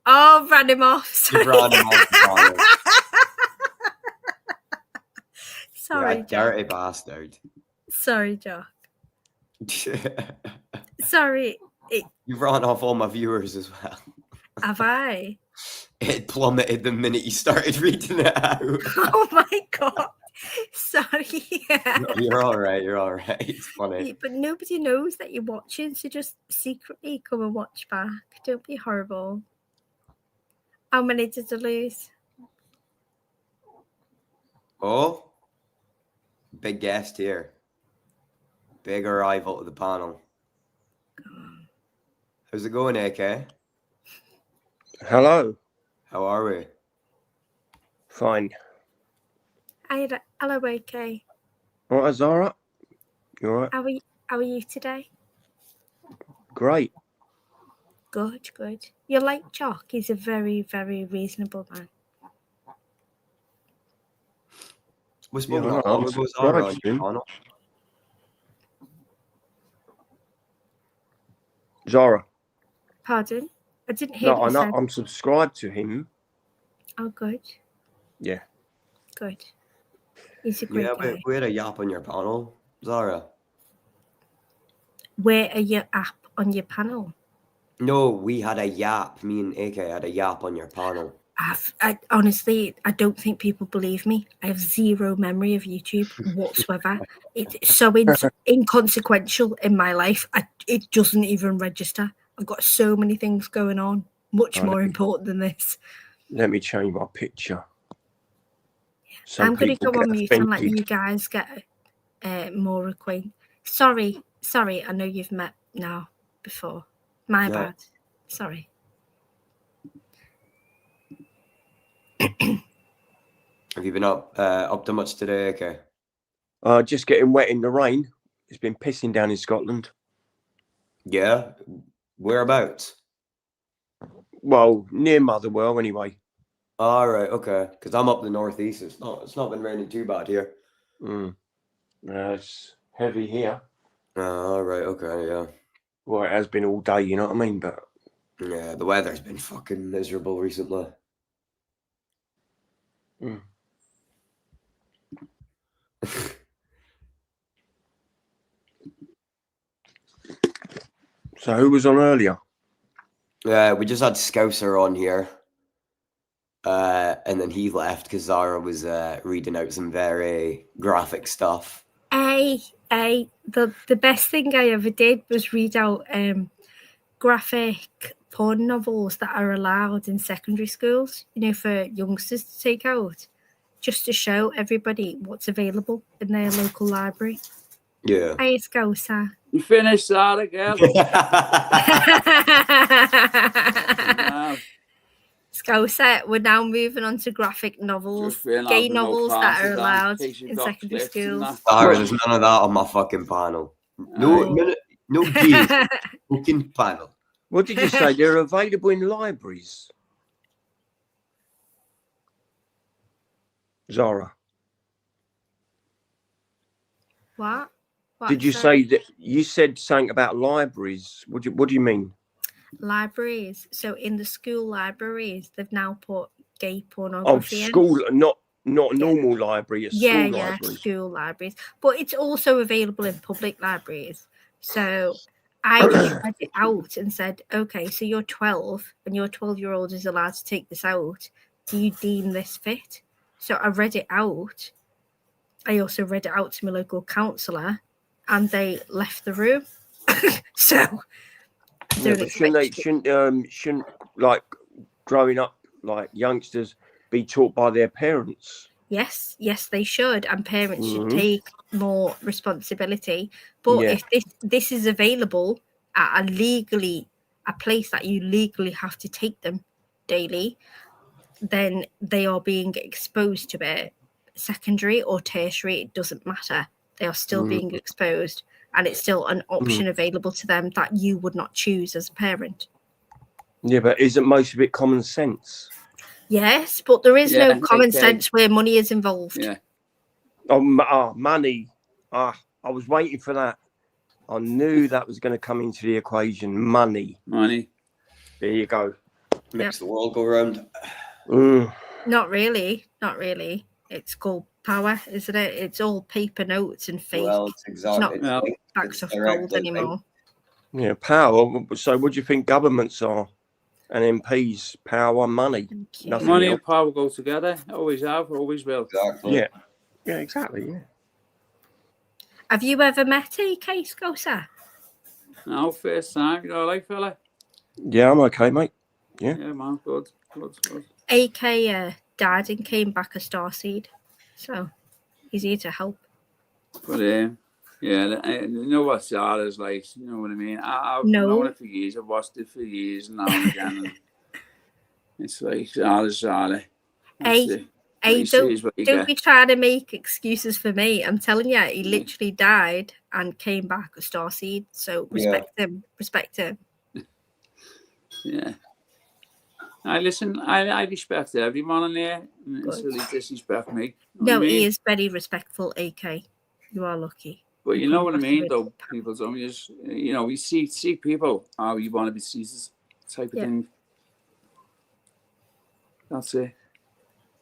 Oh, ran him off. Sorry. You ran him off. Sorry, Jock. Dirty bastard. Sorry, Jock. Sorry. You've run off all my viewers as well. Have I? It plummeted the minute you started reading it out. Oh my god. Sorry. No, you're all right. It's funny. But nobody knows that you're watching, so just secretly come and watch back. Don't be horrible. How many did I lose? Oh, big guest here. Big arrival to the panel. How's it going, AK? Hello. How are we? Fine. Hello, AK. All right, Zara? You all right? How are you today? Great. Good. You're like Jock. He's a very, very reasonable man. We're Yeah, smoking I'm Zara on your panel. Zara. Pardon? I didn't hear what you said. I'm subscribed to him. Oh, good. Yeah. Good. He's a great guy. We had a yap on your panel, Zara. Where are you on your panel? No, we had a yap. Me and AK had a yap on your panel. I honestly, I don't think people believe me. I have zero memory of YouTube whatsoever. It's so inconsequential in my life. It doesn't even register. I've got so many things going on, much more important than this. Let me change my picture. So I'm going to people go on get mute and let offended. you guys get more acquainted. Sorry. I know you've met now before. My No. bad. Sorry. Have you been up to much today? Okay. Just getting wet in the rain. It's been pissing down in Scotland. Yeah. Whereabouts? Well, near Motherwell anyway. All right. Okay. Because I'm up the northeast. It's not been raining too bad here. It's heavy here. All right. Okay. Yeah. Well, it has been all day, you know what I mean? But Yeah, the weather's been fucking miserable recently. so who was on earlier? We just had Scouser on here. And then he left because Zara was reading out some very graphic stuff. The best thing I ever did was read out graphic porn novels that are allowed in secondary schools, for youngsters to take out, just to show everybody what's available in their local library. Yeah. Hey, Scouser. You finished that again? Scouser, we're now moving on to graphic novels, gay novels that are allowed in secondary schools. Sorry, there's none of that on my fucking panel. No gays. Fucking panel. What did you say? They're available in libraries. Zara. What Did you say that you said something about libraries? What do you mean? Libraries. So in the school libraries, they've now put gay pornography. Oh, school, not a normal library. Libraries. School libraries. But it's also available in public libraries. So I just read it out and said, okay, so you're 12 and your 12-year-old is allowed to take this out. Do you deem this fit? So I read it out. I also read it out to my local counsellor and they left the room. So but shouldn't like growing up like youngsters be taught by their parents? Yes, they should, and parents should take more responsibility. But if this is available at a place that you legally have to take them daily, then they are being exposed to it. Secondary or tertiary, it doesn't matter. They are still being exposed, and it's still an option available to them that you would not choose as a parent. Yeah, but isn't most of it common sense? Yes, but there is no common sense where money is involved. Yeah. Money. I was waiting for that. I knew that was going to come into the equation. Money. There you go. Makes the world go round. Not really. It's called power, isn't it? It's all paper notes and fake. Well, it's exactly. It's not backs of gold anymore. Yeah, power. So what do you think governments are? And MPs, power, money. Money and power go together. Always have, always will. Exactly. Yeah, exactly. Yeah. Have you ever met AK, Scouser? No, first time. You all right, fella? Yeah, I'm okay, mate. Yeah. Yeah, man. Good. AK died and came back a starseed. So he's here to help. But you know what Sarah's like, you know what I mean? I've known it for years, I've watched it for years now and again. And it's like Sarah. Hey, don't be trying to make excuses for me. I'm telling you, he literally died and came back a starseed. So respect him. Yeah. I respect everyone in there. So he disrespect me. No, he is very respectful, AK. You are lucky. But you know what I mean, though, people tell me is, we see people how you want to be seen type of thing. That's it.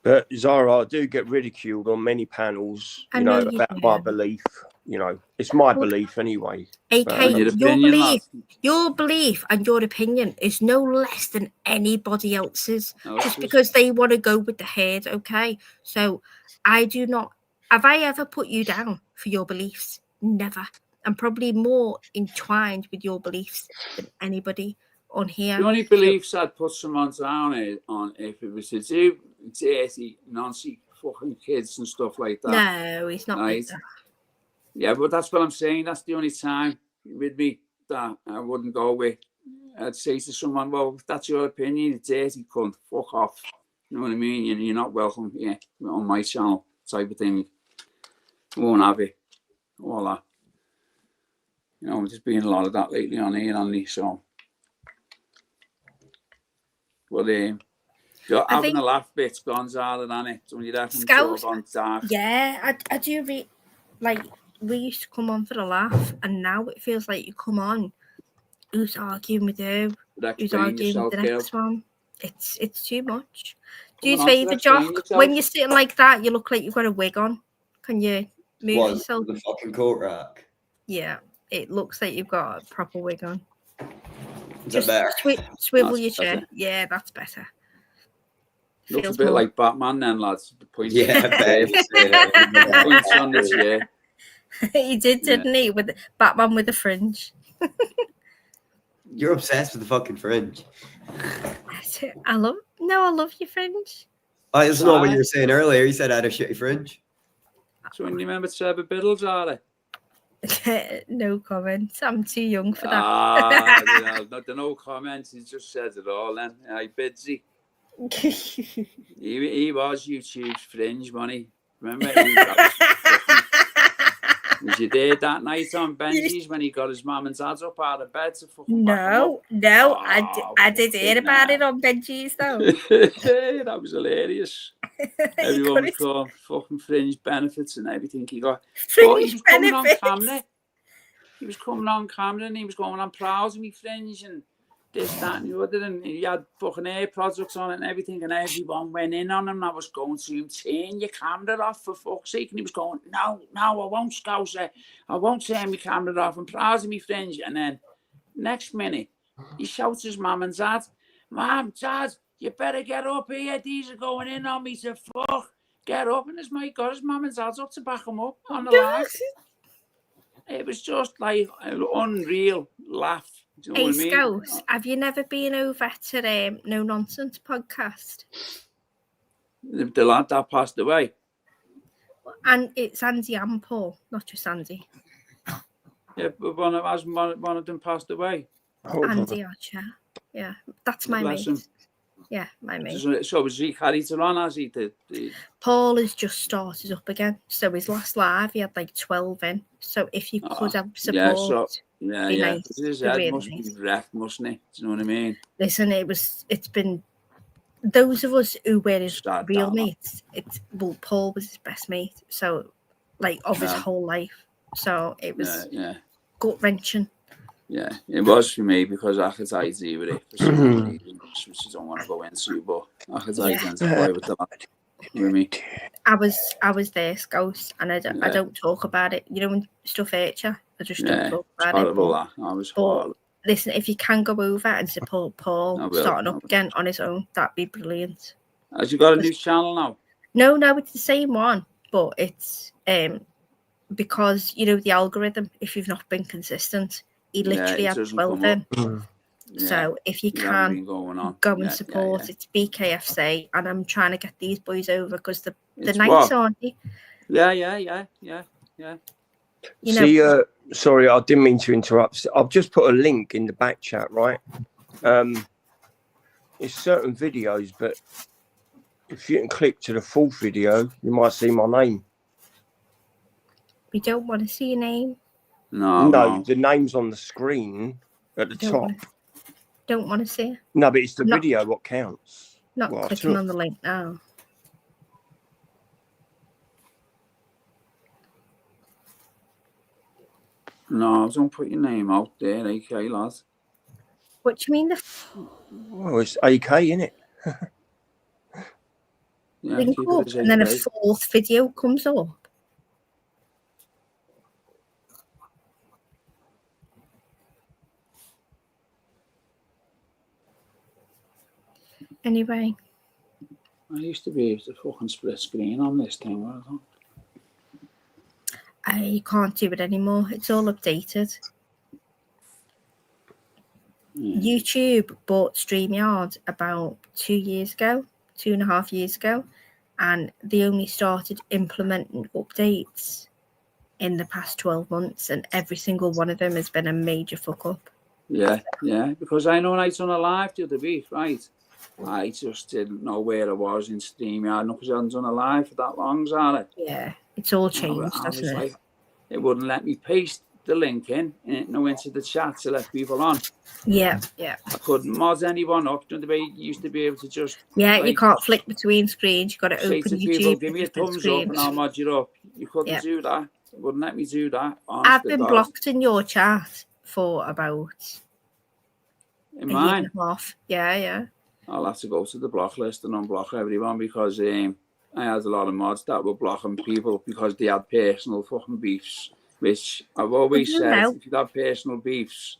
But Zara, I do get ridiculed on many panels, about my belief, you know, it's my belief anyway. AK, Your opinion, lad. your belief and your opinion is no less than anybody else's, No, just it's because they want to go with the herd. Okay, so I do not. Have I ever put you down for your beliefs? Never. I'm probably more entwined with your beliefs than anybody on here. The only beliefs I'd put someone down on if it was to do dirty, nancy fucking kids and stuff like that. No, he's not Right? like that. Yeah, but that's what I'm saying. That's the only time with me that I wouldn't go with. I'd say to someone, well, if that's your opinion, it's dirty cunt, fuck off. You know what I mean? You're not welcome here on my channel, type of thing. I won't have it. All that. You know, there's been a lot of that lately on here, Andy, so. But you're having a laugh bit's gone harder than it. When you reckon Scouts, on dark. yeah, I do like we used to come on for the laugh, and now it feels like you come on. Who's arguing with who? Who's arguing with the next one? It's too much. Do you favour, Jock? When you're sitting like that, you look like you've got a wig on. Can you move yourself? The fucking coat rack. Yeah, it looks like you've got a proper wig on. Is that better? Swivel your chair. Yeah, that's better. Looks a bit like Batman then, lads. The points yeah, points on the chair. He did, didn't he? With Batman with a fringe. You're obsessed with the fucking fringe. I love your fringe. Oh, that's not what you were saying earlier. You said I had a shitty fringe. So when you remember Trevor Biddles, are they? No comments. I'm too young for that. No comments. He just said it all then. Hey, Bidsy. he was YouTube's fringe, money. Remember? Was you there that night on Benji's when he got his mum and dad up out of bed to fucking I did hear about it on Benji's though. That was hilarious. Everyone was calling fucking fringe benefits and everything he got. Fringe he was benefits. Coming on camera. He was coming on camera and he was going on proud of me fringe and this, that, and the other, and he had fucking hair products on it and everything, and everyone went in on him. I was going to him, turn your camera off for fuck's sake, and he was going, no, I won't, Scouser. I won't turn my camera off. I'm proud of me fringe. And then next minute, he shouts his mum and dad, Mum, Dad, you better get up here. These are going in on me. To fuck, get up. And his mate got his mum and dad up to back him up on the line. It was just like an unreal laugh. Do you know what I mean? Scouts, have you never been over to No Nonsense podcast? The lad that passed away. And it's Andy and Paul, not just Andy. Yeah, but one of them passed away. Andy Archer. Yeah, that's my mate. Yeah, my mate. So was he carried it on as he did? Paul has just started up again. So his last live, he had like 12 in. So if you could have support, nice. His head must be wrecked, mustn't it? Do you know what I mean? Listen, it's been those of us who were his real mates. Paul was his best mate. So like of his whole life. So it was gut wrenching. Yeah, it was for me because I could deal with it for some reason, which I don't want to go into, but I could play with the lad. You know what I mean? I was there, Scouts, and I don't talk about it. You know when stuff hurts you, I just don't talk about horrible, it. I was horrible. Listen, if you can go over and support Paul starting up again on his own, that'd be brilliant. Has you got a new channel now? No, it's the same one, but it's because you know the algorithm. If you've not been consistent. He literally had 12 in. So if you can go and support, it's BKFC, and I'm trying to get these boys over because the nights, aren't they? Yeah. You know, sorry, I didn't mean to interrupt. I've just put a link in the back chat, right? It's certain videos, but if you can click to the full video, you might see my name. We don't want to see your name. No, the name's on the screen at the top. Don't want to see it. No, but it's the video what counts. Not clicking on the link now. No, don't put your name out there, AK, lads. What do you mean? Well, it's AK, innit? Link up, and then a fourth video comes up. anyway. I used to be able to fucking split screen on this thing. You can't do it anymore. It's all updated. YouTube bought StreamYard about 2.5 years ago, and they only started implementing updates in the past 12 months, and every single one of them has been a major fuck up. Yeah, because I know when I done a live the other week, right? I just didn't know where I was in StreamYard, because I hadn't done a live for that long, Zara. Yeah, it's all changed, hasn't it? Like, it wouldn't let me paste the link into the chat to let people on. Yeah. I couldn't mod anyone up. You know, the way you used to be able to just... Yeah, like, you can't flick between screens. You've got to open YouTube. People, give me a thumbs up and I'll mod you up. You couldn't do that. It wouldn't let me do that. I've been blocked in your chat for about a year and a half. Yeah. I'll have to go to the block list and unblock everyone, because I had a lot of mods that were blocking people because they had personal fucking beefs, which I've always said, if you have personal beefs,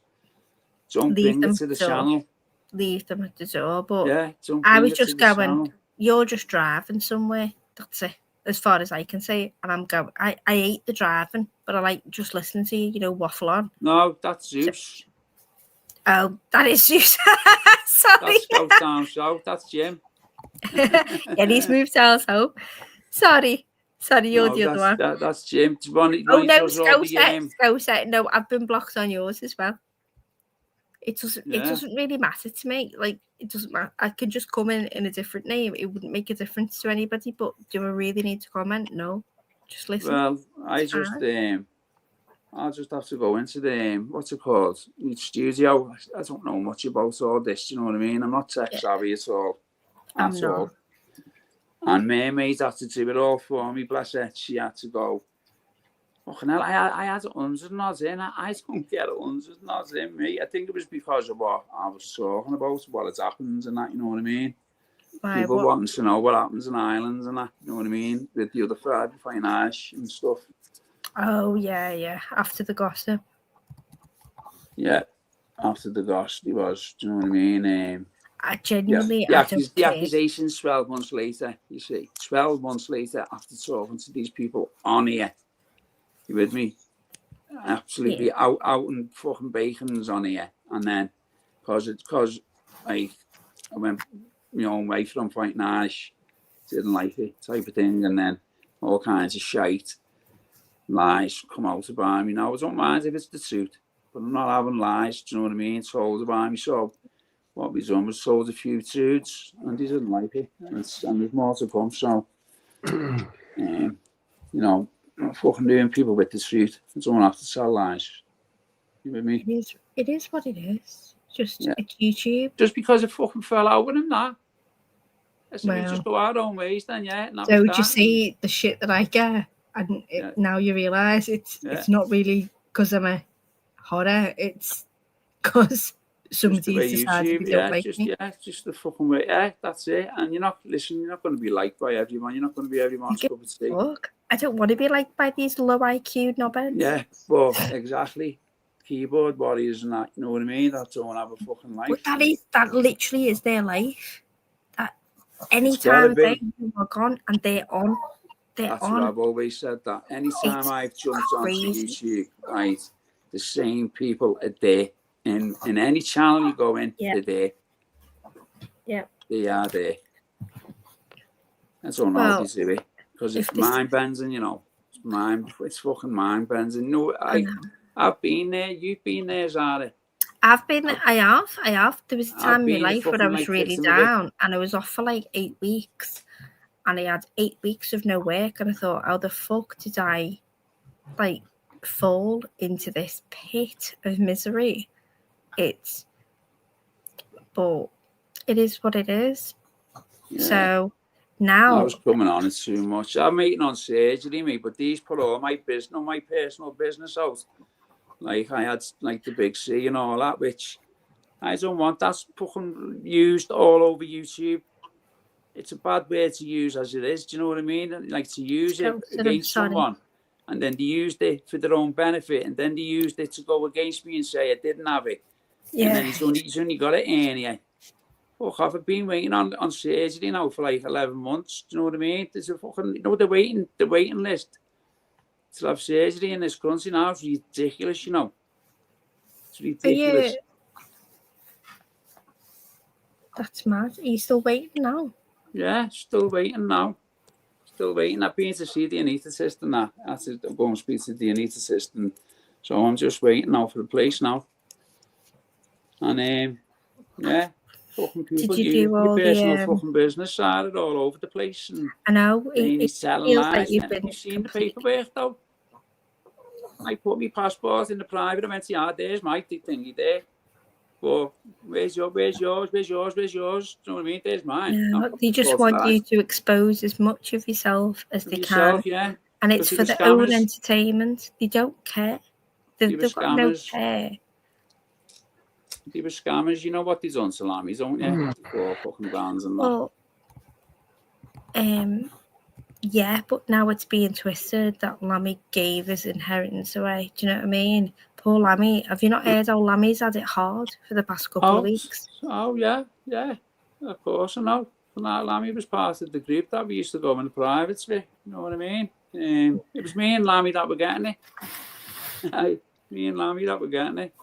don't bring it to the channel. Leave them at the door. But yeah, I was just going, you're just driving somewhere. That's it, as far as I can say. And I'm going, I hate the driving, but I like just listening to you, waffle on. No, that's Zeus. Oh, that is Zeus. Sorry. That's Scout Down Show. That's Jim. Yeah, he's moved house home. Sorry, you're the other one. That's Jim. No, Scout. No, I've been blocked on yours as well. It doesn't really matter to me. Like, it doesn't matter. I could just come in a different name. It wouldn't make a difference to anybody. But do I really need to comment? No, just listen. Well, I'll just have to go into the what's it called? The studio. I don't know much about all this. You know what I mean? I'm not tech savvy at all. At all. And my mate had to do it all for me. Bless her. She had to go. Fucking hell, I had 100 nods in. I don't get 100 nods in me. I think it was because of what I was talking about, what had happened and that, you know what I mean? People wanting to know what happens in Ireland and that, you know what I mean? With the other Friday Finance and stuff. Oh, yeah. After the gossip. Yeah, after the gossip, he was, do you know what I mean? I genuinely... The accusations 12 months later, you see. 12 months later, after talking to these people on here, you with me? Absolutely out and fucking bacon's on here. And then, because I went my own way from Fighting Irish, didn't like it, type of thing, and then all kinds of shite, lies come out about me. Now, I don't mind if it's the truth, but I'm not having lies, do you know what I mean, told about me. So what we done was told a few truths, and he didn't like it, and there's more to come. So, you know, I'm fucking doing people with the truth. I don't have to tell lies. You with me? It is what it is. It's YouTube. Just because it fucking fell out with him, that. I said, we just go our own ways then, So would you see the shit that I get? And now you realise it's not really because I'm a horror. It's because somebody's decided they don't like me. Yeah, just the fucking way. Yeah, that's it. And you're not going to be liked by everyone. You're not going to be everyone's cup of tea. I don't want to be liked by these low IQ knobheads. Yeah, well, exactly. Keyboard warriors and that, you know what I mean? That don't have a fucking life. But that literally is their life. That anytime they log on and they're on, That's what I've always said, that anytime I've jumped onto YouTube, right, the same people are there. In any channel you go in, they're there. Yeah. They are there. I don't know how they do it. Because it's mind bending, you know. It's fucking mind bending. No, I've been there. You've been there, Zara. I have. There was a time in my life where I was really down and I was off for like 8 weeks. And I had 8 weeks of no work. And I thought, how the fuck did I like fall into this pit of misery? But it is what it is. Yeah. So now I was coming on it too much. I'm eating on surgery, mate, but these put all my personal business out. Like I had like the big C and all that, which I don't want. That's fucking used all over YouTube. It's a bad word to use as it is. Do you know what I mean? Like to use it against someone, and then they used it for their own benefit, and then they used it to go against me and say I didn't have it. Yeah. And then he's only got it in here. fuck off. I've been waiting on surgery now for like 11 months. Do you know what I mean? There's a fucking, you know, the waiting list to have surgery in this country now is ridiculous, you know. It's ridiculous. That's mad. Are you still waiting now? Yeah, still waiting now. Still waiting. I've been to see the anaesthetist and that. I'm going to speak to the anaesthetist, and so I'm just waiting now for the place now. And yeah, fucking people, Did you do all your personal the, fucking business started all over the place, and I know he's telling feels lies. like you've been You've seen the paperwork though. I put my passport in the private. I went to there's my thingy there. But where's yours? Do you know what I mean? There's mine. No, they just want you to expose as much of yourself as they can. Yeah. And it's for their own entertainment. They don't care. They've got no care. They were scammers. You know what they've done, Salamis, don't you? For fucking bands and that. Well, yeah, but now it's being twisted that Lammy gave his inheritance away. Do you know what I mean? Poor Lammy. Have you not heard how Lammy's had it hard for the past couple of weeks? Oh, yeah. Of course, I know. Lammy was part of the group that we used to go in the privates with. You know what I mean? It was me and Lammy that were getting it. Me and Lammy that were getting it.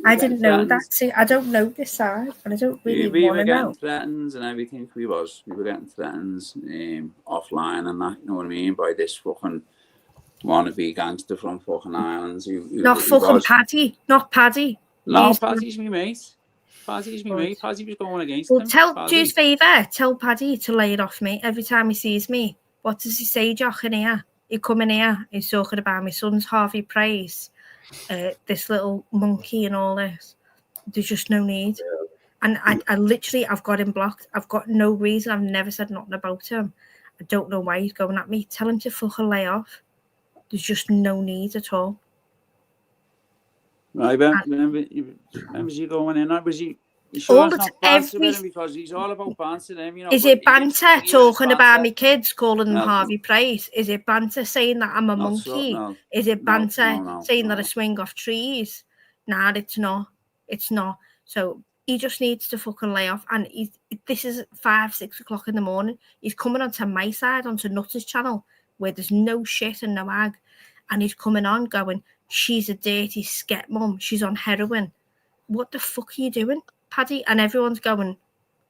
I didn't know that. See, I don't know this side, and I don't really we want were to getting know. threatened and everything. We were getting threatened offline and that. You know what I mean? By this fucking wannabe gangster from fucking Ireland. Not fucking Paddy. Not Paddy. No, Paddy's me mate. Paddy was going against him. Do us a favour. Tell Paddy to lay it off me every time he sees me. What does he say, Jock, in here? He come in here. He's talking about my son's Harvey Price. This little monkey and all this. There's just no need. And I literally, I've got him blocked. I've got no reason. I've never said nothing about him. I don't know why he's going at me. Tell him to fucking lay off. There's just no need at all. Right, remember you going in? Was he? Because he's all about banter. You know, is it banter talking about my kids, calling them Harvey Price? Is it banter saying that I'm a monkey? Is it banter saying that I swing off trees? Nah, it's not. It's not. So he just needs to fucking lay off. And this is 5-6 o'clock in the morning. He's coming onto my side, onto Nutter's channel, where there's no shit and no ag. And he's coming on going, she's a dirty sket mum. She's on heroin. What the fuck are you doing, Paddy? And everyone's going,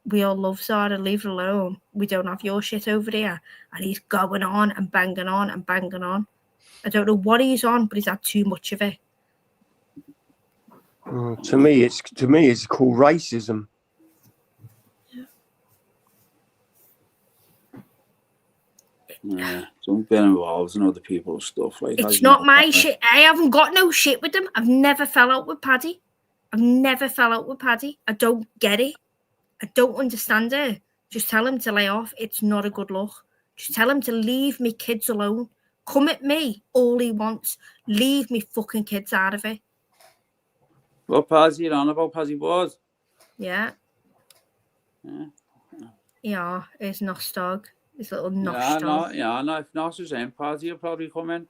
we all love Zara, leave her alone. We don't have your shit over here. And he's going on and banging on and banging on. I don't know what he's on, but he's had too much of it. To me, it's called racism. Yeah, don't get involved in other people's stuff. Like it's not my shit. I haven't got no shit with them. I've never fell out with Paddy. I don't get it. I don't understand it. Just tell him to lay off. It's not a good look. Just tell him to leave me kids alone. Come at me all he wants. Leave me fucking kids out of it. What Paddy you on about? Paddy Ward? Yeah. Yeah, it's Nostog. His little Nostog. No. If Nos was in, Paddy will probably come in.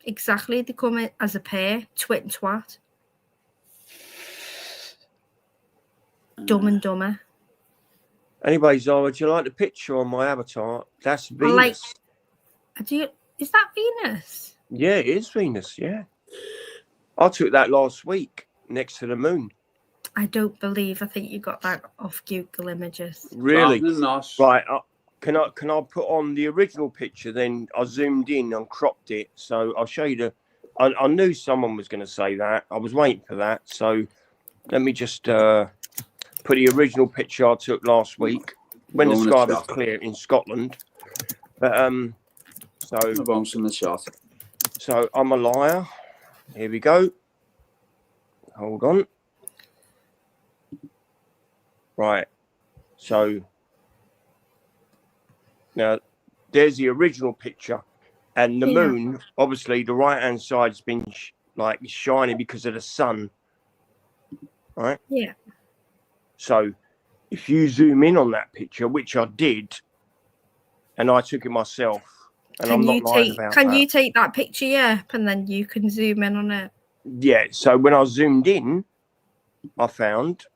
Exactly. They come in as a pair. Twit and twat. Dumb and Dumber. Anyway, Zara, do you like the picture on my avatar? That's Venus. Is that Venus? Yeah, it is Venus, yeah. I took that last week next to the moon. I don't believe. I think you got that off Google Images. Really? Right. Can I put on the original picture? Then I zoomed in and cropped it. So I'll show you I knew someone was going to say that. I was waiting for that. So let me just put the original picture I took last week when the sky was clear in Scotland. But so I'm a liar. Here we go. Hold on. Right. So now there's the original picture, and the moon. Obviously, the right-hand side's been shiny because of the sun. Right. Yeah. So if you zoom in on that picture, which I did, and I took it myself, and I'm not lying about that. Can you take that picture, and then you can zoom in on it? Yeah. So when I zoomed in, I found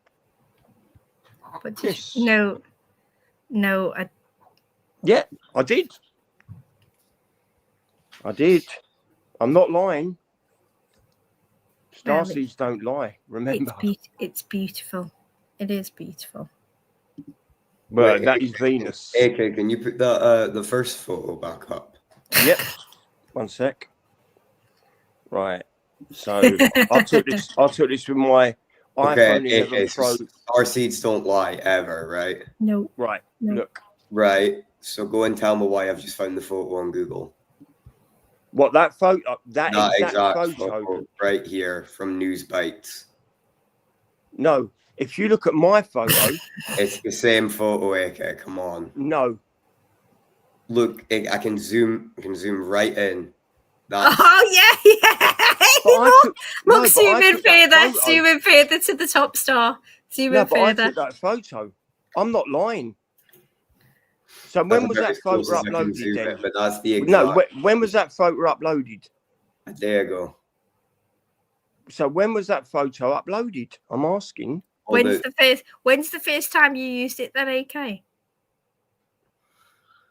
But Yes. no, Yeah, I did. I'm not lying. Starseeds don't lie. Remember. it's beautiful. It is beautiful. Well, Wait, that is Venus. AK, can you put that the first photo back up? Yep. 1 sec. Right. So I took this with my iPhone 11 Pro. So starseeds don't lie ever, right? No. Right. No. Look. Right. So go and tell me why I've just found the photo on Google. What that photo? That exact photo. Photo right here from News Bites. No. If you look at my photo, It's the same photo, AK. Come on. no. Look, I can zoom right in. That's, Oh yeah. Look, zoom in further. Zoom in further to the top star. Zoom in but I further. took that photo. I'm not lying. So when was that photo uploaded then? but that's the exact. No, when was that photo uploaded? A day ago. So when was that photo uploaded? I'm asking. When's the first time you used it then, AK?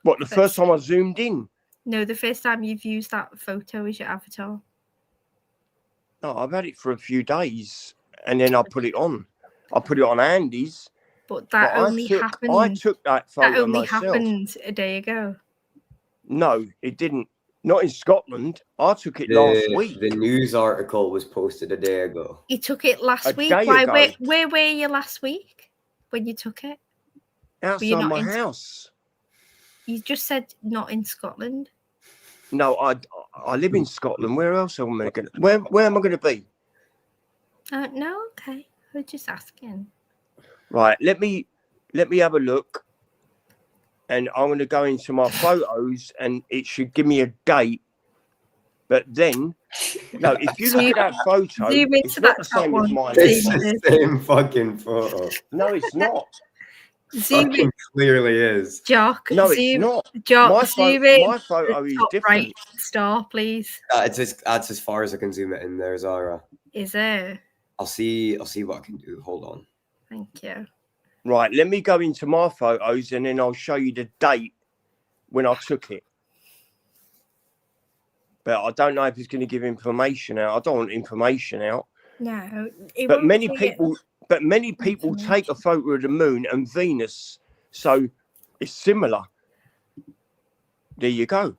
What, the first time I zoomed in? No, the first time you've used that photo as your avatar. No, I've had it for a few days and then I put it on. I put it on Andy's. But that only happened. I took that photo that only myself. happened a day ago. No, it didn't. Not in Scotland. I took it last week. The news article was posted a day ago. You took it last week. Why? Where were you last week when you took it? Outside my house. You just said not in Scotland. No, I live in Scotland. Where else am I going? Where am I going to be? No, okay. We're just asking. Right. Let me have a look, and I'm going to go into my photos, and it should give me a date. But then, no, if you look at that photo, zoom into it's that not the same as mine. It's the same fucking photo. No, it's not. Fucking clearly is. Jock, no, it's not. Jock, my photo is top different. Right star, please. That's as far as I can zoom it in there, Zara. Is there? I'll see what I can do. Hold on. Thank you. Right, let me go into my photos and then I'll show you the date when I took it. But I don't know if it's going to give information out. I don't want information out. No. But many people take a photo of the moon and Venus, so it's similar. There you go.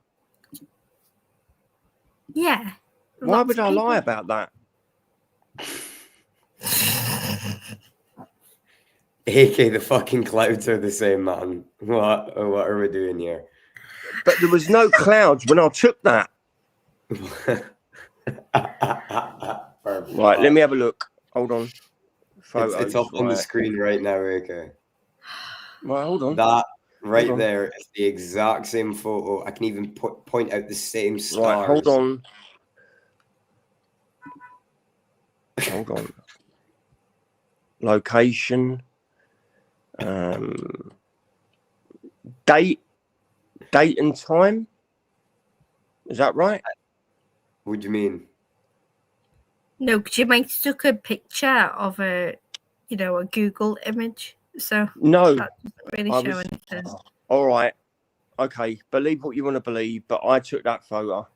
Yeah. Why would I lie about that? AK, the fucking clouds are the same, man. What are we doing here? But there was no clouds when I took that. Right, let me have a look. Hold on. Photos, it's up on the screen right now, AK. Well, hold on. That right there is the exact same photo. I can even point out the same stars. Right, hold on. Hold on. Location. Date and time. Is that right? What do you mean? No, because you might have took a picture of a Google image. So no, that doesn't really show anything. All right. Okay. Believe what you want to believe, but I took that photo.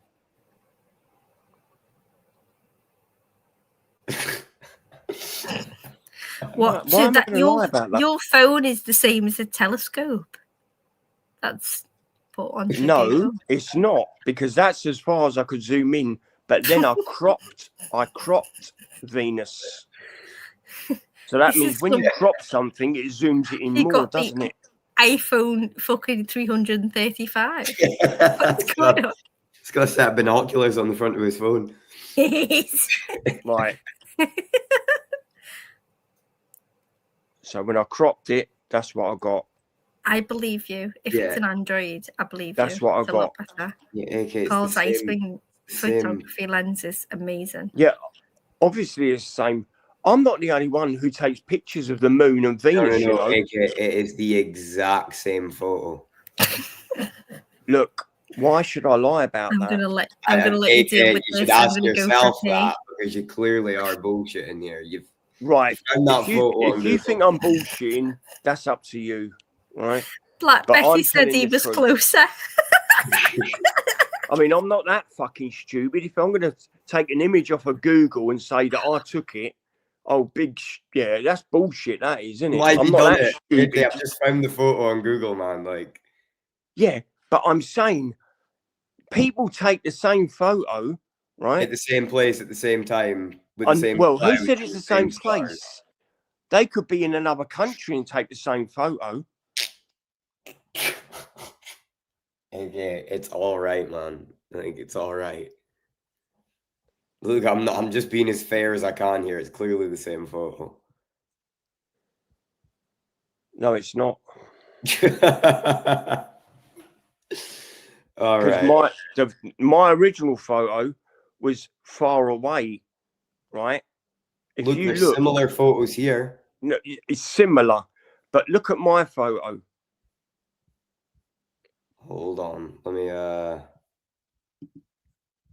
What? So that your phone is the same as a telescope? That's put on. No, Google. it's not, because that's as far as I could zoom in. But then I cropped Venus. So that means when you crop something, it zooms it in more, doesn't it? iPhone fucking 335. What's going on? He's got a set of binoculars on the front of his phone. Right. So when I cropped it, that's what I got. I believe you. If it's an Android, I believe that's you. What I got. Yeah, okay, Carl's Iceberg photography lens is amazing. Yeah, obviously it's the same. I'm not the only one who takes pictures of the moon and Venus. No, AK, it is the exact same photo. Look, why should I lie about that? I'm gonna let you deal with you this. should ask yourself that, because you clearly are bullshitting here. Right. Find that If you, photo on if you Google. think I'm bullshitting, that's up to you, right? Black But Betty I'm said telling he the was truth. closer. I mean, I'm not that fucking stupid. If I'm going to take an image off of Google and say that I took it, oh, yeah, that's bullshit. That is, isn't it? Why have I'm you not done that it? stupid. Okay, I've just found the photo on Google, man. Like, Yeah, but I'm saying people take the same photo, right? at the same place at the same time with the same. Well, who cloud said and it's the same stars. place? They could be in another country and take the same photo. Okay, it's all right, man. I think it's all right. Look, I'm just being as fair as I can here. It's clearly the same photo. No, it's not. All Because right. my original photo was far away, right? If Look, you there's look, similar photos here. no, it's similar, but look at my photo. Hold on. Let me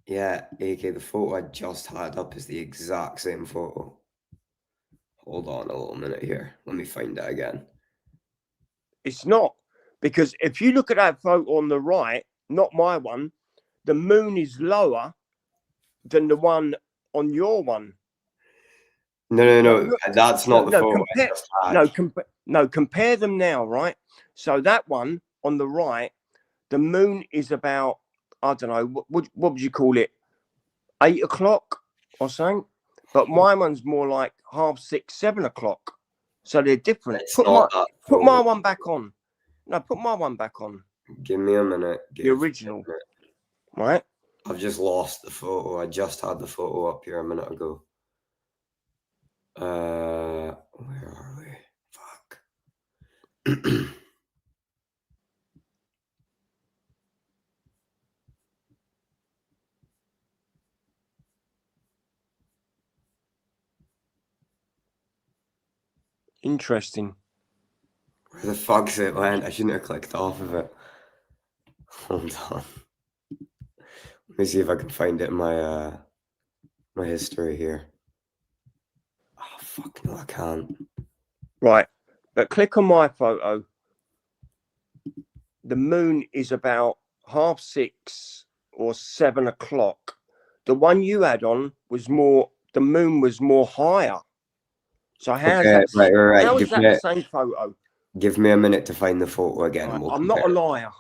yeah, AK, the photo I just had up is the exact same photo. Hold on a little minute here. Let me find that again. It's not, because if you look at that photo on the right, not my one, the moon is lower than the one on your one. No, that's not the photo I just had. Compare them now, right? So that one on the right, the moon is about, I don't know, what would you call it? 8 o'clock or something? But my one's more like 6:30, 7 o'clock. So they're different. It's Put not that my photo. one back on. No, put my one back on. Give me a minute. The original. Right? I've just lost the photo. I just had the photo up here a minute ago. Where are we? Fuck. Interesting. Where the fuck's it went? I shouldn't have clicked off of it. Hold on. Let me see if I can find it in my my history here. Oh fuck no, I can't. Right. But click on my photo. The moon is about 6:30 or 7 o'clock. The one you had on was more, the moon was more higher. So how's Okay, that? right. How is that the same photo? Give me a minute to find the photo again. Right, And we'll I'm not a compare. liar.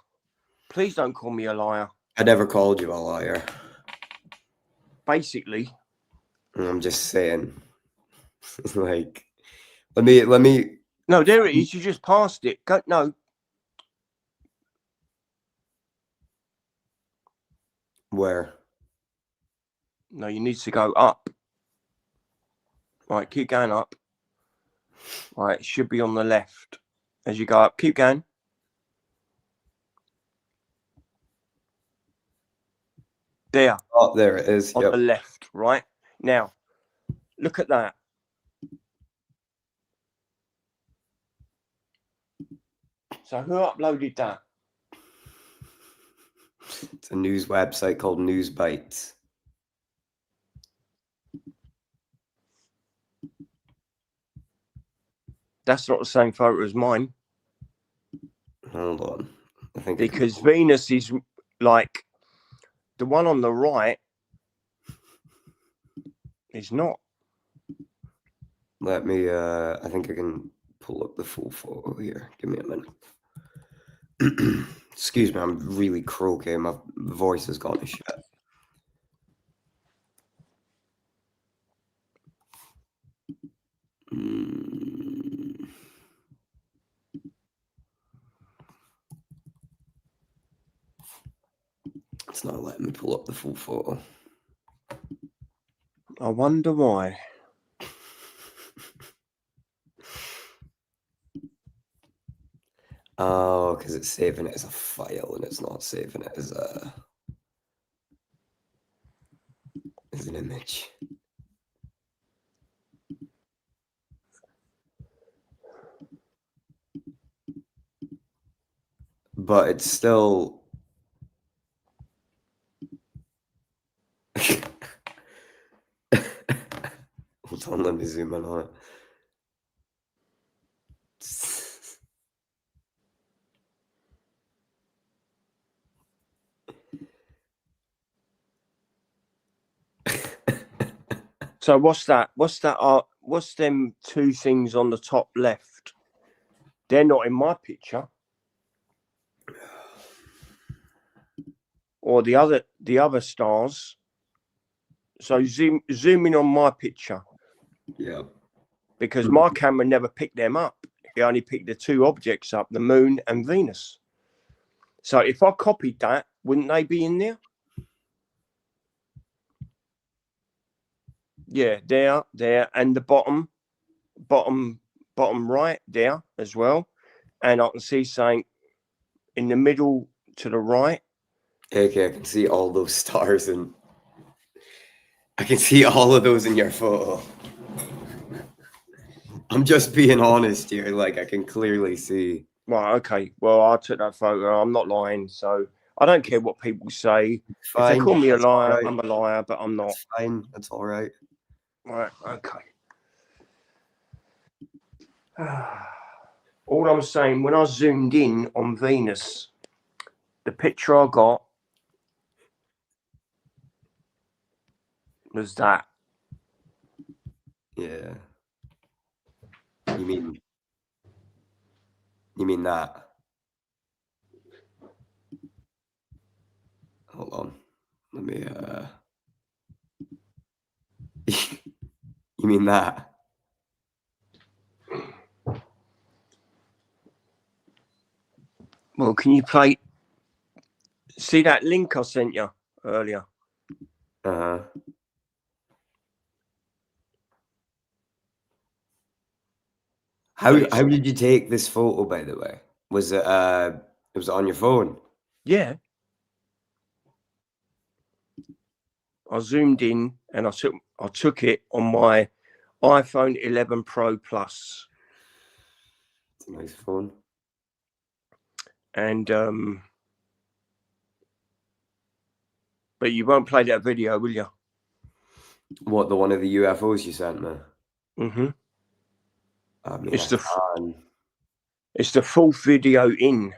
Please don't call me a liar. I never called you a liar. Basically. I'm just saying. Like, let me. No, there it is. You just passed it. No. Where? No, you need to go up. Right, keep going up. Right, it should be on the left as you go up. Keep going. There. Oh, there it is. On the left, right? Now, look at that. So who uploaded that? It's a news website called News Bites. That's not the same photo as mine. Hold on. I think because Venus is like the one on the right is not. Let me I think I can pull up the full photo here. Give me a minute. Excuse me, I'm really croaky. My voice has gone to shit. It's not letting me pull up the full photo. I wonder why. Oh, because it's saving it as a file and it's not saving it as an image. But it's still hold Don't let me zoom in on it. So what's that? What's that? What's them two things on the top left? They're not in my picture. Or the other stars. So zoom in on my picture. Yeah. Because my camera never picked them up. It only picked the two objects up, the moon and Venus. So if I copied that, wouldn't they be in there? Yeah, there, and the bottom right there as well. And I can see saying in the middle to the right. Okay, I can see all those stars and I can see all of those in your photo. I'm just being honest here. Like, I can clearly see. Right, okay. Well, I took that photo. I'm not lying, so I don't care what people say. Fine. If they call me a That's all liar, right. I'm a liar, but I'm not. That's fine. That's all right. Right, okay. All I'm saying, when I zoomed in on Venus, the picture I got was that. Yeah. You mean that? Hold on. Let me You mean that? Well, can you see that link I sent you earlier? Uh-huh. How did you take this photo, by the way? Was it on your phone? Yeah. I zoomed in and I took it on my iPhone 11 Pro Plus. It's a nice phone. And but you won't play that video, will you? What, the one of the UFOs you sent me? Mm-hmm. I mean, it's the full video in.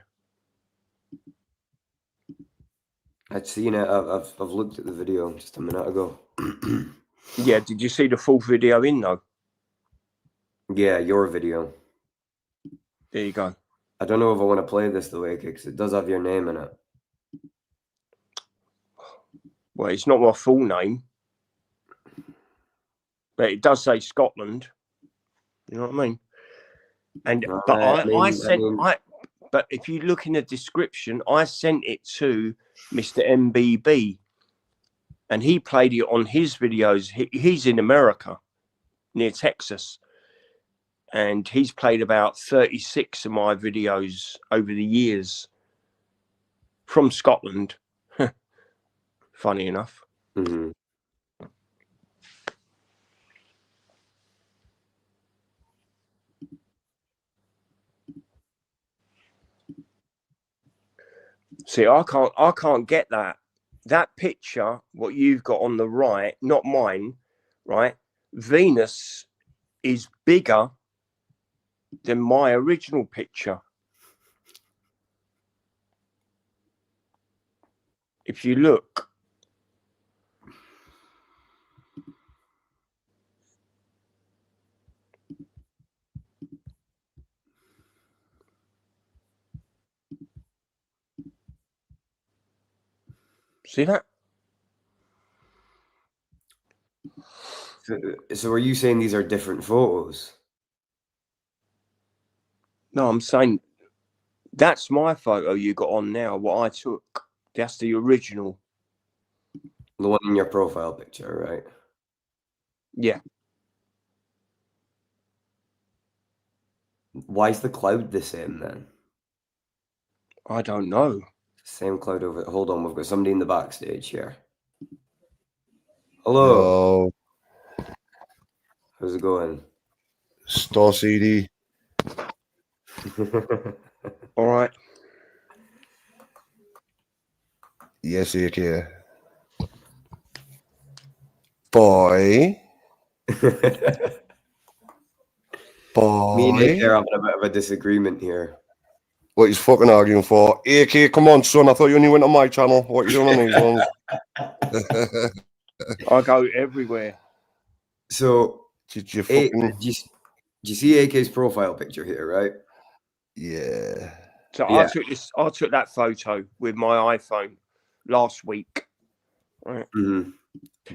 I'd seen it. I've looked at the video just a minute ago. Yeah, did you see the full video in though? Yeah, your video. There you go. I don't know if I want to play this the way because it does have your name in it. Well, it's not my full name, but it does say Scotland. You know what I mean? And but if you look in the description, I sent it to Mr. MBB, and he played it on his videos. He's in America, near Texas, and he's played about 36 of my videos over the years from Scotland. Funny enough. Mm-hmm. See, I can't get that picture. What you've got on the right, not mine, right? Venus is bigger than my original picture. If you look. See that? So are you saying these are different photos? No, I'm saying that's my photo you got on now, what I took. That's the original. The one in your profile picture, right? Yeah. Why is the cloud the same then? I don't know. Same cloud over. Hold on, we've got somebody in the backstage here. Hello. Yo, How's it going? Store CD. All right. Yes, you can. Boy, Me and AK Boy. are having a bit of a disagreement here. What he's fucking arguing for. AK, come on, son. I thought you only went on my channel. What are you doing on these ones? I go everywhere. So, Did you do fucking... you see AK's profile picture here, right? Yeah. So Yeah. I took that photo with my iPhone last week. Right. Mm-hmm.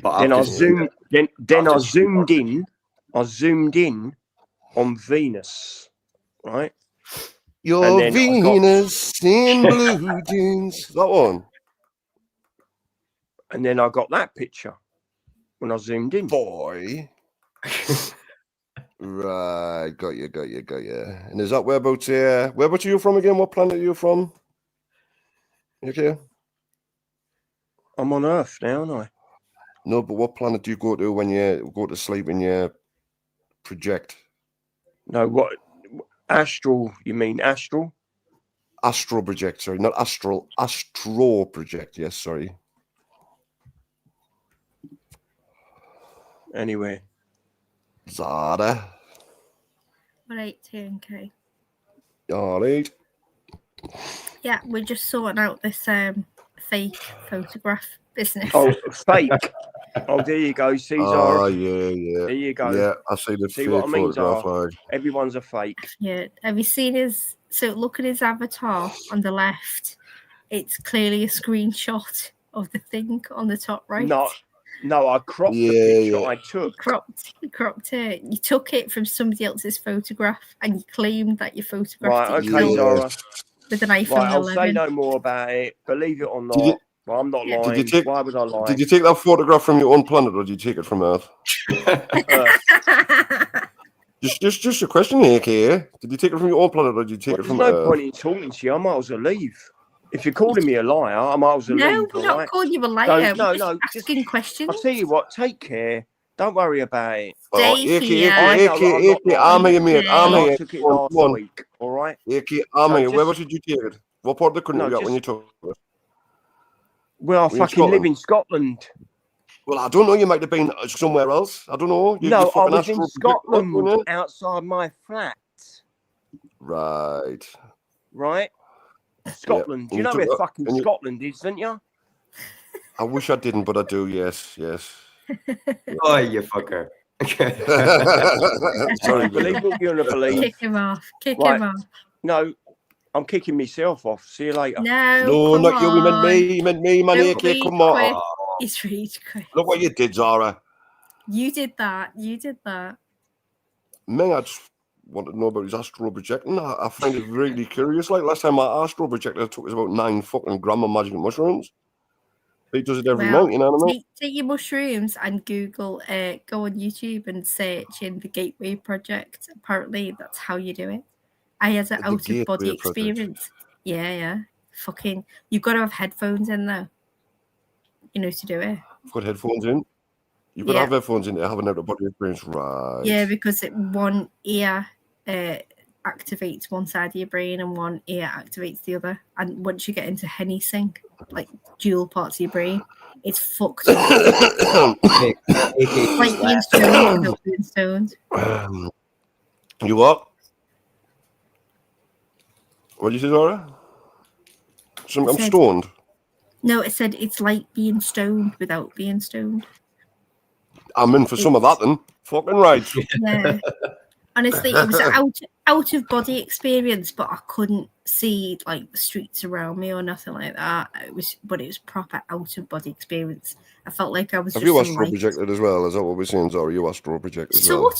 But Then I've I just seen zoomed. it. Then I've I just seen zoomed it. in. I zoomed in on Venus, right? Your then I got- Venus in blue jeans. That one. And then I got that picture when I zoomed in. Boy. Right. Got you. And is that whereabouts are you from again? What planet are you from? You okay? I'm on Earth now, aren't I? No, but what planet do you go to when you go to sleep and you project? No, what? Astral? You mean astral? Astral project, sorry, not astral. Astro project, yes, sorry. Anyway. Zara. Right, TNK. All right. Yeah, we're just sorting out this fake photograph business. Oh, fake. Oh, there you go. See, Zara. Oh, yeah. There you go. Yeah, I see the See fake what I mean, photograph. Zara? Everyone's a fake. Yeah. Have you seen his? So look at his avatar on the left. It's clearly a screenshot of the thing on the top right. No, I cropped the picture I took. You cropped it. You took it from somebody else's photograph and you claimed that you photographed Right, it okay, yourself Zara. with an iPhone Right, I'll 11. say no more about it. Believe it or not. Well, I'm not lying. Why would I lie? Did you take that photograph from your own planet or did you take it from Earth? Just a question, AKA. Did you take it from your own planet or did you take it from There's no Earth? point in talking to you. I might as well leave. If you're calling me a liar, I might as well leave. No, we're not calling you a liar. We're just asking questions. I'll tell you what, take care. Don't worry about it. Stay here. I'm here, mate. I'm I here. took it last week, all right? I'm here. Where did you take it? What part of the country were you at when you took it? Well, I fucking live in Scotland. Well, I don't know. You might have been somewhere else. I don't know. No, I was in Scotland outside my flat. Right. Scotland. Yeah. You know where fucking Scotland is, don't you? I wish I didn't, but I do. Yes. Oh, you fucker. Sorry, believe what you're gonna believe. Kick him off. Him off. No, I'm kicking myself off. See you later. No, not you. You meant me, man. AK, come on. He's really quick. Look what you did, Zara. You did that. Me, I just wanted to know about his astral projecting. I find it really curious. Like last time I astral projected, I took us about 9 fucking gram of magic mushrooms. He does it every night, you know what I mean? Take your mushrooms and Google, go on YouTube and search in the Gateway Project. Apparently, that's how you do it. I had an out-of-body experience. Yeah. Fucking, you've got to have headphones in though. You know to do it. I've got headphones in. You've got to have headphones in to have an out-of-body experience, right? Yeah, because one ear activates one side of your brain and one ear activates the other. And once you get into Henny sync, like dual parts of your brain, it's fucked up. Like being stoned. You what? What did you say, Zara? I'm stoned. No, it said it's like being stoned without being stoned. I'm in for some of that then. Fucking right. Yeah. Honestly, it was an out of body experience, but I couldn't see like the streets around me or nothing like that. It was proper out of body experience. I felt like I was. Have you astral projected as well? Is that what we're saying, Zara? You astral projected as well?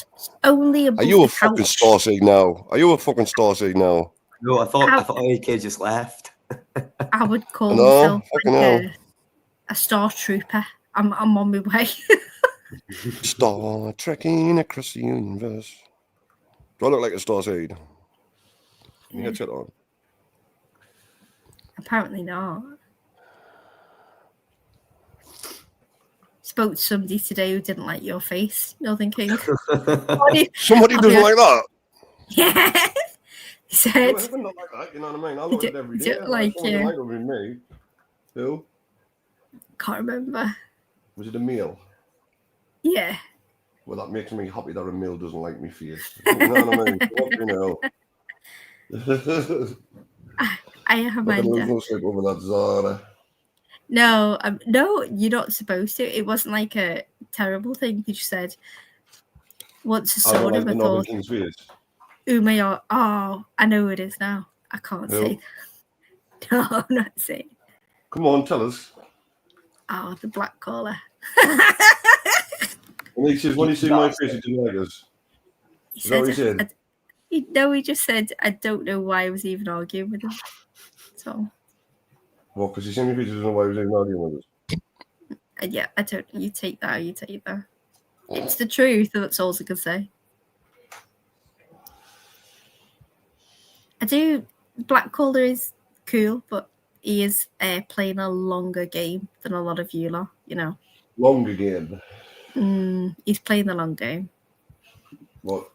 Only above. Are you a fucking starseed now? No, I thought AK just left. I would call myself like a star trooper. I'm on my way. Star trekking across the universe. Do I look like a starseed? You get it on. Apparently not. Spoke to somebody today who didn't like your face. You're thinking somebody doesn't like that. Yeah. He said, not like that, you know what I mean? I look at it every day. Like you. Me. Who? Can't remember. Was it a meal? Yeah. Well, that makes me happy that a male doesn't like me face. You know what I mean? Fucking hell. I am I can lose Amanda. no sleep over that Zara. No, no, you're not supposed to. It wasn't like a terrible thing. You just said, once I I saw don't like him, I the Northern thought, King's face. Umayyad. Oh, I know who it is now. I can't Who? say that. No, I'm not saying. Come on, tell us. Oh, the black caller. And he says, when you see my face, you didn't like us. He Is that what he said? No, he just said, I don't know why I was even arguing with him. So, What, because he seen my face, you didn't know why he was even arguing with us? yeah, I don't. You take that. You take that. It's the truth. That's all I can say. I do. Black Caller is cool, but he is playing a longer game than a lot of you lot. You know. Long again. He's playing the long game. What?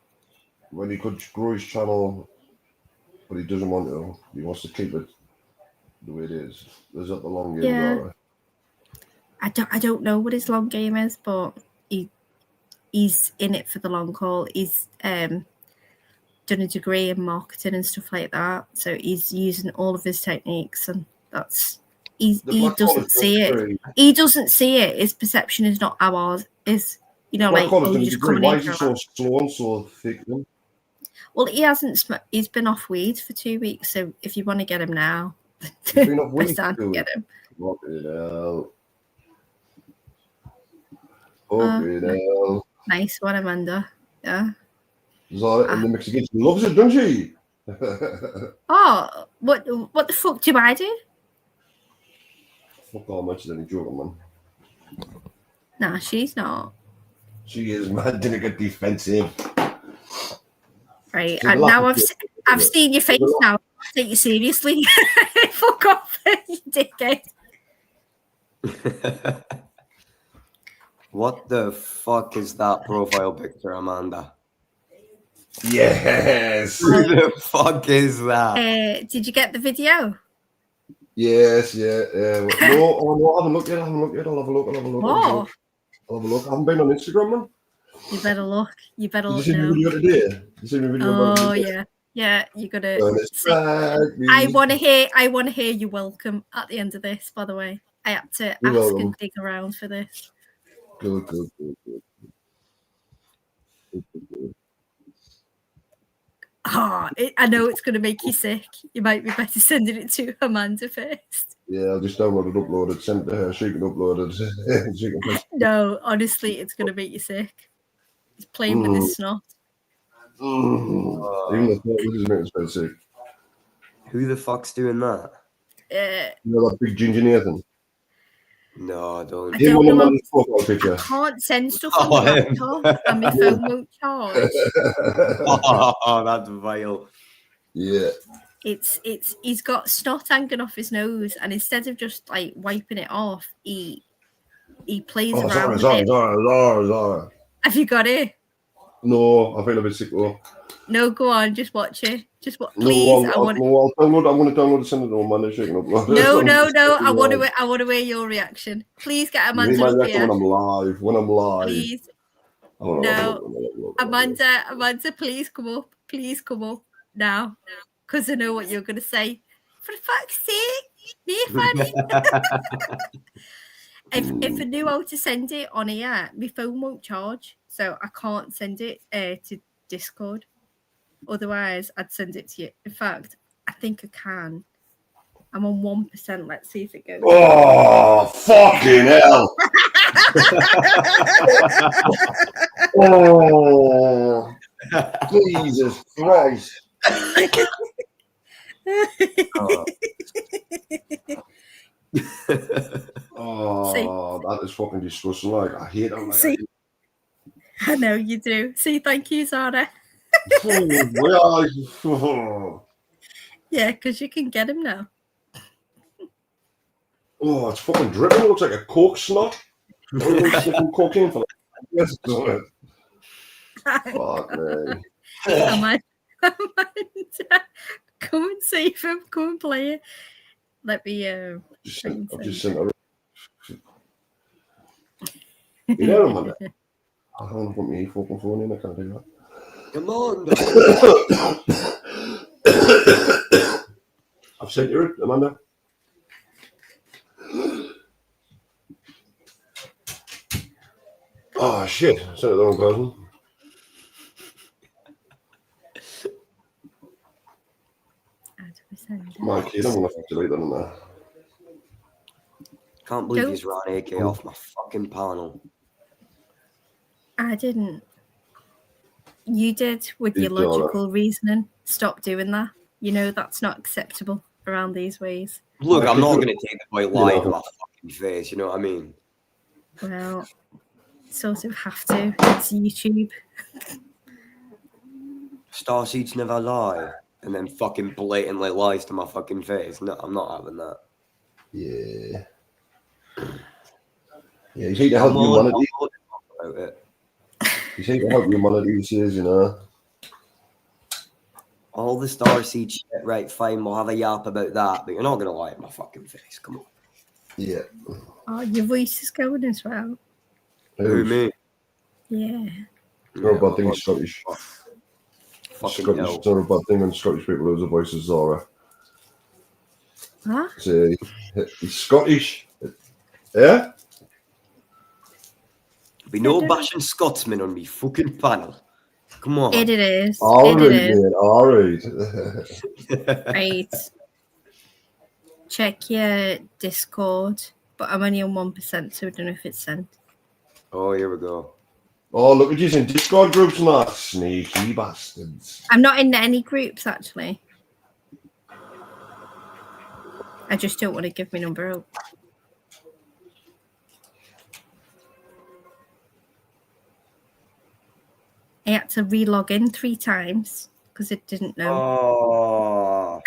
When he could grow his channel, but he doesn't want to. He wants to keep it the way it is. Is that the long game, Yeah. Zara? I don't know what his long game is, but he's in it for the long haul. He's done a degree in marketing and stuff like that, so he's using all of his techniques, and that's he doesn't see it. He doesn't see it. His perception is not ours. Is Black Collar's oh, done you a just degree. coming Why in is he for so slow and so thick then? Well, he hasn't. He's been off weed for 2 weeks, so if you want to get him now, He's been off weed best time to get him. Fucking hell. Fucking hell. Nice one, Amanda. Yeah. Zara in the Mexican loves it, doesn't she? Oh, what the fuck do I do? Fuck all much than a joking, man. Nah, she's not. She is, man. Didn't get defensive. Right, and now I've seen your face now. I take you seriously. Fuck off, you dickhead. What the fuck is that profile picture, Amanda? Yes. Who the fuck is that? Did you get the video? Yes, yeah. No, I haven't looked yet. I'll have a look. What? I'll have a look. I haven't been on Instagram, man. You better look. You better Did look you see now. the video today? You see the video about Oh it? yeah, yeah. You gotta. I want to hear you welcome at the end of this. By the way, I had to You're ask welcome. and dig around for this. Good. Oh, I know it's going to make you sick. You might be better sending it to Amanda first. Yeah, I'll just download it, upload it, send it to her. She can upload it. She can press. No, honestly, it's going to make you sick. He's playing with his snot. Even the thought this is making me sick. Who the fuck's doing that? You know that big ginger Nathan? No, I don't. I don't know. Picture. I can't send stuff on the laptop and my phone won't charge. Oh, that's vile. Yeah. He's got snot hanging off his nose, and instead of just like wiping it off, he plays around with it. Zara. Have you got it? No, I feel a bit sick though. No, go on, just watch it. Just what, please. No, I'm going to download and send it on Monday. No. I want to hear your reaction. Please get Amanda up here. When I'm live. Please. No, Amanda, please come up. Please come up now, because I know what you're going to say. For fuck's sake, be funny. If I knew how to send it on here, my phone won't charge, so I can't send it to Discord. Otherwise, I'd send it to you. In fact, I think I can. I'm on 1%. Let's see if it goes. Oh, fucking hell. Oh, Jesus Christ. Oh, that is fucking disgusting. Like, I hate that. See, I know you do. See, thank you, Zara. Yeah, because you can get him now. Oh, it's fucking dripping. It looks like a coke snot. Cocaine for yes, fuck me. Amanda, come and save him. Come and play it. Let me. I've just sent her. You know, Amanda? I haven't put my fucking phone in. I can't do Come on, that. I've sent you it, Amanda. Oh shit! I sent it to the wrong person. My kid, I'm gonna have to delete that on there. Can't believe Don't- he's ran AK off my fucking panel. I didn't. You did with your He's done it. logical reasoning. Stop doing that. You know that's not acceptable around these ways. Look, I'm not could- going to take the boy lying know. to my fucking face. You know what I mean? Well, sort of have to. It's YouTube. Starseeds never lie, and then fucking blatantly lies to my fucking face. No, I'm not having that. Yeah. Yeah, he's here to I'm help willing humanity. to talk about it. He's here to help humanity, he says, you know. All the starseed shit, right? Fine, we'll have a yap about that, but you're not going to lie to my fucking face. Come on. Yeah. Oh, your voice is going as well. Who, me? Yeah. It's not a bad thing, well, he's Scottish. Fucking Scottish, hell. it's not a bad thing when Scottish people lose a voice as Zora. Huh? So, he's Scottish. Yeah? Be no bashing Scotsman on me fucking panel. Come on. It is. All It right, is. man. All right. Right. Check your Discord, but I'm only on 1%, so I don't know if it's sent. Oh, here we go. Oh, look at you in Discord groups and that. Sneaky bastards. I'm not in any groups, actually. I just don't want to give my number out. I had to re-log in 3 times because it didn't know. Oh.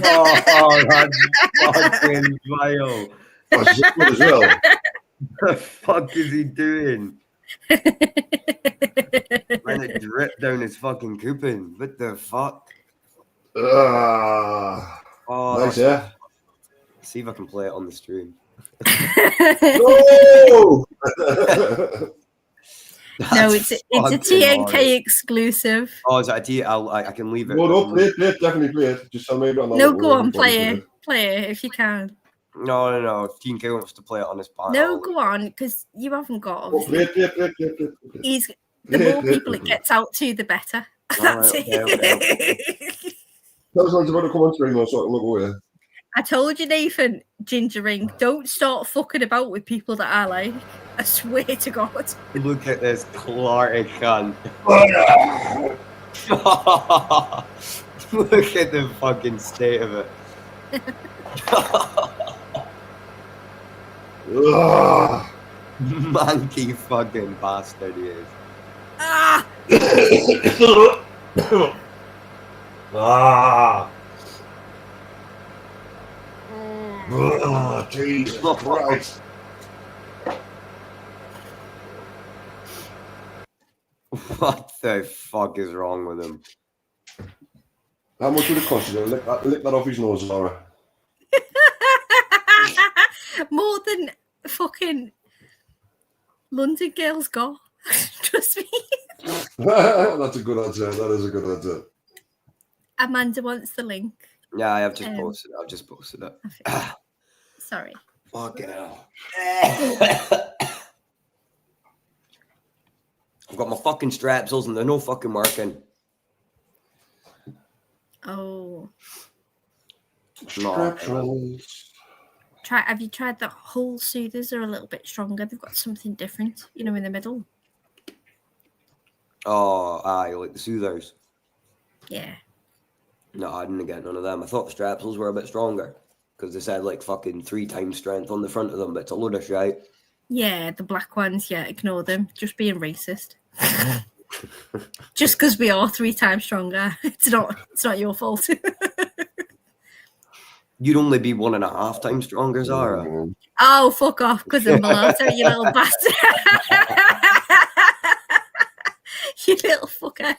Oh, that's fucking vile. Oh, she's good as well. What the fuck is he doing? Let it drip down his fucking coupon. What the fuck? Ah, Oh, nice, that's- yeah. See if I can play it on the stream. No! No, it's a fucking TNK horrible. exclusive. Oh, is that a T? I can leave it. No, no, play it, definitely play it. Just tell me about that. No, go on, play it. Play it if you can. No. TNK wants to play it on his panel. No, go on, because you haven't got. Oh, play Obviously, it. he's the more people it gets out to, the better. That's okay. it. Tell us when it's about to come on stream, so I can look away. I told you, Nathan, Ginger Ring, don't start fucking about with people that I like. I swear to God. Look at this Clark cunt. Look at the fucking state of it. Manky fucking bastard he is. Ah! Ah! Oh, Jesus Christ. What the fuck is wrong with him? How much would it cost you to lick that off his nose, Laura? More than fucking London girls got. Trust me. That's a good answer. That is a good answer. Amanda wants the link. Yeah, I've just posted it. I've just posted it. Sorry. Fucking hell. I've got my fucking strapsils and they're no fucking working. Oh. Strapsils. Have you tried the whole soothers? Are a little bit stronger. They've got something different, you know, in the middle. Oh, you like the soothers? Yeah. No, I didn't get none of them. I thought the strapsils were a bit stronger because they said like fucking 3 times strength on the front of them, but it's a load of shite. Yeah, the black ones, yeah, ignore them. Just being racist. Just because we are 3 times stronger. It's not your fault. You'd only be 1.5 times stronger, Zara. Oh, fuck off, because I'm mulatto, you little bastard. You little fucker.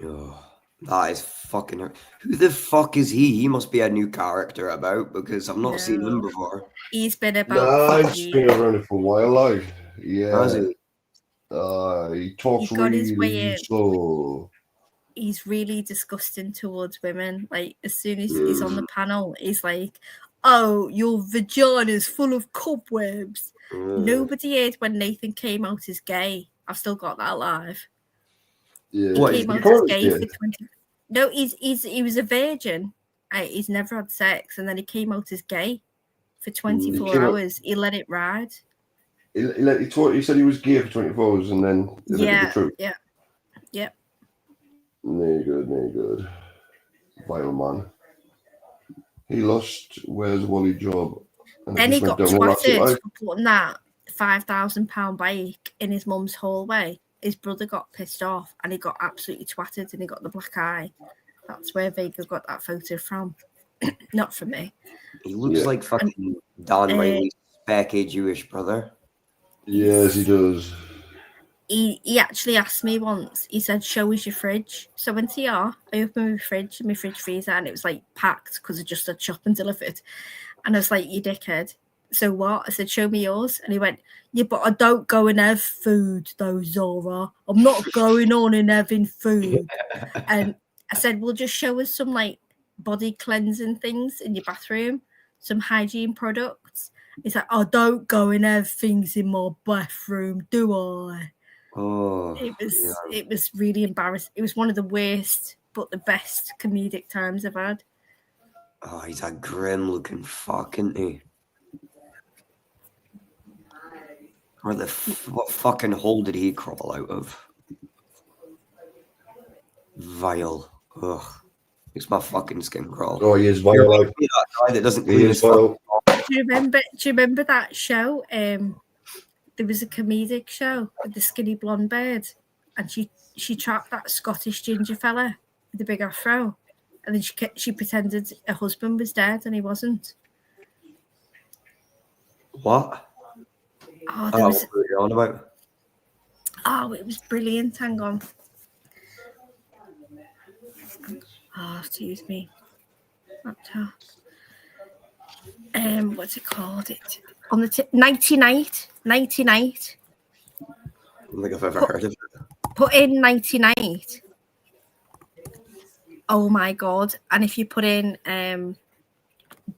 Oh, that is fucking. Who the fuck is he? He must be a new character about because I've not seen him No. before. He's been about Nah, 4 he's been years. around it for a while, like. Has Yeah. he? He talks He got his way really in. slow. He's really disgusting towards women. Like, as soon as he's on the panel, he's like, "Oh, your vagina's full of cobwebs." Nobody heard when Nathan came out as gay. I've still got that alive. Yeah. He What, came is out he as called gay gay? for 20. No, he was a virgin. He's never had sex, and then he came out as gay for 24 came out- hours. He let it ride. He said he was gay for 24 hours and then admitted the truth. Yeah. No good. Vile man. He lost Where's Wally job. And Then he just went got down one last twatted night. for putting that £5,000 bike in his mum's hallway. His brother got pissed off and he got absolutely twatted and he got the black eye. That's where Vega got that photo from. Not from me. He looks Yeah. like fucking Don Riley's specky Jewish brother. Yes, he does. He actually asked me once, he said, "Show us your fridge." So I went to I opened my fridge freezer, and it was like packed because I just had shopping delivered. And I was like, "You dickhead." So what? I said, "Show me yours." And he went, "Yeah, but I don't go and have food though, Zora. I'm not going on and having food." And I said, "Well, just show us some like body cleansing things in your bathroom, some hygiene products." He's like, "I don't go and have things in my bathroom, do I?" Oh, It was really embarrassing. It was one of the worst, but the best comedic times I've had. oh, he's a grim looking fuck, isn't he? What fucking hole did he crawl out of? Vile. Ugh. Makes my fucking skin crawl. Oh, he is vile. You're Like, that guy that doesn't he clean is his fucking. vile. Do you remember that show? There was a comedic show with the skinny blonde bird, and she trapped that Scottish ginger fella with the big afro, and then she pretended her husband was dead and he wasn't. What? Oh, What are you on about? it was brilliant. Hang on. Oh, excuse me. Laptop. What's it called? It on the Nighty Night. Nighty Night. I don't think I've ever heard of it. Put in Nighty Night. Oh my god! And if you put in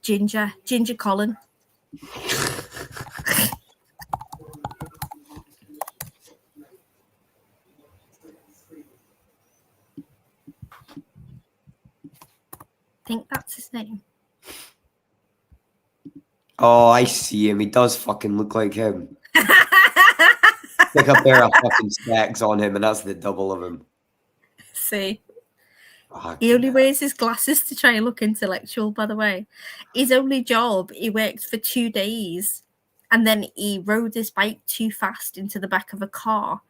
Ginger Colin. I think that's his name. Oh, I see him. He does fucking look like him. Like a pair of fucking specs on him, and that's the double of him. See? Fuck. He only wears his glasses to try and look intellectual, by the way. His only job, he worked for 2 days, and then he rode his bike too fast into the back of a car.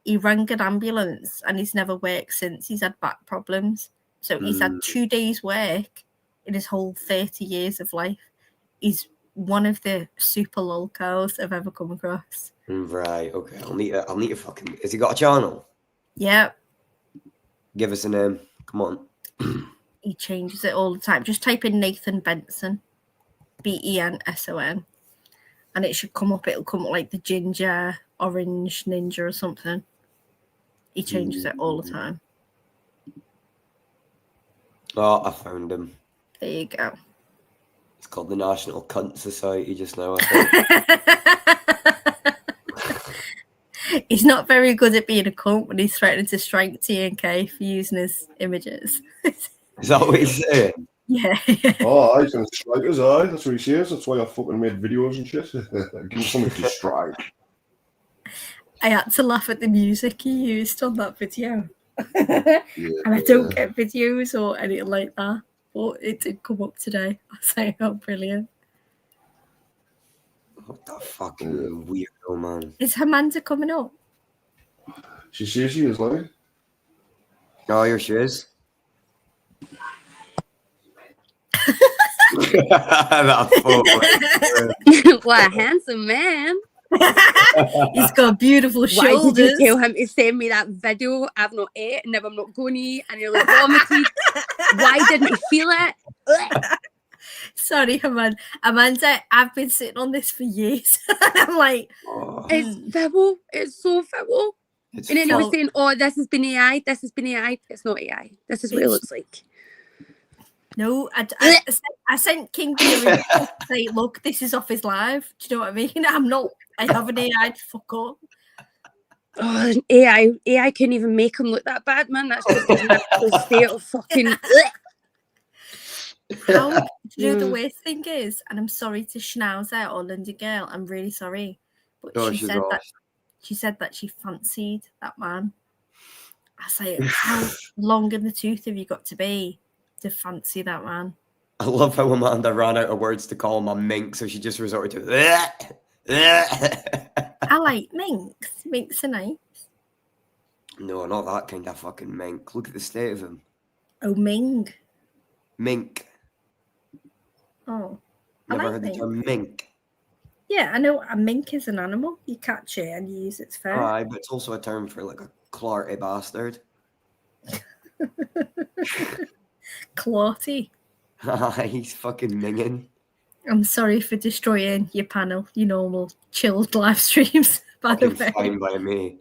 He rang an ambulance, and he's never worked since. He's had back problems. So he's had 2 days' work in his whole 30 years of life. He's one of the super lolcos I've ever come across. Right, okay. I'll need to fucking. Has he got a channel? Yeah. Give us a name. Come on. He changes it all the time. Just type in Nathan Benson, Benson, and it should come up. It'll come up like the ginger, orange ninja or something. He changes it all the time. Oh, I found him. There you go. It's called the National Cunt Society just now, I think. He's not very good at being a cunt when he's threatening to strike TNK for using his images. Is that what he's saying? Yeah. Oh, I can strike us, aye. That's what he says. That's why I fucking made videos and shit. Give me something to strike. I had to laugh at the music he used on that video. And I don't get videos or anything like that. But it did come up today. I was like, oh, brilliant. What the fucking weirdo, man. Is Amanda coming up? She says she is, like. Oh, here she is. That photo. What a handsome man. He's got beautiful Why shoulders. did you tell him to send me that video? I've not ate, and I'm not going to eat, and nearly vomited. Why didn't he feel it? Ugh. Sorry, Amanda, I've been sitting on this for years. I'm like, It's foul. It's so foul. It's And then he was fuck- saying, "Oh, this has been AI. This has been AI. It's not AI. This is what it looks like." no, I sent King the to say, look, this is off his live. Do you know what I mean? I haven't AI to fuck up. Oh, AI couldn't even make him look that bad, man. That's just his natural state of fucking. How, do you know the worst thing is, and I'm sorry to schnouz out or London girl, I'm really sorry, but she said that she fancied that man. I was like, how long in the tooth have you got to be to fancy that man? I love how Amanda ran out of words to call him a mink, so she just resorted to I like minks. Minks are nice. No, not that kind of fucking mink. Look at the state of him. Oh, Ming. Mink. Oh, Never like heard the mink. term mink. Yeah, I know a mink is an animal. You catch it and you use its fur. Aye, but it's also a term for like a clarty bastard. Clotty. Aye, he's fucking minging. I'm sorry for destroying your panel, your normal chilled live streams, by the Fucking way. fine by me.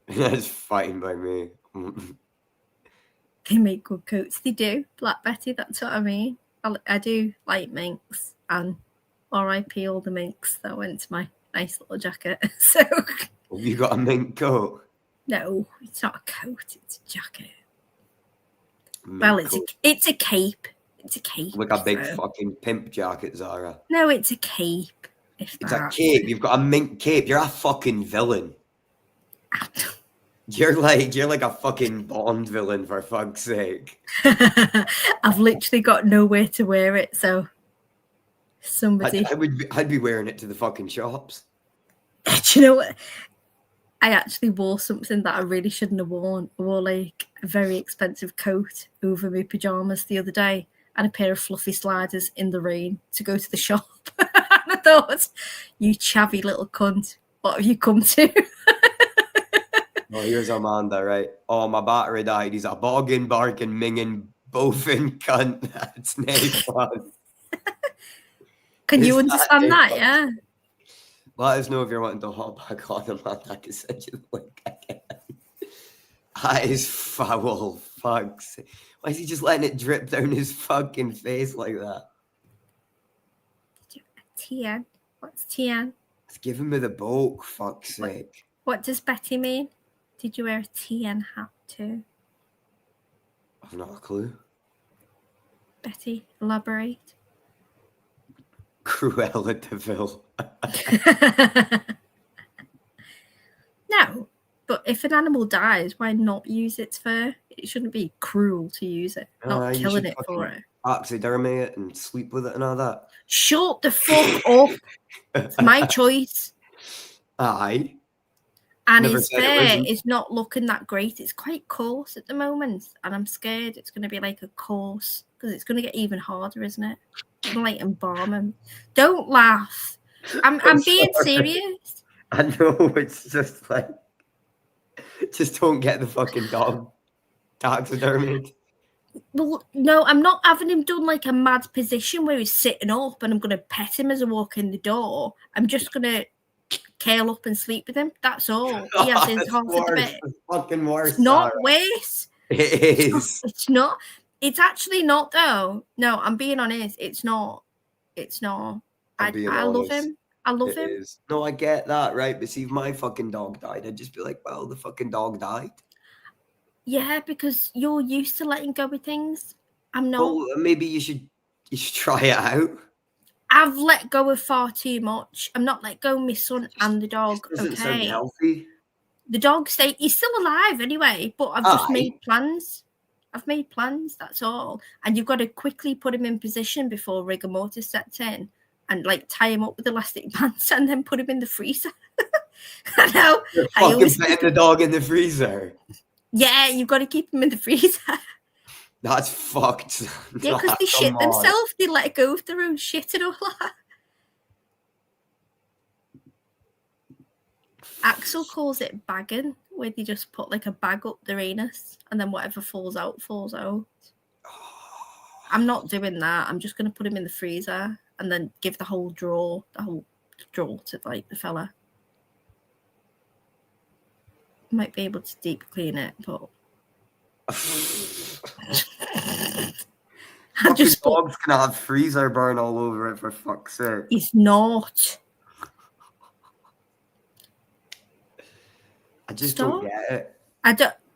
That's fine by me. They make good coats. They do. Black Betty, that's what I mean. I do like minks, and RIP all the minks that went to my nice little jacket. So Have you got a mink coat? no, it's not a coat, it's a jacket. Mink Well, coat. it's a cape. It's a cape. Like a big so- fucking pimp jacket, Zara. No, it's a cape. If It's a that. cape. You've got a mink cape. You're a fucking villain. You're like a fucking Bond villain, for fuck's sake. I've literally got nowhere to wear it, so somebody. I'd be wearing it to the fucking shops. Do you know what? I actually wore something that I really shouldn't have worn. I wore like a very expensive coat over my pajamas the other day and a pair of fluffy sliders in the rain to go to the shop. And I thought, you chavvy little cunt, what have you come to? Oh, here's Amanda, right? Oh, my battery died. He's a boggin, barking, minging, boffin cunt. That's no fun. Can you Is that understand that? fun? Yeah. Let us know if you're wanting to hop back on, Amanda. I can send you the link again. That is foul. Fuck's sake. Why is he just letting it drip down his fucking face like that? TN. What's TN? Let's give him with a bulk, fuck's sake. What does Betty mean? Did you wear a TN hat too? I've not a clue. Betty, elaborate. Cruella de Vil. No, but if an animal dies, why not use its fur? It shouldn't be cruel to use it, not You killing should it for fucking it. taxidermy it and sleep with it and all that. Shut the fuck up. It's my choice. Aye. And Never his said it fur wasn't. is not looking that great. It's quite coarse at the moment. And I'm scared it's going to be like a coarse, because it's going to get even harder, isn't it? It's going to like embalm him. Don't laugh. I'm being sorry. serious. I know, it's just like, just don't get the fucking dog taxidermied. Well, no, I'm not having him done like a mad position where he's sitting up and I'm going to pet him as I walk in the door. I'm just going to curl up and sleep with him. That's all. He has his It's half of the worse. bed. It's fucking worse. It's not Sarah. worse. It is. It's not. It's actually not, though. No, I'm being honest. It's not. It's not. I'm I being love honest. him. I love It him. is. No, I get that, right? But see, if my fucking dog died, I'd just be like, well, the fucking dog died. Yeah, because you're used to letting go of things. I'm not. Well, maybe you should try it out. I've let go of far too much. I'm not let go of my son and the dog. Doesn't sound Okay. healthy. The dog he's still alive anyway, but I've just Aye. made plans. I've made plans, that's all. And you've got to quickly put him in position before rigor mortis sets in and like tie him up with elastic bands and then put him in the freezer. I know. You're I fucking always putting the dog in the freezer. Yeah, you've got to keep him in the freezer. That's fucked. Yeah, because they shit themselves. They let go of their own shit and all that. Axel calls it bagging, where they just put like a bag up their anus and then whatever falls out, falls out. I'm not doing that. I'm just going to put him in the freezer and then give the whole drawer to like the fella. Might be able to deep clean it, but I just dog's gonna have freezer burn all over it, for fuck's sake. He's not. I just don't get it.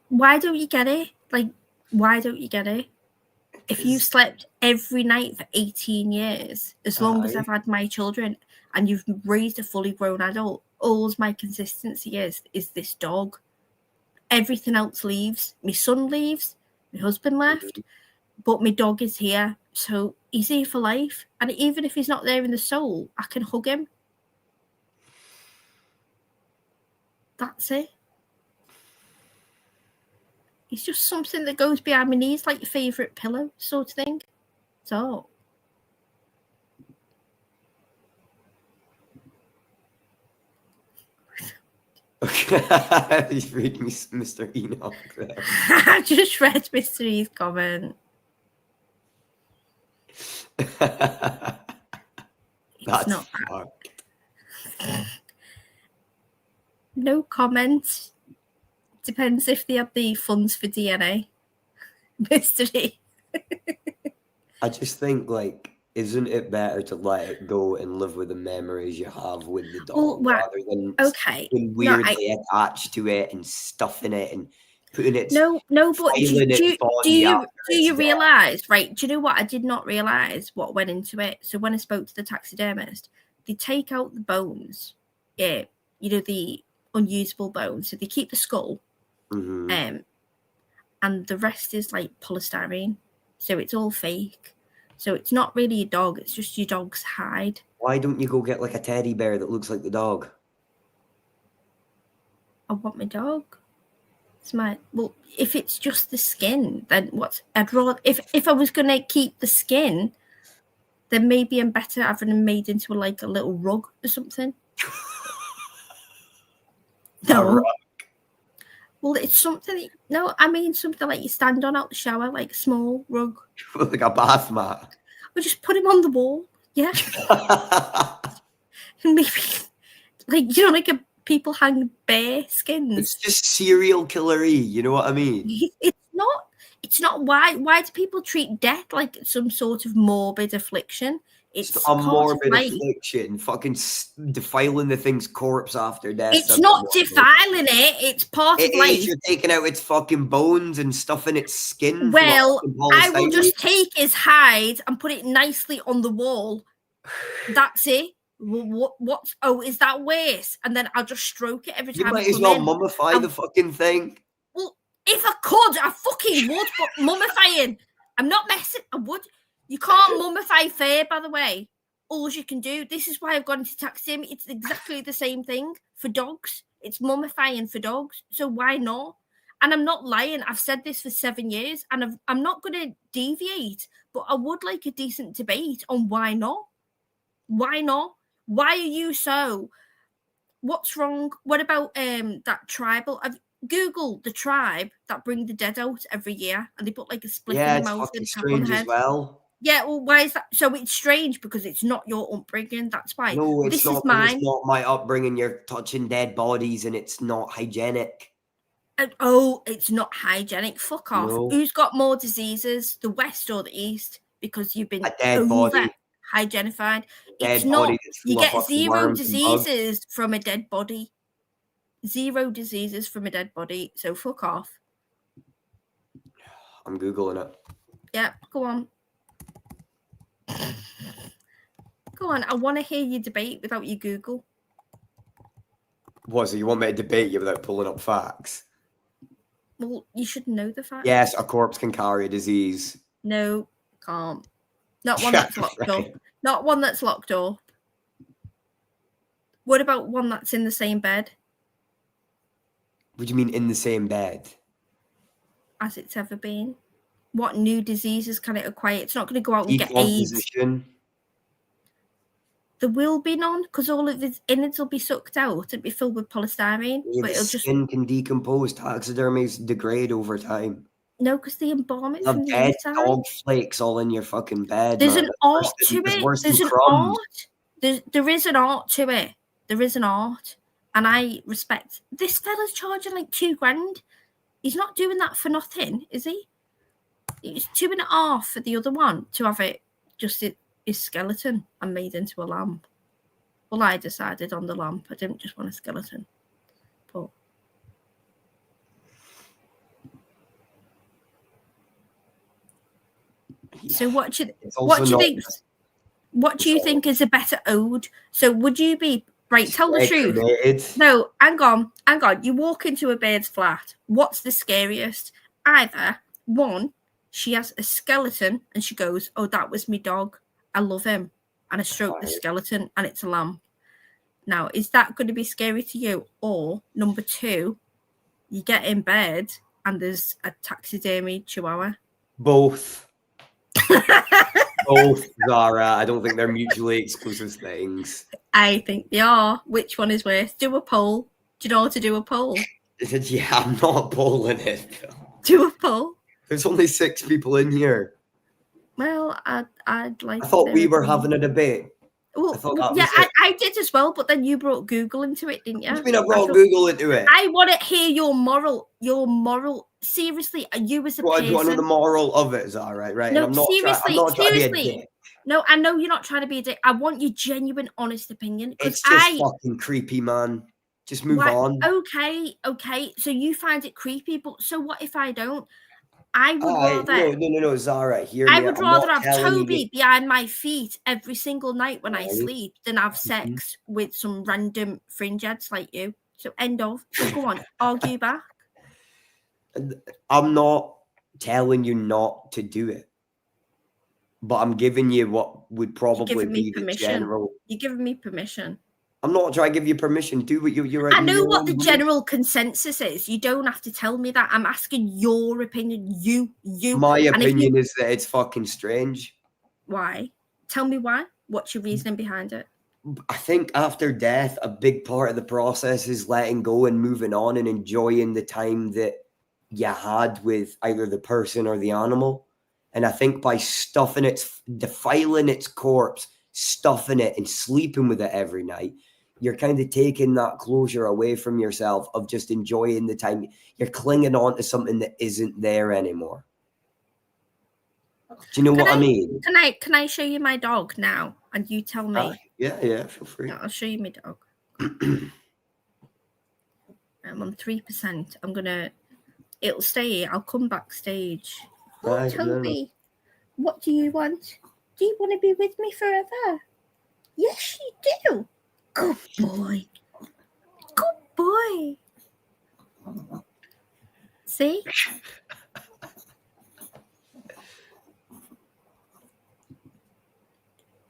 Why don't you get it? Like, why don't you get it? If you slept every night for 18 years, as long as I've had my children, and you've raised a fully grown adult, all my consistency is this dog. Everything else leaves. My son leaves. My husband left. But my dog is here. So he's here for life. And even if he's not there in the soul, I can hug him. That's it. It's just something that goes behind my knees, like your favourite pillow sort of thing. So. Okay. He's reading Mr. Enoch there. I just read Mr. E's comment. That's not fucked. No comment. Depends if they have the funds for DNA. Mr. E. I just think, like, isn't it better to let it go and live with the memories you have with the dog rather than being weirdly attached to it and stuffing it and putting it? No, but do you realise, right? Do you know what? I did not realise what went into it. So when I spoke to the taxidermist, they take out the bones, the unusable bones. So they keep the skull, and the rest is like polystyrene. So it's all fake. So it's not really a dog. It's just your dog's hide. Why don't you go get like a teddy bear that looks like the dog? I want my dog. If it's just the skin, then what? I'd rather if I was gonna keep the skin, then maybe I'm better having them made into like a little rug or something. No. Well, it's something. No, I mean something like you stand on out the shower, like a small rug. Like a bath mat. Or just put him on the wall. Yeah. Maybe, like like people hang bear skins. It's just serial killer-y, you know what I mean? It's not. Why do people treat death like some sort of morbid affliction? It's a morbid affliction. Fucking defiling the thing's corpse after death. It's not defiling it. It's part of life. You're taking out its fucking bones and stuffing its skin. Well, I will just take his hide and put it nicely on the wall. That's it. What? Oh, is that worse? And then I'll just stroke it every time. You might as well mummify the fucking thing. Well, if I could, I fucking would. But mummifying, I'm not messing. I would. You can't mummify fur, by the way. All you can do. This is why I've gone into taxidermy. It's exactly the same thing for dogs. It's mummifying for dogs. So why not? And I'm not lying. I've said this for 7 years, and I'm not going to deviate. But I would like a decent debate on why not. Why not? Why are you so? What's wrong? What about that tribal? I've Googled the tribe that bring the dead out every year, and they put like a split in the mouth and tap on the head. As well. Yeah, well, why is that? So it's strange because it's not your upbringing. That's why. No, it's not. Is mine. It's not my upbringing. You're touching dead bodies, and it's not hygienic. Oh, it's not hygienic. Fuck off. No. Who's got more diseases, the West or the East? Because you've been hygienified. It's not. You get 0 diseases from a dead body. 0 diseases from a dead body. So fuck off. I'm Googling it. Yeah, go on. Go on. I want to hear you debate without your Google. What, so you want me to debate you without pulling up facts? Well, you should know the facts. Yes, a corpse can carry a disease. No, can't. Not one that's locked up. Not one that's locked up. What about one that's in the same bed? What do you mean in the same bed? As it's ever been. What new diseases can it acquire? It's not going to go out and get AIDS. There will be none because all of its innards will be sucked out. It'll be filled with polystyrene, Yeah, but the it'll just skin can decompose. Taxidermies degrade over time. no, because they embalm it You have from the dead inside. dog flakes all in your fucking bed, There's man. an art to It's it. worse There's than an crumbs. art. There is an art to it. There is an art, and I respect this fella's charging like $2,000. He's not doing that for nothing, is he? It's 2.5 for the other one to have it just his skeleton and made into a lamp. Well, I decided on the lamp. I didn't just want a skeleton. But so what do you think is a better ode? So would you be right? Tell the truth. Cremated. No, hang on. You walk into a bird's flat. What's the scariest? Either one, she has a skeleton and she goes, "Oh, that was me dog. I love him," and I stroke the skeleton and it's a lamb. Now, is that going to be scary to you? Or number two, you get in bed and there's a taxidermy chihuahua. Both. Both, Zara. I don't think they're mutually exclusive things. I think they are. Which one is worse? Do a poll. Do you know how to do a poll? Yeah, I'm not polling it. Do a poll. There's only 6 people in here. Well, I'd like. I thought we were having a debate. Well, that yeah, was I did as well, but then you brought Google into it, didn't you? What do you mean I brought Google into it? I want to hear your moral. Seriously, you as a person. Do I know the moral of it? Is that right? No, And I'm not seriously. trying to be a dick. No, I know you're not trying to be a dick. I want your genuine, honest opinion. It's just fucking creepy, man. Just move on. Okay. So you find it creepy, but so what if I don't? I would rather. No, Zara. Hear me. I would rather have Toby behind my feet every single night when I sleep than have sex with some random fringeheads like you. So end of. Go on, argue back. I'm not telling you not to do it, but I'm giving you what would probably be the general. You're giving me permission. I'm not trying to give you permission. Do what you're. I know what the general consensus is. You don't have to tell me that. I'm asking your opinion. You. My opinion is that it's fucking strange. Why? Tell me why. What's your reasoning behind it? I think after death, a big part of the process is letting go and moving on and enjoying the time that you had with either the person or the animal. And I think by defiling its corpse, stuffing it and sleeping with it every night, you're kind of taking that closure away from yourself of just enjoying the time. You're clinging on to something that isn't there anymore. Do you know what I mean? Can I show you my dog now? And you tell me. Yeah, feel free. Yeah, I'll show you my dog. I'm on 3%. It'll stay here. I'll come backstage. Oh, Toby, what do you want? Do you want to be with me forever? Yes, you do. Good boy. Good boy. See?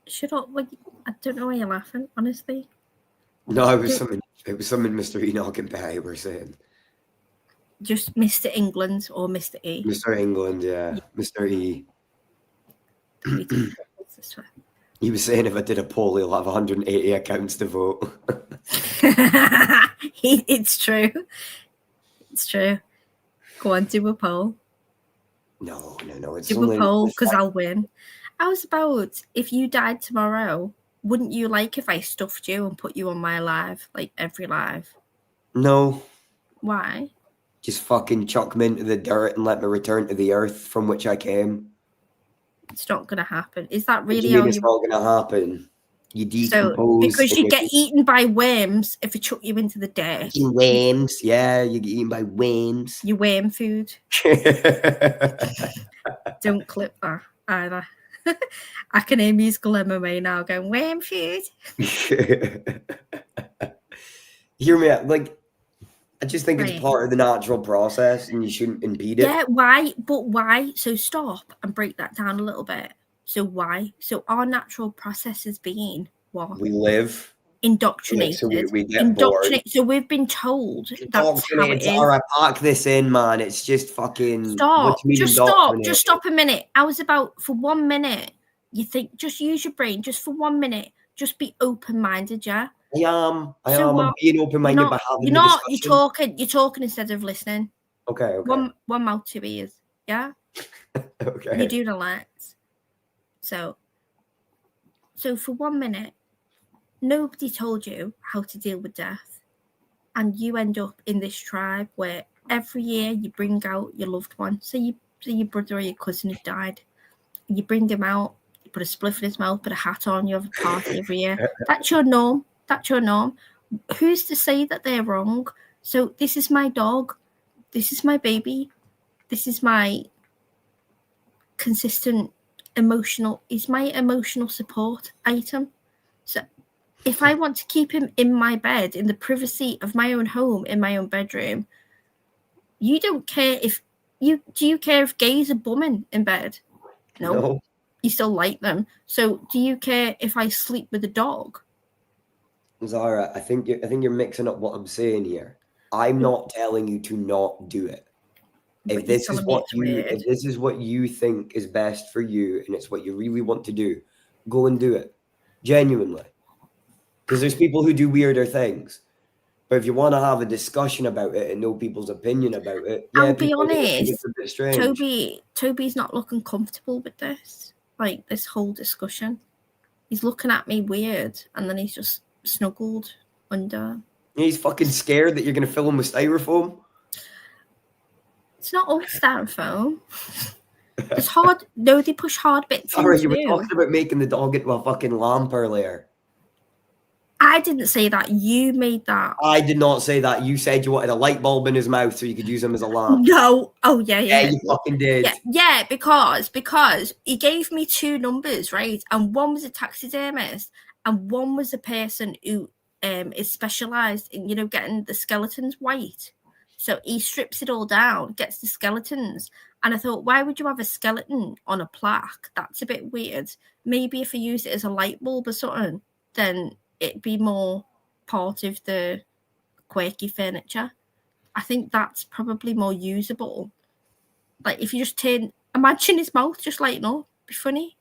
Shut up. I don't know why you're laughing, honestly. No, it was something Mr. Enoch and Betty were saying. Just Mr. England or Mr. E? Mr. England, yeah. Mr. E. He was saying if I did a poll, he'll have 180 accounts to vote. It's true. It's true. Go on, do a poll. No. It's do a poll because I'll win. I was about, if you died tomorrow, wouldn't you like if I stuffed you and put you on my live, like every live? No. Why? Just fucking chuck me into the dirt and let me return to the earth from which I came. It's not going to happen. Is that really how it's not going to happen? You decompose. So, because you get eaten by worms if I chuck you into the dirt. Worms, yeah, you get eaten by worms. You worm food. Don't clip that either. I can hear musical MMA now going, worm food. Hear me out. Like, I just think it's part of the natural process and you shouldn't impede it. Yeah, why? But why? So stop and break that down a little bit. So why? So our natural process has been what? We live. Indoctrinated. So we get bored. So we've been told that's how it is. All right, pack this in, man. It's just fucking... Stop. Just stop. Just stop a minute. I was about, for 1 minute, you think, just use your brain just for 1 minute. Just be open-minded, yeah. I am. So I'm what? being open-minded by having the discussion. You're talking instead of listening. Okay. One mouth, two ears. Yeah. Okay. You do the lights. So for 1 minute, nobody told you how to deal with death, and you end up in this tribe where every year you bring out your loved one. So your brother or your cousin had died. You bring him out. You put a spliff in his mouth, put a hat on. You have a party every year. That's your norm. Who's to say that they're wrong? So this is my dog. This is my baby. This is my consistent emotional support item. So if I want to keep him in my bed, in the privacy of my own home, in my own bedroom, you don't care if do you care if gays are bumming in bed? No. You still like them. So do you care if I sleep with a dog? Zara, I think you're mixing up what I'm saying here. I'm not telling you to not do it. If this is what you think is best for you and it's what you really want to do, go and do it. Genuinely. Because there's people who do weirder things. But if you want to have a discussion about it and know people's opinion about it, I'll be honest, it's a bit strange. Toby's not looking comfortable with this. Like this whole discussion. He's looking at me weird and then he's just snuggled under. He's fucking scared that you're going to fill him with styrofoam. It's not all styrofoam. It's hard. No, they push hard bits. Sorry, you were talking about making the dog into a fucking lamp earlier. I didn't say that. You made that. I did not say that. You said you wanted a light bulb in his mouth so you could use him as a lamp. No. Oh, yeah. Yeah, you fucking did. Yeah, because he gave me 2 numbers, right? And one was a taxidermist and one was a person who is specialised in, getting the skeletons white. So he strips it all down, gets the skeletons. And I thought, why would you have a skeleton on a plaque? That's a bit weird. Maybe if I use it as a light bulb or something, then it'd be more part of the quirky furniture. I think that's probably more usable. Like if you just imagine his mouth just lighting up, it'd be funny.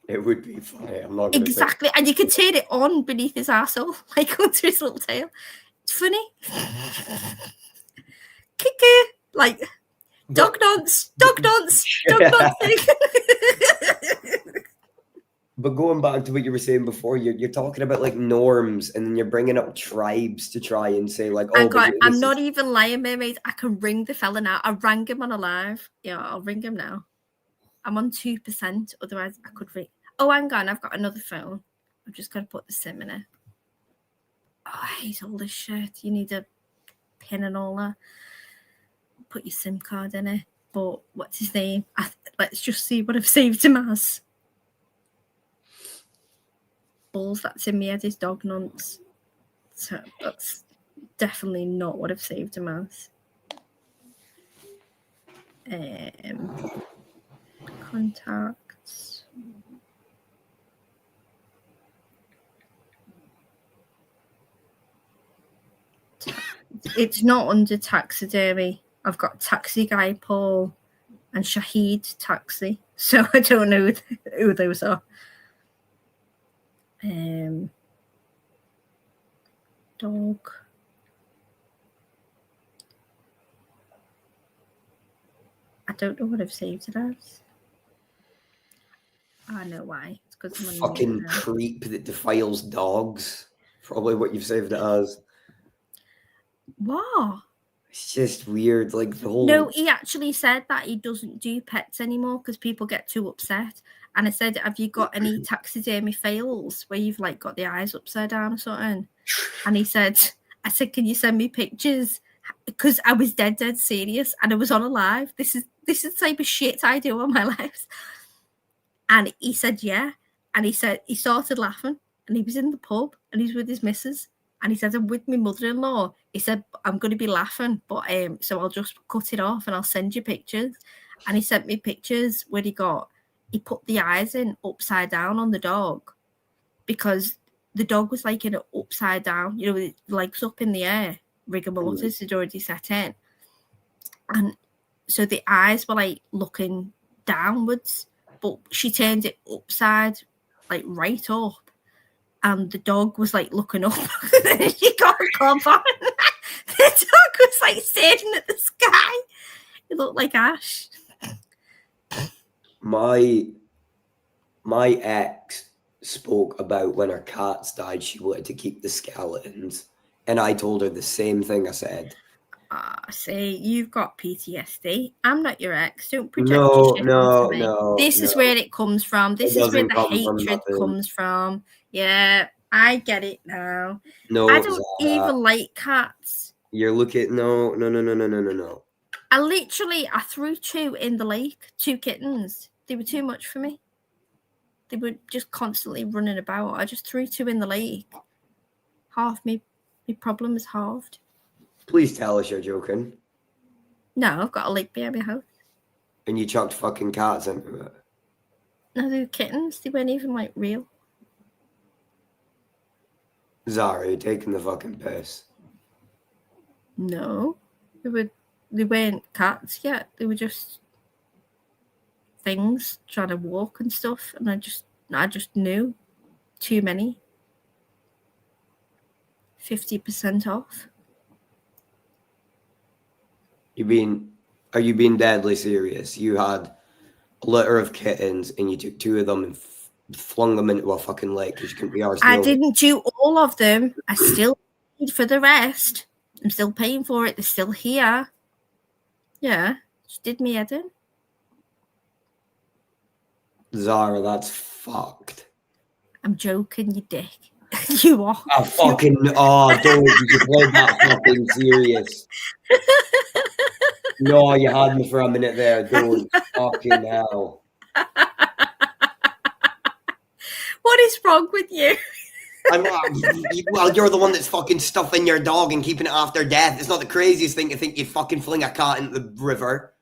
It would be funny. I'm not gonna exactly, and you could turn it on beneath his arsehole, like under his little tail. It's funny. Kiki, like dog nonce. But going back to what you were saying before, you're talking about like norms, and then you're bringing up tribes to try and say like, oh, I'm not even lying, mermaid. I can ring the fella now. I rang him on a live. Yeah, I'll ring him now. I'm on 2%. Otherwise, I could ring. Oh, hang on. I've got another phone. I've just got to put the SIM in it. Oh, I hate all this shit. You need a pin and all that. Put your SIM card in it. But what's his name? Let's just see what I've saved him as. Balls that's in my head is dog nonce. So that's definitely not what I've saved him as. Contacts. It's not under taxidermy. I've got Taxi Guy Paul and Shahid Taxi. So I don't know who those are. Dog. I don't know what I've saved it as. I know why. It's because I'm fucking creep that defiles dogs. Probably what you've saved it as. What? It's just weird, like the whole. No, he actually said that he doesn't do pets anymore because people get too upset. And I said, "Have you got any taxidermy fails where you've like got the eyes upside down or something?" And he said, "I said, can you send me pictures?" Because I was dead serious and I was on a live. This is the type of shit I do on my lives. And he said, yeah. And he said he started laughing and he was in the pub and he's with his missus. And he said, I'm with my mother-in-law. He said, I'm going to be laughing, but so I'll just cut it off and I'll send you pictures. And he sent me pictures where he put the eyes in upside down on the dog because the dog was like in an upside down, with its legs up in the air. Rigor mortis had already set in. And so the eyes were like looking downwards, but she turned it upside, like right up. and the dog was like looking up. She got a cob on. The dog was like staring at the sky. It looked like Ash. My ex spoke about when her cats died, she wanted to keep the skeletons. And I told her the same thing. I said, say you've got PTSD. I'm not your ex. Don't project No, your shit no, onto me. no, This is no. where it comes from. This It is where doesn't the come from hatred nothing. comes from. Yeah, I get it now. No, I don't Zara, even like cats. you're looking. No. I threw 2 in the lake, 2 kittens. They were too much for me. They were just constantly running about. I just threw 2 in the lake. Half my problem is halved. Please tell us you're joking. No, I've got a lake behind my house. And you chucked fucking cats into it. No, they were kittens. They weren't even like real. Zara, you're taking the fucking piss. No, they weren't cats yet. They were just things trying to walk and stuff, and I just knew too many. 50% off. Are you being deadly serious? You had a litter of kittens and you took 2 of them and flung them into a fucking lake because you couldn't be arsed. I didn't do all of them. I still paid for the rest. I'm still paying for it. They're still here. Yeah, she did me head in. Zara, that's fucked. I'm joking, you dick. You are. I fucking don't you played that fucking serious. No, you had me for a minute there. Don't fucking hell. What is wrong with you? Well, you're the one that's fucking stuffing your dog and keeping it after death. It's not the craziest thing to think you fucking fling a cat into the river.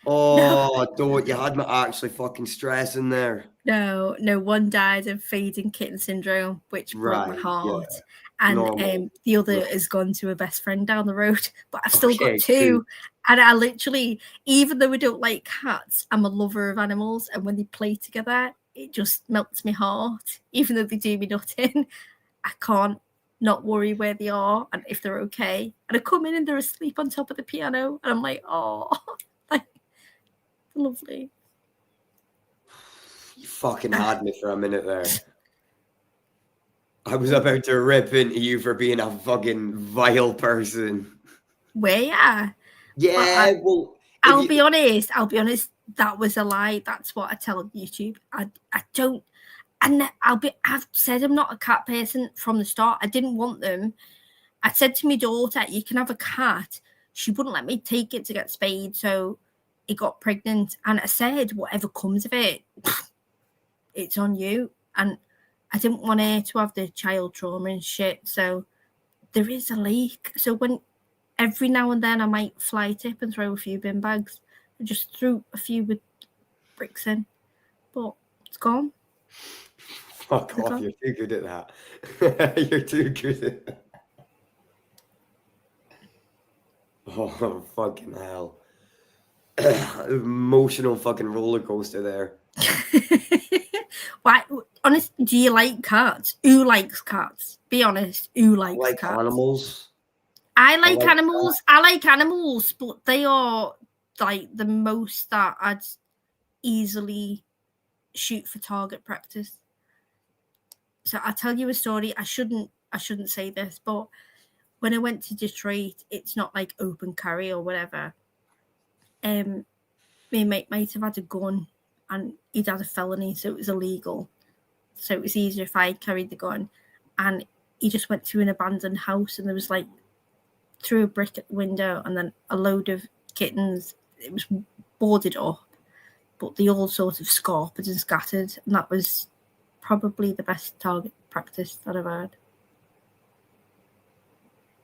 Oh, don't. You had me actually fucking stressing there. No, one died of feeding kitten syndrome, which broke my heart. Yeah. And the other has gone to a best friend down the road. But I've still got 2. And I literally, even though we don't like cats, I'm a lover of animals. And when they play together, it just melts my heart. Even though they do me nothing, I can't not worry where they are and if they're okay. And I come in and they're asleep on top of the piano. And I'm like, oh, like, lovely. You fucking had me for a minute there. I was about to rip into you for being a fucking vile person. Where? Yeah, well... I'll be honest. That was a lie. That's what I tell on YouTube. I don't... And I've said I'm not a cat person from the start. I didn't want them. I said to my daughter, you can have a cat. She wouldn't let me take it to get spayed, so it got pregnant. And I said, whatever comes of it, it's on you. And I didn't want her to have the child trauma and shit. So there is a leak. So when every now and then I might fly tip and throw a few bin bags. I just threw a few with bricks in. But it's gone. Fuck off, you're too good at that. You're too good at that. Oh, fucking hell. Emotional fucking roller coaster there. Why? Honest, do you like cats? Who likes cats? Be honest. Who likes cats? Animals. I like animals. I like animals, but they are like the most that I'd easily shoot for target practice. So I'll tell you a story. I shouldn't say this, but when I went to Detroit, it's not like open carry or whatever. My mate might have had a gun and he'd had a felony, so it was illegal. So it was easier if I carried the gun. And he just went to an abandoned house and there was like threw a brick at the window and then a load of kittens. It was boarded up, but they all sort of scarpered and scattered. And that was probably the best target practice that I've had.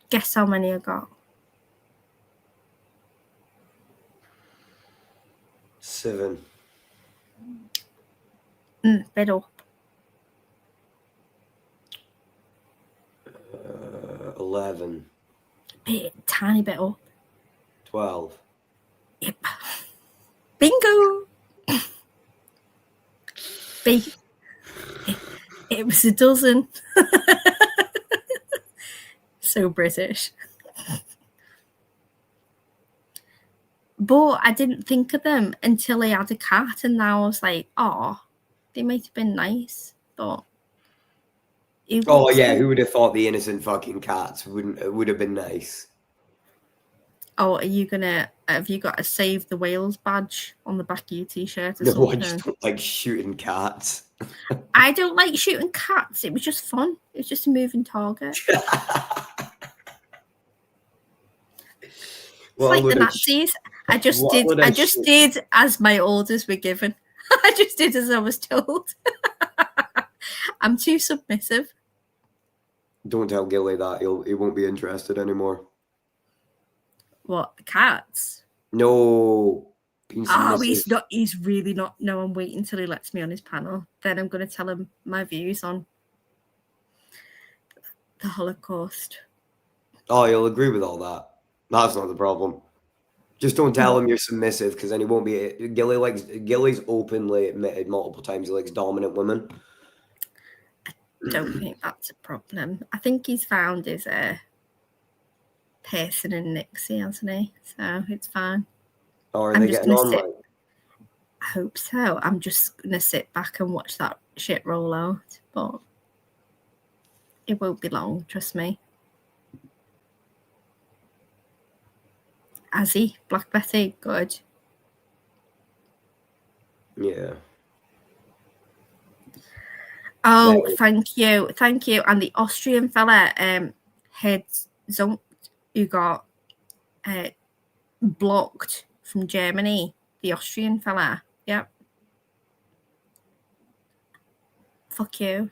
Guess how many I got? 7. Bit up. 11. Tiny bit up. 12. Yep. Bingo! It It was a dozen. So British. But I didn't think of them until I had a cat, and now I was like, oh, they might have been nice, but. Oh yeah, who would have thought the innocent fucking cats would have been nice? Oh, have you got a Save the Whales badge on the back of your t-shirt or No, something? I just don't like shooting cats. I don't like shooting cats. It was just fun. It was just a moving target. Well, it's like the Nazis. I just did as my orders were given. I just did as I was told. I'm too submissive. Don't tell Gilly that. He won't be interested anymore. What, the cats? No. Oh, he's not. He's really not. No, I'm waiting until he lets me on his panel. Then I'm going to tell him my views on the Holocaust. Oh, he'll agree with all that. That's not the problem. Just don't tell him you're submissive, because then he won't be. Gilly's openly admitted multiple times he likes dominant women. I don't think that's a problem. I think he's found his Pearson and Nixie, hasn't he? So it's fine. Or are they getting on right? I hope so. I'm just going to sit back and watch that shit roll out. But it won't be long, trust me. Azzy, Black Betty, good. Yeah. Oh, thank you. And the Austrian fella, Head Zunk, who got blocked from Germany, the Austrian fella. Yep. Fuck you.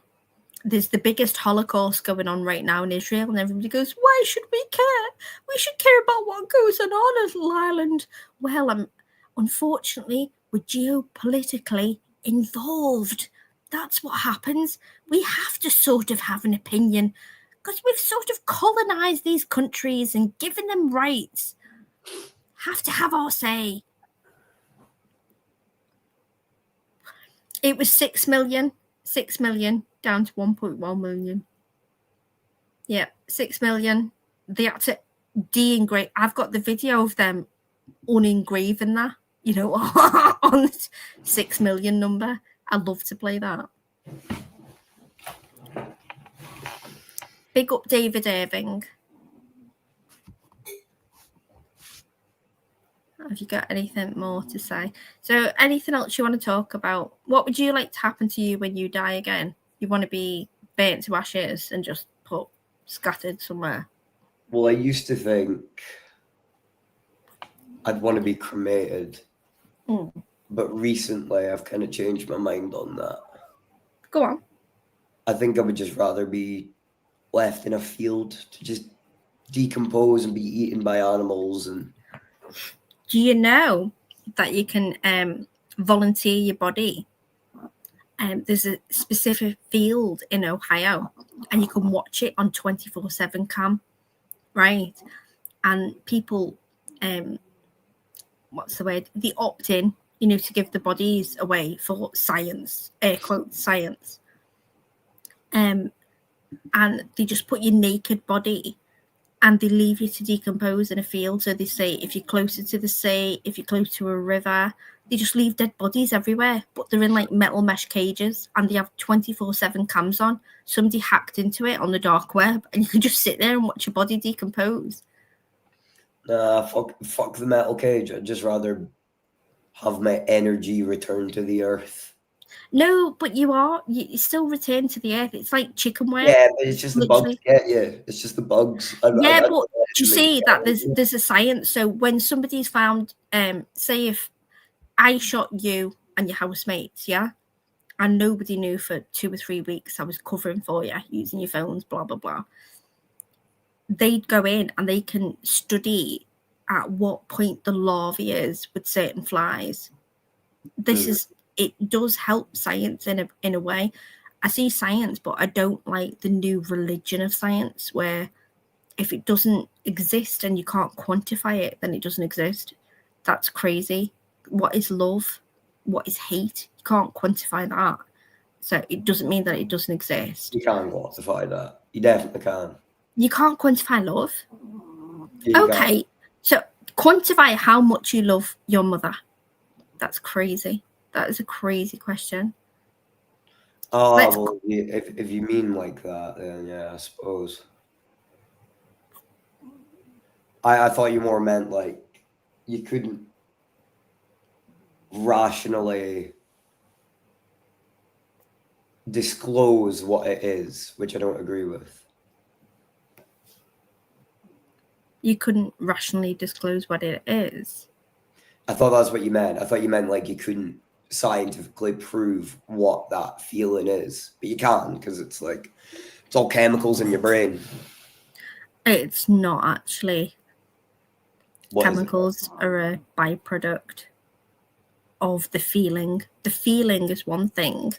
There's the biggest Holocaust going on right now in Israel, and everybody goes, why should we care? We should care about what goes on our little island. Well, unfortunately, we're geopolitically involved. That's what happens. We have to sort of have an opinion because we've sort of colonized these countries and given them rights. Have to have our say. It was 6 million down to 1.1 million. Yeah, 6 million. They had to de-engrave. I've got the video of them unengraving that, on the 6 million number. I'd love to play that. Big up David Irving. Have you got anything more to say? So anything else you want to talk about? What would you like to happen to you when you die again? You want to be burnt to ashes and just scattered somewhere? Well, I used to think I'd want to be cremated. But recently I've kind of changed my mind on that. Go on. I think I would just rather be left in a field to just decompose and be eaten by animals. And do you know that you can volunteer your body? There's a specific field in Ohio, and you can watch it on 24/7 cam, right? And people, what's the word? They opt in, to give the bodies away for science, air quotes, science. And they just put your naked body and they leave you to decompose in a field. So they say if you're closer to the sea, if you're close to a river, they just leave dead bodies everywhere. But they're in like metal mesh cages and they have 24/7 cams on. Somebody hacked into it on the dark web and you can just sit there and watch your body decompose. Nah, fuck the metal cage. I'd just rather have my energy return to the earth. No, but you still return to the earth. It's like chicken wire. Yeah, but it's just literally. The bugs get you. It's just the bugs. But do you see that there's a science? So when somebody's found, say if I shot you and your housemates, yeah, and nobody knew for 2 or 3 weeks I was covering for you using your phones, blah, blah, blah. They'd go in and they can study at what point the larvae is with certain flies. It does help science in a way. I see science, but I don't like the new religion of science where if it doesn't exist and you can't quantify it, then it doesn't exist. That's crazy. What is love? What is hate? You can't quantify that. So it doesn't mean that it doesn't exist. You can't quantify that. You definitely can. You can't quantify love. Yeah, you Okay, so quantify how much you love your mother. That's crazy. That is a crazy question. Oh, Let's- well, if you mean like that, then yeah, I suppose. I thought you more meant like you couldn't rationally disclose what it is, which I don't agree with. You couldn't rationally disclose what it is. I thought that's what you meant. I thought you meant like you couldn't scientifically prove what that feeling is, but you can because it's like it's all chemicals in your brain. It's not actually. What is it? Chemicals are a byproduct of the feeling. The feeling is one thing,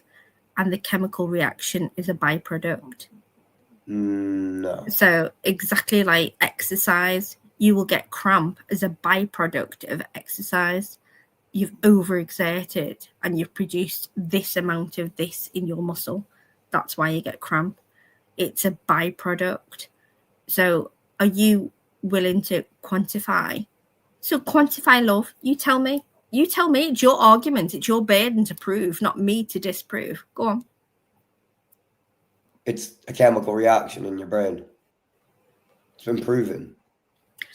and the chemical reaction is a byproduct. No. So exactly like exercise, you will get cramp as a byproduct of exercise. You've overexerted and you've produced this amount of this in your muscle. That's why you get cramp. It's a byproduct. So are you willing to quantify? So quantify love. You tell me. You tell me. It's your argument. It's your burden to prove, not me to disprove. Go on. It's a chemical reaction in your brain. It's been proven.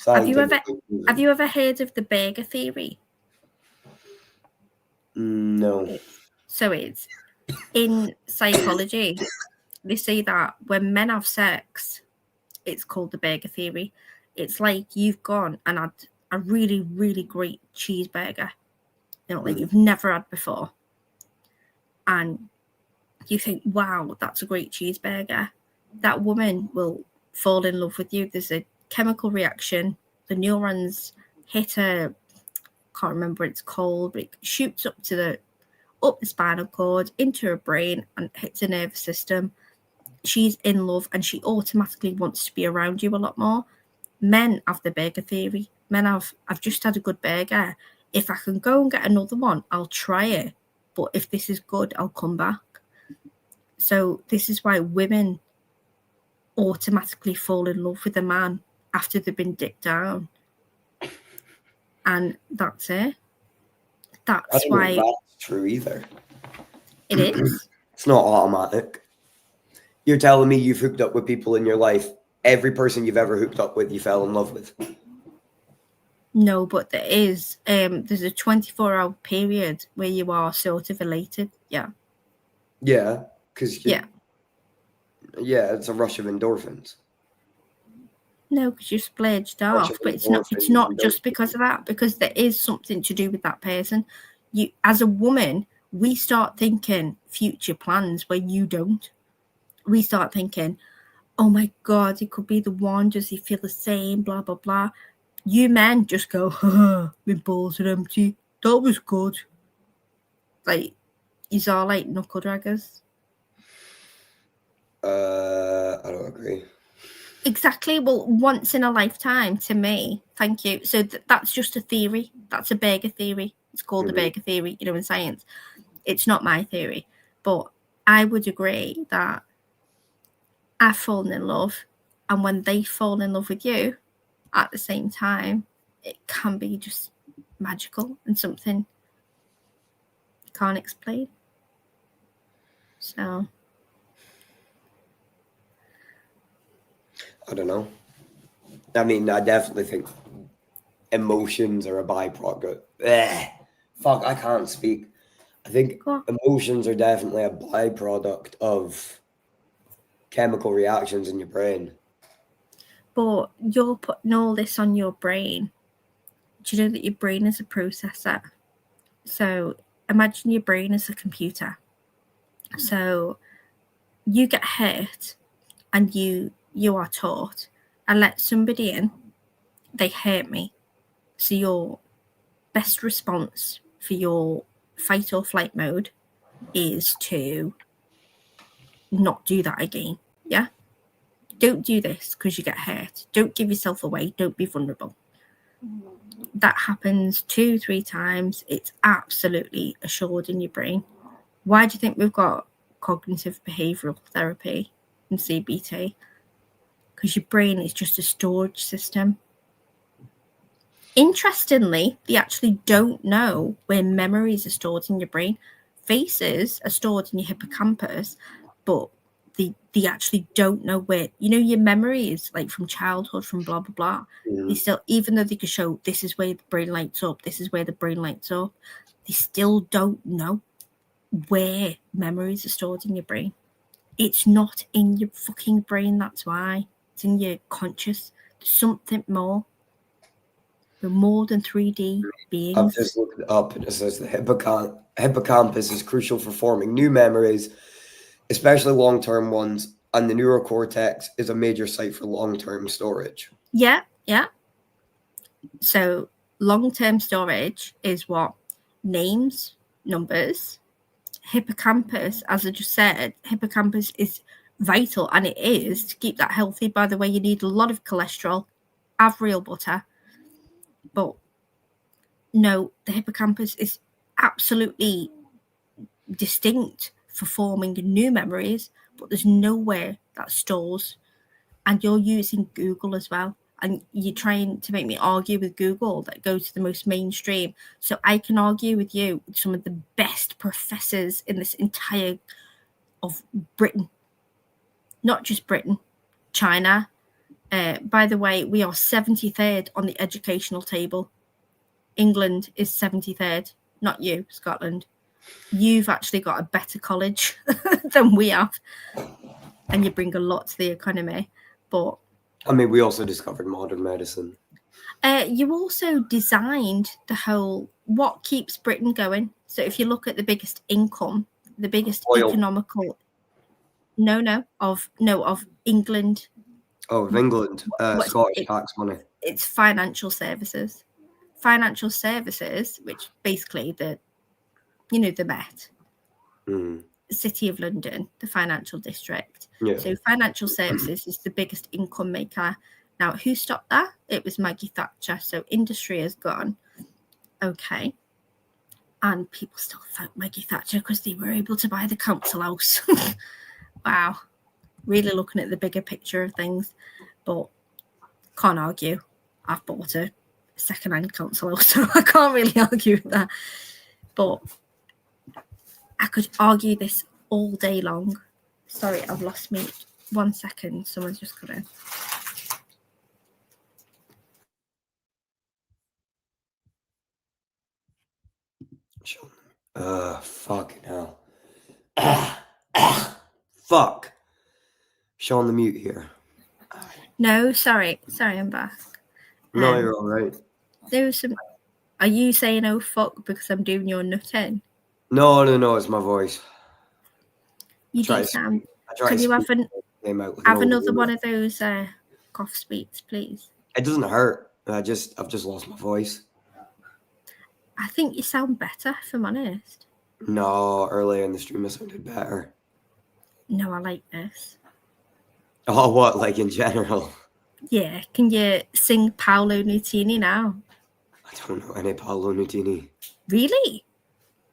Have you Scientifically ever heard of the burger theory? proven. No. So it's in psychology. They say that when men have sex, it's called the burger theory. It's like you've gone and had a really, really great cheeseburger, like you've never had before. And you think, wow, that's a great cheeseburger. That woman will fall in love with you. There's a chemical reaction. The neurons hit a, can't remember what it's called, but it shoots up the spinal cord into her brain and hits her nervous system. She's in love and she automatically wants to be around you a lot more. Men have the burger theory. Men have, I've just had a good burger. If I can go and get another one, I'll try it. But if this is good, I'll come back. So this is why women automatically fall in love with a man after they've been dipped down. And that's it. That's why that's true either. It is. It's not automatic. You're telling me you've hooked up with people in your life. Every person you've ever hooked up with, you fell in love with. No, but there is. There's a 24-hour period where you are sort of elated. Yeah. Yeah, because yeah, it's a rush of endorphins. No, because you're splurged off, but it's not just because of that. Because there is something to do with that person. You, as a woman, we start thinking future plans where you don't. We start thinking, oh my God, it could be the one. Does he feel the same? Blah, blah, blah. You men just go, my balls are empty. That was good. Like, he's all like knuckle draggers. I don't agree. Exactly. Well, once in a lifetime to me. Thank you. So that's just a theory. That's a burger theory. It's called the burger theory, in science. It's not my theory. But I would agree that I've fallen in love. And when they fall in love with you at the same time, it can be just magical and something you can't explain. So I don't know. I mean, I definitely think emotions are a byproduct. Fuck, I can't speak. I think emotions are definitely a byproduct of chemical reactions in your brain. But you're putting all this on your brain. Do you know that your brain is a processor? So imagine your brain is a computer. So you get hurt and you are taught, I let somebody in, they hurt me. So your best response for your fight or flight mode is to not do that again. Yeah? Don't do this because you get hurt. Don't give yourself away. Don't be vulnerable. That happens 2-3 times. It's absolutely assured in your brain. Why do you think we've got cognitive behavioral therapy and CBT, because your brain is just a storage system. Interestingly, they actually don't know where memories are stored in your brain. Faces are stored in your hippocampus, but they actually don't know where, your memories, like from childhood, from blah, blah, blah. They still, even though they can show this is where the brain lights up, this is where the brain lights up, they still don't know where memories are stored in your brain. It's not in your fucking brain, that's why. It's in your conscious. There's something more. We're more than 3D beings. I've just looked it up, and it says the hippocampus is crucial for forming new memories, especially long-term ones, and the neurocortex is a major site for long-term storage. Yeah. So long-term storage is what? Names, numbers. Hippocampus, as I just said, hippocampus is vital, and it is to keep that healthy. By the way, you need a lot of cholesterol, have real butter. But no, the hippocampus is absolutely distinct for forming new memories, but there's nowhere that stores. And you're using Google as well. And you're trying to make me argue with Google that goes to the most mainstream. So I can argue with you with some of the best professors in this entire of Britain. Not just Britain, China. By the way, we are 73rd on the educational table. England is 73rd, not you, Scotland. You've actually got a better college than we have. And you bring a lot to the economy. But I mean, we also discovered modern medicine. You also designed the whole, what keeps Britain going. So if you look at the biggest income, the biggest Oil. economical, of England. Oh, of England, Scottish tax money. It's financial services. Financial services, which basically the Met, City of London, the financial district. Yeah. So financial services is the biggest income maker. Now, who stopped that? It was Maggie Thatcher. So industry has gone. Okay. And people still thank Maggie Thatcher because they were able to buy the council house. Wow. Really looking at the bigger picture of things. But can't argue. I've bought a second-hand council house, so I can't really argue with that. But I could argue this all day long. Sorry, I've lost me. 1 second. Someone's just come in. Fucking hell. Fuck. Showing the mute here. No, sorry, I'm back. No, you're all right. There was some. Are you saying "oh fuck" because I'm doing your nutting? No, it's my voice. You do sound. Can you have another one of those cough speaks, please? It doesn't hurt. I've just lost my voice. I think you sound better, if I'm honest. No, earlier in the stream I sounded better. No, I like this. Oh, what? Like in general? Yeah. Can you sing Paolo Nutini now? I don't know any Paolo Nutini. Really?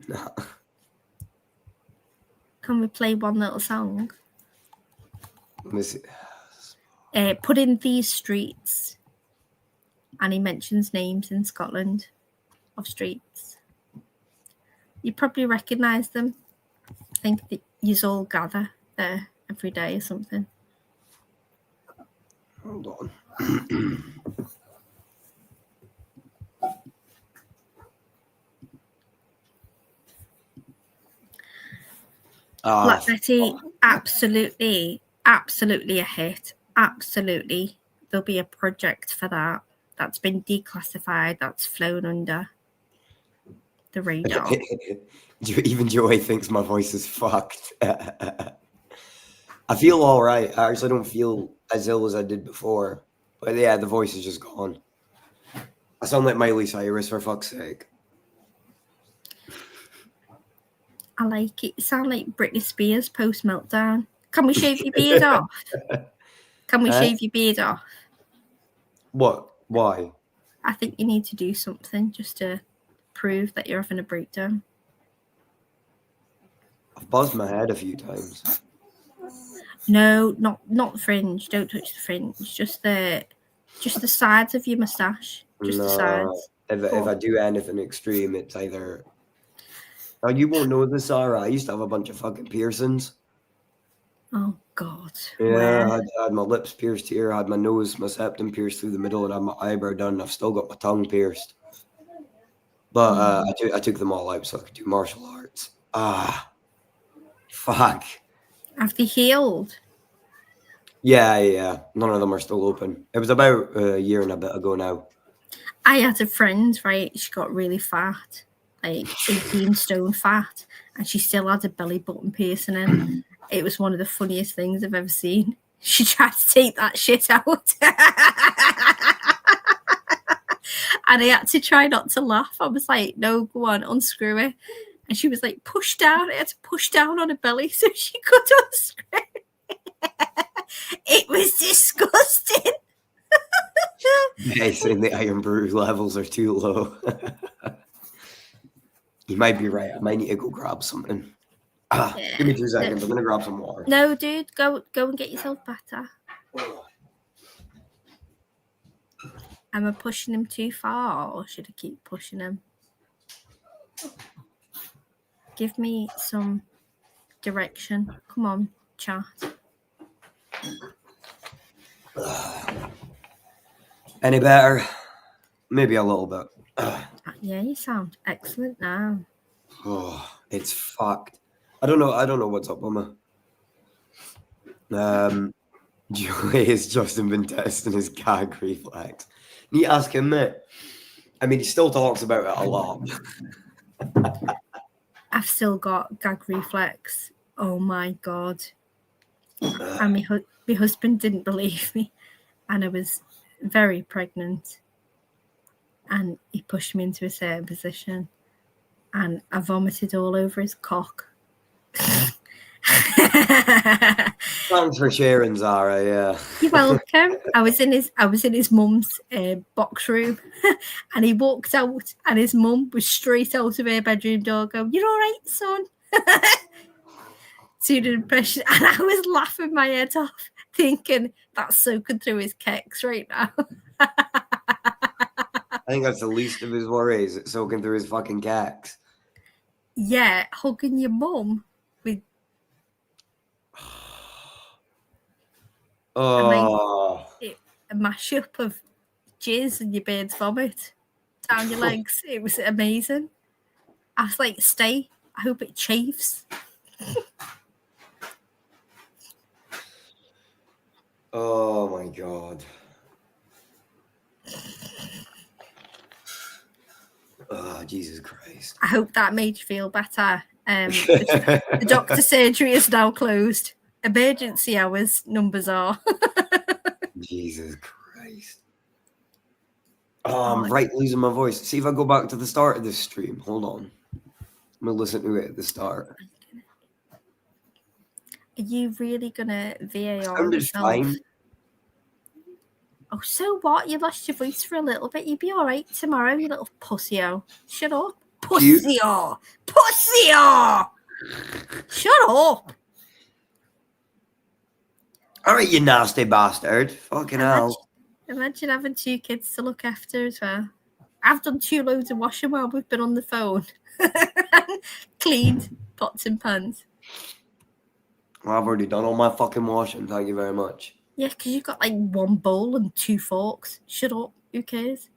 No. Can we play one little song? Put in these streets. And he mentions names in Scotland of streets. You probably recognise them. I think that you all gather there every day or something. Hold on. Black Betty, absolutely a hit. Absolutely. There'll be a project for that. That's been declassified. That's flown under the radar. Even Joey thinks my voice is fucked. I feel all right. I actually don't feel as ill as I did before. But yeah, the voice is just gone. I sound like Miley Cyrus, for fuck's sake. I like it. You sound like Britney Spears post-meltdown. Can we shave your beard off? Can we shave your beard off? What? Why? I think you need to do something just to prove that you're having a breakdown. I've buzzed my head a few times. No, not the fringe. Don't touch the fringe. Just the sides of your moustache. Just the sides. If I do anything extreme, it's either. Oh, you won't know this, Sarah. I used to have a bunch of fucking piercings. Oh God. Yeah, Where? I had my lips pierced here, I had my nose, my septum pierced through the middle, and I had my eyebrow done. And I've still got my tongue pierced. But I took them all out so I could do martial arts. Fuck. Have they healed? Yeah. None of them are still open. It was about a year and a bit ago now. I had a friend, right? She got really fat, like 18 stone fat, and she still had a belly button piercing in. It was one of the funniest things I've ever seen. She tried to take that shit out. And I had to try not to laugh. I was like, no, go on, unscrew it. And she was like, push down. I had to push down on her belly so she could unscrew it. It was disgusting. Yeah, saying the iron brew levels are too low. You might be right. I might need to go grab something. Give me 2 seconds. I'm gonna grab some water. No, dude, go and get yourself better. Am I pushing him too far, or should I keep pushing him? Give me some direction. Come on, chat. Any better? Maybe a little bit. Yeah, you sound excellent now. Oh, it's fucked. I don't know what's up with me. Joey has Justin been testing his gag reflex. Need to ask him, mate. I mean, he still talks about it a lot. I've still got gag reflex. Oh my God. And my husband didn't believe me. And I was very pregnant. And he pushed me into a certain position. And I vomited all over his cock. Thanks for sharing, Zara. Yeah. You're welcome. I was in his mum's box room, and he walked out, and his mum was straight out of her bedroom door, going, "You're all right, son." To the impression, and I was laughing my head off, thinking that's soaking through his kecks right now. I think that's the least of his worries. It's soaking through his fucking cacks. Yeah, hugging your mum with Oh. a mashup of jizz and your bird's vomit down your legs. It was amazing. I was like, stay. I hope it chafes. Oh my God. Oh, Jesus Christ. I hope that made you feel better. The doctor's surgery is now closed. Emergency hours numbers are. Jesus Christ. Oh, I'm right losing my voice. See if I go back to the start of this stream. Hold on. I'm going to listen to it at the start. Are you really going to VAR Sounded yourself? fine. Oh, so what? You lost your voice for a little bit. You'll be all right tomorrow, you little pussy-o. Shut up. Pussy-o. Pussy-o. Shut up. All right, you nasty bastard. Fucking hell. Imagine having 2 kids to look after as well. I've done 2 loads of washing while we've been on the phone. Cleaned pots and pans. Well, I've already done all my fucking washing. Thank you very much. Yeah, because you've got like 1 bowl and 2 forks. Shut up. Who cares?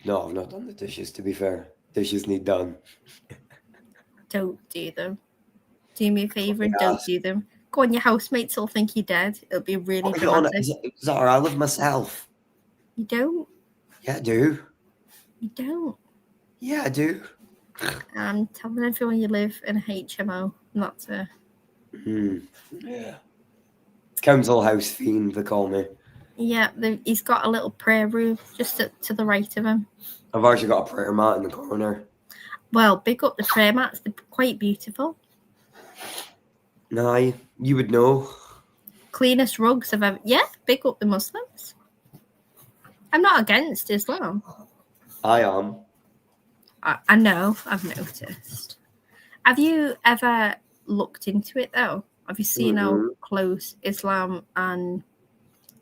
No, I've not done the dishes, to be fair. Dishes need done. Don't do them. Do me a favour and don't do them. Go on, your housemates will think you're dead. It'll be really dramatic. Zara, I live myself. You don't. Yeah, I do. You don't. Yeah, I do. I'm telling everyone you live in a HMO, not to. Yeah. Council house fiend, they call me. Yeah, he's got a little prayer room just to the right of him. I've actually got a prayer mat in the corner. Well, big up the prayer mats. They're quite beautiful. Nah, you would know. Cleanest rugs I've ever. Yeah, big up the Muslims. I'm not against Islam. I am. I know. I've noticed. Have you ever looked into it though? Have you seen how close Islam and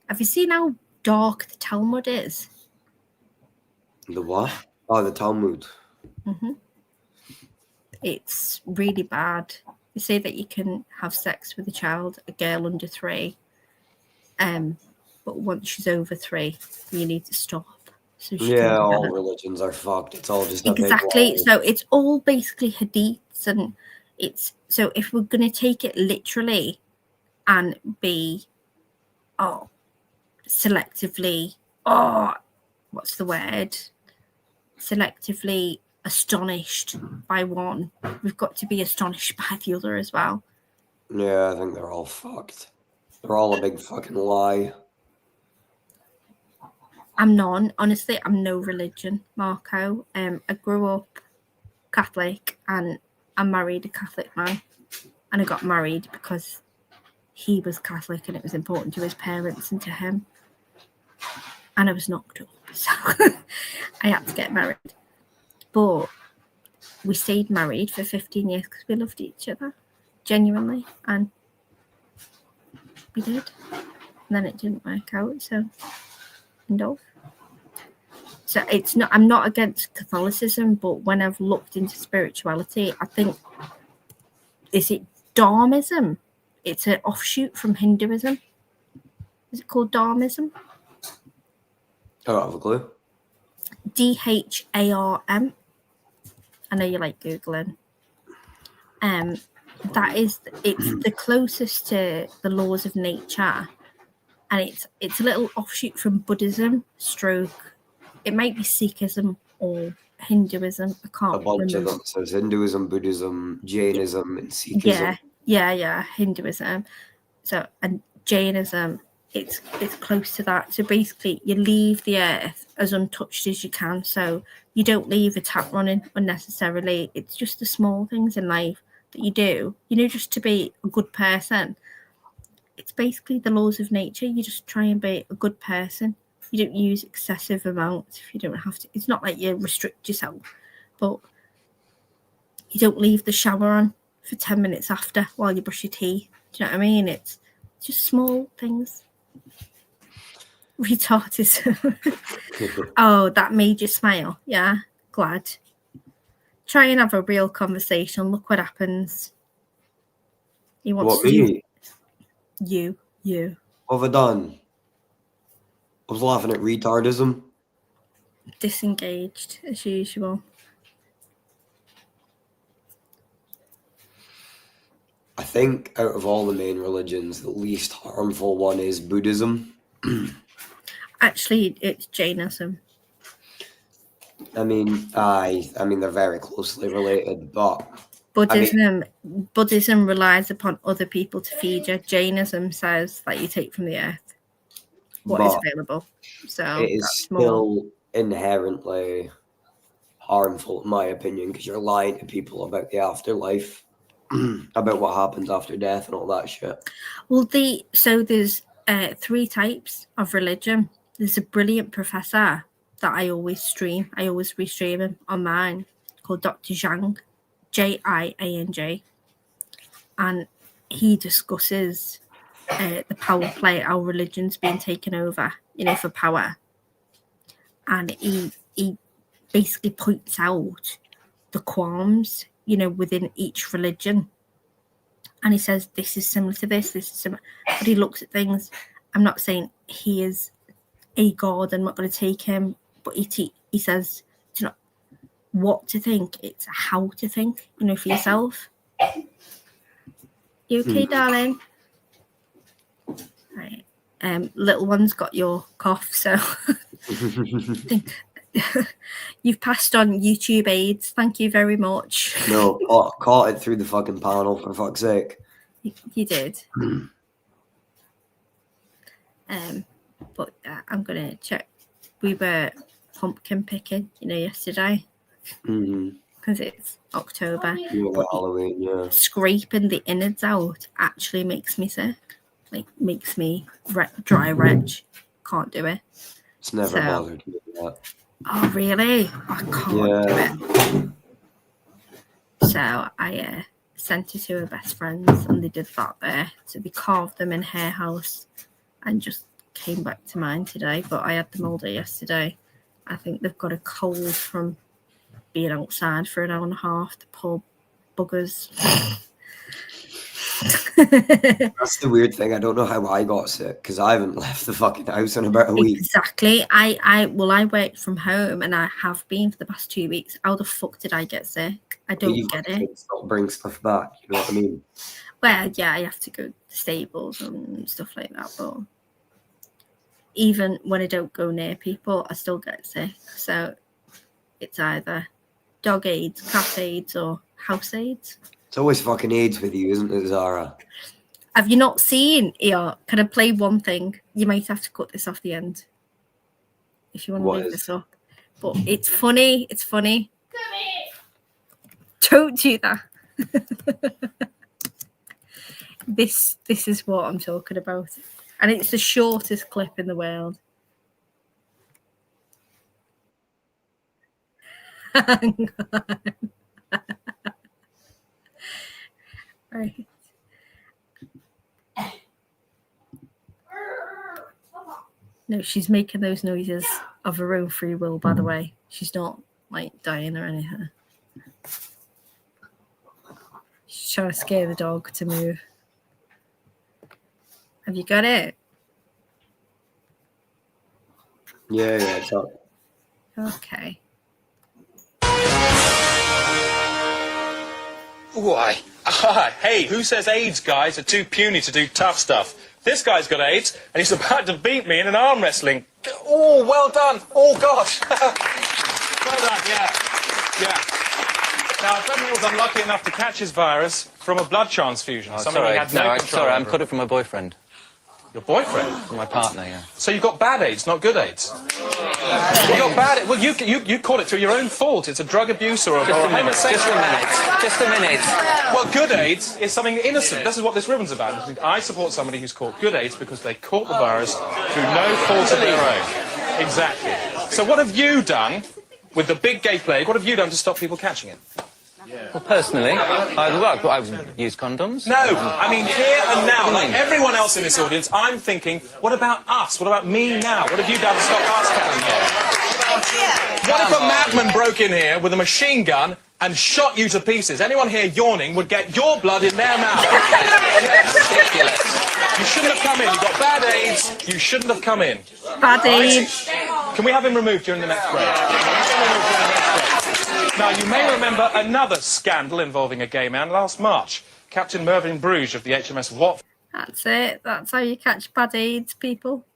have you seen how dark the Talmud is? The what? Oh, the Talmud. It's really bad. They say that you can have sex with a girl under 3, but once she's over 3, you need to stop. So Yeah, all religions are fucked. It's all just exactly. So it's all basically hadiths, and it's so if we're gonna take it literally and be selectively what's the word? Selectively astonished by one, we've got to be astonished by the other as well. Yeah, I think they're all fucked. They're all a big fucking lie. I'm no religion, Marco. I grew up Catholic and I married a Catholic man, and I got married because he was Catholic and it was important to his parents and to him, and I was knocked up, so I had to get married. But we stayed married for 15 years because we loved each other genuinely, and we did, and then it didn't work out, so end of. So it's not, I'm not against Catholicism, but when I've looked into spirituality, I think, is it Dharmism? It's an offshoot from Hinduism. Is it called Dharmism? I don't have a clue. DHARM. I know you like Googling. It's the closest to the laws of nature, and it's a little offshoot from Buddhism stroke. It might be Sikhism or Hinduism. I can't remember. A bunch of them. So it's Hinduism, Buddhism, Jainism, and Sikhism. Yeah, Hinduism. So, and Jainism, it's close to that. So basically, you leave the earth as untouched as you can. So you don't leave a tap running unnecessarily. It's just the small things in life that you do, just to be a good person. It's basically the laws of nature. You just try and be a good person. You don't use excessive amounts if you don't have to. It's not like you restrict yourself, but you don't leave the shower on for 10 minutes after while you brush your teeth. Do you know what I mean? It's just small things. Retarded. Oh, that made you smile. Yeah, glad. Try and have a real conversation. Look what happens. He wants what, me? You. What have I done? I was laughing at retardism. Disengaged, as usual. I think out of all the main religions, the least harmful one is Buddhism. Actually, it's Jainism. I mean, they're very closely related, but Buddhism relies upon other people to feed you. Jainism says that you take from the earth what is available. So it is still inherently harmful, in my opinion, because you're lying to people about the afterlife, about what happens after death and all that shit. Well, there's 3 types of religion. There's a brilliant professor that I always stream. I always restream him on mine, called Dr. Zhang, Jiang, and he discusses the power play, how religion's being taken over, for power. And he basically points out the qualms, within each religion. And he says, this is similar to this is similar. But he looks at things. I'm not saying he is a god. I'm not going to take him. But he says, it's not what to think. It's how to think, for yourself. You okay, darling? Right. Little one's got your cough, so you've passed on YouTube AIDS. Thank you very much. No, caught it through the fucking panel, for fuck's sake. You did. But I'm gonna check. We were pumpkin picking, yesterday, because it's October. Halloween, yeah. Scraping the innards out actually makes me sick. Like, makes me dry retch. Can't do it. It's never bothered me that. Oh, really? I can't do it. So I sent it to her best friends, and they did that there. So they carved them in her house and just came back to mine today. But I had them all day yesterday. I think they've got a cold from being outside for an hour and a half. The poor buggers. That's the weird thing. I don't know how I got sick because I haven't left the fucking house in about a week. Exactly. I work from home and I have been for the past 2 weeks. How the fuck did I get sick? I don't get it. Not bring stuff back. You know what I mean? Well, yeah, I have to go to the stables and stuff like that. But even when I don't go near people, I still get sick. So it's either dog AIDS, cat AIDS, or house AIDS. It's always fucking AIDS with you, isn't it, Zara? Have you not seen here? Can I play one thing? You might have to cut this off the end if you want to leave this up. But it's funny. It's funny. Don't do that. This is what I'm talking about. And it's the shortest clip in the world. Hang on. Right. No, she's making those noises of her own free will, by the way. She's not, like, dying or anything. She's trying to scare the dog to move. Have you got it? Yeah, it's up. Okay. Why? Hey, who says AIDS guys are too puny to do tough stuff? This guy's got AIDS, and he's about to beat me in an arm wrestling. Oh, well done. Oh, gosh. Well done, yeah. Now, Fenrir was unlucky enough to catch his virus from a blood transfusion. Something he had no control over. I caught it from my boyfriend. Your boyfriend? From my partner, yeah. So you got bad AIDS, not good AIDS? You got bad. Well, you caught it through your own fault. It's a drug abuse or a homosexual. Just a minute. Well, good AIDS is something innocent. This is what this ribbon's about. I support somebody who's caught good AIDS because they caught the virus through no fault of their own. Exactly. So what have you done with the big gay plague? What have you done to stop people catching it? Well, personally, I use condoms. No, I mean here and now, like everyone else in this audience, I'm thinking, what about us? What about me now? What have you done to stop us catching it? What if a madman broke in here with a machine gun and shot you to pieces? Anyone here yawning would get your blood in their mouth. Ridiculous. You shouldn't have come in. You've got bad AIDS. You shouldn't have come in. Bad AIDS. Can we have him removed during the next break? Now, you may remember another scandal involving a gay man last March. Captain Mervyn Bruges of the HMS Watford. That's it. That's how you catch bad AIDS, people.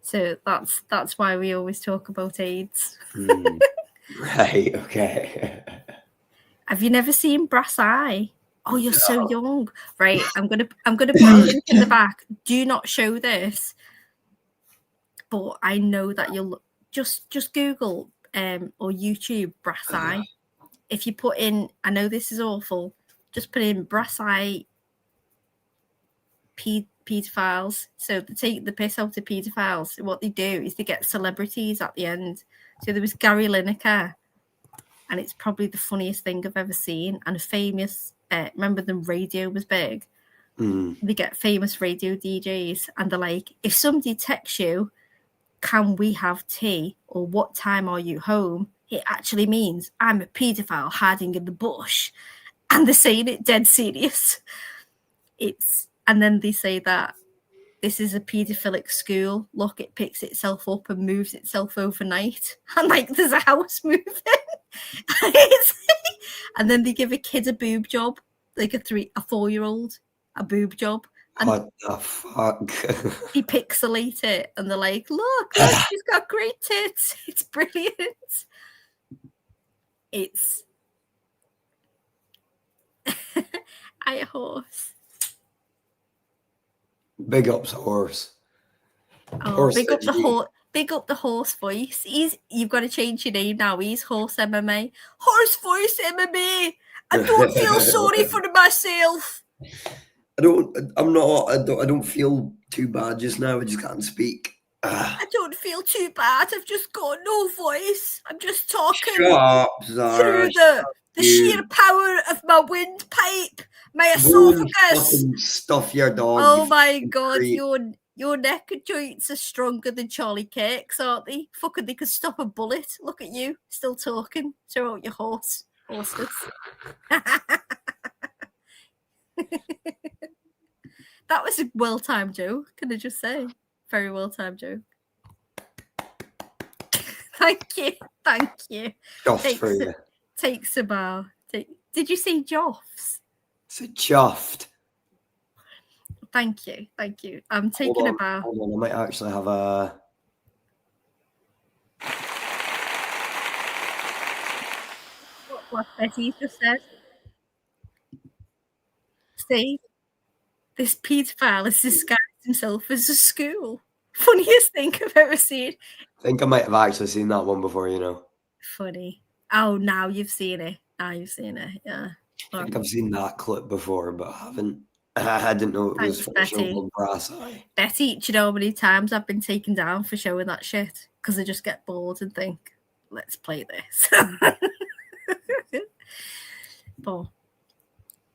So that's why we always talk about AIDS. Right, okay. Have you never seen Brass Eye? Oh, you're so young. Right, I'm gonna put a link in the back. Do not show this. But I know that you'll just Google or YouTube Brass Eye. If you put in, I know this is awful, just put in Brass Eye pedophiles. So they take the piss out of pedophiles. What they do is they get celebrities at the end. So there was Gary Lineker, and it's probably the funniest thing I've ever seen. And famous, remember the radio was big? They get famous radio DJs, and they're like, if somebody texts you, can we have tea? Or what time are you home? It actually means I'm a paedophile hiding in the bush. And they're saying it dead serious. And then they say that this is a paedophilic school. Look, it picks itself up and moves itself overnight. And like there's a house moving. And then they give a kid a boob job, like a 4-year-old, a boob job. And what the fuck? He pixelate it, and they're like, look, she's got great tits. It's brilliant. It's I horse. Big ups horse. Oh, Horse big up the energy. horse. Big up the horse voice. You've got to change your name now. He's Horse MMA. Horse voice MMA. I don't feel sorry for myself. I don't feel too bad just now. I just can't speak. I don't feel too bad. I've just got no voice. I'm just talking Shut up, Zara. through the sheer power of my windpipe, my Go and esophagus. fucking stuff your dog. Oh you my fucking god, creep. your neck joints are stronger than Charlie Cakes, aren't they? Fucking, they could stop a bullet. Look at you, still talking. Throw out your hoarseness. That was a well-timed joke, can I just say? Very well-timed joke. Thank you. Chuffed for you. Takes a bow. Did you say Joffs? It's a chuffed. Thank you. I'm taking a bow. Hold on, I might actually have a... What Betty just said. See? This paedophile has disguised himself as a school. Funniest thing I've ever seen. I think I might have actually seen that one before, you know. Funny. Oh, now you've seen it. Yeah. I think I've seen that clip before, but I haven't. I didn't know it was Thanks, for a show Betty. called Brass Eye. Betty, do you know how many times I've been taken down for showing that shit? Because I just get bored and think, let's play this. But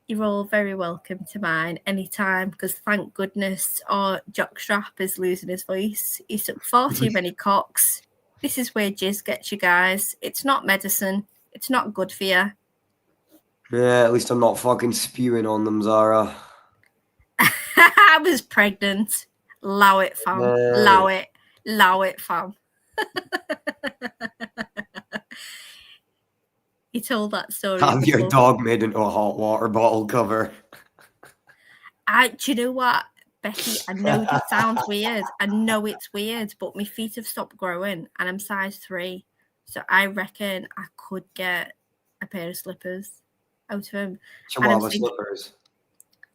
you're all very welcome to mine anytime, because thank goodness our jockstrap is losing his voice. He took far too many cocks. This is where jizz gets you guys. It's not medicine. It's not good for you. Yeah, at least I'm not fucking spewing on them, Zara. I was pregnant. Allow it, fam. Allow it, fam. You told that story. Have your before. dog made into a hot water bottle cover. Do you know what, Becky? I know this sounds weird. I know it's weird, but my feet have stopped growing and I'm size 3. So I reckon I could get a pair of slippers out of him. Chihuahua slippers.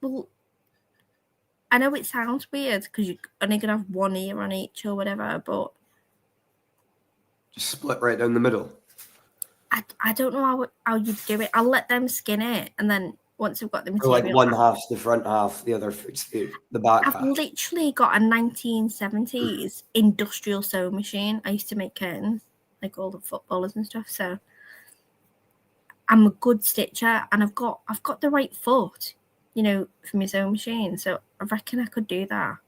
Well, I know it sounds weird because you're only going to have one ear on each or whatever, but... Just split right down the middle. I don't know how you do it. I'll let them skin it, and then once I've got the So material... like one half's the front half, the other foot's the back half. I've literally got a 1970s industrial sewing machine. I used to make curtains, like all the footballers and stuff, so... I'm a good stitcher, and I've got the right foot, you know, for my sewing machine. So I reckon I could do that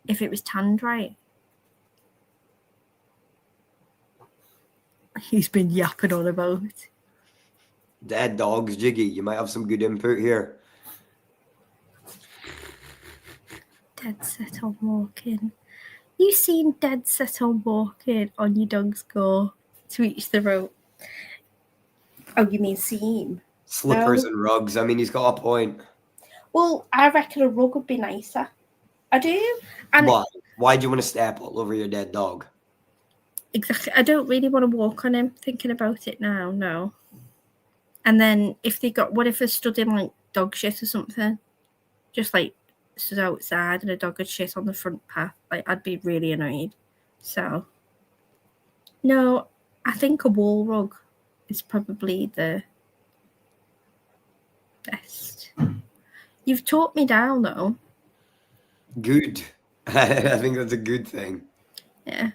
if it was tanned right. He's been yapping on about. Dead dogs, Jiggy. You might have some good input here. Dead set on walking. You seen dead set on walking on your dog's go to each the rope? Oh, you mean seen? Slippers and rugs. I mean, he's got a point. Well, I reckon a rug would be nicer. I do. And Why? Why do you want to step all over your dead dog? exactly. I don't really want to walk on him, thinking about it now, no. And then what if they stood in like dog shit or something? Just like stood outside and a dog had shit on the front path. Like, I'd be really annoyed. So, no, I think a wall rug is probably the best. You've taught me down though. Good. I think that's a good thing. Yeah.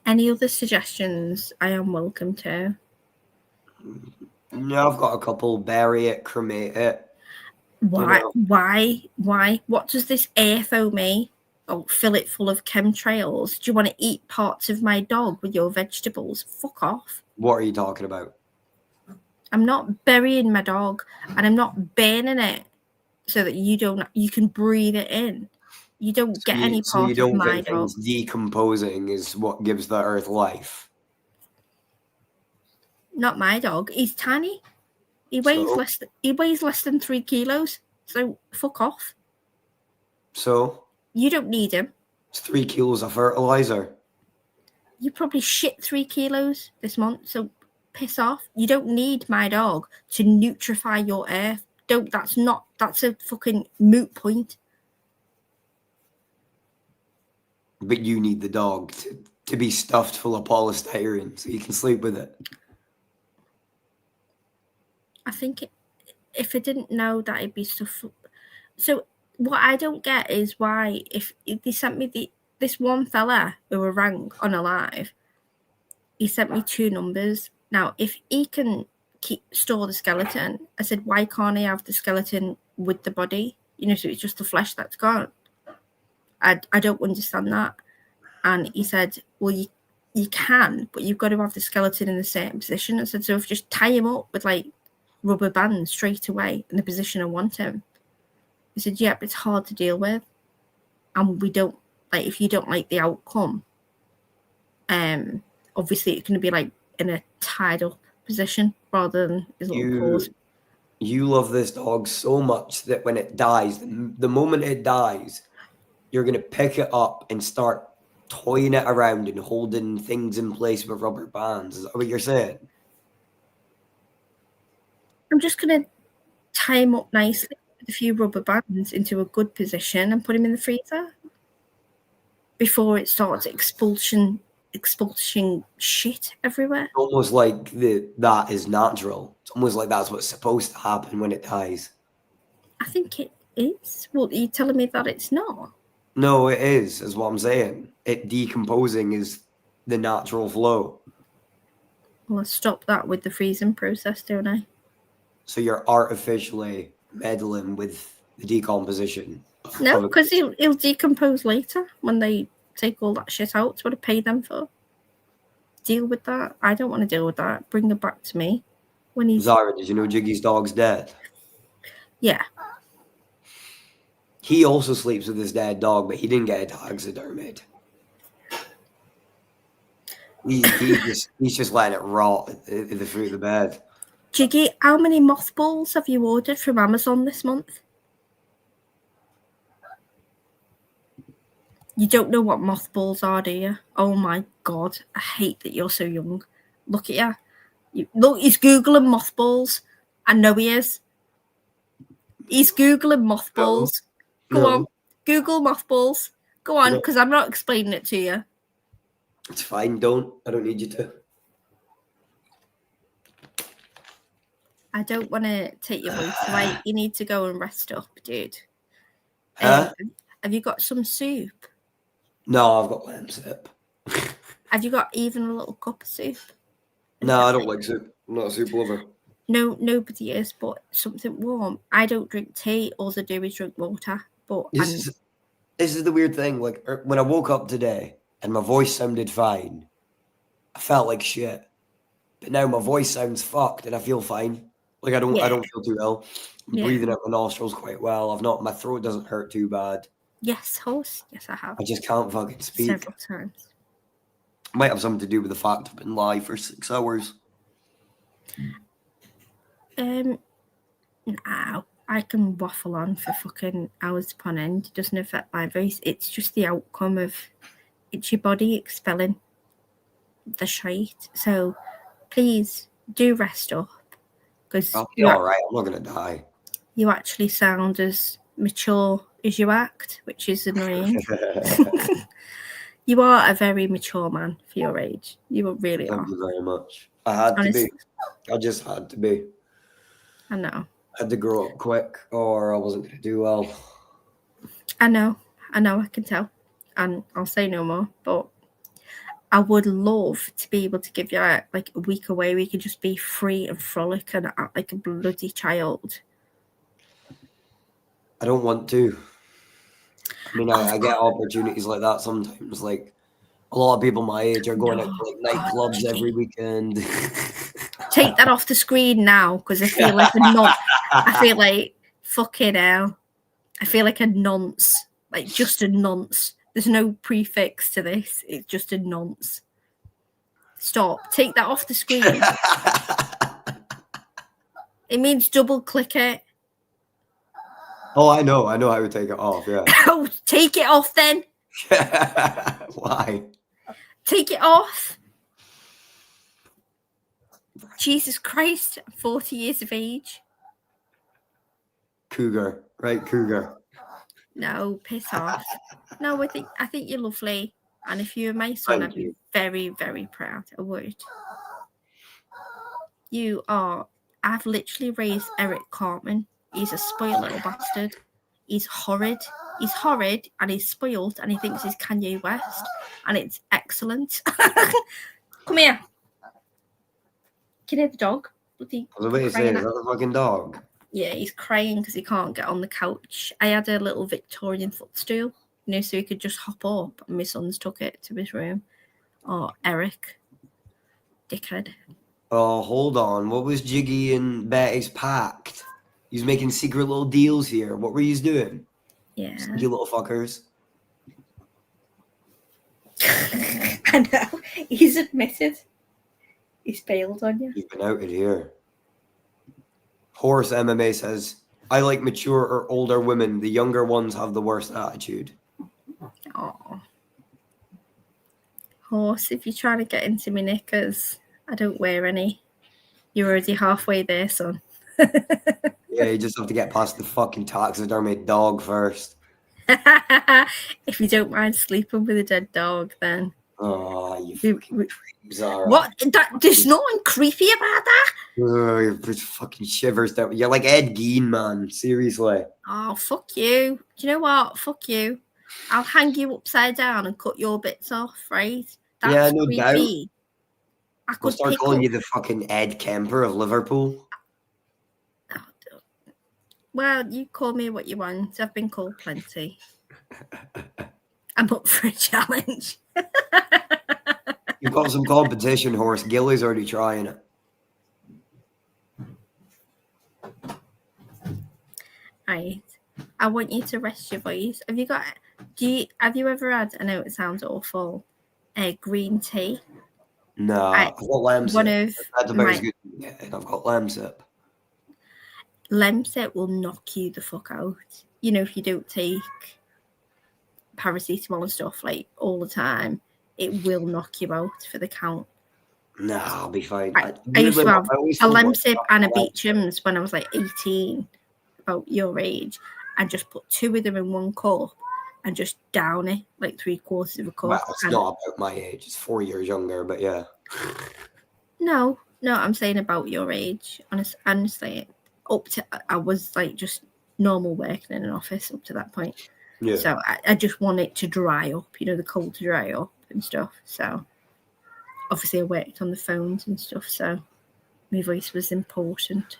Any other suggestions? I am welcome to. No, I've got a couple. Bury it, cremate it. Why? You know. Why? What does this AFO mean? Oh, fill it full of chemtrails. Do you want to eat parts of my dog with your vegetables? Fuck off. What are you talking about? I'm not burying my dog, and I'm not burning it so that you can breathe it in. You don't get any part of my dog. Things decomposing is what gives the earth life. Not my dog. He's tiny. He weighs less than 3 kilos. So fuck off. So You don't need him. it's 3 kilos of fertilizer. You probably shit 3 kilos this month. So piss off. You don't need my dog to nutrify your earth. That's a fucking moot point. But you need the dog to be stuffed full of polystyrene so you can sleep with it. I think if I didn't know that it'd be stuff. So what I don't get is why if they sent me this one fella who were rang on a live, he sent me 2 numbers. Now, if he can store the skeleton, I said, why can't he have the skeleton with the body? You know, so it's just the flesh that's gone. I don't understand that. And he said, well, you can, but you've got to have the skeleton in the same position. I said, so if you just tie him up with like rubber bands straight away in the position I want him. He said, yeah, but it's hard to deal with. And we don't, like, if you don't like the outcome, obviously it's going to be like in a tied up position rather than his little paws. You love this dog so much that when it dies, the moment it dies, you're going to pick it up and start toying it around and holding things in place with rubber bands. Is that what you're saying? I'm just going to tie him up nicely with a few rubber bands into a good position and put him in the freezer before it starts expulsion shit everywhere. Almost like that is natural. It's almost like that's what's supposed to happen when it dies. I think it is. Well, are you telling me that it's not? No, it is what I'm saying. It decomposing is the natural flow. Well, I stop that with the freezing process, don't I? So you're artificially meddling with the decomposition. No, because he'll decompose later when they take all that shit out. It's what I pay them for. Deal with that. I don't want to deal with that. Bring it back to me when he's. Zara, did you know Jiggy's dog's dead? Yeah. He also sleeps with his dead dog, but he didn't get a taxidermied. He's just letting it rot at the foot of the bed. Jiggy, how many mothballs have you ordered from Amazon this month? You don't know what mothballs are, do you? Oh my God, I hate that you're so young. Look at you. Look, he's Googling mothballs. I know he is. He's Googling mothballs. Go on, Google mothballs. Go on, because I'm not explaining it to you. It's fine, don't. I don't need you to. I don't want to take your voice away. You need to go and rest up, dude. Huh? Have you got some soup? No, I've got lamb soup. Have you got even a little cup of soup? No, I don't like soup. I'm not a soup lover. No, nobody is, but something warm. I don't drink tea. All I do is drink water. But This is the weird thing. Like when I woke up today and my voice sounded fine, I felt like shit. But now my voice sounds fucked and I feel fine. Like I don't feel too ill. I'm breathing out my nostrils quite well. My throat doesn't hurt too bad. Yes, horse. Yes, I have. I just can't fucking speak. Several times. Might have something to do with the fact I've been live for 6 hours. No, I can waffle on for fucking hours upon end. It doesn't affect my voice. It's just the outcome of it's your body expelling the shite. So please do rest up. Because I'll be all right. I'm not gonna die. You actually sound as mature as you act, which is annoying. You are a very mature man for your age. You really are. Thank you very much. I had to be. I just had to be. I know. I had to grow up quick or I wasn't going to do well. I know, I can tell. And I'll say no more, but I would love to be able to give you a week away where you can just be free and frolic and act like a bloody child. I don't want to. I mean, I get opportunities like that sometimes. Like, a lot of people my age are going out to nightclubs every weekend. Take that off the screen now, because I feel like I feel like fucking hell. I feel like a nonce, like just a nonce. There's no prefix to this. It's just a nonce. Stop. Take that off the screen. It means double click it. Oh, I know how to take it off. Yeah. Oh, take it off then. Why? Take it off. Jesus Christ, I'm 40 years of age. Cougar, right? Cougar. No, piss off. No, I think you're lovely. And if you were my son, I'd be very, very proud. I would. You are. I've literally raised Eric Cartman. He's a spoiled little bastard. He's horrid. He's horrid and he's spoiled and he thinks he's Kanye West and it's excellent. Come here. Can you hear the dog? I was about to say, is that the fucking dog? Yeah, he's crying because he can't get on the couch. I had a little Victorian footstool, so he could just hop up, and my son's took it to his room. Oh, Eric. Dickhead. Oh, hold on. What was Jiggy and Betty's pact? He's making secret little deals here. What were you doing? Yeah. You little fuckers. I know. He's admitted. He's bailed on you. You've been outed here. Horse MMA says, I like mature or older women. The younger ones have the worst attitude. Oh. Horse, if you're trying to get into me knickers, I don't wear any. You're already halfway there, son. Yeah, you just have to get past the fucking taxidermy dog first. If you don't mind sleeping with a dead dog, then. Oh, you fucking creep, Zara. What? There's nothing creepy about that. It fucking shivers down. You're like Ed Gein, man. Seriously. Oh, fuck you. Do you know what? Fuck you. I'll hang you upside down and cut your bits off, right? That's Yeah, no doubt. creepy. I We'll could start pick calling up... you the fucking Ed Kemper of Liverpool. Well, you call me what you want. I've been called plenty. I'm up for a challenge. You've got some competition, Horse. Gilly's already trying it. Right. I want you to rest your voice. Have you ever had, I know it sounds awful, green tea? No, I've got Lemsip. That's about as good as you get. I've got Lemsip. Lemsip will knock you the fuck out. If you don't take paracetamol and stuff like all the time, it will knock you out for the count. No, I'll be fine. I used to have a Lemsip and a Beecham's when I was like 18, about your age, and just put 2 of them in 1 cup and just down it like 3/4 of a cup. Well, it's not about my age. It's 4 years younger, but yeah. No, I'm saying about your age. Honestly, up to I was like just normal working in an office up to that point. Yeah. So I just want it to dry up, the cold to dry up and stuff. So obviously I worked on the phones and stuff, so my voice was important.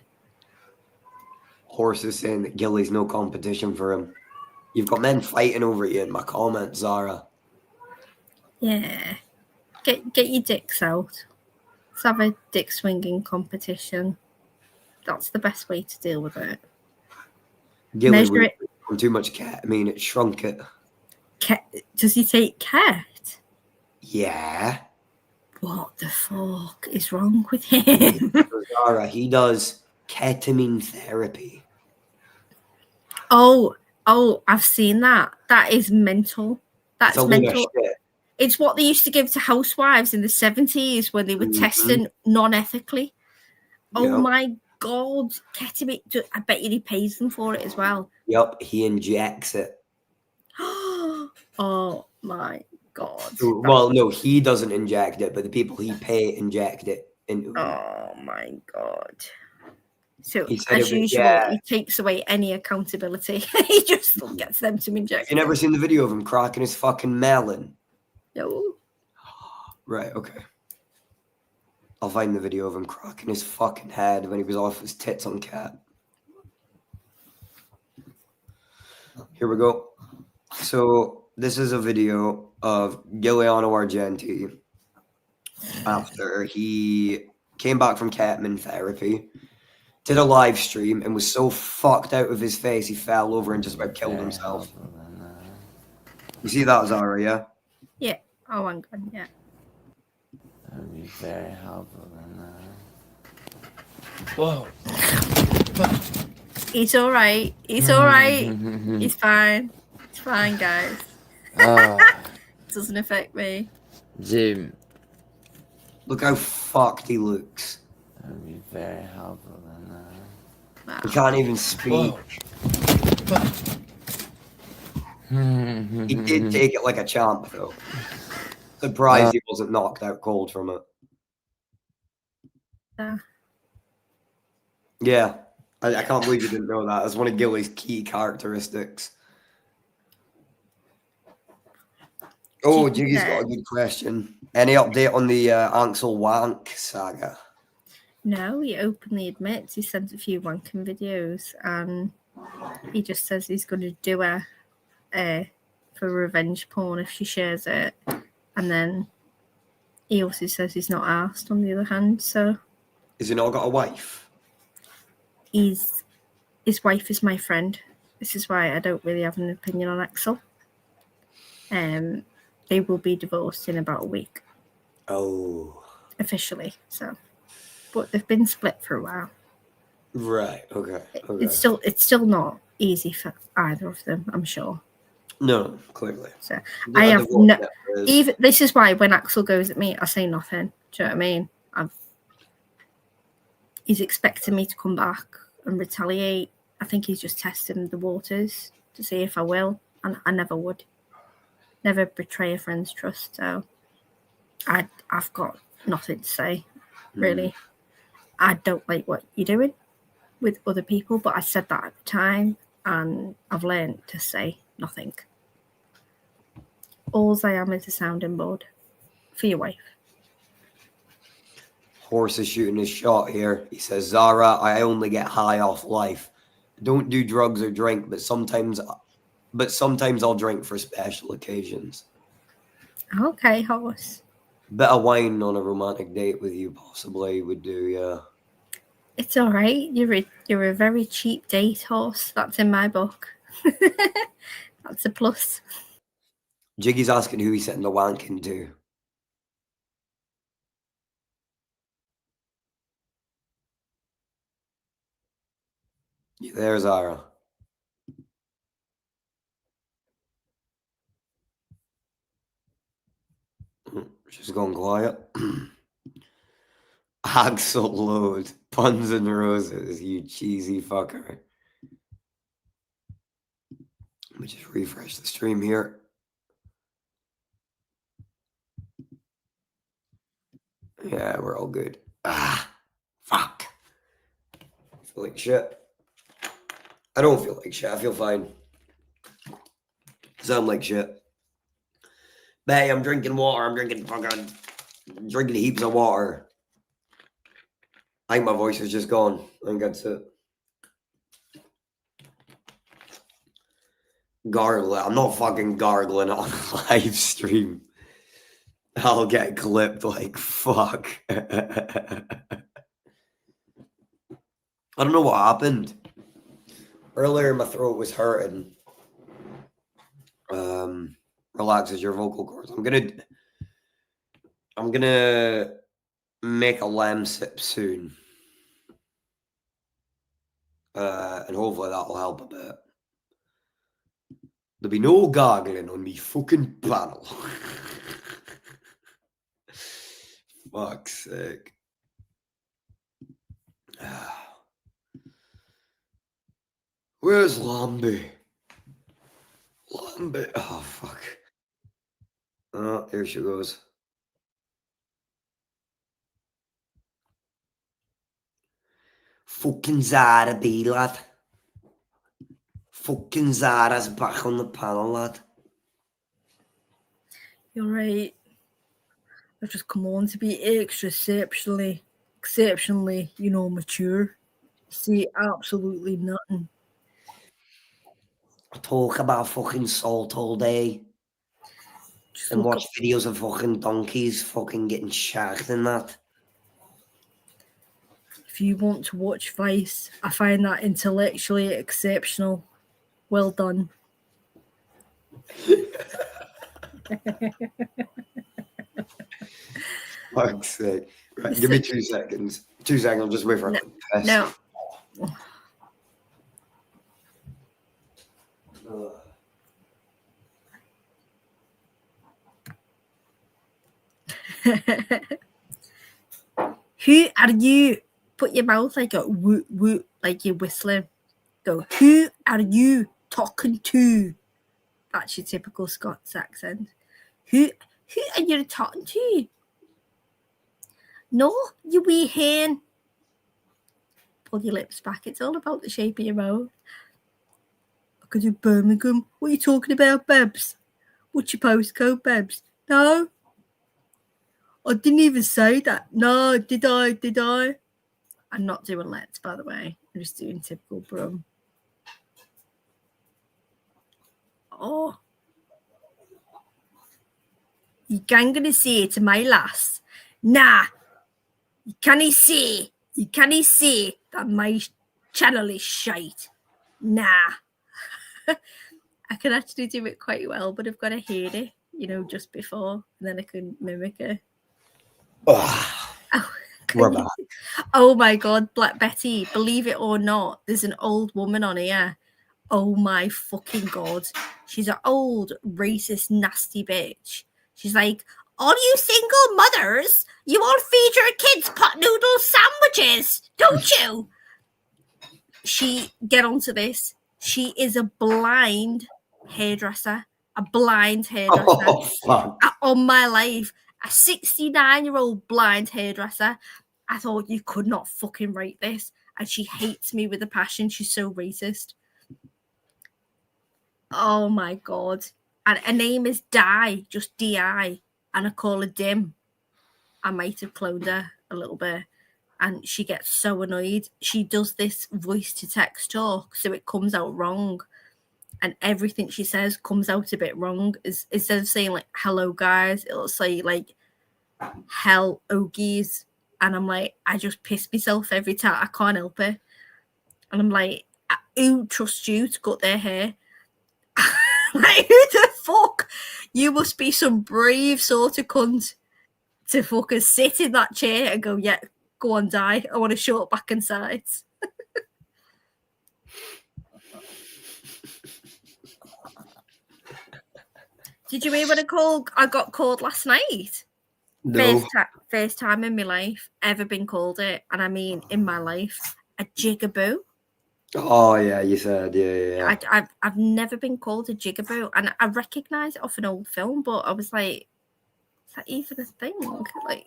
Horse is saying that Gilly's no competition for him. You've got men fighting over you in my comments, Zara. Yeah. Get your dicks out. Let's have a dick swinging competition. That's the best way to deal with it. Gilly, Measure it. From too much ketamine, it shrunk it. Does he take cat? Yeah. What the fuck is wrong with him? Zara, he does ketamine therapy. Oh, I've seen that. That is mental. That's mental. It's what they used to give to housewives in the 70s when they were testing non-ethically. Oh my God. Ketamine. I bet you he pays them for it as well. Yep, he injects it. Oh my God. Well, no, he doesn't inject it, but the people he pay inject it into him. Oh my God. So, as usual, he takes away any accountability. He just gets them to inject. You never seen the video of him cracking his fucking melon? No. Right, okay. I'll find the video of him cracking his fucking head when he was off his tits on cat. Here we go. So, this is a video of Giuliano Argenti after he came back from ketamine therapy. Did a live stream and was so fucked out of his face he fell over and just about killed himself. You see that, Zara, yeah? Yeah. Oh, I'm good, yeah. That would be very helpful. Whoa. He's all right. He's all right. He's fine. It's fine, guys. It doesn't affect me. Jim. Look how fucked he looks. That would be very helpful. Wow. He can't even speak. He did take it like a champ, though. Surprised he wasn't knocked out cold from it. Yeah, I can't believe you didn't know that. That's one of Gilly's key characteristics. Oh, Jiggy Jiggy's got a good question. Any update on the Ansel Wank saga? No, he openly admits he sent a few wanking videos, and he just says he's going to do her for revenge porn if she shares it. And then he also says he's not asked, on the other hand. So Has he not got a wife? his wife is my friend. This is why I don't really have an opinion on Axel. They will be divorced in about a week. Oh. Officially, so. But they've been split for a while. Right, okay. It's still not easy for either of them, I'm sure. No, clearly. So I have no. Even this is why when Axel goes at me, I say nothing. Do you know what I mean? He's expecting me to come back and retaliate. I think he's just testing the waters to see if I will, and I never would. Never betray a friend's trust. So I've got nothing to say, really. I don't like what you're doing with other people, but I said that at the time, and I've learned to say nothing. All I am is a sounding board for your wife. Horse is shooting his shot here. He says, Zara, I only get high off life. Don't do drugs or drink, but sometimes I'll drink for special occasions. Okay, Horse. Bit of wine on a romantic date with you possibly would do, yeah. It's all right. You're a very cheap date, Horse. That's in my book. That's a plus. Jiggy's asking who he's setting the wanking to. You there, Zara? She's gone quiet. Axel load. Puns and roses, you cheesy fucker. Let me just refresh the stream here. Yeah, we're all good. Ah, fuck. I feel like shit. I don't feel like shit. I feel fine. Sound like shit. Hey, I'm drinking water. I'm drinking heaps of water. I think my voice is just gone. I think that's it. Gargling. I'm not fucking gargling on live stream. I'll get clipped like fuck. I don't know what happened. Earlier my throat was hurting. Relaxes your vocal cords. I'm gonna make a lamb sip soon. And hopefully that'll help a bit. There'll be no gargling on me fucking panel. Fuck's sake. Where's Lambie? Lambie. Oh, fuck. Oh, here she goes. Fucking Zara B, lad. Fucking Zara's back on the panel, lad. You're right. I've just come on to be exceptionally, mature. See absolutely nothing. I talk about fucking salt all day. Just and look watch videos of fucking donkeys fucking getting shagged and that. If you want to watch Vice, I find that intellectually exceptional. Well done. Fuck's sake. Right, give me 2 seconds. 2 seconds, I'll just wait for a quick piss. No. Who are you? Put your mouth like a woo woo, like you're whistling. Go, who are you talking to? That's your typical Scots accent. Who are you talking to? No, you wee hen. Pull your lips back. It's all about the shape of your mouth. I could do Birmingham. What are you talking about, Babs? What's your postcode, babes? No. I didn't even say that. No, did I? I'm not doing let's, by the way. I'm just doing typical Brum. Oh. You can't gonna say it to my lass. Nah. You can't say that my channel is shite. Nah. I can actually do it quite well, but I've got to hear it, just before, and then I can mimic it. We're back. Oh my God, Black Betty, believe it or not, there's an old woman on here. Oh my fucking God. She's an old, racist, nasty bitch. She's like, all you single mothers, you all feed your kids pot noodle sandwiches, don't you? Get onto this. She is a blind hairdresser. Oh, fuck. On my life. A 69-year-old blind hairdresser. I thought you could not fucking write this. And she hates me with a passion. She's so racist. Oh my God. And her name is Di, just D-I. And I call her Dim. I might have cloned her a little bit. And she gets so annoyed. She does this voice to text talk, so it comes out wrong. And everything she says comes out a bit wrong. Instead of saying like, hello guys, it'll say like, hell ogies. And I'm like, I just piss myself every time. I can't help it. And I'm like, who trusts you to cut their hair? Like, who the fuck? You must be some brave sort of cunt to fucking sit in that chair and go, yeah, go on, Di. I want a short back and sides. Did you hear what I got called last night? No. First time in my life ever been called it, and I mean in my life, a jigaboo. Oh yeah, you said yeah. I've never been called a jigaboo, and I recognise it off an old film, but I was like, is that even a thing? Like,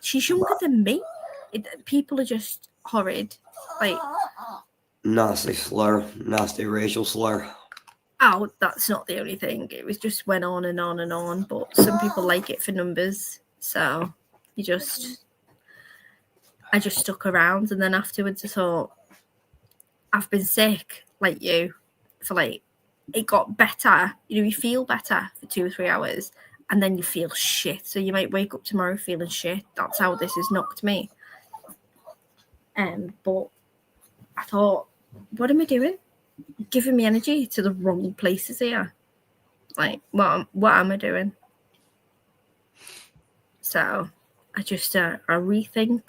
she's younger than me. People are just horrid. Like, Nasty slur, nasty racial slur. Oh, that's not the only thing. It was just went on and on and on. But some people like it for numbers, so I just stuck around, and then afterwards I thought, I've been sick like you for like, it got better. You feel better for 2 or 3 hours, and then you feel shit. So you might wake up tomorrow feeling shit. That's how this has knocked me. But I thought, what am I doing? Giving me energy to the wrong places here. Like, what am I doing? So I just I rethink.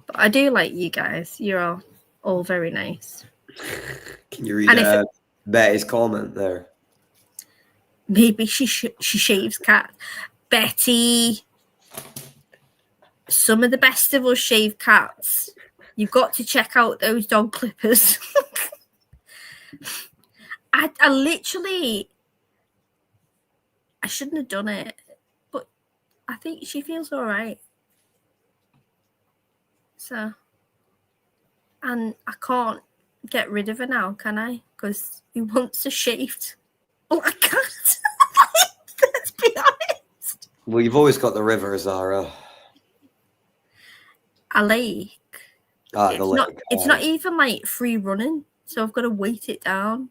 But I do like you guys. You're all very nice. Can you read Betty's comment there? Maybe she shaves cats. Betty, some of the best of us shave cats. You've got to check out those dog clippers. I literally, I shouldn't have done it, but I think she feels all right. So, and I can't get rid of her now, can I? Because who wants a shaved black cat? Let's be honest. Well, you've always got the river, Zara. A lake. The lake. It's not even like free running, so I've got to weight it down.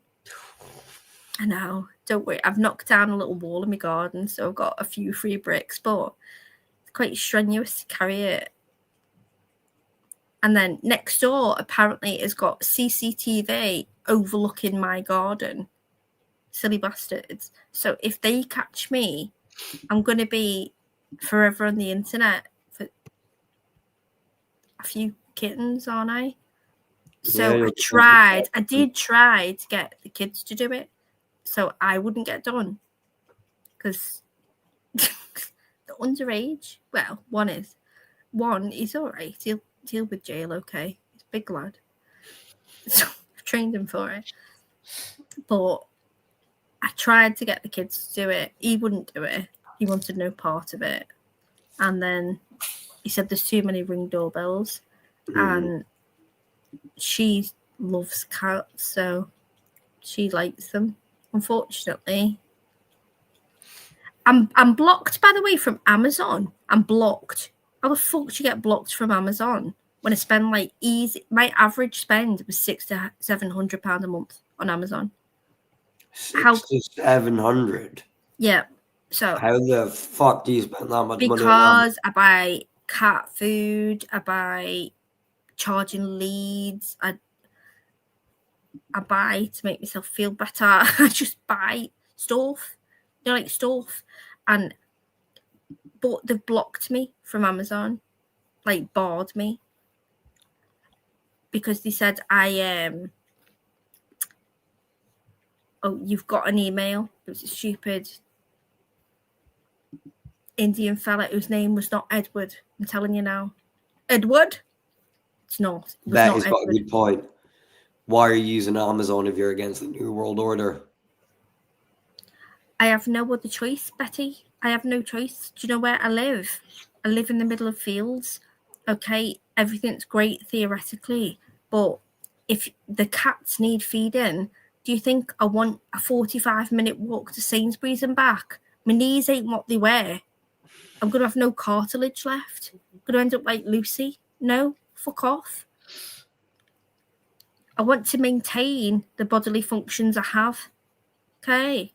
I know. Don't worry. I've knocked down a little wall in my garden, so I've got a few free bricks, but it's quite strenuous to carry it. And then next door, apparently, has got CCTV overlooking my garden. Silly bastards. So if they catch me, I'm going to be forever on the internet for a few kittens, aren't I? So Yeah, I did try to get the kids to do it, so I wouldn't get done, because the underage. Well, one is all right. He'll deal with jail, okay. He's a big lad, so I've trained him for it. But I tried to get the kids to do it. He wouldn't do it. He wanted no part of it, and then he said there's too many ring doorbells, and she loves cats, so she likes them. Unfortunately, I'm blocked, by the way, from Amazon. I'm blocked. How the fuck do you get blocked from Amazon when I spend like easy? My average spend was £600 to £700 a month on Amazon. 600 to 700. Yeah. So how the fuck do you spend that much money on because I buy cat food, I buy charging leads, I buy to make myself feel better. I just buy stuff, like stuff, but they've blocked me from Amazon, like barred me, because they said oh, you've got an email. It was a stupid Indian fella whose name was not Edward. I'm telling you now, Edward. It's not. It was that not has got a Edward. good point. Why are you using Amazon if you're against the New World Order? I have no other choice, Betty. I have no choice. Do you know where I live? I live in the middle of fields. Okay, everything's great theoretically, but if the cats need feeding, do you think I want a 45-minute walk to Sainsbury's and back? My knees ain't what they were. I'm going to have no cartilage left. I'm going to end up like Lucy. No, fuck off. I want to maintain the bodily functions I have. Okay.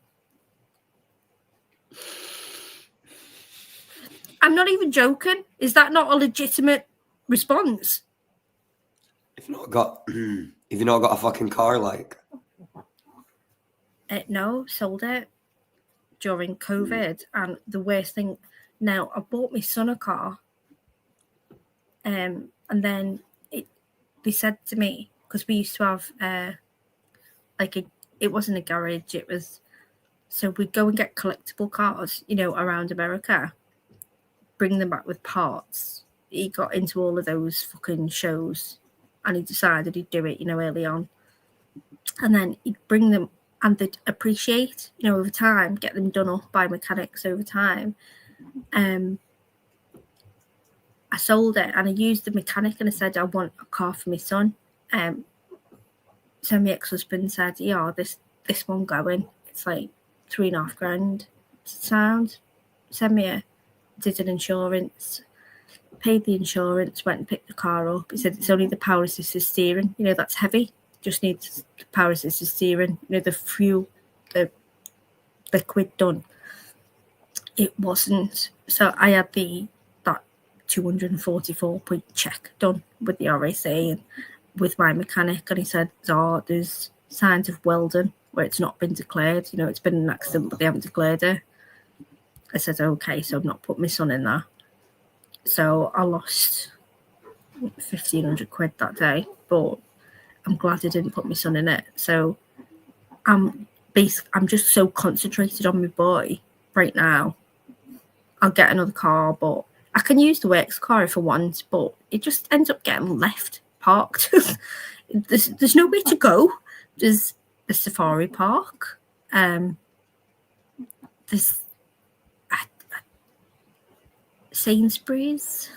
I'm not even joking. Is that not a legitimate response? If you've not got a fucking car, like. No, sold it during COVID. And the worst thing, now I bought my son a car. And then they said to me, because we used to have it wasn't a garage, it was, so we'd go and get collectible cars, around America, bring them back with parts. He got into all of those fucking shows and he decided he'd do it, early on. And then he'd bring them and they'd appreciate, over time, get them done up by mechanics over time. I sold it and I used the mechanic and I said, I want a car for my son. So my ex-husband said, yeah, this one going, it's like $3,500. Sound, send me a, did an insurance, paid the insurance, went and picked the car up. He said it's only the power assisted steering, that's heavy, just needs the power assisted steering, the fuel, the liquid done. It wasn't. So I had that 244-point check done with the RSA and with my mechanic, and he said, there's signs of welding where it's not been declared. It's been an accident, but they haven't declared it. I said, okay, so I've not put my son in there. So I lost 1,500 quid that day, but I'm glad I didn't put my son in it. So I'm just so concentrated on my boy right now. I'll get another car, but I can use the works car if I want, but it just ends up getting left parked. There's nowhere to go. There's a safari park. There's Sainsbury's.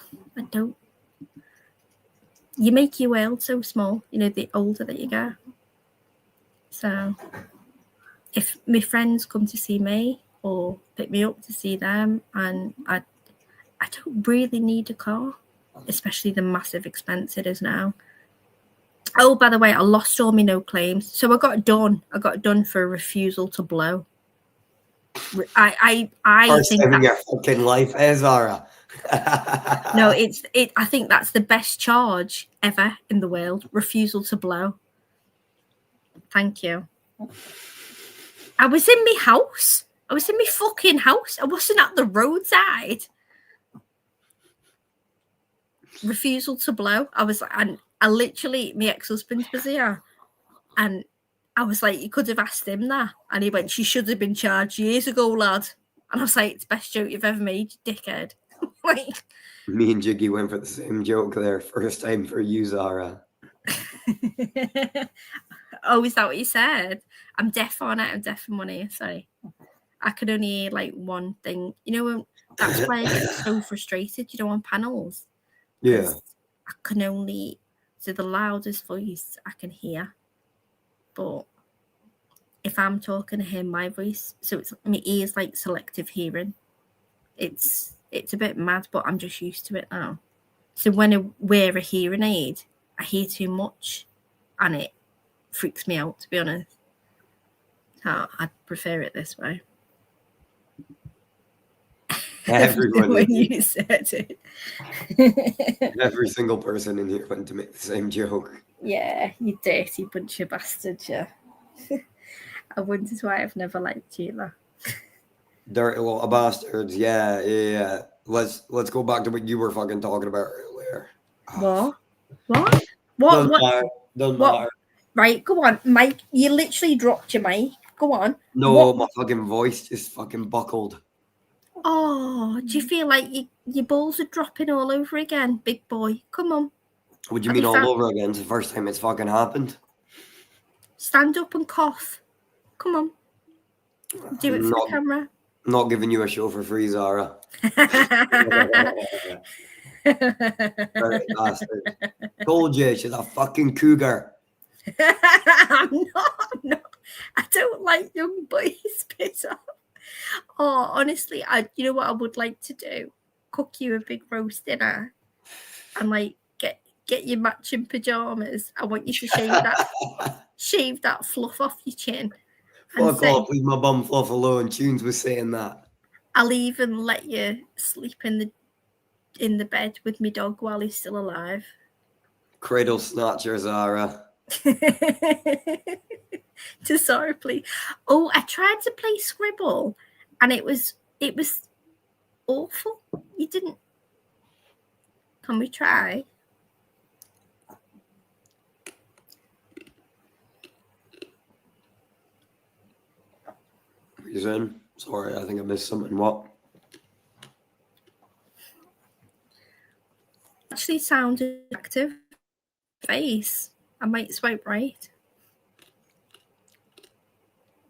You make your world so small, the older that you get. So if my friends come to see me or pick me up to see them, and I don't really need a car, especially the massive expense it is now. Oh, by the way, I lost all my no claims. So I got done for a refusal to blow. I First think time in your fucking life, Zara. No, I think that's the best charge ever in the world. Refusal to blow. Thank you. I was in my house. I was in my fucking house. I wasn't at the roadside. Refusal to blow. I was like, and I literally, my ex-husband was here, and I was like, you could have asked him that. And he went, she should have been charged years ago, lad. And I was like, it's the best joke you've ever made, you dickhead. Like, me and Jiggy went for the same joke there. First time for you, Zara. Oh, is that what you said? I'm deaf on it. I'm deaf in money. Sorry. I could only hear like one thing. That's why I get so frustrated, on panels. Yeah. I can only, so the loudest voice I can hear. But if I'm talking to him, my voice. So it's my ears like selective hearing. It's a bit mad, but I'm just used to it now. So when I wear a hearing aid, I hear too much, and it freaks me out, to be honest. So I'd prefer it this way. Everyone, when you said it. every single person in here went to make the same joke. Yeah, you dirty bunch of bastards, yeah. I wondered why I've never liked you, though. Dirty little bastards. Yeah. Let's go back to what you were fucking talking about earlier. What? What? Doesn't What? matter. Right, go on, Mike. You literally dropped your mic. Go on. No, What? my fucking voice just fucking buckled. Oh, do you feel like your balls are dropping all over again, big boy? Come on. What do you mean all over again? It's the first time it's fucking happened. Stand up and cough. Come on. Do it for the camera. I'm not giving you a show for free, Zara. Dirty bastard. Told you, she's a fucking cougar. I'm not. I don't like young boys. Piss off. Oh, honestly, you know what I would like to do? Cook you a big roast dinner and like get your matching pajamas. I want you to shave that fluff off your chin. Fuck off, leave my bum fluff alone. Tunes was saying that. I'll even let you sleep in the bed with my dog while he's still alive. Cradle snatcher, Zara. To Zara, please. Oh, I tried to play Scribble and it was awful. You didn't. Can we try? Reason? Sorry, I think I missed something. What? Actually sounded active. Face. I might swipe right.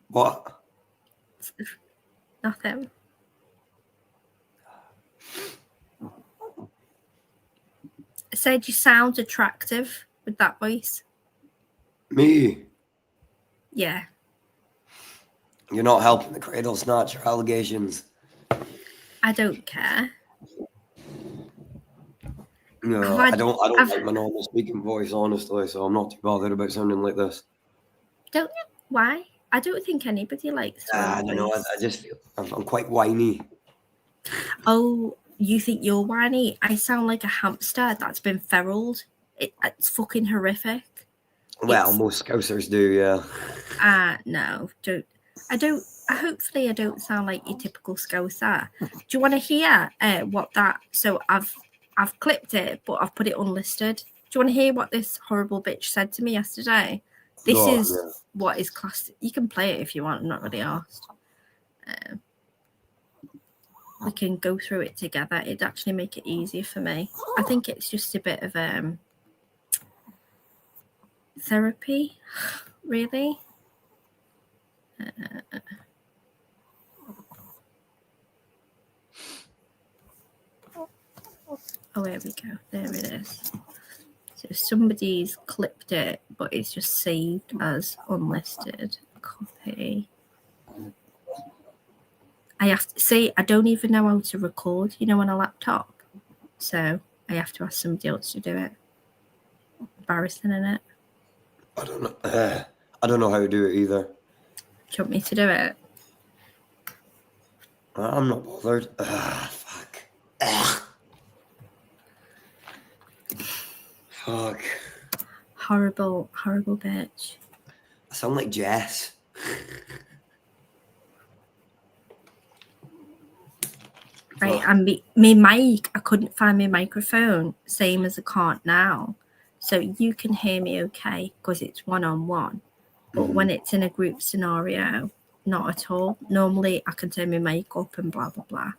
What? Nothing. I said you sound attractive with that voice. Me? Yeah. You're not helping the cradle snatcher allegations. I don't care. No, I don't like my normal speaking voice, honestly, so I'm not too bothered about sounding like this. Don't you? Why? I don't think anybody likes I don't know. I just feel I'm quite whiny. Oh, you think you're whiny? I sound like a hamster that's been feraled. It's fucking horrific. Well, most Scousers do, yeah. No, don't. Hopefully I don't sound like your typical Scouser. Do you want to hear what that? So I've clipped it, but I've put it unlisted. Do you want to hear what this horrible bitch said to me yesterday? This is what is classed. You can play it if you want. I'm not really asked. We can go through it together. It'd actually make it easier for me. I think it's just a bit of therapy, really. Oh, here we go. There it is. So somebody's clipped it, but it's just saved as unlisted. Copy. I have to say, I don't even know how to record, on a laptop. So I have to ask somebody else to do it. Embarrassing, isn't it? I don't know. I don't know how to do it either. Do you want me to do it? I'm not bothered. Fuck. Fuck. Horrible bitch. I sound like Jess. Right, and me mic, I couldn't find my microphone, same as I can't now. So you can hear me okay because it's one-on-one. But when it's in a group scenario, not at all. Normally I can turn my mic up and blah, blah, blah.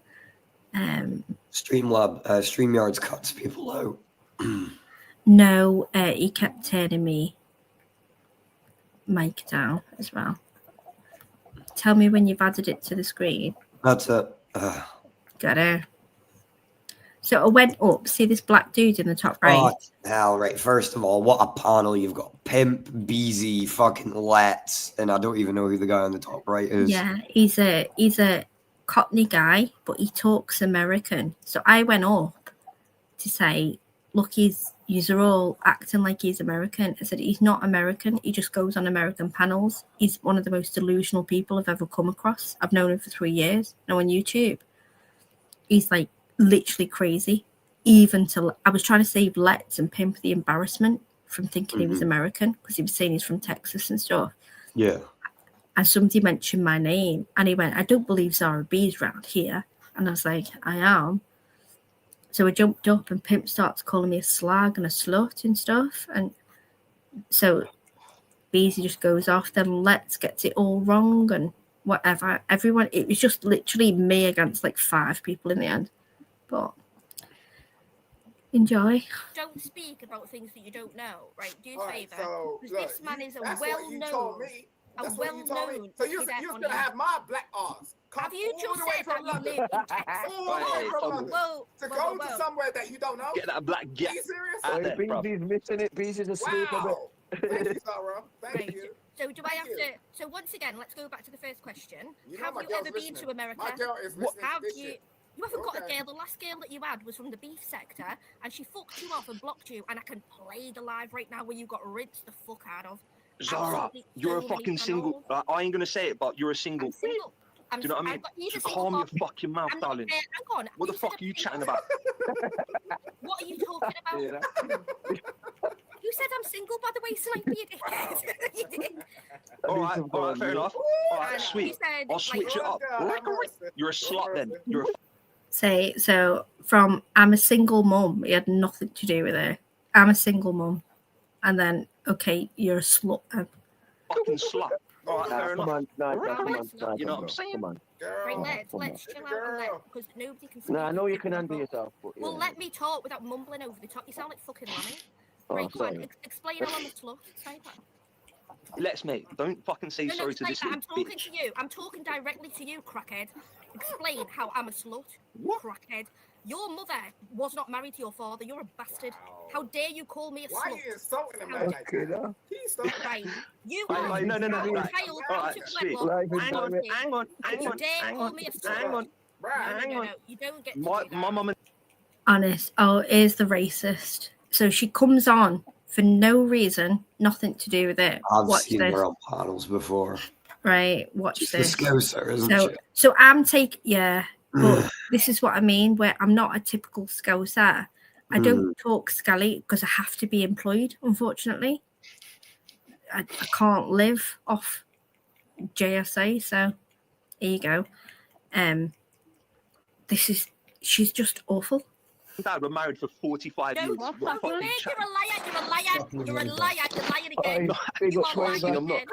StreamYards cuts people out. No, he kept turning me mic down as well. Tell me when you've added it to the screen. That's it. Got it. So I went up, see this black dude in the top right. Oh, hell, right. First of all, what a panel. You've got Pimp, Beezy, fucking Let's, and I don't even know who the guy on the top right is. Yeah, he's a Cockney guy, but he talks American. So I went up to say, look, you're all acting like he's American. I said, he's not American. He just goes on American panels. He's one of the most delusional people I've ever come across. I've known him for 3 years now on YouTube. He's like literally crazy. Even to, I was trying to save Let's and Pimp the embarrassment from thinking he was American because he was saying he's from Texas and stuff. Yeah. And somebody mentioned my name and he went, I don't believe Zara B's round here. And I was like, I am. So I jumped up and Pimp starts calling me a slag and a slut and stuff. And so Beezy just goes off. Then Let's gets it all wrong and whatever. Everyone, it was just literally me against like 5 people in the end. But enjoy. Don't speak about things that you don't know, right? Do us a favour. So, Because look, this man is a that's what you told me. That's what you told me. So you're going to have my black arts. Have you just said that you live in Texas? All the way from London. To go to somewhere that you don't know? Get that black gap. Are you serious? Out there, bro. Beezy's missing it. Beezy's asleep a bit. Wow. Thank you, Sarah. Thank you. So do I have to? So once again, let's go back to the first question. Have you ever been to America? My girl is listening Have to this you? shit. You haven't got a girl. The last girl that you had was from the beef sector, and she fucked you off and blocked you. And I can play the live right now where you got rinsed the fuck out of. Zara, you're a fucking single. I ain't gonna say it, but you're a single. I'm single. Do you know what I mean? So calm your fucking mouth, darling. Hang on. What the fuck are you chatting about? What are you talking about? You said I'm single, by the way, Snipey, you dickhead. You did. All right, fair enough. All right, sweet. I'll switch it up. You're a slut then. You're a So from I'm a single mum, it had nothing to do with it. I'm a single mum. And then, okay, you're a slut. Fucking slut. All right, fair enough. You know what I'm saying? Come on. Right, let's chill out on that because nobody can speak. No, I know you can handle yourself. But Well, let me talk without mumbling over the top. You sound like fucking Lammy. Oh, Right, come on, sorry. explain how I'm a slut. Sniper. Let's, mate. Don't fucking say No, sorry to this Sniper, little I'm talking bitch. to you. I'm talking directly to you, crackhead. Explain how I'm a slut, crackhead. Your mother was not married to your father. You're a bastard. How dare you call me a slut? Why are you insulting him like that? He's so Right. You No, are right. a child Alright, out of sweet. wedlock. Hang on. You dare call me a slut? No. You don't get to do that. My mum and Honest. Oh, here's the racist. So she comes on for no reason, nothing to do with it. I've Watch seen this. her on panels before. Right, watch She's this. the Scouser, isn't she? So I'm but this is what I mean, where I'm not a typical Scouser. I don't talk scally because I have to be employed, unfortunately. I can't live off JSA, so here you go. She's just awful. Dad were married for 45 years. You're a liar. You're a liar again. Big up, You are Swayze. lying again.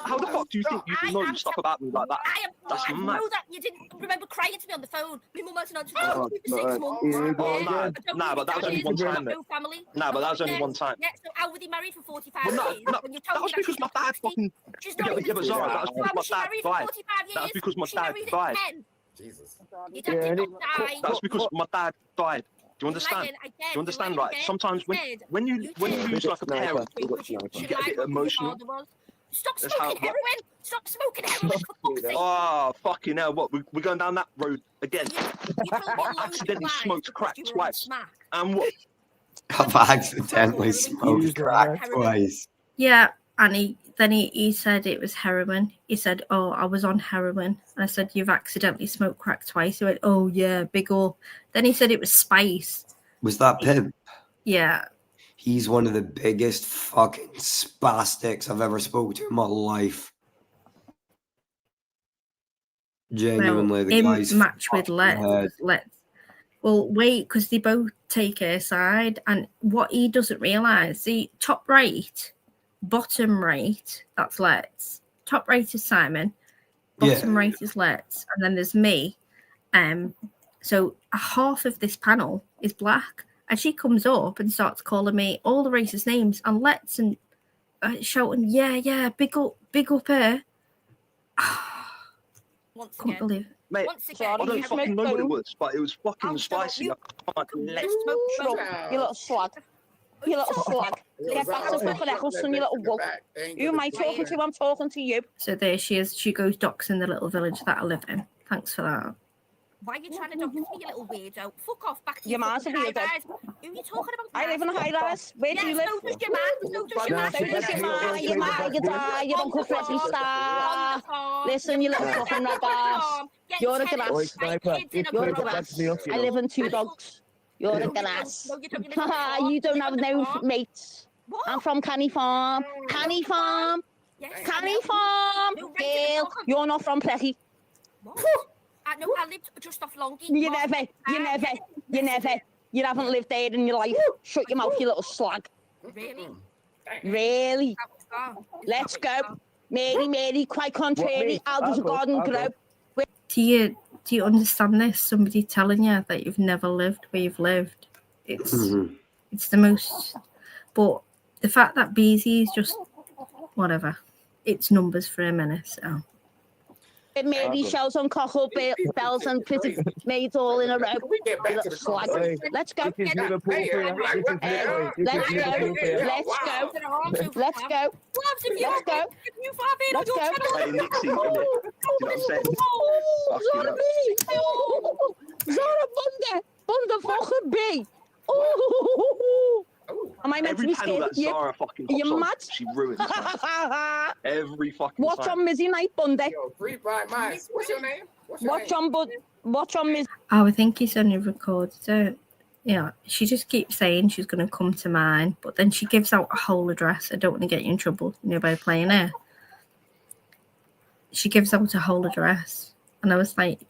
How the fuck do you think you can know stuff about me like that? That's I mad. know that you didn't remember crying to me on the phone. My mum hasn't answered Oh, the phone for 6 months. Nah, but that was only one time. No family. Nah, but that was only one time. Yeah, so how were they married for 45 Well, years? no, When you that told was me because my dad fucking. She's Yeah, not but even Zara, that was Why because was she my dad married for died. 45 years? That was because my She dad married at died. 10. Jesus. Your dad did not die. That's because my dad died. Do you understand? Do you understand? Right? Sometimes when you lose like a parent, you get a bit emotional. Stop That's how- smoking heroin! Stop smoking heroin, for fuck's sake! Oh, fucking hell! What? We're going down that road again? You told me I loads of accidentally lies smoked because crack you were on twice. smack. And what? I've accidentally smoked crack twice. Yeah, and he said it was heroin. He said, "Oh, I was on heroin," and I said, "You've accidentally smoked crack twice." He went, "Oh yeah, big ol'." Then he said it was spice. Was that Pimp? Yeah. He's one of the biggest fucking spastics I've ever spoken to in my life. Genuinely, the him guy's match with fucked in the head. Let's. Well, wait, because they both take her side, and what he doesn't realise, the top right, bottom right, that's Let's. Top right is Simon, bottom right is Let's, and then there's me. So a half of this panel is black, and she comes up and starts calling me all the racist names and Let's and shouting, "Yeah, big up her." Once Can't again, believe it. Mate, Once I again, don't you fucking know what it was, but it was fucking spicy. I can't let Shut up, you little slag. You little slag. Get back to fucking Eccleston, you little wolf. Who am I talking to? I'm talking to you. So there she is. She goes doxing the little village that I live in. Thanks for that. Why are you trying to dox me, you little weirdo? Fuck off, back to Your your man's a fucking high weirdo. rise. Who are you talking about? I live in a high rise. Where do you live? So does your man. So does your man. So does your man, your man, your dad, your Uncle Freddie Star. Listen, you little fucking raggass. You're a grass. You're a grass. I live in two dogs. You're a grass. You don't have no mates. I'm from Canny Farm. Canny Farm. Canny Farm. Girl, you're not from Pletty. I know, I lived just off Longy. You haven't lived there in your life. Shut your mouth, you little slag. Really? Really? Let's go. Mary, quite contrary. How does a garden grow? Do you understand this? Somebody telling you that you've never lived where you've lived. It's the most. But the fact that BZ is just whatever. It's numbers for a minute. So. Mary shells on cockle bells and pretty maids all in a row. Slag. Let's go. Let's go. Let's go. Let's go. Let's go. Hey, Nixie, come here. Do you know what I'm saying? Zara B. Zara Bunda fucking B. Oh. Am I meant Every to be panel scared that of you? Zara fucking Are you hops on, mad? she ruins it. Every fucking Watch time. on Mizzy Night Bundy. What's your name? Watch on Mizzy. Oh, I think he's only recorded it. Yeah, she just keeps saying she's going to come to mine, but then she gives out a whole address. I don't want to get you in trouble, by playing it. She gives out a whole address. And I was like,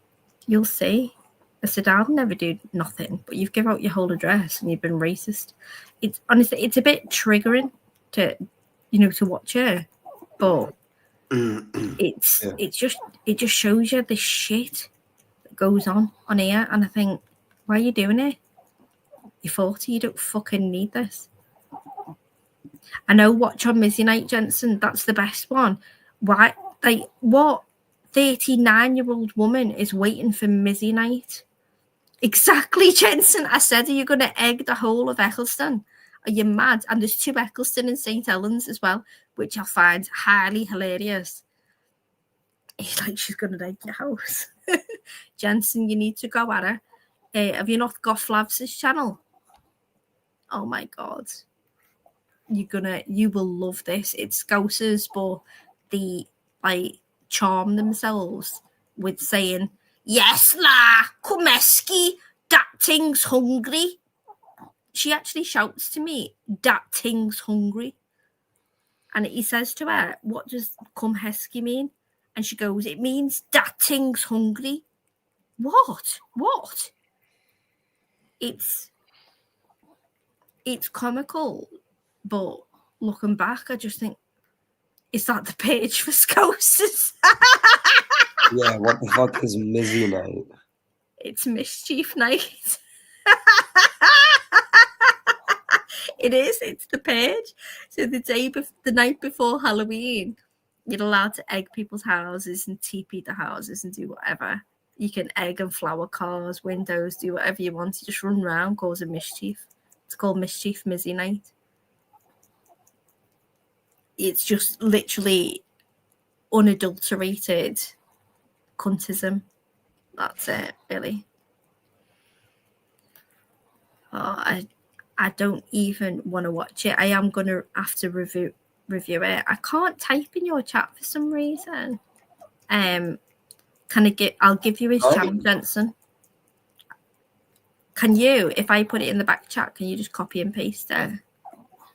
you'll see. I said, I'll never do nothing, but you've given out your whole address and you've been racist. It's honestly, it's a bit triggering to watch her, but it just shows you the shit that goes on here. And I think, why are you doing it? You're 40, you don't fucking need this. I know, watch on Mizzy Night, Jensen. That's the best one. Why? Like, what 39-year-old woman is waiting for Mizzy Night? Exactly, Jensen. I said, are you going to egg the whole of Eccleston? Are you mad? And there's 2 Eccleston in St. Helens as well, which I find highly hilarious. It's like she's going to egg your house. Jensen, you need to go at her. Have you not got Flavs' channel? Oh my God. You will love this. It's Scousers, but they charm themselves with saying, yes, la, kumeski, that thing's hungry. She actually shouts to me, that thing's hungry. And he says to her, what does kumheski mean? And she goes, it means that thing's hungry. What? It's comical, but looking back, I just think, is that the page for Scousers? Yeah, what the fuck is Mizzy Night? It's Mischief Night. It is. It's the page. So the night before Halloween, you're allowed to egg people's houses and TP the houses and do whatever. You can egg and flower cars, windows, do whatever you want. You just run around causing mischief. It's called Mischief Mizzy Night. It's just literally unadulterated cuntism. That's it, really. Oh, I don't even want to watch it. I am going to have to review it. I can't type in your chat for some reason. I'll give you his channel, Jensen. Can you, if I put it in the back chat, can you just copy and paste it?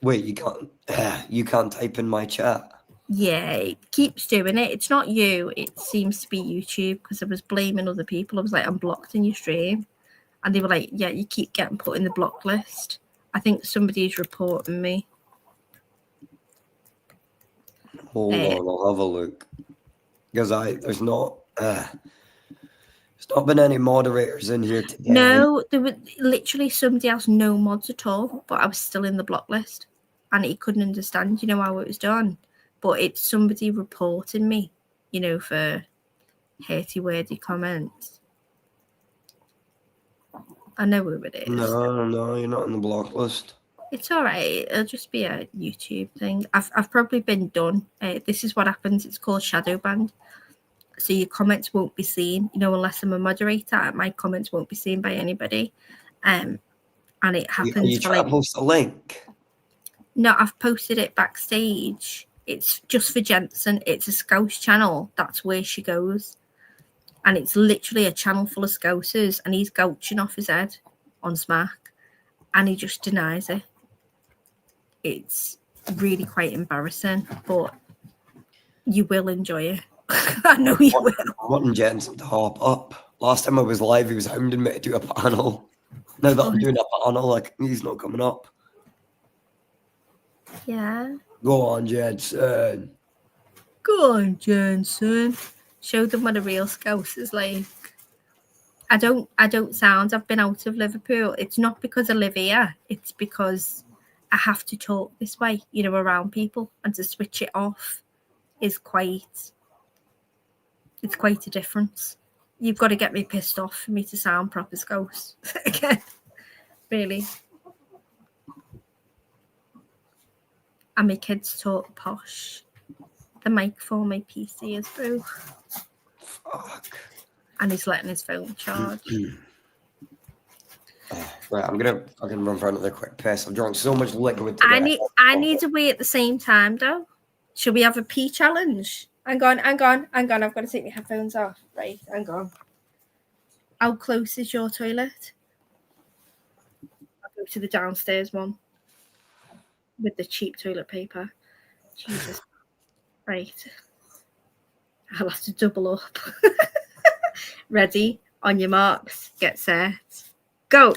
Wait, you can't type in my chat. Yeah, it keeps doing it. It's not you. It seems to be YouTube, because I was blaming other people. I was like, I'm blocked in your stream. And they were like, yeah, you keep getting put in the block list. I think somebody's reporting me. Hold on, I'll have a look. Because there's not been any moderators in here today. No, there were literally somebody else, no mods at all, but I was still in the block list. And he couldn't understand, how it was done. But it's somebody reporting me, for Hatey wordy comment. I know who it is. No, you're not on the block list. It's all right. It'll just be a YouTube thing. I've probably been done. This is what happens. It's called shadow banned. So your comments won't be seen. Unless I'm a moderator, my comments won't be seen by anybody. And it happens. Are you trying to post a link? No, I've posted it backstage. It's just for Jensen. It's a Scouse channel. That's where she goes. And it's literally a channel full of Scousers, and he's gouching off his head on Smack, and he just denies it. It's really quite embarrassing, but you will enjoy it. I know you will. I want Jensen to hop up. Last time I was live, he was hounding me to do a panel. Now that I'm doing a panel, he's not coming up. Yeah. Go on, Jensen. Go on, Jensen. Show them what a real Scouse is like. I don't sound. I've been out of Liverpool. It's not because I live here. It's because I have to talk this way, around people, and to switch it off is quite a difference. You've got to get me pissed off for me to sound proper Scouse again. Really. And my kids talk posh. The mic for my PC is broke. Fuck. And he's letting his phone charge. Right, I'm gonna fucking run for another quick piss. I've drunk so much liquid I today. need a wee at the same time though. Should we have a pee challenge? Hang on. I've got to take my headphones off. Right, hang on. How close is your toilet? I'll go to the downstairs one with the cheap toilet paper. Jesus. Right. I'll have to double up. Ready? On your marks. Get set. Go.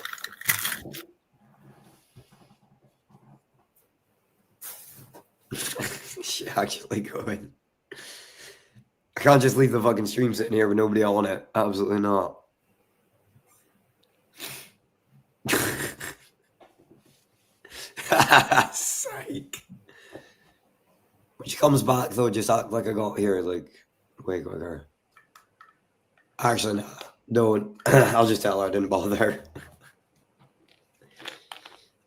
She's actually going. I can't just leave the fucking stream sitting here with nobody on it. Absolutely not. Psych. When she comes back though, just act like I got here way quicker. Actually, no, don't. I'll just tell her I didn't bother.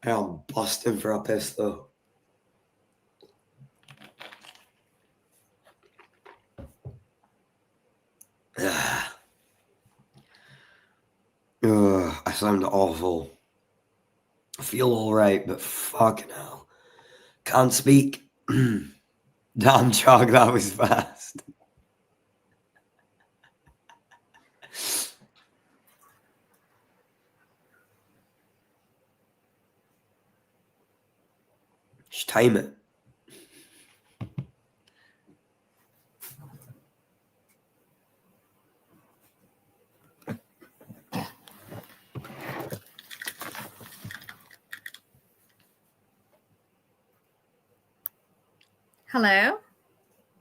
I'm busting for a piss though. I sound awful. I feel all right, but fucking hell. Can't speak. Damn, Chog, that was fast. Just time it. Hello?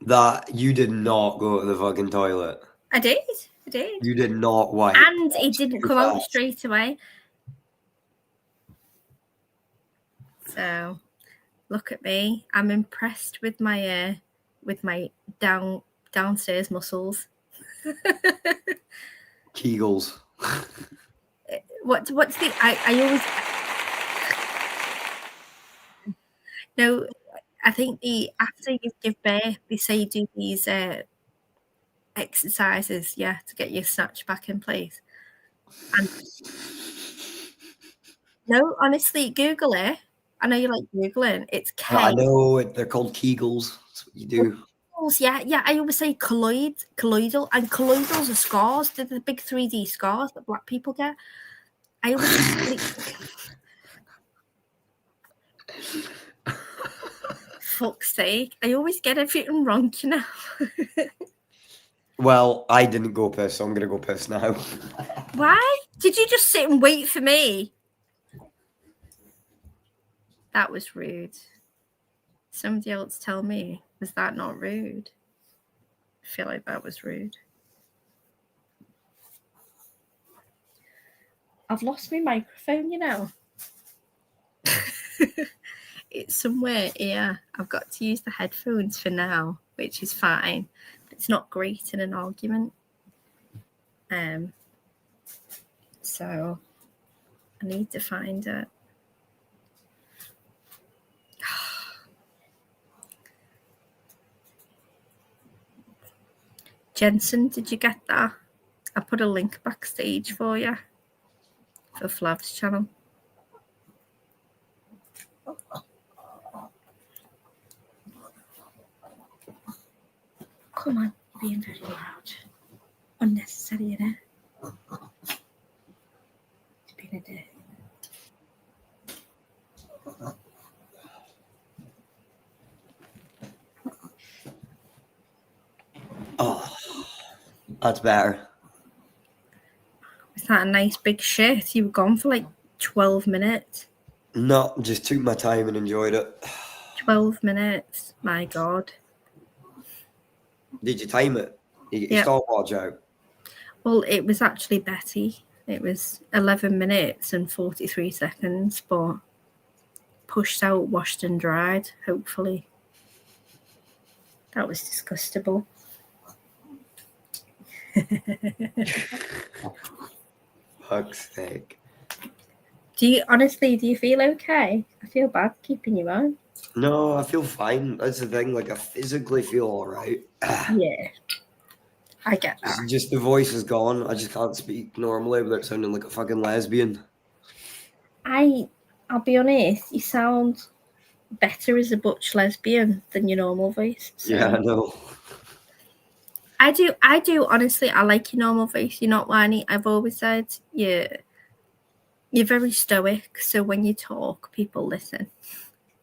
That you did not go to the fucking toilet. I did. You did not wipe. And it didn't come out straight away. So, look at me. I'm impressed with my downstairs muscles. Kegels. What's the I always no. I think after you give birth, they say you do these exercises, to get your snatch back in place. And no, honestly, Google it. I know you like Googling. It's K. I know they're called Kegels. That's what you do. Yeah. I always say colloidal, and colloidals are scars. They're the big 3D scars that black people get. I always say, fuck's sake! I always get everything wrong, Well, I didn't go piss, so I'm gonna go piss now. Why? Did you just sit and wait for me? That was rude. Somebody else tell me, was that not rude? I feel like that was rude. I've lost my microphone, It's somewhere here. I've got to use the headphones for now, which is fine. But it's not great in an argument. So I need to find it. Jensen, did you get that? I put a link backstage for you for Flav's channel. Come on, you're being very loud. Unnecessary, innit? It's been a day. Oh, that's better. Is that a nice big shit? You were gone for like 12 minutes. No, just took my time and enjoyed it. 12 minutes. My God. Did you time it? You get your stopwatch out? Well, it was actually Betty. It was 11 minutes and 43 seconds, but pushed out, washed and dried, hopefully. That was disgustable. Fuck's sake. Do you feel okay? I feel bad keeping you on. No, I feel fine. That's the thing. Like, I physically feel all right. Yeah. I get that. Just the voice is gone. I just can't speak normally without sounding like a fucking lesbian. I'll be honest, you sound better as a butch lesbian than your normal voice. So. Yeah, I know. I do, honestly, I like your normal voice. You're not whiny. I've always said you're very stoic, so when you talk, people listen.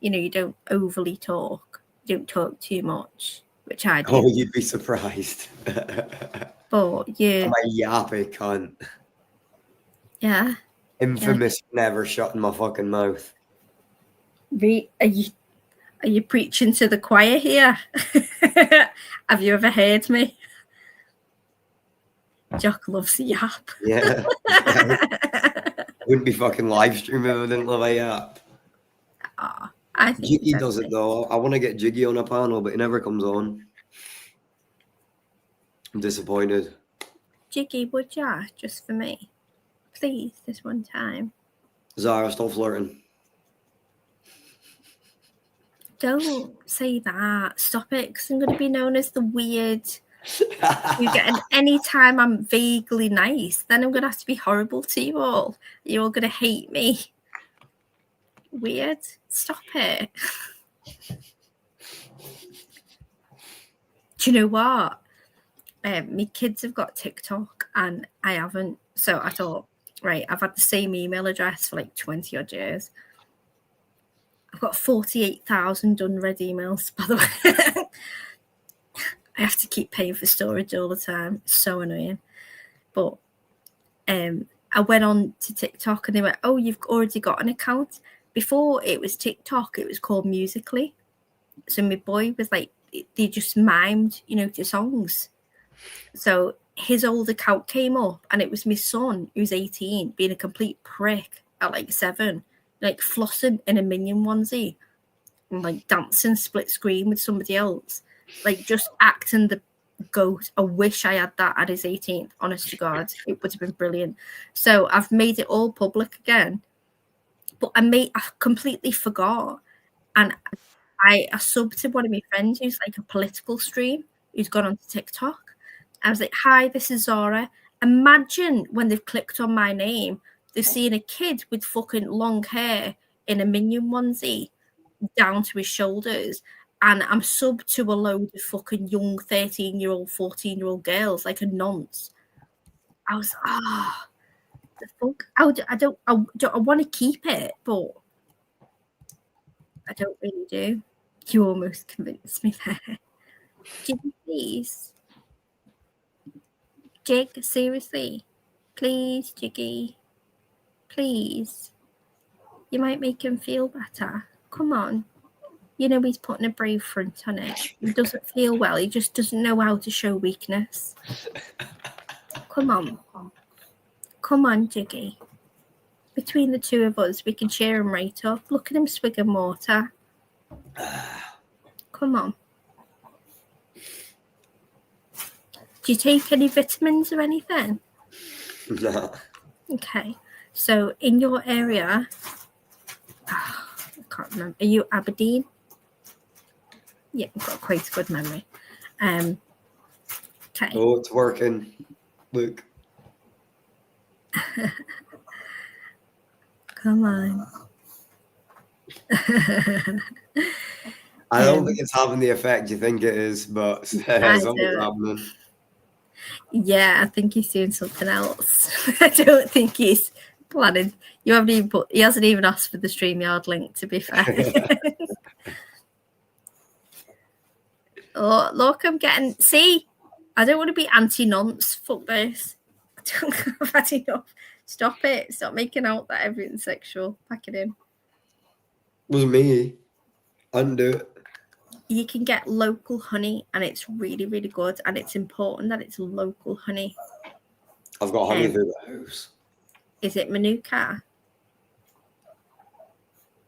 You know, you don't overly talk. You don't talk too much, which I do. Oh, you'd be surprised. But yeah. I'm a yappy cunt. Yeah. Infamous never shutting my fucking mouth. Are you preaching to the choir here? Have you ever heard me? Jock loves a yap. Yeah. Wouldn't be fucking live streaming if I didn't love a yap. Oh, I think Jiggy does it though. I want to get Jiggy on a panel, but he never comes on. I'm disappointed. Jiggy, would ya? Just for me. Please, this one time. Zara, stop flirting. Don't say that. Stop it, because I'm going to be known as the weird. You get any time I'm vaguely nice, then I'm going to have to be horrible to you all. You're all going to hate me. Weird. Stop it. Do you know what? My kids have got TikTok and I haven't. So I thought, right, I've had the same email address for like 20 odd years. I've got 48,000 unread emails, by the way. I have to keep paying for storage all the time. It's so annoying. But I went on to TikTok and they went, oh, you've already got an account. Before it was TikTok, it was called Musical.ly. So my boy was like, they just mimed, to songs. So his old account came up and it was my son, who's 18, being a complete prick at like 7, like flossing in a Minion onesie and like dancing split screen with somebody else, like just acting the goat. I wish I had that at his 18th, honest to God. It would have been brilliant. So I've made it all public again, but I completely forgot. And I subbed to one of my friends who's like a political stream who's gone onto TikTok. I was like, hi, this is Zara. Imagine when they've clicked on my name, they've seen a kid with fucking long hair in a Minion onesie down to his shoulders. And I'm subbed to a load of fucking young 13-year-old, 14-year-old girls, like a nonce. I was, the fuck? I want to keep it, but I don't really do. You almost convinced me there. Jiggy, please. Jig, seriously. Please, Jiggy. Please. You might make him feel better. Come on. He's putting a brave front on it. He doesn't feel well. He just doesn't know how to show weakness. Come on. Come on, Jiggy. Between the two of us, we can cheer him right up. Look at him swigging water. Come on. Do you take any vitamins or anything? No. Okay. So in your area, I can't remember. Are you Aberdeen? Yeah, you've got quite a good memory. Okay. Oh, it's working. Look. Come on. I don't think it's having the effect you think it is, but I something's don't. happening. Yeah, I think he's doing something else. I don't think he's planning. You haven't even put. He hasn't even asked for the StreamYard link. To be fair. Oh, look! I'm getting. See, I don't want to be anti-nonce. Fuck this. I don't have had enough. Stop it. Stop making out that everything's sexual. Pack it in. It was me. Undo it. You can get local honey, and it's really, really good. And it's important that it's local honey. I've got honey through the house. Is it Manuka?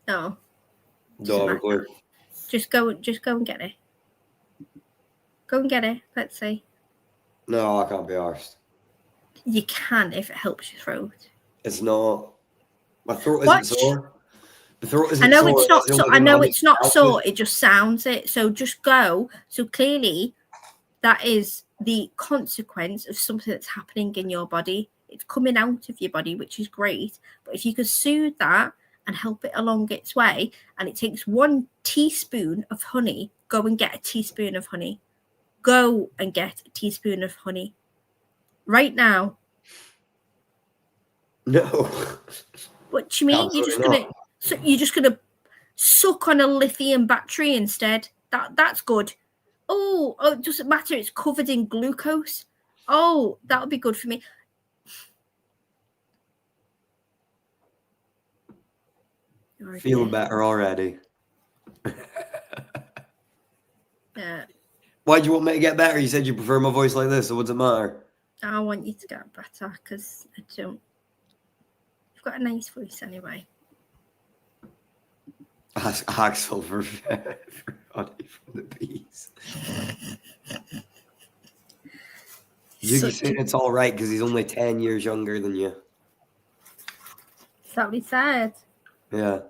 No. Don't have a clue. Just go and get it. Go and get it. Let's see. No, I can't be arsed. You can if it helps your throat. It's not. My throat isn't sore. The throat isn't I know sore. it's not. That's the So only I thing know honey it's not helps sore. with. It just sounds it. So just go. So clearly, that is the consequence of something that's happening in your body. It's coming out of your body, which is great. But if you could soothe that and help it along its way, and it takes 1 teaspoon of honey, go and get a teaspoon of honey. Go and get a teaspoon of honey right now. No. What do you mean? Absolutely You're just gonna suck on a lithium battery instead. That's good. Oh, it doesn't matter. It's covered in glucose. Oh, that would be good for me. Feel better already. Yeah. Why do you want me to get better? You said you prefer my voice like this, so what's it matter? I want you to get better because I don't. You've got a nice voice anyway. Ask Axel for honey from the bees. Jiggy's saying it's all right because he's only 10 years younger than you. Is that what he said? Yeah.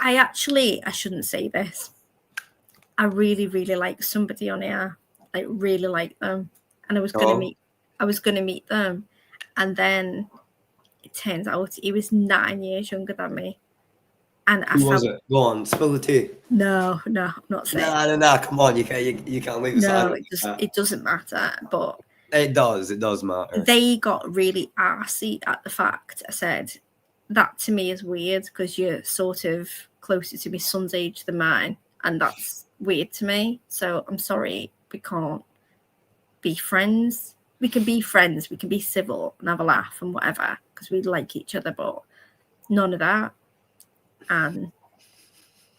I shouldn't say this. I really, really like somebody on here. Like really like them. And I was gonna meet them. And then it turns out he was 9 years younger than me. And Who was it? Go on, spill the tea. No, I'm not saying. Nah, come on, you can't leave us No, out. it doesn't matter, but it does matter. They got really arsey at the fact. I said, that to me is weird because you're sort of closer to my son's age than mine, and that's weird to me. So I'm sorry, we can't be friends. We can be friends, we can be civil and have a laugh and whatever because we like each other, but none of that. And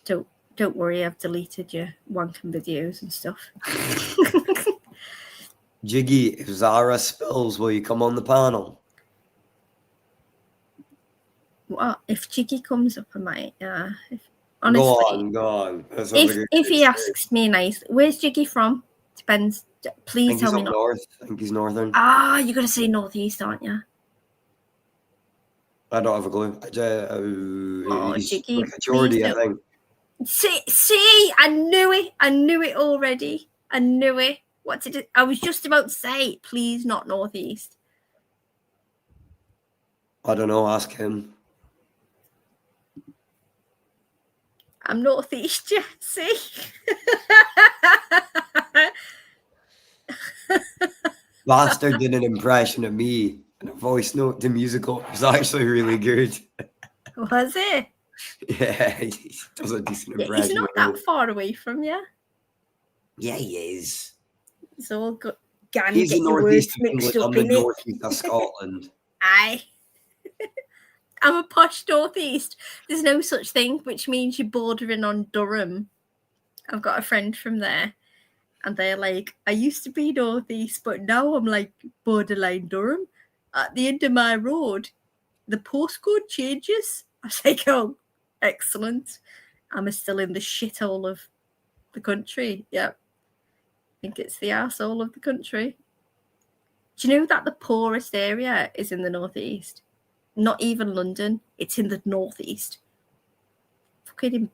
don't worry, I've deleted your wanking videos and stuff. Jiggy, if Zara spills, will you come on the panel? What if Jiggy comes up? I might. Honestly, go on. If he asks me nice, where's Jiggy from? Depends. Please tell me not. North. I think he's northern. Ah, you're gonna say northeast, aren't you? I don't have a clue. Jiggy, Geordie, I think. See, I knew it. I knew it already. I knew it. What did it? I was just about to say, please not northeast. I don't know. Ask him. I'm northeast, yeah. See. Bastard did an impression of me and a voice note to musical. It was actually really good. Was it? Yeah, he does a decent impression. He's not that far away from you. Yeah, he is. It's all good. He's the northeast of England. I'm the northeast of Scotland. I'm a posh northeast. There's no such thing, which means you're bordering on Durham. I've got a friend from there, and they're like, I used to be northeast, but now I'm like borderline Durham. At the end of my road, the postcode changes. I was like, oh, excellent. I'm still in the shithole of the country. Yep. I think it's the arsehole of the country. Do you know that the poorest area is in the northeast? Not even London. It's in the northeast. Fucking,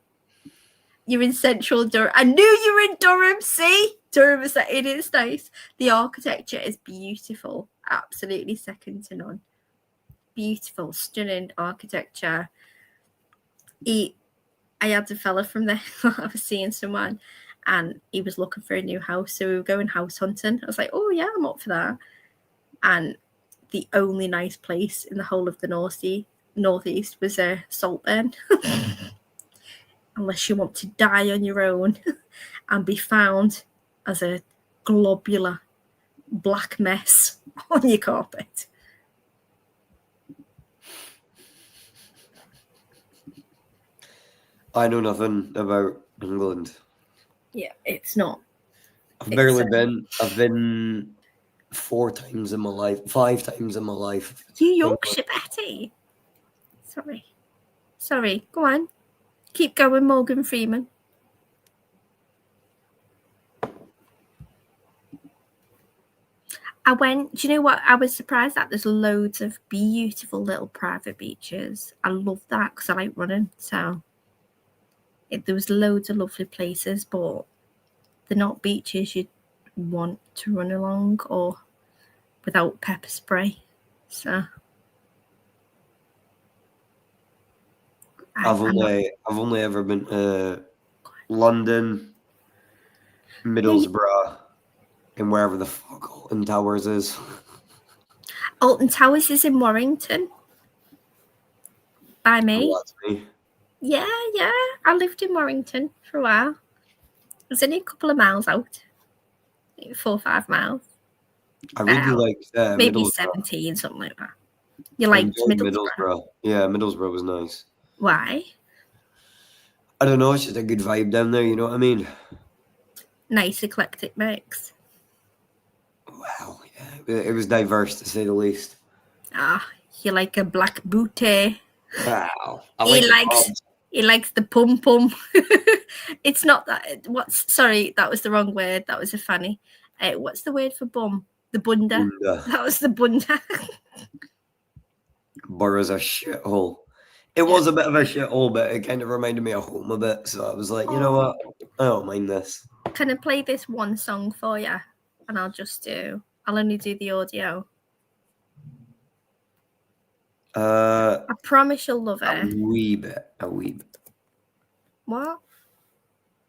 you're in central Durham. I knew you were in Durham. See, Durham is it is nice. The architecture is beautiful. Absolutely second to none. Beautiful, stunning architecture. I had a fella from there. I was seeing someone, and he was looking for a new house. So we were going house hunting. I was like, oh yeah, I'm up for that. And the only nice place in the whole of the northeast was a Saltburn. Unless you want to die on your own and be found as a globular black mess on your carpet. I know nothing about England. Yeah, it's not. I've barely been. I've been 4 times in my life, 5 times in my life. You Yorkshire Betty. Sorry. Go on. Keep going, Morgan Freeman. I went, do you know what? I was surprised that there's loads of beautiful little private beaches. I love that because I like running. So there was loads of lovely places, but they're not beaches you'd want to run along or without pepper spray. So I've only ever been to London, Middlesbrough, and wherever the fuck Alton Towers is. Alton Towers is in Warrington. By me. Oh, that's me. Yeah. I lived in Warrington for a while. It's only a couple of miles out. 4 or 5 miles. I really liked maybe 17, something like that. You liked Middlesbrough? Yeah, Middlesbrough was nice. Why? I don't know, it's just a good vibe down there, you know what I mean? Nice eclectic mix. Well, yeah, it was diverse to say the least. You like a black booty. Wow. He likes the pum pum. It's not that. Sorry, that was the wrong word. That was a funny. What's the word for bum? The bunda. That was the bunda. Borough's a shithole. It was a bit of a shithole, but it kind of reminded me of home a bit. So I was like, you know what? I don't mind this. Can I play this one song for you? And I'll only do the audio. I promise you'll love it. A wee bit. What?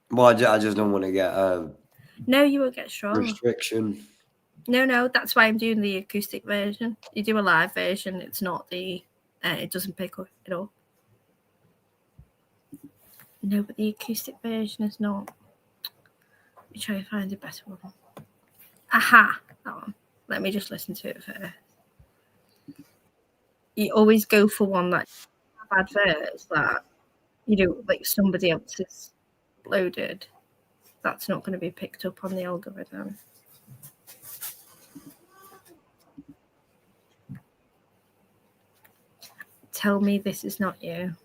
Well, I just don't want to get a... No, you won't get strong. Restriction. No, that's why I'm doing the acoustic version. You do a live version, it's not the... it doesn't pick up at all. No, but the acoustic version is not. Let me try to find a better one. Aha! That one. Let me just listen to it first. You always go for one that have adverts that, like somebody else has loaded. That's not going to be picked up on the algorithm. Tell me this is not you.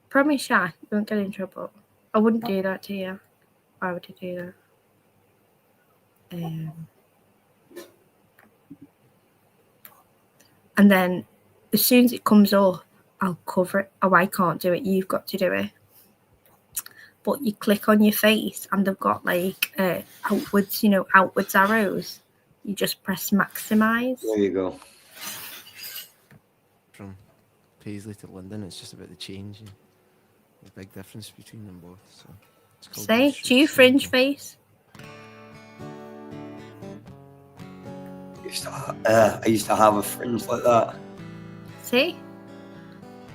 Promise you won't get in trouble. I wouldn't do that to you. Why would you do that? And then as soon as it comes up, I'll cover it. Oh, I can't do it. You've got to do it. But you click on your face and they've got like outwards arrows. You just press maximize. There you go. From Paisley to London, it's just about the change and the big difference between them both. So it's called Say, do you fringe face? I used to have a fringe like that. See?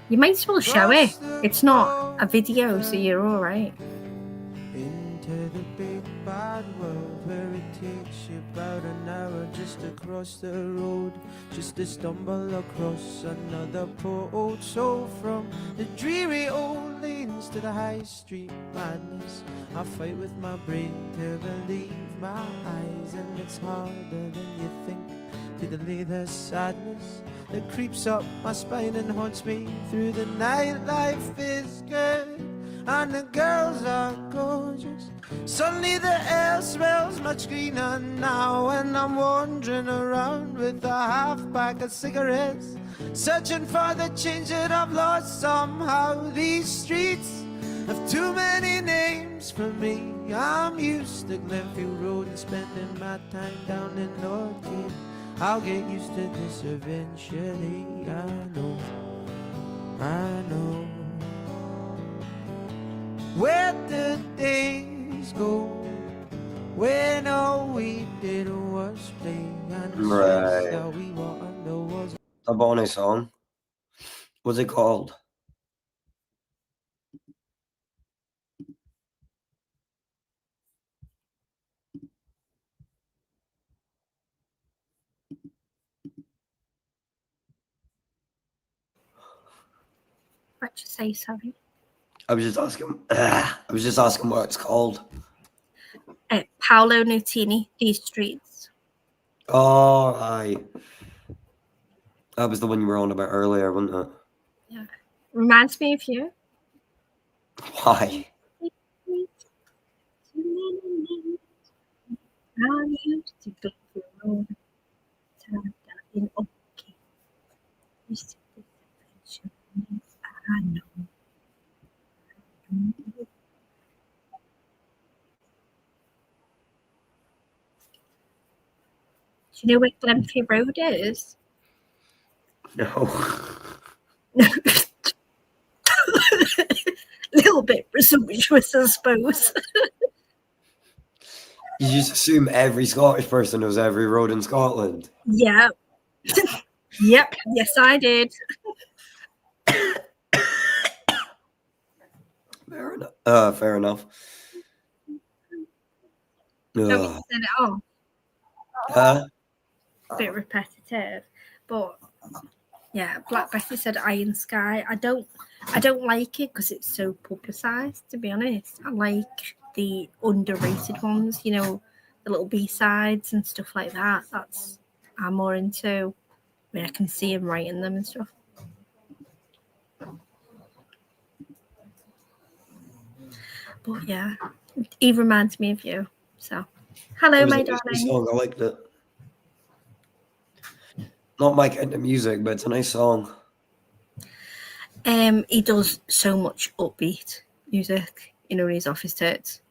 You might as well show it. It's not a video, so you're all right. Into the big bad world where it takes you about an hour just across the road, just to stumble across another poor old soul. From the dreary old lanes to the high street madness, I fight with my brain to believe my eyes, and it's harder than you think to delay the sadness that creeps up my spine and haunts me through the night. Life is good and the girls are gorgeous. Suddenly the air smells much greener now, and I'm wandering around with a half pack of cigarettes, searching for the change that I've lost somehow. These streets have too many names for me. I'm used to Glenfield Road and spending my time down in Northgate. I'll get used to this eventually, I know. Where did days go when all we did was play and the Right. that we were under was A bonus song. What's it called? What'd you say, sorry? I was just asking what it's called. Paolo Nutini, These Streets. Oh, aye. That was the one you were on about earlier, wasn't it? Yeah. Reminds me of you. Why? I used to go the road, turned out in okay. Used to be I know. Do you know where Glenfield Road is? No. Little bit presumptuous, I suppose. You just assume every Scottish person knows every road in Scotland. Yeah. Yep. Yes, I did. Fair enough. Don't said it all. Huh? A bit repetitive, but yeah. Black Betty said Iron Sky. I don't like it because it's so publicized. To be honest, I like the underrated ones. You know, the little B-sides and stuff like that. That's I'm more into. I mean, I can see him writing them and stuff. But yeah, he reminds me of you. So, hello, my darling. Song. I liked it. Not my kind of music, but it's a nice song. He does so much upbeat music, you know, when he's off his tits.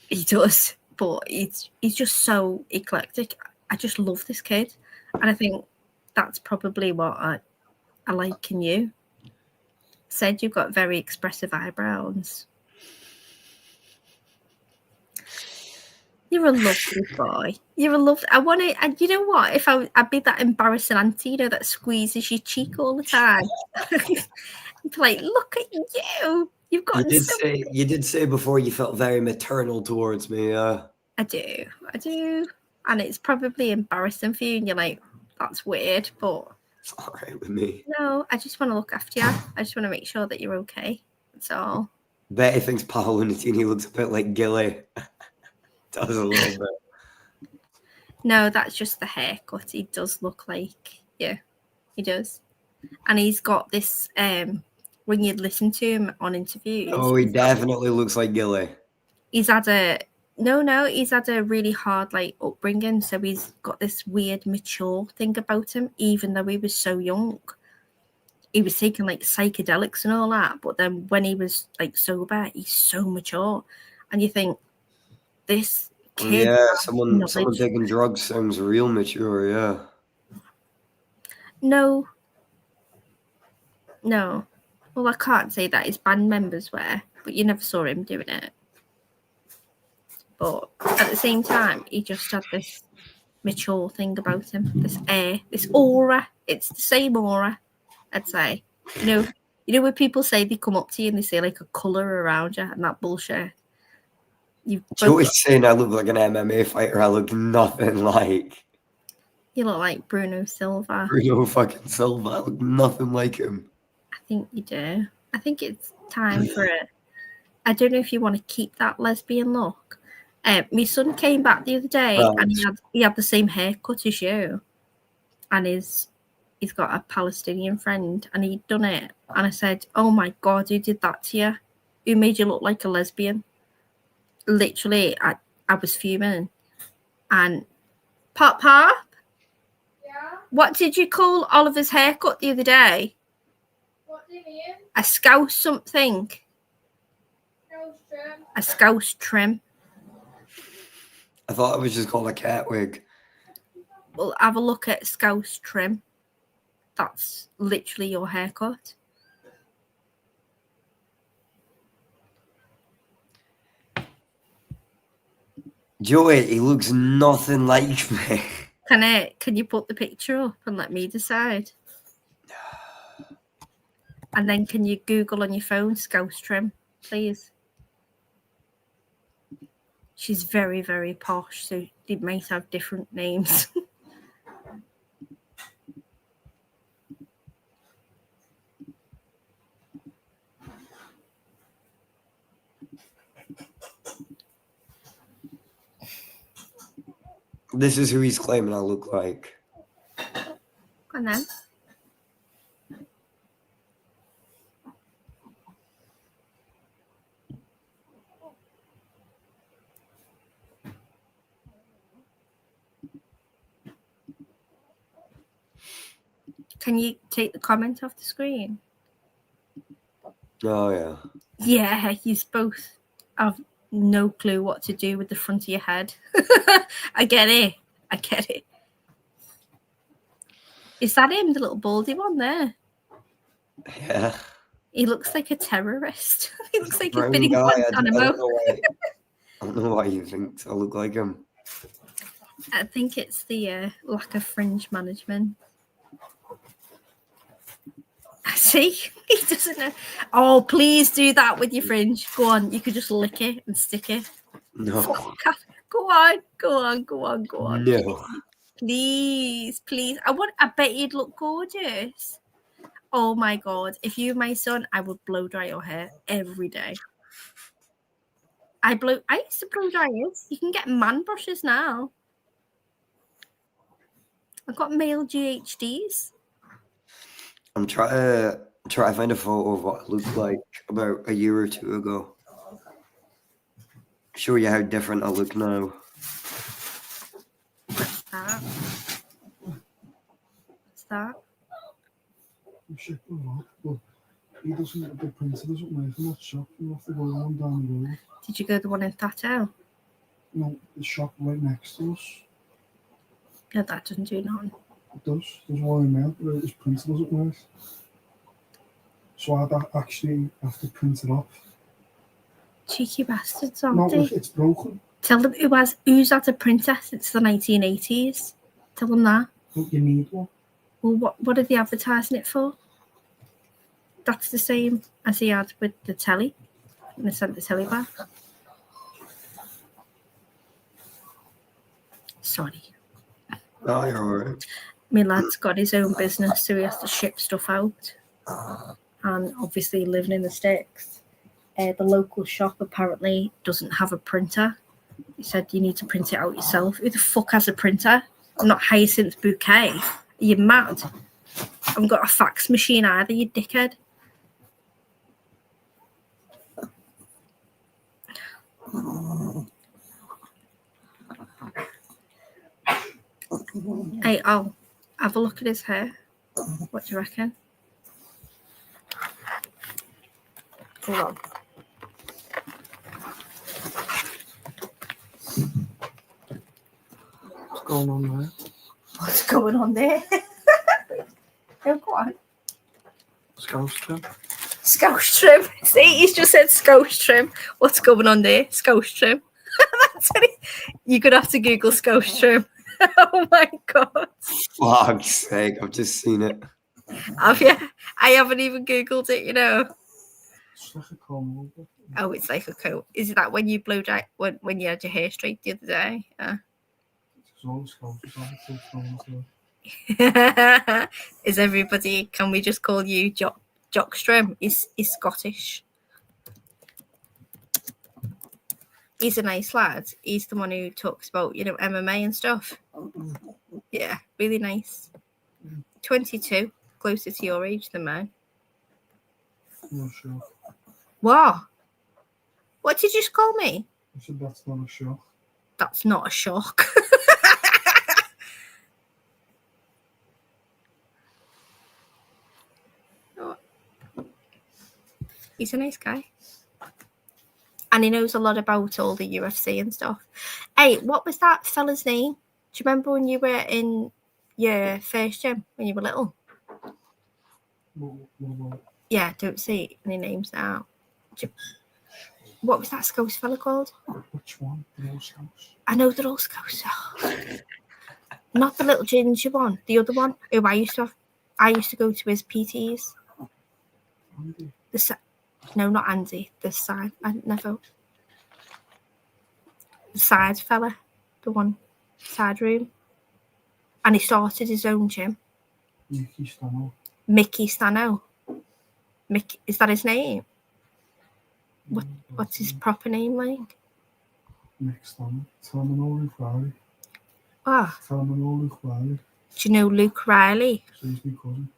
He does, but he's just so eclectic. I just love this kid, and I think that's probably what I like in you. Said you've got very expressive eyebrows. You're a lovely boy. You're a lovely. I want to. And you know what? If I'd be that embarrassing auntie, you know, that squeezes your cheek all the time. I'd be like, look at you. You've got. You did say before you felt very maternal towards me. I do, and it's probably embarrassing for you. And you're like, that's weird, but it's all right with me. No, I just want to look after you. I just want to make sure that you're okay. That's all. Betty thinks Paolo Nutini looks a bit like Gilly. Does a little bit. No, that's just the haircut. He does look like, yeah, he does. And he's got this, when you listen to him on interviews. Oh, he definitely looks like Gilly. He's had he's had a really hard, like, upbringing. So he's got this weird, mature thing about him, even though he was so young. He was taking, like, psychedelics and all that. But then when he was, like, sober, he's so mature. And you think, this kid. Yeah, someone taking drugs sounds real mature, yeah. No. Well, I can't say that his band members were, but you never saw him doing it. But at the same time, he just had this mature thing about him, this air, this aura. It's the same aura, I'd say. You know when people say they come up to you and they say like a colour around you and that bullshit. Joey's saying I look like an MMA fighter. I look nothing like. You look like Bruno Silva. Bruno fucking Silva. I look nothing like him. I think you do. I think it's time for it. I don't know if you want to keep that lesbian look. My son came back the other day and he had the same haircut as you. And he's got a Palestinian friend and he'd done it. And I said, oh my God, who did that to you? Who made you look like a lesbian? Literally, I I was fuming. And Pop, yeah? What did you call Oliver's haircut the other day? What do you mean? A scouse something. A scouse trim. I thought it was just called a cat wig. Well, have a look at scouse trim. That's literally your haircut. Joey, he looks nothing like me. Can you put the picture up and let me decide? And then can you Google on your phone scouse trim, please? She's very, very posh, so they might have different names. This is who he's claiming I look like. Go on then. Can you take the comment off the screen? Oh, yeah. Yeah, you both have no clue what to do with the front of your head. I get it. Is that him, the little baldy one there? Yeah. He looks like a terrorist. He looks like he's Brown been in guy, Guantanamo. I don't know why you think I look like him. I think it's the lack of fringe management. See, he doesn't know. Oh, please do that with your fringe. Go on, you could just lick it and stick it. No. Go on. No. Please. I bet you'd look gorgeous. Oh my god, if you were my son, I would blow dry your hair every day. I used to blow dry it. You can get man brushes now. I've got male GHDs. I'm trying to find a photo of what it looked like about a year or two ago. Show you how different I look now. What's that? He doesn't get a big printer, doesn't work in that shop. You have to go one down the road. Did you go to the one in Thato? No, the shop right next to us. Yeah, that doesn't do nothing. It does. There's one in there, but his printer doesn't work. So I'd actually have to print it off. Cheeky bastards, aren't they? It's broken. Tell them who's had a printer since the 1980s. Tell them that. But you need one. Well, what are they advertising it for? That's the same as he had with the telly. And they sent the telly back. Sorry. Oh, you're alright. My lad's got his own business, so he has to ship stuff out. And obviously living in the sticks, the local shop apparently doesn't have a printer. He said you need to print it out yourself. Who the fuck has a printer? I'm not Hyacinth Bouquet. Are you mad? I haven't got a fax machine either, you dickhead. Hey, I'll have a look at his hair. What do you reckon? Hold on. What's going on there? What's going on there? Oh, go on. Scouse trim. Scouse trim. See, he's just said scouse trim. What's going on there? Scouse trim. That's what you're going to have to Google scouse trim. Oh my god. Fuck's sake, I've just seen it. Have you? I haven't even Googled it, you know. It's like a comb over. Oh, it's like a coat. Is that when you blow dry when you had your hair straight the other day? It's all scouts. Is everybody? Can we just call you Jockstrom? He's Scottish. He's a nice lad. He's the one who talks about, MMA and stuff. Yeah, really nice. 22, closer to your age than mine. Not sure. What? What did you just call me? I said that's not a shock. that's not a shock. He's a nice guy. And he knows a lot about all the UFC and stuff. Hey, what was that fella's name? Do you remember when you were in your first gym when you were little? Yeah, don't say any names now. What was that Scouse fella called? Which one? The all Scouts. I know they're all Scouts. Not the little ginger one, the other one who I used to go to his PTs. Andy. No, not Andy. The side. I never. The side fella, the one side room, and he started his own gym. Mickey Stano. Mickey, is that his name? What's his proper name like? Mick Stano. Tell him I know Luke Riley. Ah. Tell him I know Luke Riley. Do you know Luke Riley? So he's my cousin.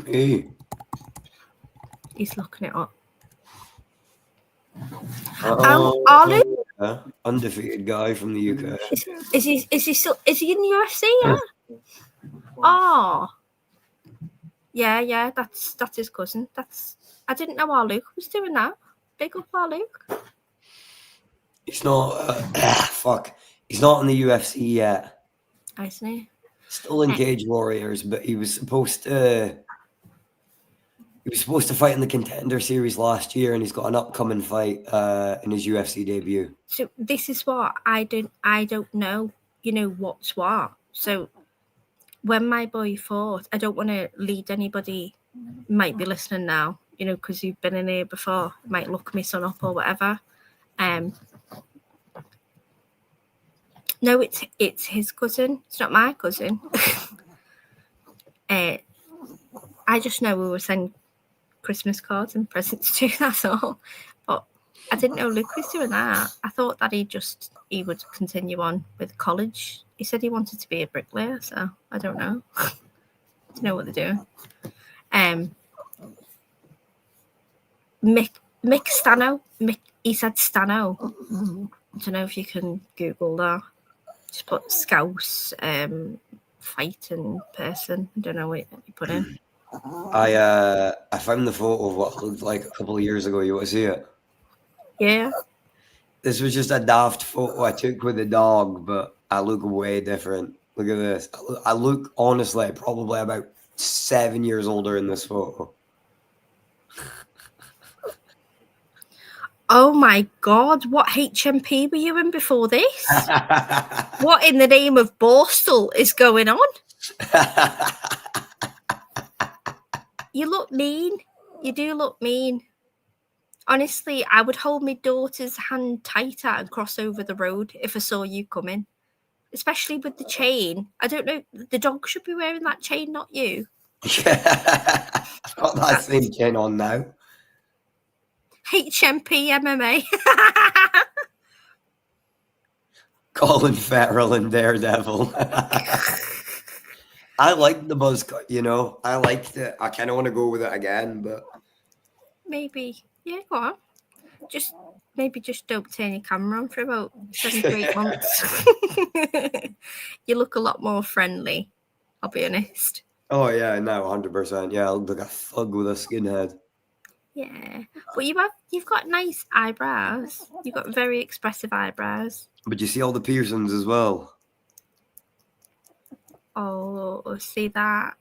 Hey. He's looking it up. Undefeated guy from the UK. Is he still in the UFC? Yeah. Oh. Yeah, that's his cousin. I didn't know our Luke was doing that. Big up our Luke. He's not he's not in the UFC yet. Isn't he? Still in Cage Warriors, but he was supposed to fight in the Contender Series last year, and he's got an upcoming fight in his UFC debut. So this is what I don't know. You know what's what. So when my boy fought, I don't want to lead anybody. Might be listening now, you know, because you've been in here before. Might look me son up or whatever. No, it's his cousin. It's not my cousin. I just know we were sending Christmas cards and presents too. That's all. But I didn't know Luke was doing that. I thought that he would continue on with college. He said he wanted to be a bricklayer, so I don't know. I don't know what they're doing. Mick Stano. He said Stano. I don't know if you can Google that. Just put Scouse fight in person. I don't know what you put in. I found the photo of what looked like a couple of years ago. You want to see it? Yeah. This was just a daft photo I took with a dog, but I look way different. Look at this. I look honestly probably about 7 years older in this photo. Oh my God, what HMP were you in before this? What in the name of Borstal is going on? You look mean. You do look mean. Honestly, I would hold my daughter's hand tighter and cross over the road if I saw you coming. Especially with the chain. I don't know, the dog should be wearing that chain, not you. Yeah, I've got that same chain on now. HMP MMA. Colin Farrell and Daredevil. I like the buzz cut, you know. I liked it. I kind of want to go with it again, but Maybe. Yeah, go on. Maybe just don't turn your camera on for about 7 to 8 months. You look a lot more friendly, I'll be honest. oh yeah, no, 100%. Yeah, I look like a thug with a skinhead. Yeah. But you've got nice eyebrows. You've got very expressive eyebrows. But you see all the piercings as well. Oh, see that?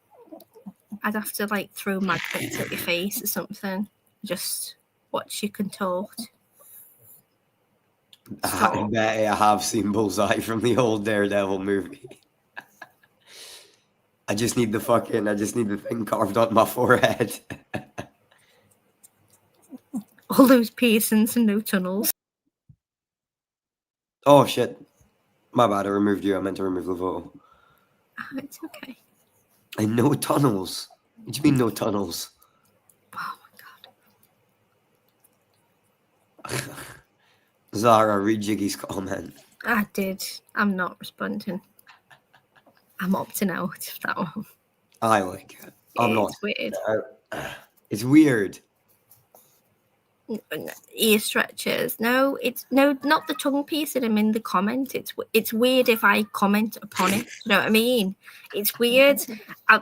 I'd have to like throw magnets at your face or something. Just watch you contort. I bet I have seen Bullseye from the old Daredevil movie. I just need the thing carved on my forehead. All those piercings and no tunnels. Oh shit. My bad, I removed you. I meant to remove the photo. Oh, it's okay. And no tunnels. What do you mean no tunnels? Oh my God. Zara, read Jiggy's comment. I did. I'm not responding. I'm opting out of that one. I like it. I'm not. It's weird. It's weird. Ear stretchers. No, it's not the tongue piercing. I'm in the comment. It's weird if I comment upon it. You know what I mean? It's weird.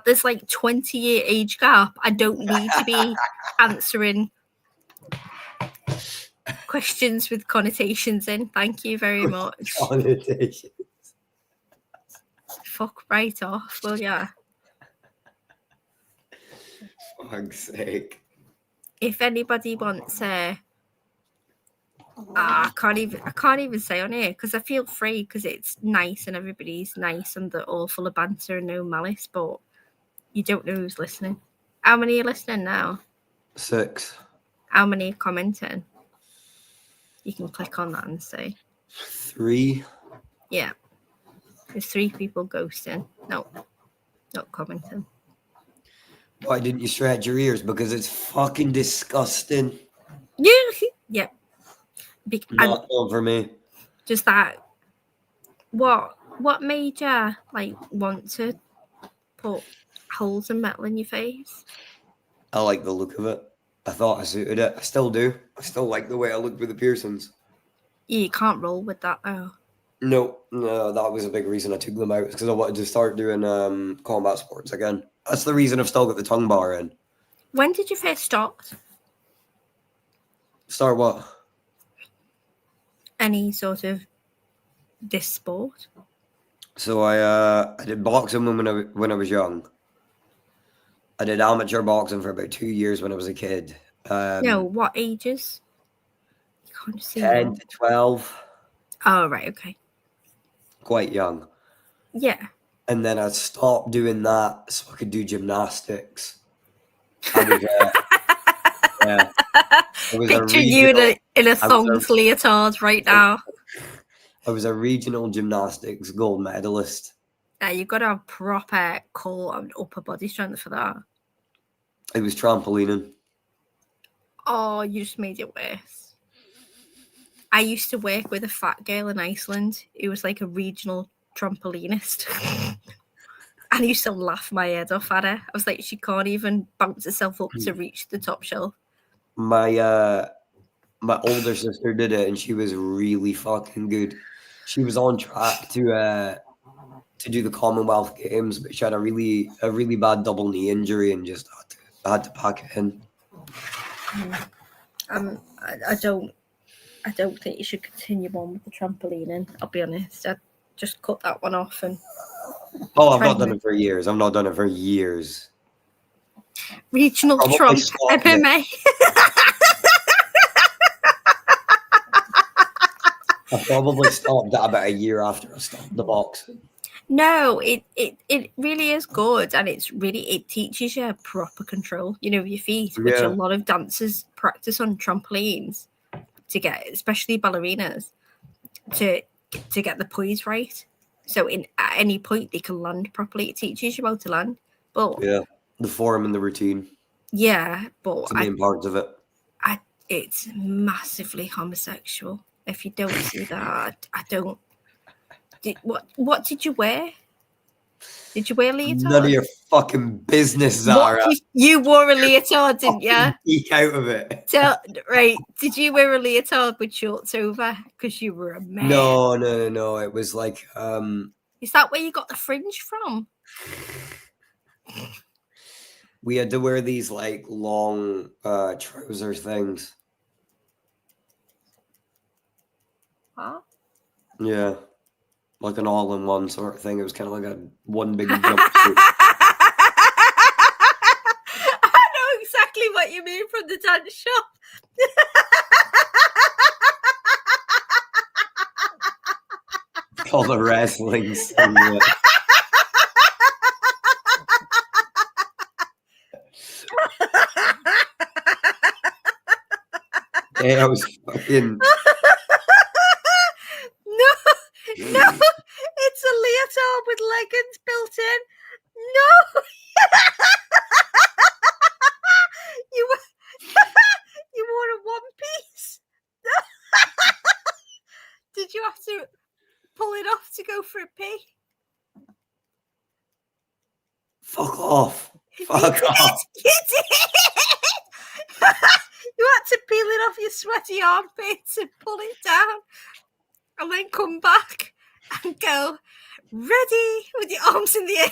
There's like 20-year age gap. I don't need to be answering questions with connotations in. Thank you very much. Connotations. Fuck right off, will ya? Fuck's sake. If anybody wants I can't even say on here because I feel free because it's nice and everybody's nice and they're all full of banter and no malice, but you don't know who's listening. How many are listening now? 6. How many are commenting? You can click on that and say 3. Yeah. There's 3 people ghosting. No, not commenting. Why didn't you stretch your ears? Because it's fucking disgusting. Yeah. Not fun for me. Just that. What made you like want to put holes in metal in your face? I like the look of it. I thought I suited it. I still do. I still like the way I look with the piercings. You can't roll with that though. No, that was a big reason I took them out. It's because I wanted to start doing combat sports again. That's the reason I've still got the tongue bar in. When did you first start? Start what? Any sort of this sport? So I did boxing when I was young. I did amateur boxing for about 2 years when I was a kid. No, what ages? You can't see 10 to 12. Oh, right, okay. Quite young. Yeah. And then I stopped doing that so I could do gymnastics. I was, yeah. Picture you in a thongs leotard right now. I was a regional gymnastics gold medalist. Yeah, you've got to have proper core and upper body strength for that. It was trampolining. Oh, you just made it worse. I used to work with a fat girl in Iceland who was like a regional trampolinist. And I used to laugh my head off at her. I was like, she can't even bounce herself up to reach the top shelf. My older sister did it, and she was really fucking good. She was on track to do the Commonwealth Games, but she had a really bad double knee injury and just had to pack it in. I don't think you should continue on with the trampolining. I'll be honest. I'd just cut that one off and. Oh, I've not done it for years. I've not done it for years. Regional Trump MMA. I probably stopped at about a year after I stopped the boxing. No, it really is good, and it teaches you proper control, you know, of your feet, which a lot of dancers practice on trampolines to get, especially ballerinas, to get the poise right. So at any point they can land properly. It teaches you how to land. But yeah, the form and the routine. Yeah, but it's the main parts of it. It's massively homosexual. If you don't see that, I don't. What did you wear? Did you wear a leotard? None of your fucking business, Zara. You wore a leotard, didn't you? Peek out of it. So, right, did you wear a leotard with shorts over? Because you were a man. No. It was like. Is that where you got the fringe from? We had to wear these like long trouser things. Huh? Yeah. Like an all-in-one sort of thing. It was kind of like a one big jumpsuit. I know exactly what you mean from the dance shop. It's called a wrestling singlet. Yeah, I was fucking... No, it's a leotard with leggings built in. No, you wore a one piece. Did you have to pull it off to go for a pee? Fuck off. Fuck off. You did. You had to peel it off your sweaty armpits and pull it down, and then come back and go, ready, with your arms in the air.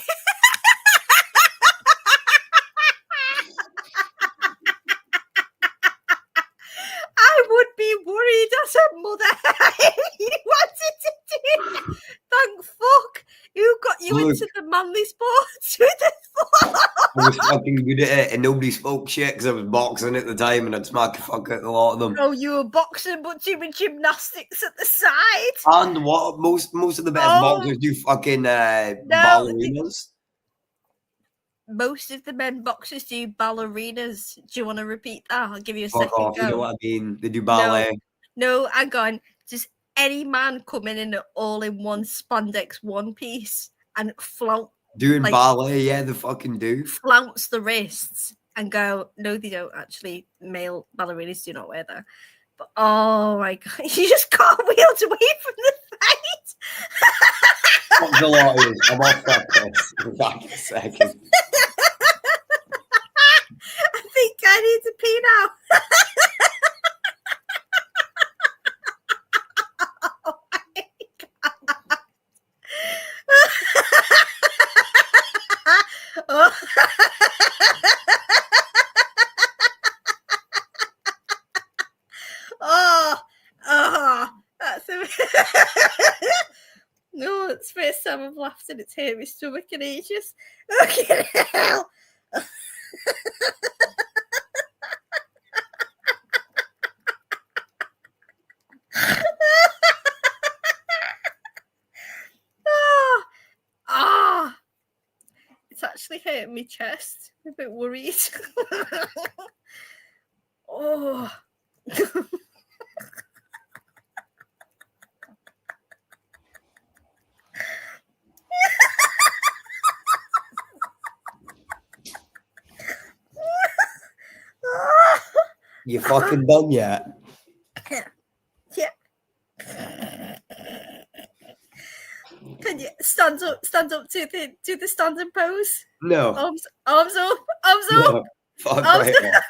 I would be worried as a mother if you wanted to do that. Thank fuck. Who got you Look. into the manly sports with the I was fucking good at it, and nobody spoke shit because I was boxing at the time, and I'd smack the fuck out of a lot of them. Oh, you were boxing, but doing gymnastics at the side. And what most of the best boxers do fucking ballerinas. Most of the men boxers do ballerinas. Do you want to repeat that? I'll give you a Fuck second off, go. you know what I mean? They do ballet. No, hang on. Does any man come in an all-in-one spandex one piece and flout? Doing ballet, yeah, they fucking do. Flounce the wrists and go, no, they don't actually. Male ballerinas do not wear that. But oh my god, you just got wheeled away from the fight. Fuck the lot is. I'm off that place. Back in a second. I think I need to pee now. Oh my god. Oh. That's a no, it's the first time I've laughed and it's hurt my stomach in ages. Okay, hell. It's actually hurting my chest. I'm a bit worried. Oh. You fucking done yet? Yeah. Can you stand up to the standing pose? No. Arms up. No. Fuck Arms right up.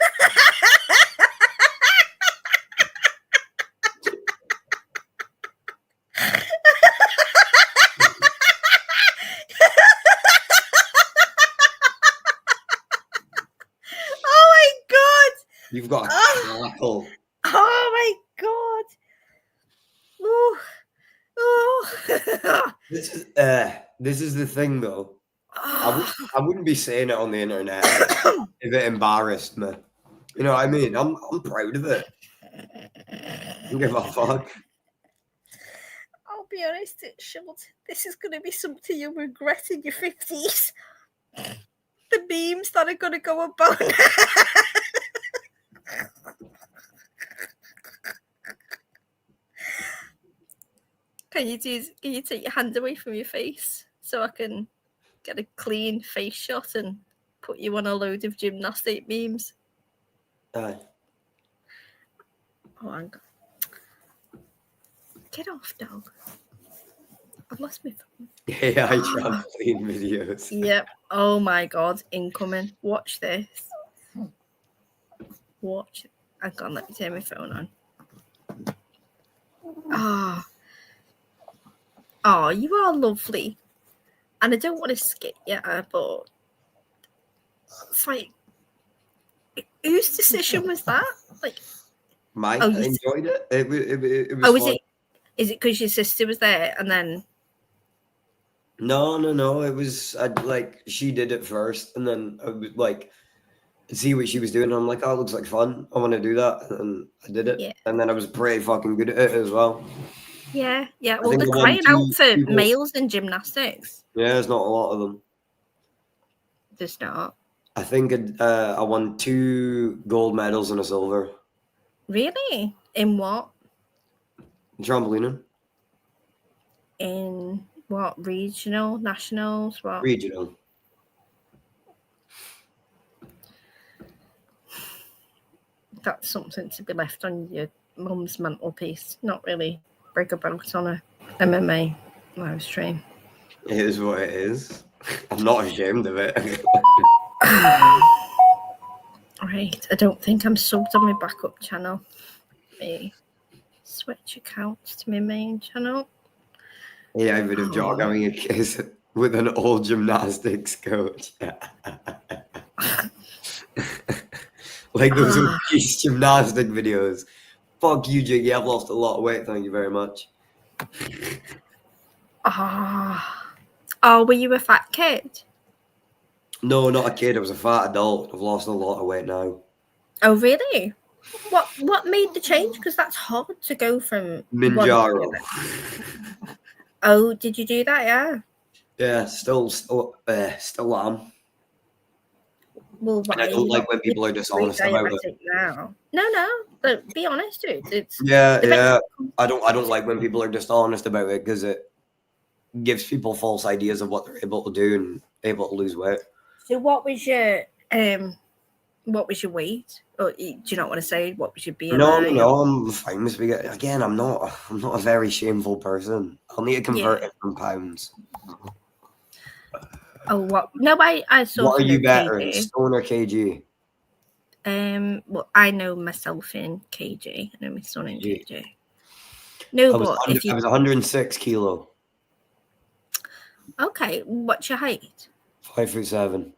Oh my god! You've got a cackle. Oh my god! Oh. This is the thing, though. I wouldn't be saying it on the internet if it embarrassed me. You know what I mean? I'm proud of it. I don't give a fuck. I'll be honest, it should. This is going to be something you'll regret in your 50s. The memes that are going to go about. Can you take your hand away from your face so I can get a clean face shot and put you on a load of gymnastic memes? Aye. Oh, hang on. Get off, dog. I've lost my phone. Yeah, I trampoline videos. Yep. Oh my god, incoming. Watch this. Watch. Hang on, let me turn my phone on. Oh, you are lovely. And I don't want to skip you, but it's like, whose decision was that? Like, Mine, I enjoyed it. It was fun. Is it because your sister was there and then? No. It was she did it first, and then I was like, see what she was doing. And I'm like, oh, it looks like fun. I want to do that, and I did it. Yeah. And then I was pretty fucking good at it as well. Yeah. Well, they're crying out for males in gymnastics. Yeah, there's not a lot of them. There's not. I think I won 2 gold medals and a silver. Really? In what? Trampolining. In what? Regional? Nationals? What? Regional. That's something to be left on your mum's mantelpiece. Not really break about on a MMA live stream. It is what it is. I'm not ashamed of it. Right, Right, I don't think I'm subbed on my backup channel. Me switch accounts to my main channel. Yeah, a bit of jog having a kiss with an old gymnastics coach. Like those obese gymnastic videos. Fuck you, Jiggy. I've lost a lot of weight. Thank you very much. Oh, were you a fat kid? No, not a kid. I was a fat adult. I've lost a lot of weight now. Oh, really? What made the change? Because that's hard to go from Manjaro. Oh, did you do that? Yeah. Yeah, still am. Well, why And I don't like when people are dishonest about it. Now. No, but be honest, dude. It's Yeah. I don't like when people are dishonest about it because it gives people false ideas of what they're able to do and able to lose weight. So, what was your weight? Or do you not want to say what was your BMI? No, I'm famous. Again, I'm not a very shameful person. I'll need to convert it from pounds. Oh, what? No, I saw. What are you better, kg. stone or kg? Well, I know myself in kg. I know my son in kg. No, I was 106 kilo. Okay, what's your height? 5'7".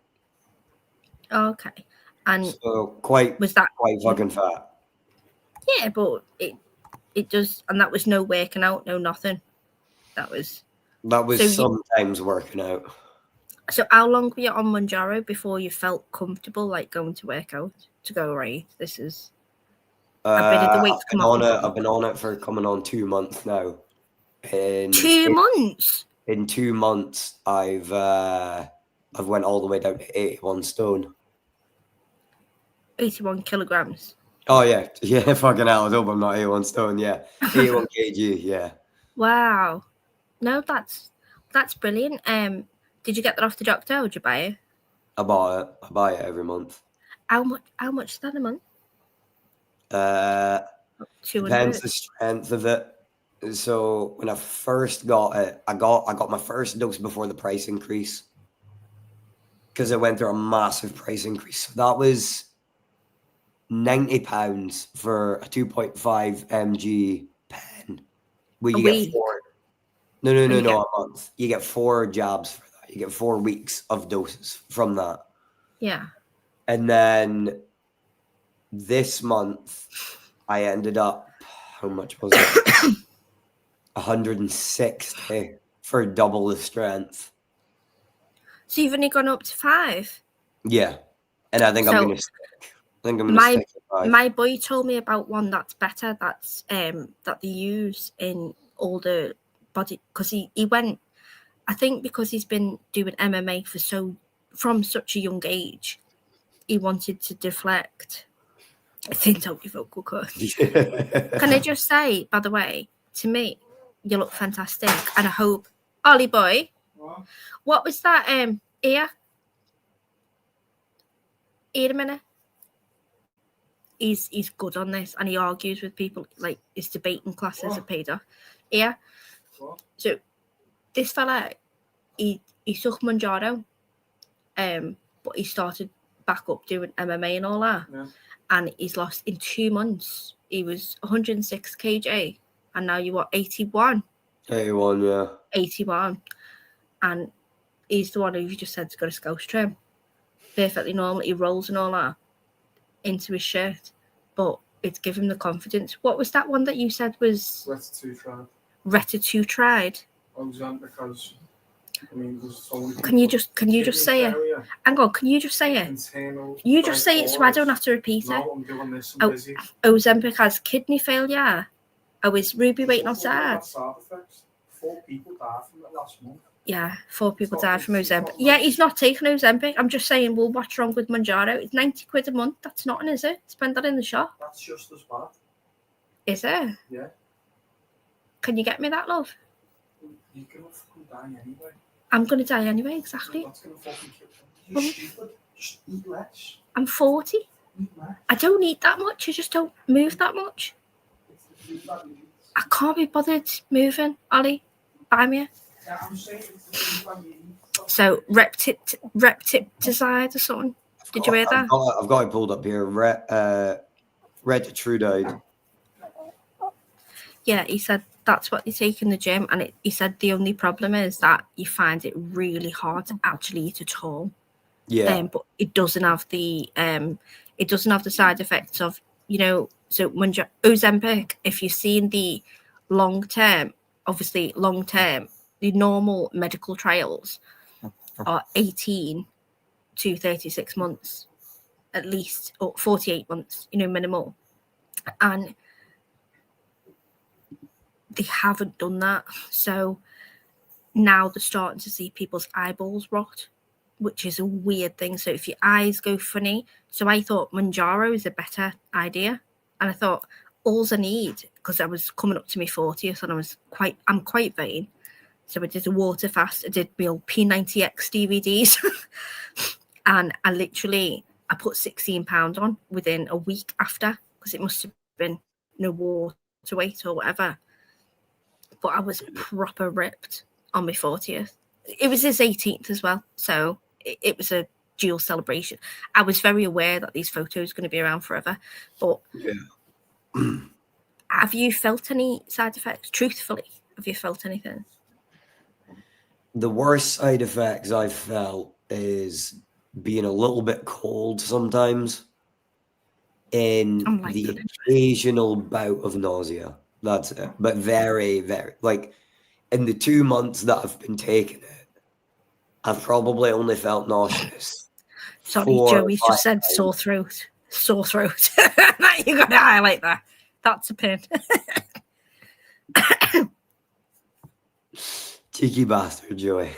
Okay, and so quite fucking fat. Yeah, but it does, and that was no working out, no nothing. That was sometimes working out. So how long were you on Manjaro before you felt comfortable, like going to work out to go, right? This is a bit of the weight's come off. I've been on it for coming on 2 months now. 2 months. In 2 months, I've went all the way down to 81 stone. 81 kilograms. Oh yeah, fucking hell! I hope I'm not 81 stone. Yeah, 81 kg. Yeah. Wow. No, that's brilliant. Did you get that off the doctor or did you buy it? I bought it. I buy it every month. How much is that a month? Depends the strength of it. So when I first got it, I got my first dose before the price increase because it went through a massive price increase. So that was £90 for a 2.5 mg pen. Where you get 4. No, a month. You get 4 jabs for that. You get 4 weeks of doses from that. Yeah. And then this month, I ended up, how much was it? 160 for double the strength. So you've only gone up to 5? Yeah. And I think I'm going to stick. I think I'm going to stick at 5. My boy told me about one that's better, that's that they use in all the body, because he went, I think because he's been doing MMA from such a young age, he wanted to deflect. I think don't give vocal cord. Can I just say, by the way, to me, you look fantastic, and I hope Ollie boy. What was that? Ear a minute. He's good on this, and he argues with people, like his debating classes are paid off. Yeah. So this fella, he took Manjaro, but he started back up doing MMA and all that, and he's lost in 2 months. He was 106 kg, and now you are 81. 81, yeah. 81, and he's the one who you just said to go to Scouse trim. Perfectly normal. He rolls and all that into his shirt, but it's given him the confidence. What was that one that you said was Retatrutide? Because I mean, there's so many. Can you just say it? Hang on, can you just say it? You just say it so I don't have to repeat it. I'm doing this. I'm busy. Ozempic has kidney failure. Oh, is Ruby waiting outside? 4 people died from it last month. Yeah, 4 people died from Ozempic. Yeah, he's not taking Ozempic. I'm just saying, well, what's wrong with Manjaro? It's 90 quid a month. That's nothing, is it? Spend that in the shop. That's just as bad. Is it? Yeah. Can you get me that, love? You're going to fucking die anyway. I'm going to die anyway, exactly. That's going to fucking kill you. You're stupid. Just eat less. I'm 40. Eat less. I don't eat that much. I just don't move that much. I can't be bothered moving, Ollie. Buy me. Yeah, I'm saying it's So, Reptipticide or something? Did you hear that? I've got it pulled up here. Red True died. Yeah, he said that's what they take in the gym, and he said the only problem is that you find it really hard to actually eat at all. Yeah. But it doesn't have the side effects of, so when Ozempic, if you've seen the long term, the normal medical trials are 18 to 36 months at least, or 48 months, minimal. And they haven't done that. So now they're starting to see people's eyeballs rot, which is a weird thing. So if your eyes go funny, so I thought Manjaro is a better idea. And I thought, all I need, because I was coming up to my 40th and I'm quite vain. So I did a water fast. I did my old P90X DVDs. And I put 16 pounds on within a week after, because it must have been no water weight or whatever. But I was proper ripped on my 40th. It was his 18th as well. So it was a dual celebration. I was very aware that these photos are going to be around forever. But have you felt any side effects? Truthfully, have you felt anything? The worst side effects I've felt is being a little bit cold sometimes, and the occasional bout of nausea. That's it. But very, very, like, in the 2 months that I've been taking it, I've probably only felt nauseous. Sorry, Joey's just said sore throat. Sore throat. You got to highlight that. That's a pin. Cheeky bastard, Joey.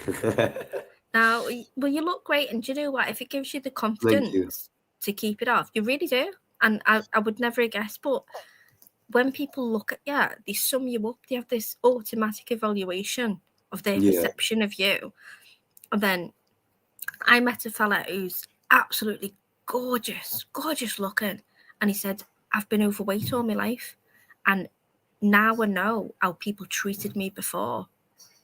Now, well, you look great, and do you know what? If it gives you the confidence to keep it off, you really do. And I would never guess, but when people look at you, they sum you up. They have this automatic evaluation of their perception of you. And then I met a fella who's absolutely gorgeous looking. And he said, I've been overweight all my life. And now I know how people treated me before.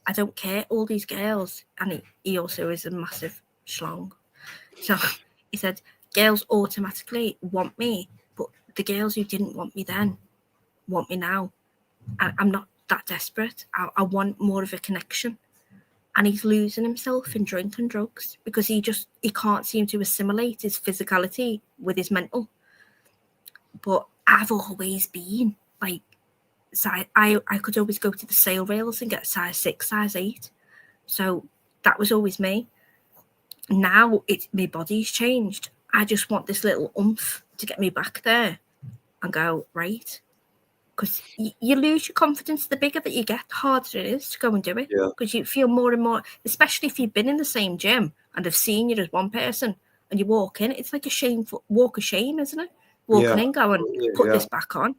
I don't care, all these girls. And he also is a massive schlong. So he said, girls automatically want me, but the girls who didn't want me then want me now. I'm not that desperate. I want more of a connection. And he's losing himself in drink and drugs because he can't seem to assimilate his physicality with his mental. But I've always been like, I could always go to the sale rails and get size 6, size 8. So that was always me. Now my body's changed. I just want this little oomph to get me back there and go, right. Because you lose your confidence. The bigger that you get, the harder it is to go and do it. Because you feel more and more, especially if you've been in the same gym and have seen you as one person and you walk in, it's like a shameful walk of shame, isn't it? Walking in, going, put this back on.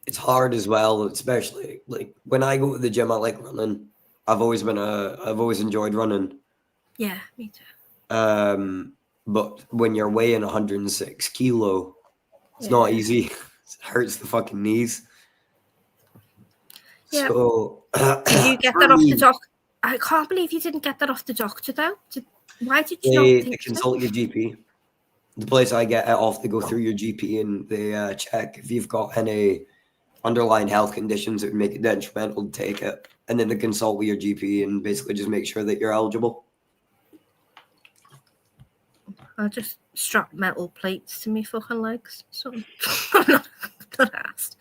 It's hard as well, especially like when I go to the gym, I like running. I've always enjoyed running. Yeah, me too. But when you're weighing 106 kilo, it's not easy. It hurts the fucking knees. Yeah. So did you get that off the doc? I can't believe you didn't get that off the doctor though. Why did you not think consult your GP? The place I get it off, they go through your GP and they check if you've got any underlying health conditions that would make it detrimental to take it, and then they consult with your GP and basically just make sure that you're eligible. I just strap metal plates to me fucking legs. So I'm not asked.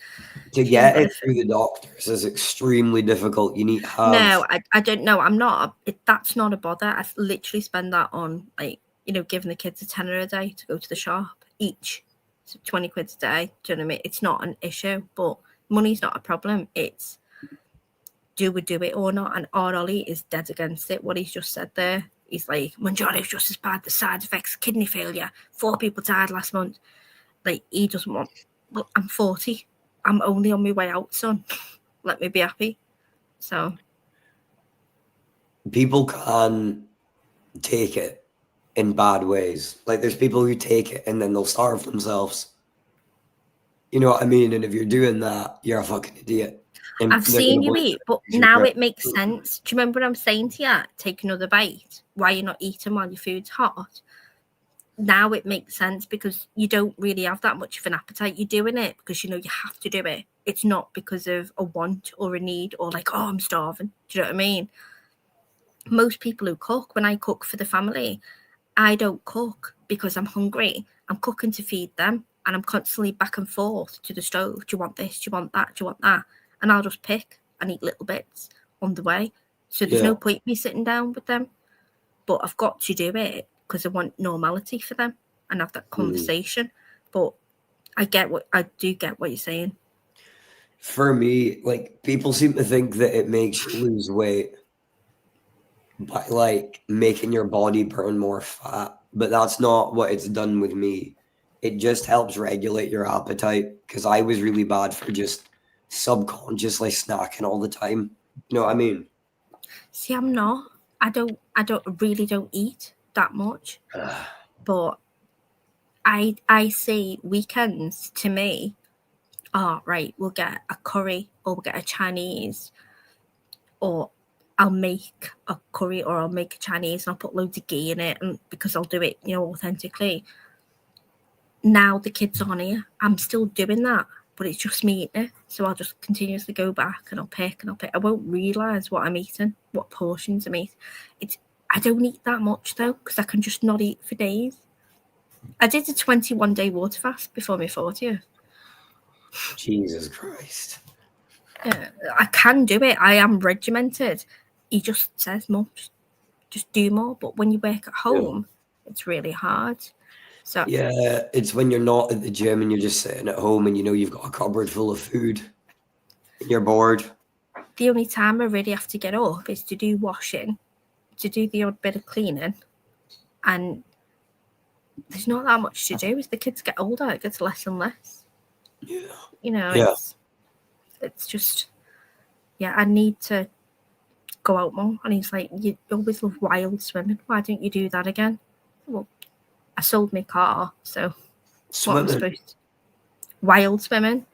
To get it through the doctors is extremely difficult. You need to have... No, I don't know. I'm not. That's not a bother. I literally spend that on, like, giving the kids a tenner a day to go to the shop each. So 20 quid a day. Do you know what I mean? It's not an issue, but money's not a problem. It's do we do it or not? And our Ollie is dead against it. What he's just said there. He's like, Manjaro is just as bad. The side effects, kidney failure. 4 people died last month. Like, he doesn't want... Well, I'm 40. I'm only on my way out, son. Let me be happy. So... People can take it in bad ways. Like, there's people who take it and then they'll starve themselves. You know what I mean? And if you're doing that, you're a fucking idiot. And I've seen you eat, but now it makes sense. Do you remember what I'm saying to you? Take another bite. Why you're not eating while your food's hot? now it makes sense because you don't really have that much of an appetite. You're doing it because you know you have to do it. It's not because of a want or a need or like, oh, I'm starving. Do you know what I mean? Most people who cook, when I cook for the family, I don't cook because I'm hungry. I'm cooking to feed them, and I'm constantly back and forth to the stove. Do you want this? Do you want that? Do you want that? And I'll just pick and eat little bits on the way. So there's no point me sitting down with them. But I've got to do it because I want normality for them and have that conversation. But I do get what you're saying. For me, like, people seem to think that it makes you lose weight by like making your body burn more fat, but that's not what it's done with me. It just helps regulate your appetite because I was really bad for just subconsciously snacking all the time. You know what I mean? See, I'm not. I really don't eat that much. But I see weekends to me, oh right, we'll get a curry or we'll get a Chinese, or I'll make a curry or I'll make a Chinese and I'll put loads of ghee in it, and because I'll do it, authentically. Now the kids aren't here, I'm still doing that, but it's just me eating it. So I'll just continuously go back and I'll pick. I won't realise what I'm eating, what portions I'm eating. I don't eat that much though, because I can just not eat for days. I did a 21-day water fast before my 40th. Jesus Christ. Yeah, I can do it. I am regimented. He just says, Mum, just do more. But when you work at home, it's really hard. So yeah, it's when you're not at the gym and you're just sitting at home and you know you've got a cupboard full of food and you're bored. The only time I really have to get up is to do washing, to do the odd bit of cleaning, and there's not that much to do. As the kids get older, it gets less and less. Yeah. It's just, I need to go out more. And he's like, you always love wild swimming. Why don't you do that again? Well, I sold my car, so Swimming. what I'm supposed to, wild swimming.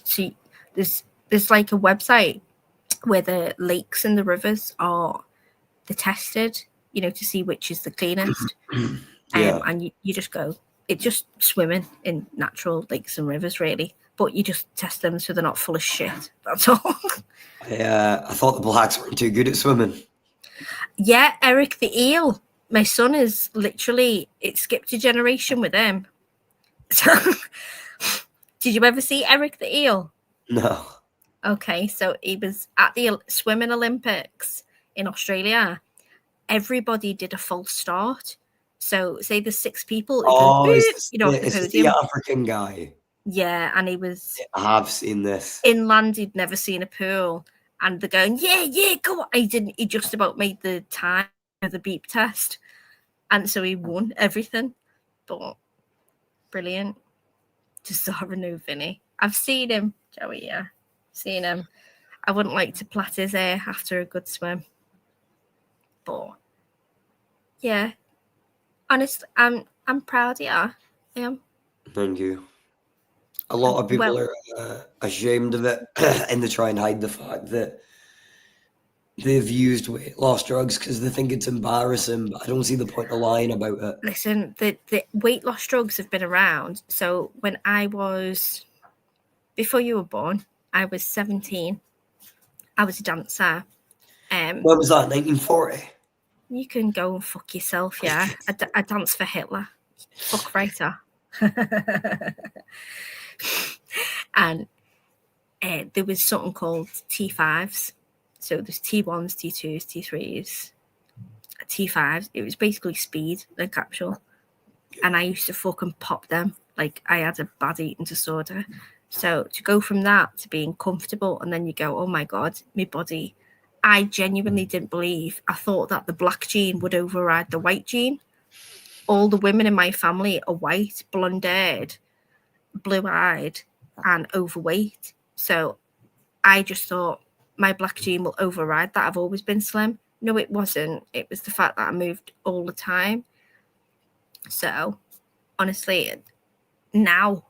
So there's like a website where the lakes and the rivers are tested, to see which is the cleanest. And you just go, it's just swimming in natural lakes and rivers, really. But you just test them so they're not full of shit. That's all. I thought the blacks weren't too good at swimming. Yeah, Eric the eel. My son is literally, it skipped a generation with him. So, did you ever see Eric the eel? No. Okay, so he was at the swimming Olympics in Australia. Everybody did a false start. So, say there's 6 people. It's the the African guy. Yeah, and he was. I have seen this. Inland, he'd never seen a pool, and they're going, yeah, go on. He didn't. He just about made the time of the beep test, and so he won everything. But brilliant. Just saw a new Vinny. I've seen him, Joey. Yeah, seen him. I wouldn't like to plait his hair after a good swim, but yeah, honestly, I'm proud of you. I am. Thank you. A lot of people are ashamed of it and they try and hide the fact that they've used weight loss drugs because they think it's embarrassing, but I don't see the point of lying about it. Listen, the weight loss drugs have been around. So when before you were born, I was 17. I was a dancer. When was that, 1940? You can go and fuck yourself, yeah. I danced for Hitler. Fuck writer. And there was something called T5s. So there's T1s, T2s, T3s, T5s. It was basically speed, the capsule. And I used to fucking pop them. Like, I had a bad eating disorder. So to go from that to being comfortable, and then you go, oh my God, my body. I genuinely didn't believe. I thought that the black gene would override the white gene. All the women in my family are white, blonde-haired, blue-eyed, and overweight. So I just thought my black gene will override that. I've always been slim. No, it wasn't. It was the fact that I moved all the time. So honestly, now,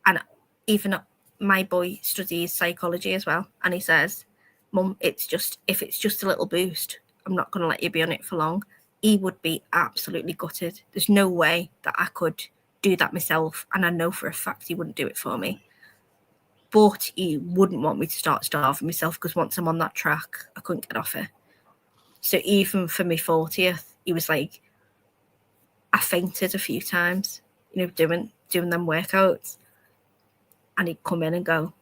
and even my boy studies psychology as well, and he says, Mum, if it's just a little boost, I'm not going to let you be on it for long. he would be absolutely gutted. There's no way that I could do that myself, and I know for a fact he wouldn't do it for me. But he wouldn't want me to start starving myself, because once I'm on that track, I couldn't get off it. So even for my 40th, he was like, I fainted a few times, you know, doing them workouts. And he'd come in and go,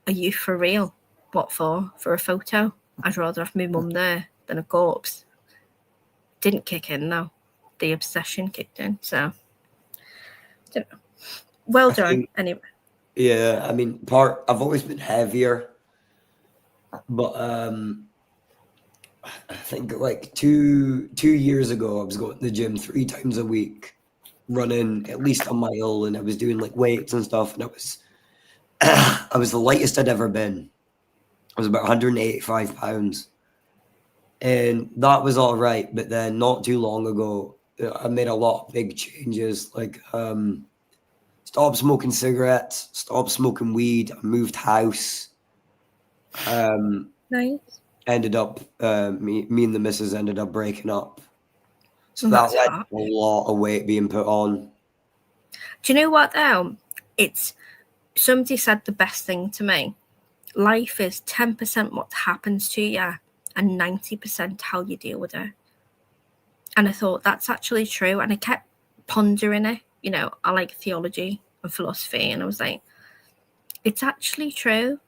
are you for real? What for? For a photo? I'd rather have my mum there than a corpse. Didn't kick in though. The obsession kicked in. So, don't know. Well done, anyway. Yeah, I mean, I've always been heavier, but I think like two years ago, I was going to the gym 3 times a week, running at least a mile, and I was doing like weights and stuff, and I was the lightest I'd ever been. I was about 185 pounds, and that was all right. But then not too long ago, I made a lot of big changes, like stopped smoking cigarettes, stopped smoking weed, I moved house. Nice. Ended up, me and the missus ended up breaking up. So That's that led hard. to a lot of weight being put on. Do you know what though? Somebody said the best thing to me. Life is 10% what happens to you and 90% how you deal with it. And I thought that's actually true. And I kept pondering it. You know, I like theology and philosophy. And I was like, it's actually true.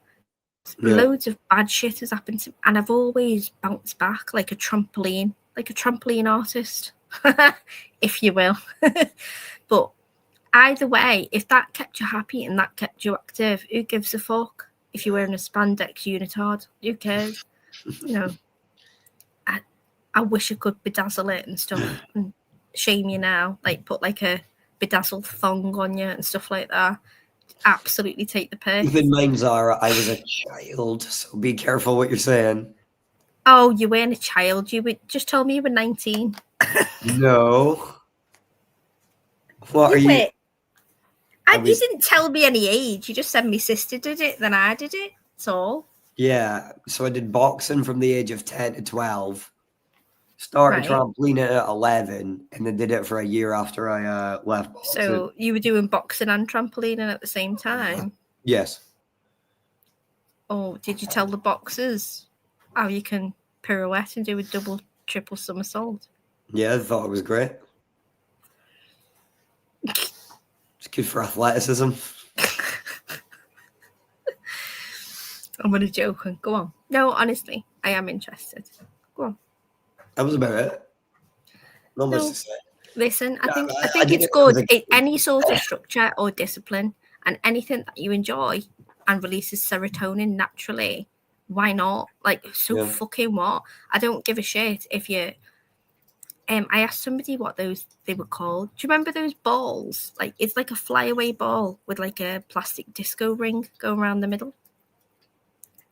Yeah. Loads of bad shit has happened to me. And I've always bounced back like a trampoline artist, if you will. But either way, if that kept you happy and that kept you active, who gives a fuck? If you're wearing a spandex unitard, who cares? You know, I wish I could bedazzle it and stuff and shame you now, like put like a bedazzled thong on you and stuff like that. Absolutely take the piss. Keep in mind, Zara, I was a child, so be careful what you're saying. Oh, you weren't a child. You just told me you were 19. No. What are you? You didn't tell me any age. You just said my sister did it, then I did it. That's all. Yeah, so I did boxing from the age of 10 to 12. Started trampolining at 11, and then did it for a year after I left boxing. So you were doing boxing and trampolining at the same time? Yes. Oh, did you tell the boxers how you can pirouette and do a double, triple somersault? Yeah, I thought it was great. It's good for athleticism. I'm only joking. Go on. No, honestly, I am interested. Go on. That was about it. Not much to say. Listen, I think it's good. Any sort of structure or discipline and anything that you enjoy and releases serotonin naturally, why not? Like, fucking what? I don't give a shit if you... I asked somebody what they were called. Do you remember those balls? Like, it's like a flyaway ball with like a plastic disco ring going around the middle.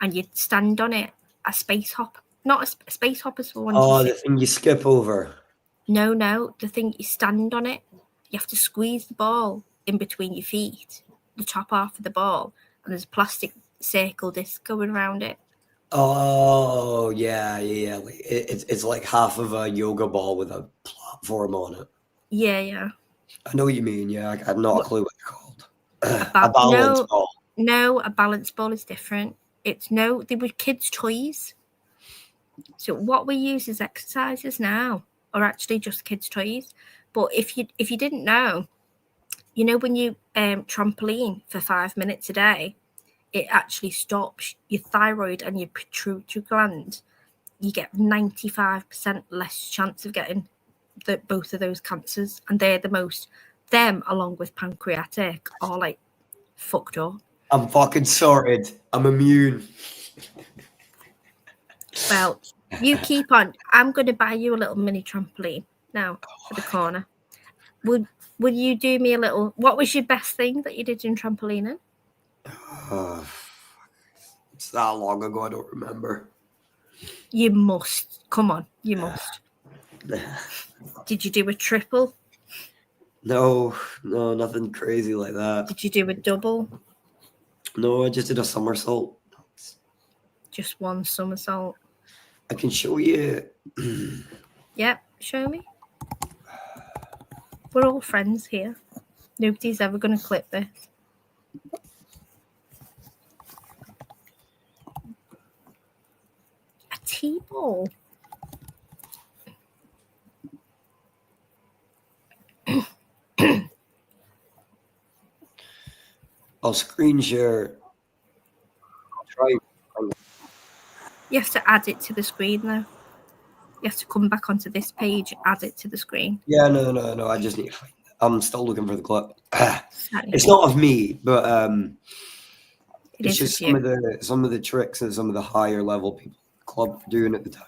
And you'd stand on it, a space hop. Not a space hop is for one. Oh, the thing you skip over. No, the thing you stand on it. You have to squeeze the ball in between your feet, the top half of the ball, and there's a plastic circle disc going around it. Oh, yeah. It's like half of a yoga ball with a platform on it. Yeah. I know what you mean. Yeah, I have not a clue what they're called. A balance ball. No, a balance ball is different. They were kids' toys. So what we use as exercises now are actually just kids' toys. But if you didn't know, you know, when you trampoline for 5 minutes a day, it actually stops your thyroid and your pituitary gland. You get 95% less chance of getting both of those cancers, and they're the most. Them, along with pancreatic, are like fucked up. I'm fucking sorted. I'm immune. Well, you keep on. I'm going to buy you a little mini trampoline now for the corner. Would you do me a little... What was your best thing that you did in trampolining? It's that long ago, I don't remember. You must. Come on, you must. Did you do a triple? No, nothing crazy like that. Did you do a double? No, I just did a somersault. Just one somersault? I can show you. Yep, show me. We're all friends here. Nobody's ever going to clip this. A T-ball. I'll screen share. I'll try. You have to add it to the screen, though. You have to come back onto this page, add it to the screen. Yeah, no. I just need to find it. I'm still looking for the clip. It's not of me, but it's just some of the tricks that some of the higher level people in the club were doing at the time.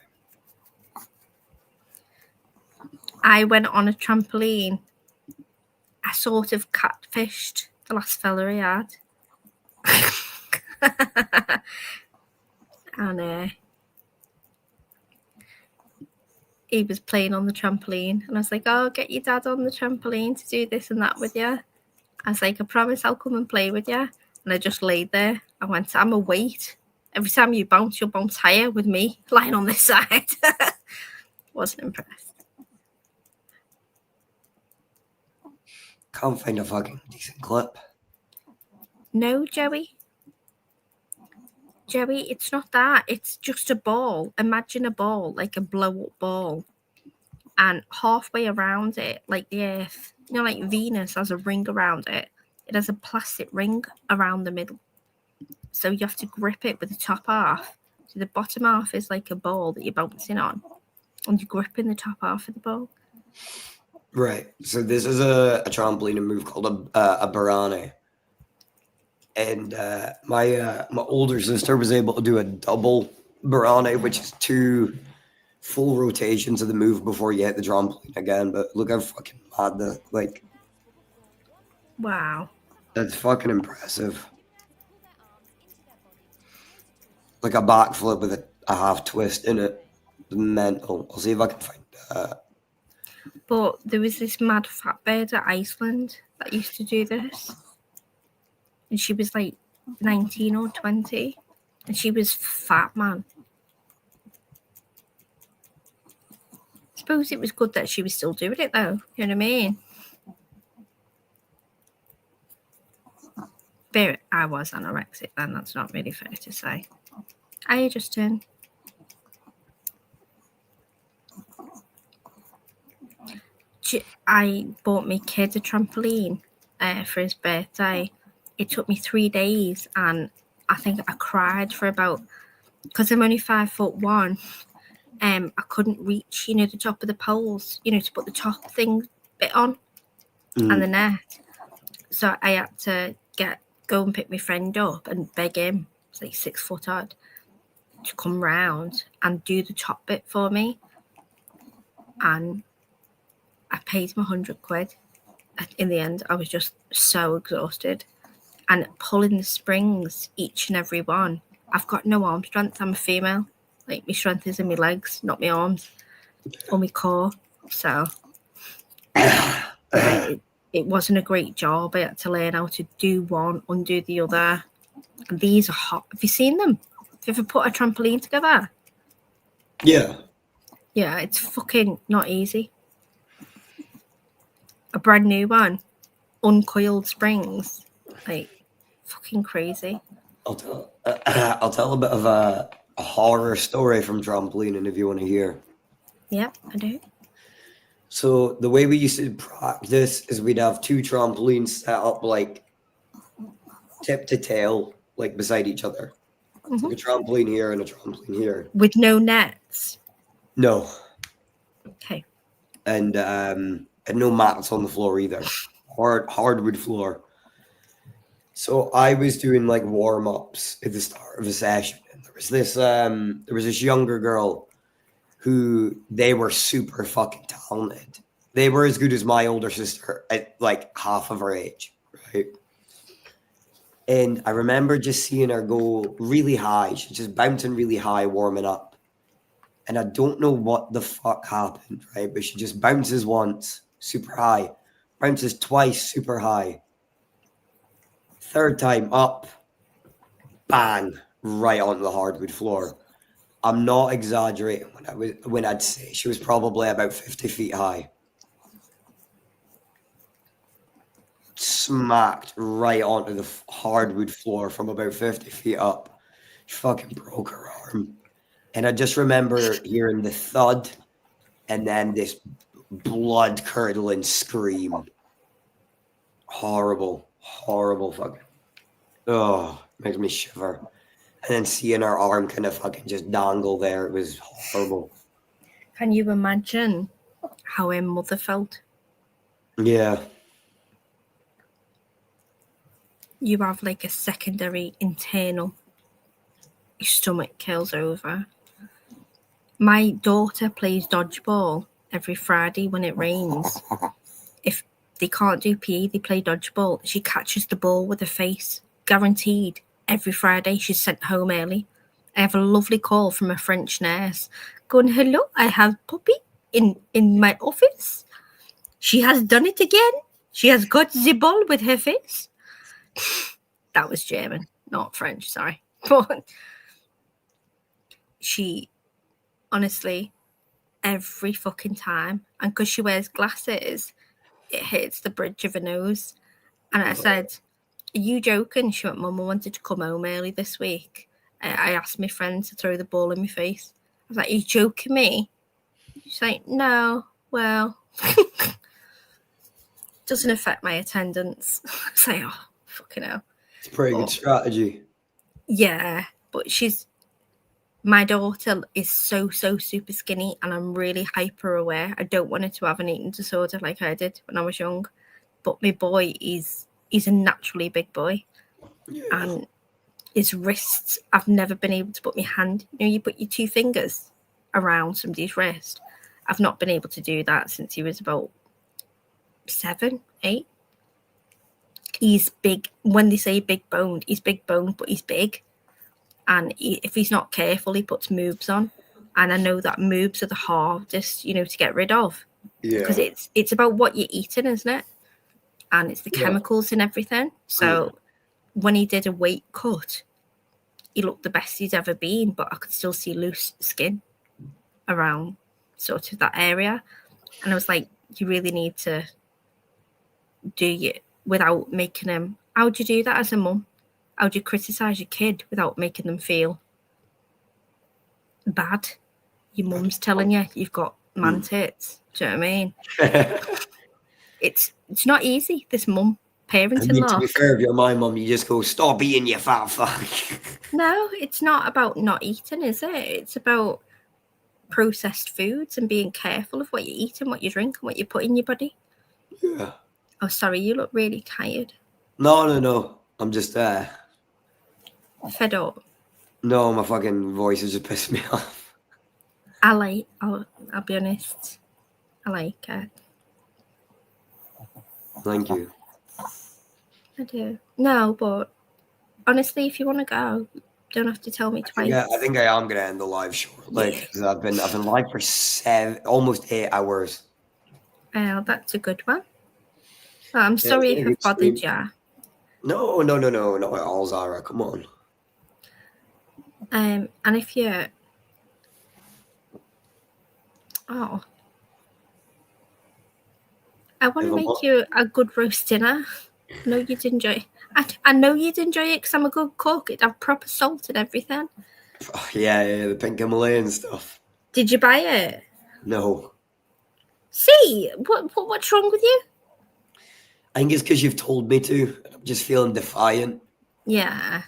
I went on a trampoline. I sort of catfished the last fella I had. And he was playing on the trampoline. And I was like, oh, get your dad on the trampoline to do this and that with you. I was like, I promise I'll come and play with you. And I just laid there. I went, I'm a weight. Every time you bounce, you'll bounce higher with me lying on this side. Wasn't impressed. Can't find a fucking decent clip. No, Joey. Joey, it's not that. It's just a ball. Imagine a ball, like a blow-up ball. And halfway around it, like the Earth, you know, like Venus has a ring around it. It has a plastic ring around the middle. So you have to grip it with the top half. So the bottom half is like a ball that you're bouncing on. And you're gripping the top half of the ball. Right. So this is a trampoline move called a barane. And my older sister was able to do a double barane, which is 2 full rotations of the move before you hit the trampoline again. But look how fucking mad that, like. Wow. That's fucking impressive. Like a backflip with a half twist in it. Mental. I'll see if I can find that. But there was this mad fat bird at Iceland that used to do this. And she was like 19 or 20. And she was fat, man. I suppose it was good that she was still doing it, though. You know what I mean? But I was anorexic then. That's not really fair to say. Hi, Justin. I bought my kid a trampoline for his birthday. It took me 3 days, and I think I cried for about, because I'm only 5'1", I couldn't reach, the top of the poles, to put the top thing bit on and the net. So I had to go and pick my friend up and beg him, it's like 6 foot odd, to come round and do the top bit for me. And I paid him 100 quid. In the end, I was just so exhausted. And pulling the springs, each and every one. I've got no arm strength. I'm a female. Like, my strength is in my legs, not my arms or my core. So it wasn't a great job. I had to learn how to do one, undo the other. And these are hot. Have you seen them? Have you ever put a trampoline together? Yeah. Yeah, it's fucking not easy. A brand new one, uncoiled springs, like fucking crazy. I'll tell a bit of a horror story from trampolining if you want to hear. Yeah, I do. So the way we used to practice is we'd have 2 trampolines set up like tip to tail, like beside each other. Mm-hmm. Like a trampoline here and a trampoline here. With no nets? No. Okay. And no mats on the floor either. Hardwood floor. So I was doing like warm-ups at the start of a session, and there was this younger girl who, they were super fucking talented. They were as good as my older sister at like half of her age, right? And I remember just seeing her go really high. She's just bouncing really high, warming up. And I don't know what the fuck happened, right? But she just bounces once, super high. Bounces twice, super high. 3rd time up, bang, right onto the hardwood floor. I'm not exaggerating when I'd say she was probably about 50 feet high. Smacked right onto the hardwood floor from about 50 feet up. She fucking broke her arm. And I just remember hearing the thud and then this blood-curdling scream. Horrible, horrible fucking. Oh, makes me shiver. And then seeing her arm kind of fucking just dangle there, it was horrible. Can you imagine how her mother felt? Yeah. You have like a secondary internal, your stomach kills over. My daughter plays dodgeball every Friday when it rains. If they can't do PE, they play dodgeball. She catches the ball with her face, guaranteed. Every Friday she's sent home early. I have a lovely call from a French nurse going, hello, I have Poppy in my office. She has done it again. She has got the ball with her face. That was German, not French, sorry. But she, honestly, every fucking time, and because she wears glasses, it hits the bridge of her nose. And I said, are you joking? She went, Mum, I wanted to come home early this week. I asked my friend to throw the ball in my face. I was like, are you joking me? She's like, no, well, doesn't affect my attendance. I was like, oh, fucking hell. It's a pretty good strategy. Yeah, but my daughter is so super skinny, and I'm really hyper aware. I don't want her to have an eating disorder like I did when I was young. But my boy he's a naturally big boy. Yeah. And his wrists, I've never been able to put my hand, you put your 2 fingers around somebody's wrist. I've not been able to do that since he was about 7, 8. He's big. When they say big boned, he's big boned, but he's big. And if he's not careful, he puts moobs on. And I know that moobs are the hardest, to get rid of. Yeah. Because it's about what you're eating, isn't it? And it's the chemicals and everything. So when he did a weight cut, he looked the best he's ever been, but I could still see loose skin around sort of that area. And I was like, you really need to do it without making him. How do you do that as a mum? How do you criticize your kid without making them feel bad? Your mum's telling you you've got man tits. Do you know what I mean? It's not easy, this mum parenting. I mean, to be fair, if you're my mum, you just go, stop eating, you fat fuck. No, it's not about not eating, is it? It's about processed foods and being careful of what you eat and what you drink and what you put in your body. Yeah. Oh, sorry, you look really tired. No. I'm just fed up. No, my fucking voice is just pissing me off. I'll be honest. I like it. Thank you. I do. No, but honestly, if you want to go, don't have to tell me twice. Yeah, I think I am gonna end the live shortly because I've been live for almost 8 hours. Oh, that's a good one. Well, I'm sorry if I've bothered you. No, not at all, Zara. Come on. And if you, I want to make you a good roast dinner. I know you'd enjoy. I know you'd enjoy it because I'm a good cook. It'd have proper salt and everything. Oh, yeah, the pink Himalayan stuff. Did you buy it? No. See, what's wrong with you? I think it's because you've told me to. I'm just feeling defiant. Yeah.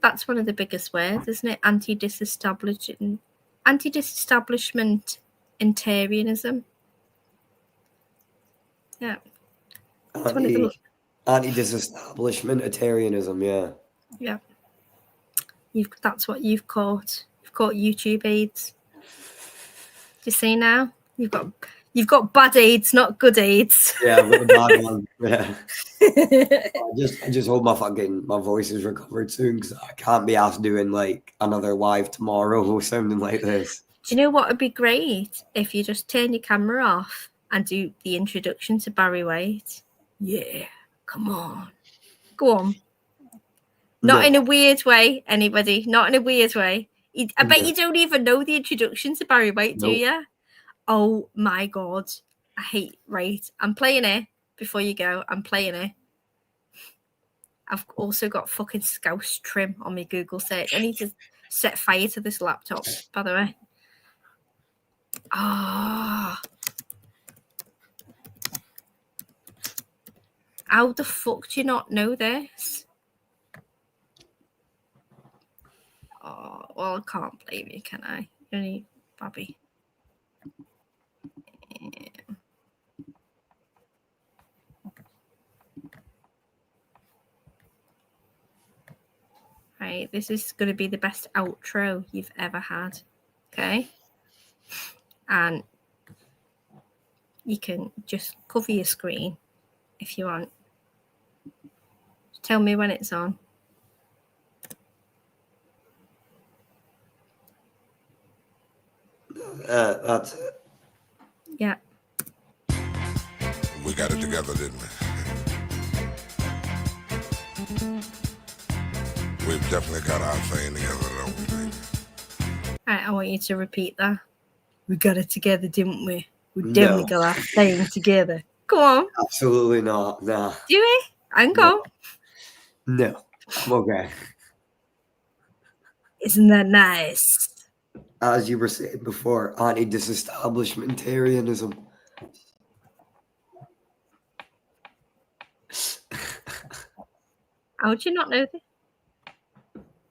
That's one of the biggest words, isn't it? Anti-disestablishmentarianism. Yeah. Anti-disestablishmentarianism, yeah. Yeah. That's what you've caught. You've caught YouTube AIDS. Do you see now? You've got bad AIDS, not good AIDS. Yeah, I've got the bad one. Yeah. I just hope my voice is recovered soon because I can't be asked doing like another live tomorrow or sounding like this. Do you know what would be great if you just turn your camera off and do the introduction to Barry White? Yeah, come on, go on. Not in a weird way, anybody. Not in a weird way. I bet you don't even know the introduction to Barry White, do you? Oh my God. I hate, right. I'm playing it before you go. I'm playing it. I've also got fucking Scouse trim on my Google search. I need to set fire to this laptop, by the way. Ah. How the fuck do you not know this? Oh, well, I can't blame you, can I? Only Bobby. Yeah. Right, this is going to be the best outro you've ever had. Okay? And you can just cover your screen if you want. Just tell me when it's on. That's it. Yeah. We got it together, didn't we? We've definitely got our thing together, don't we, baby? Right, I want you to repeat that. We got it together, didn't we? We definitely got our thing together. Go on. Absolutely not. Nah. Do we? And go. No. I'm okay. Isn't that nice? As you were saying before, anti-disestablishmentarianism. How'd you not know that?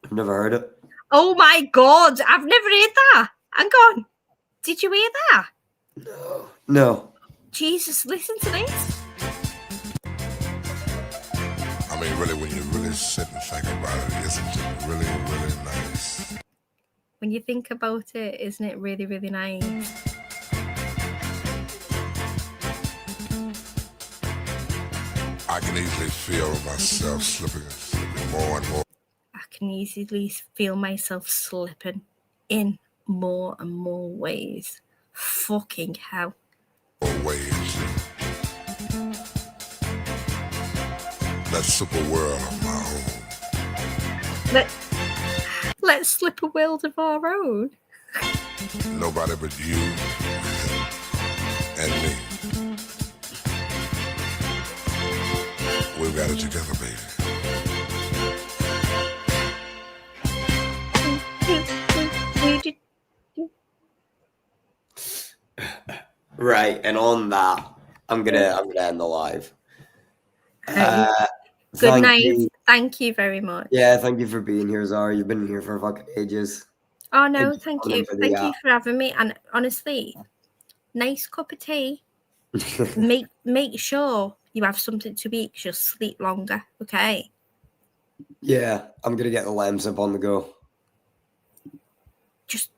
I've never heard it. Oh my God, I've never heard that. Hang on. Did you hear that? No. Jesus, listen to this. I mean, really, when you really sit and think about it, isn't it really, really nice? When you think about it, isn't it really, really nice? I can easily feel myself slipping more and more. I can easily feel myself slipping in more and more ways. Fucking hell. Ways. That super world of my own. Let's slip a world of our own. Nobody but you and me. We've got it together, baby. Right, and on that, I'm gonna end the live. Good night. Thank you very much. Yeah, thank you for being here, Zara. You've been here for fucking ages. Oh no, thank you. for the Thank you for having me. And honestly, nice cup of tea. make sure you have something to eat because you'll sleep longer. Okay. Yeah, I'm gonna get the Lemsip on the go. Just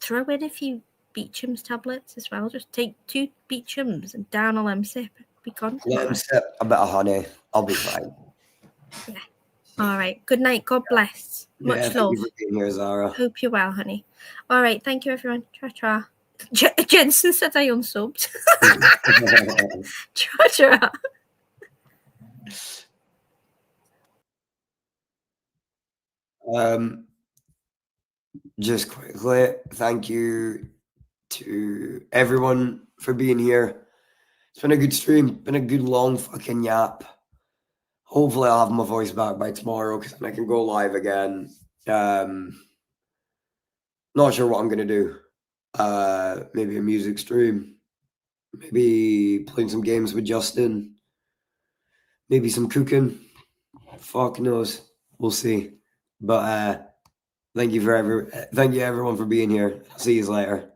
throw in a few Beecham's tablets as well. Just take 2 Beecham's and down a Lemsip. Be gone. Lemsip, a bit of honey. I'll be fine. Yeah. All right. Good night. God bless. Much Thank love. you for being here, Zara. Hope you're well, honey. All right. Thank you, everyone. Cha-cha. Jensen said I unsubbed. Cha-cha. Just quickly, thank you to everyone for being here. It's been a good stream. Been a good long fucking yap. Hopefully I'll have my voice back by tomorrow because then I can go live again. Not sure what I'm gonna do. Maybe a music stream. Maybe playing some games with Justin. Maybe some cooking. Fuck knows. We'll see. But thank you everyone for being here. I'll see you later.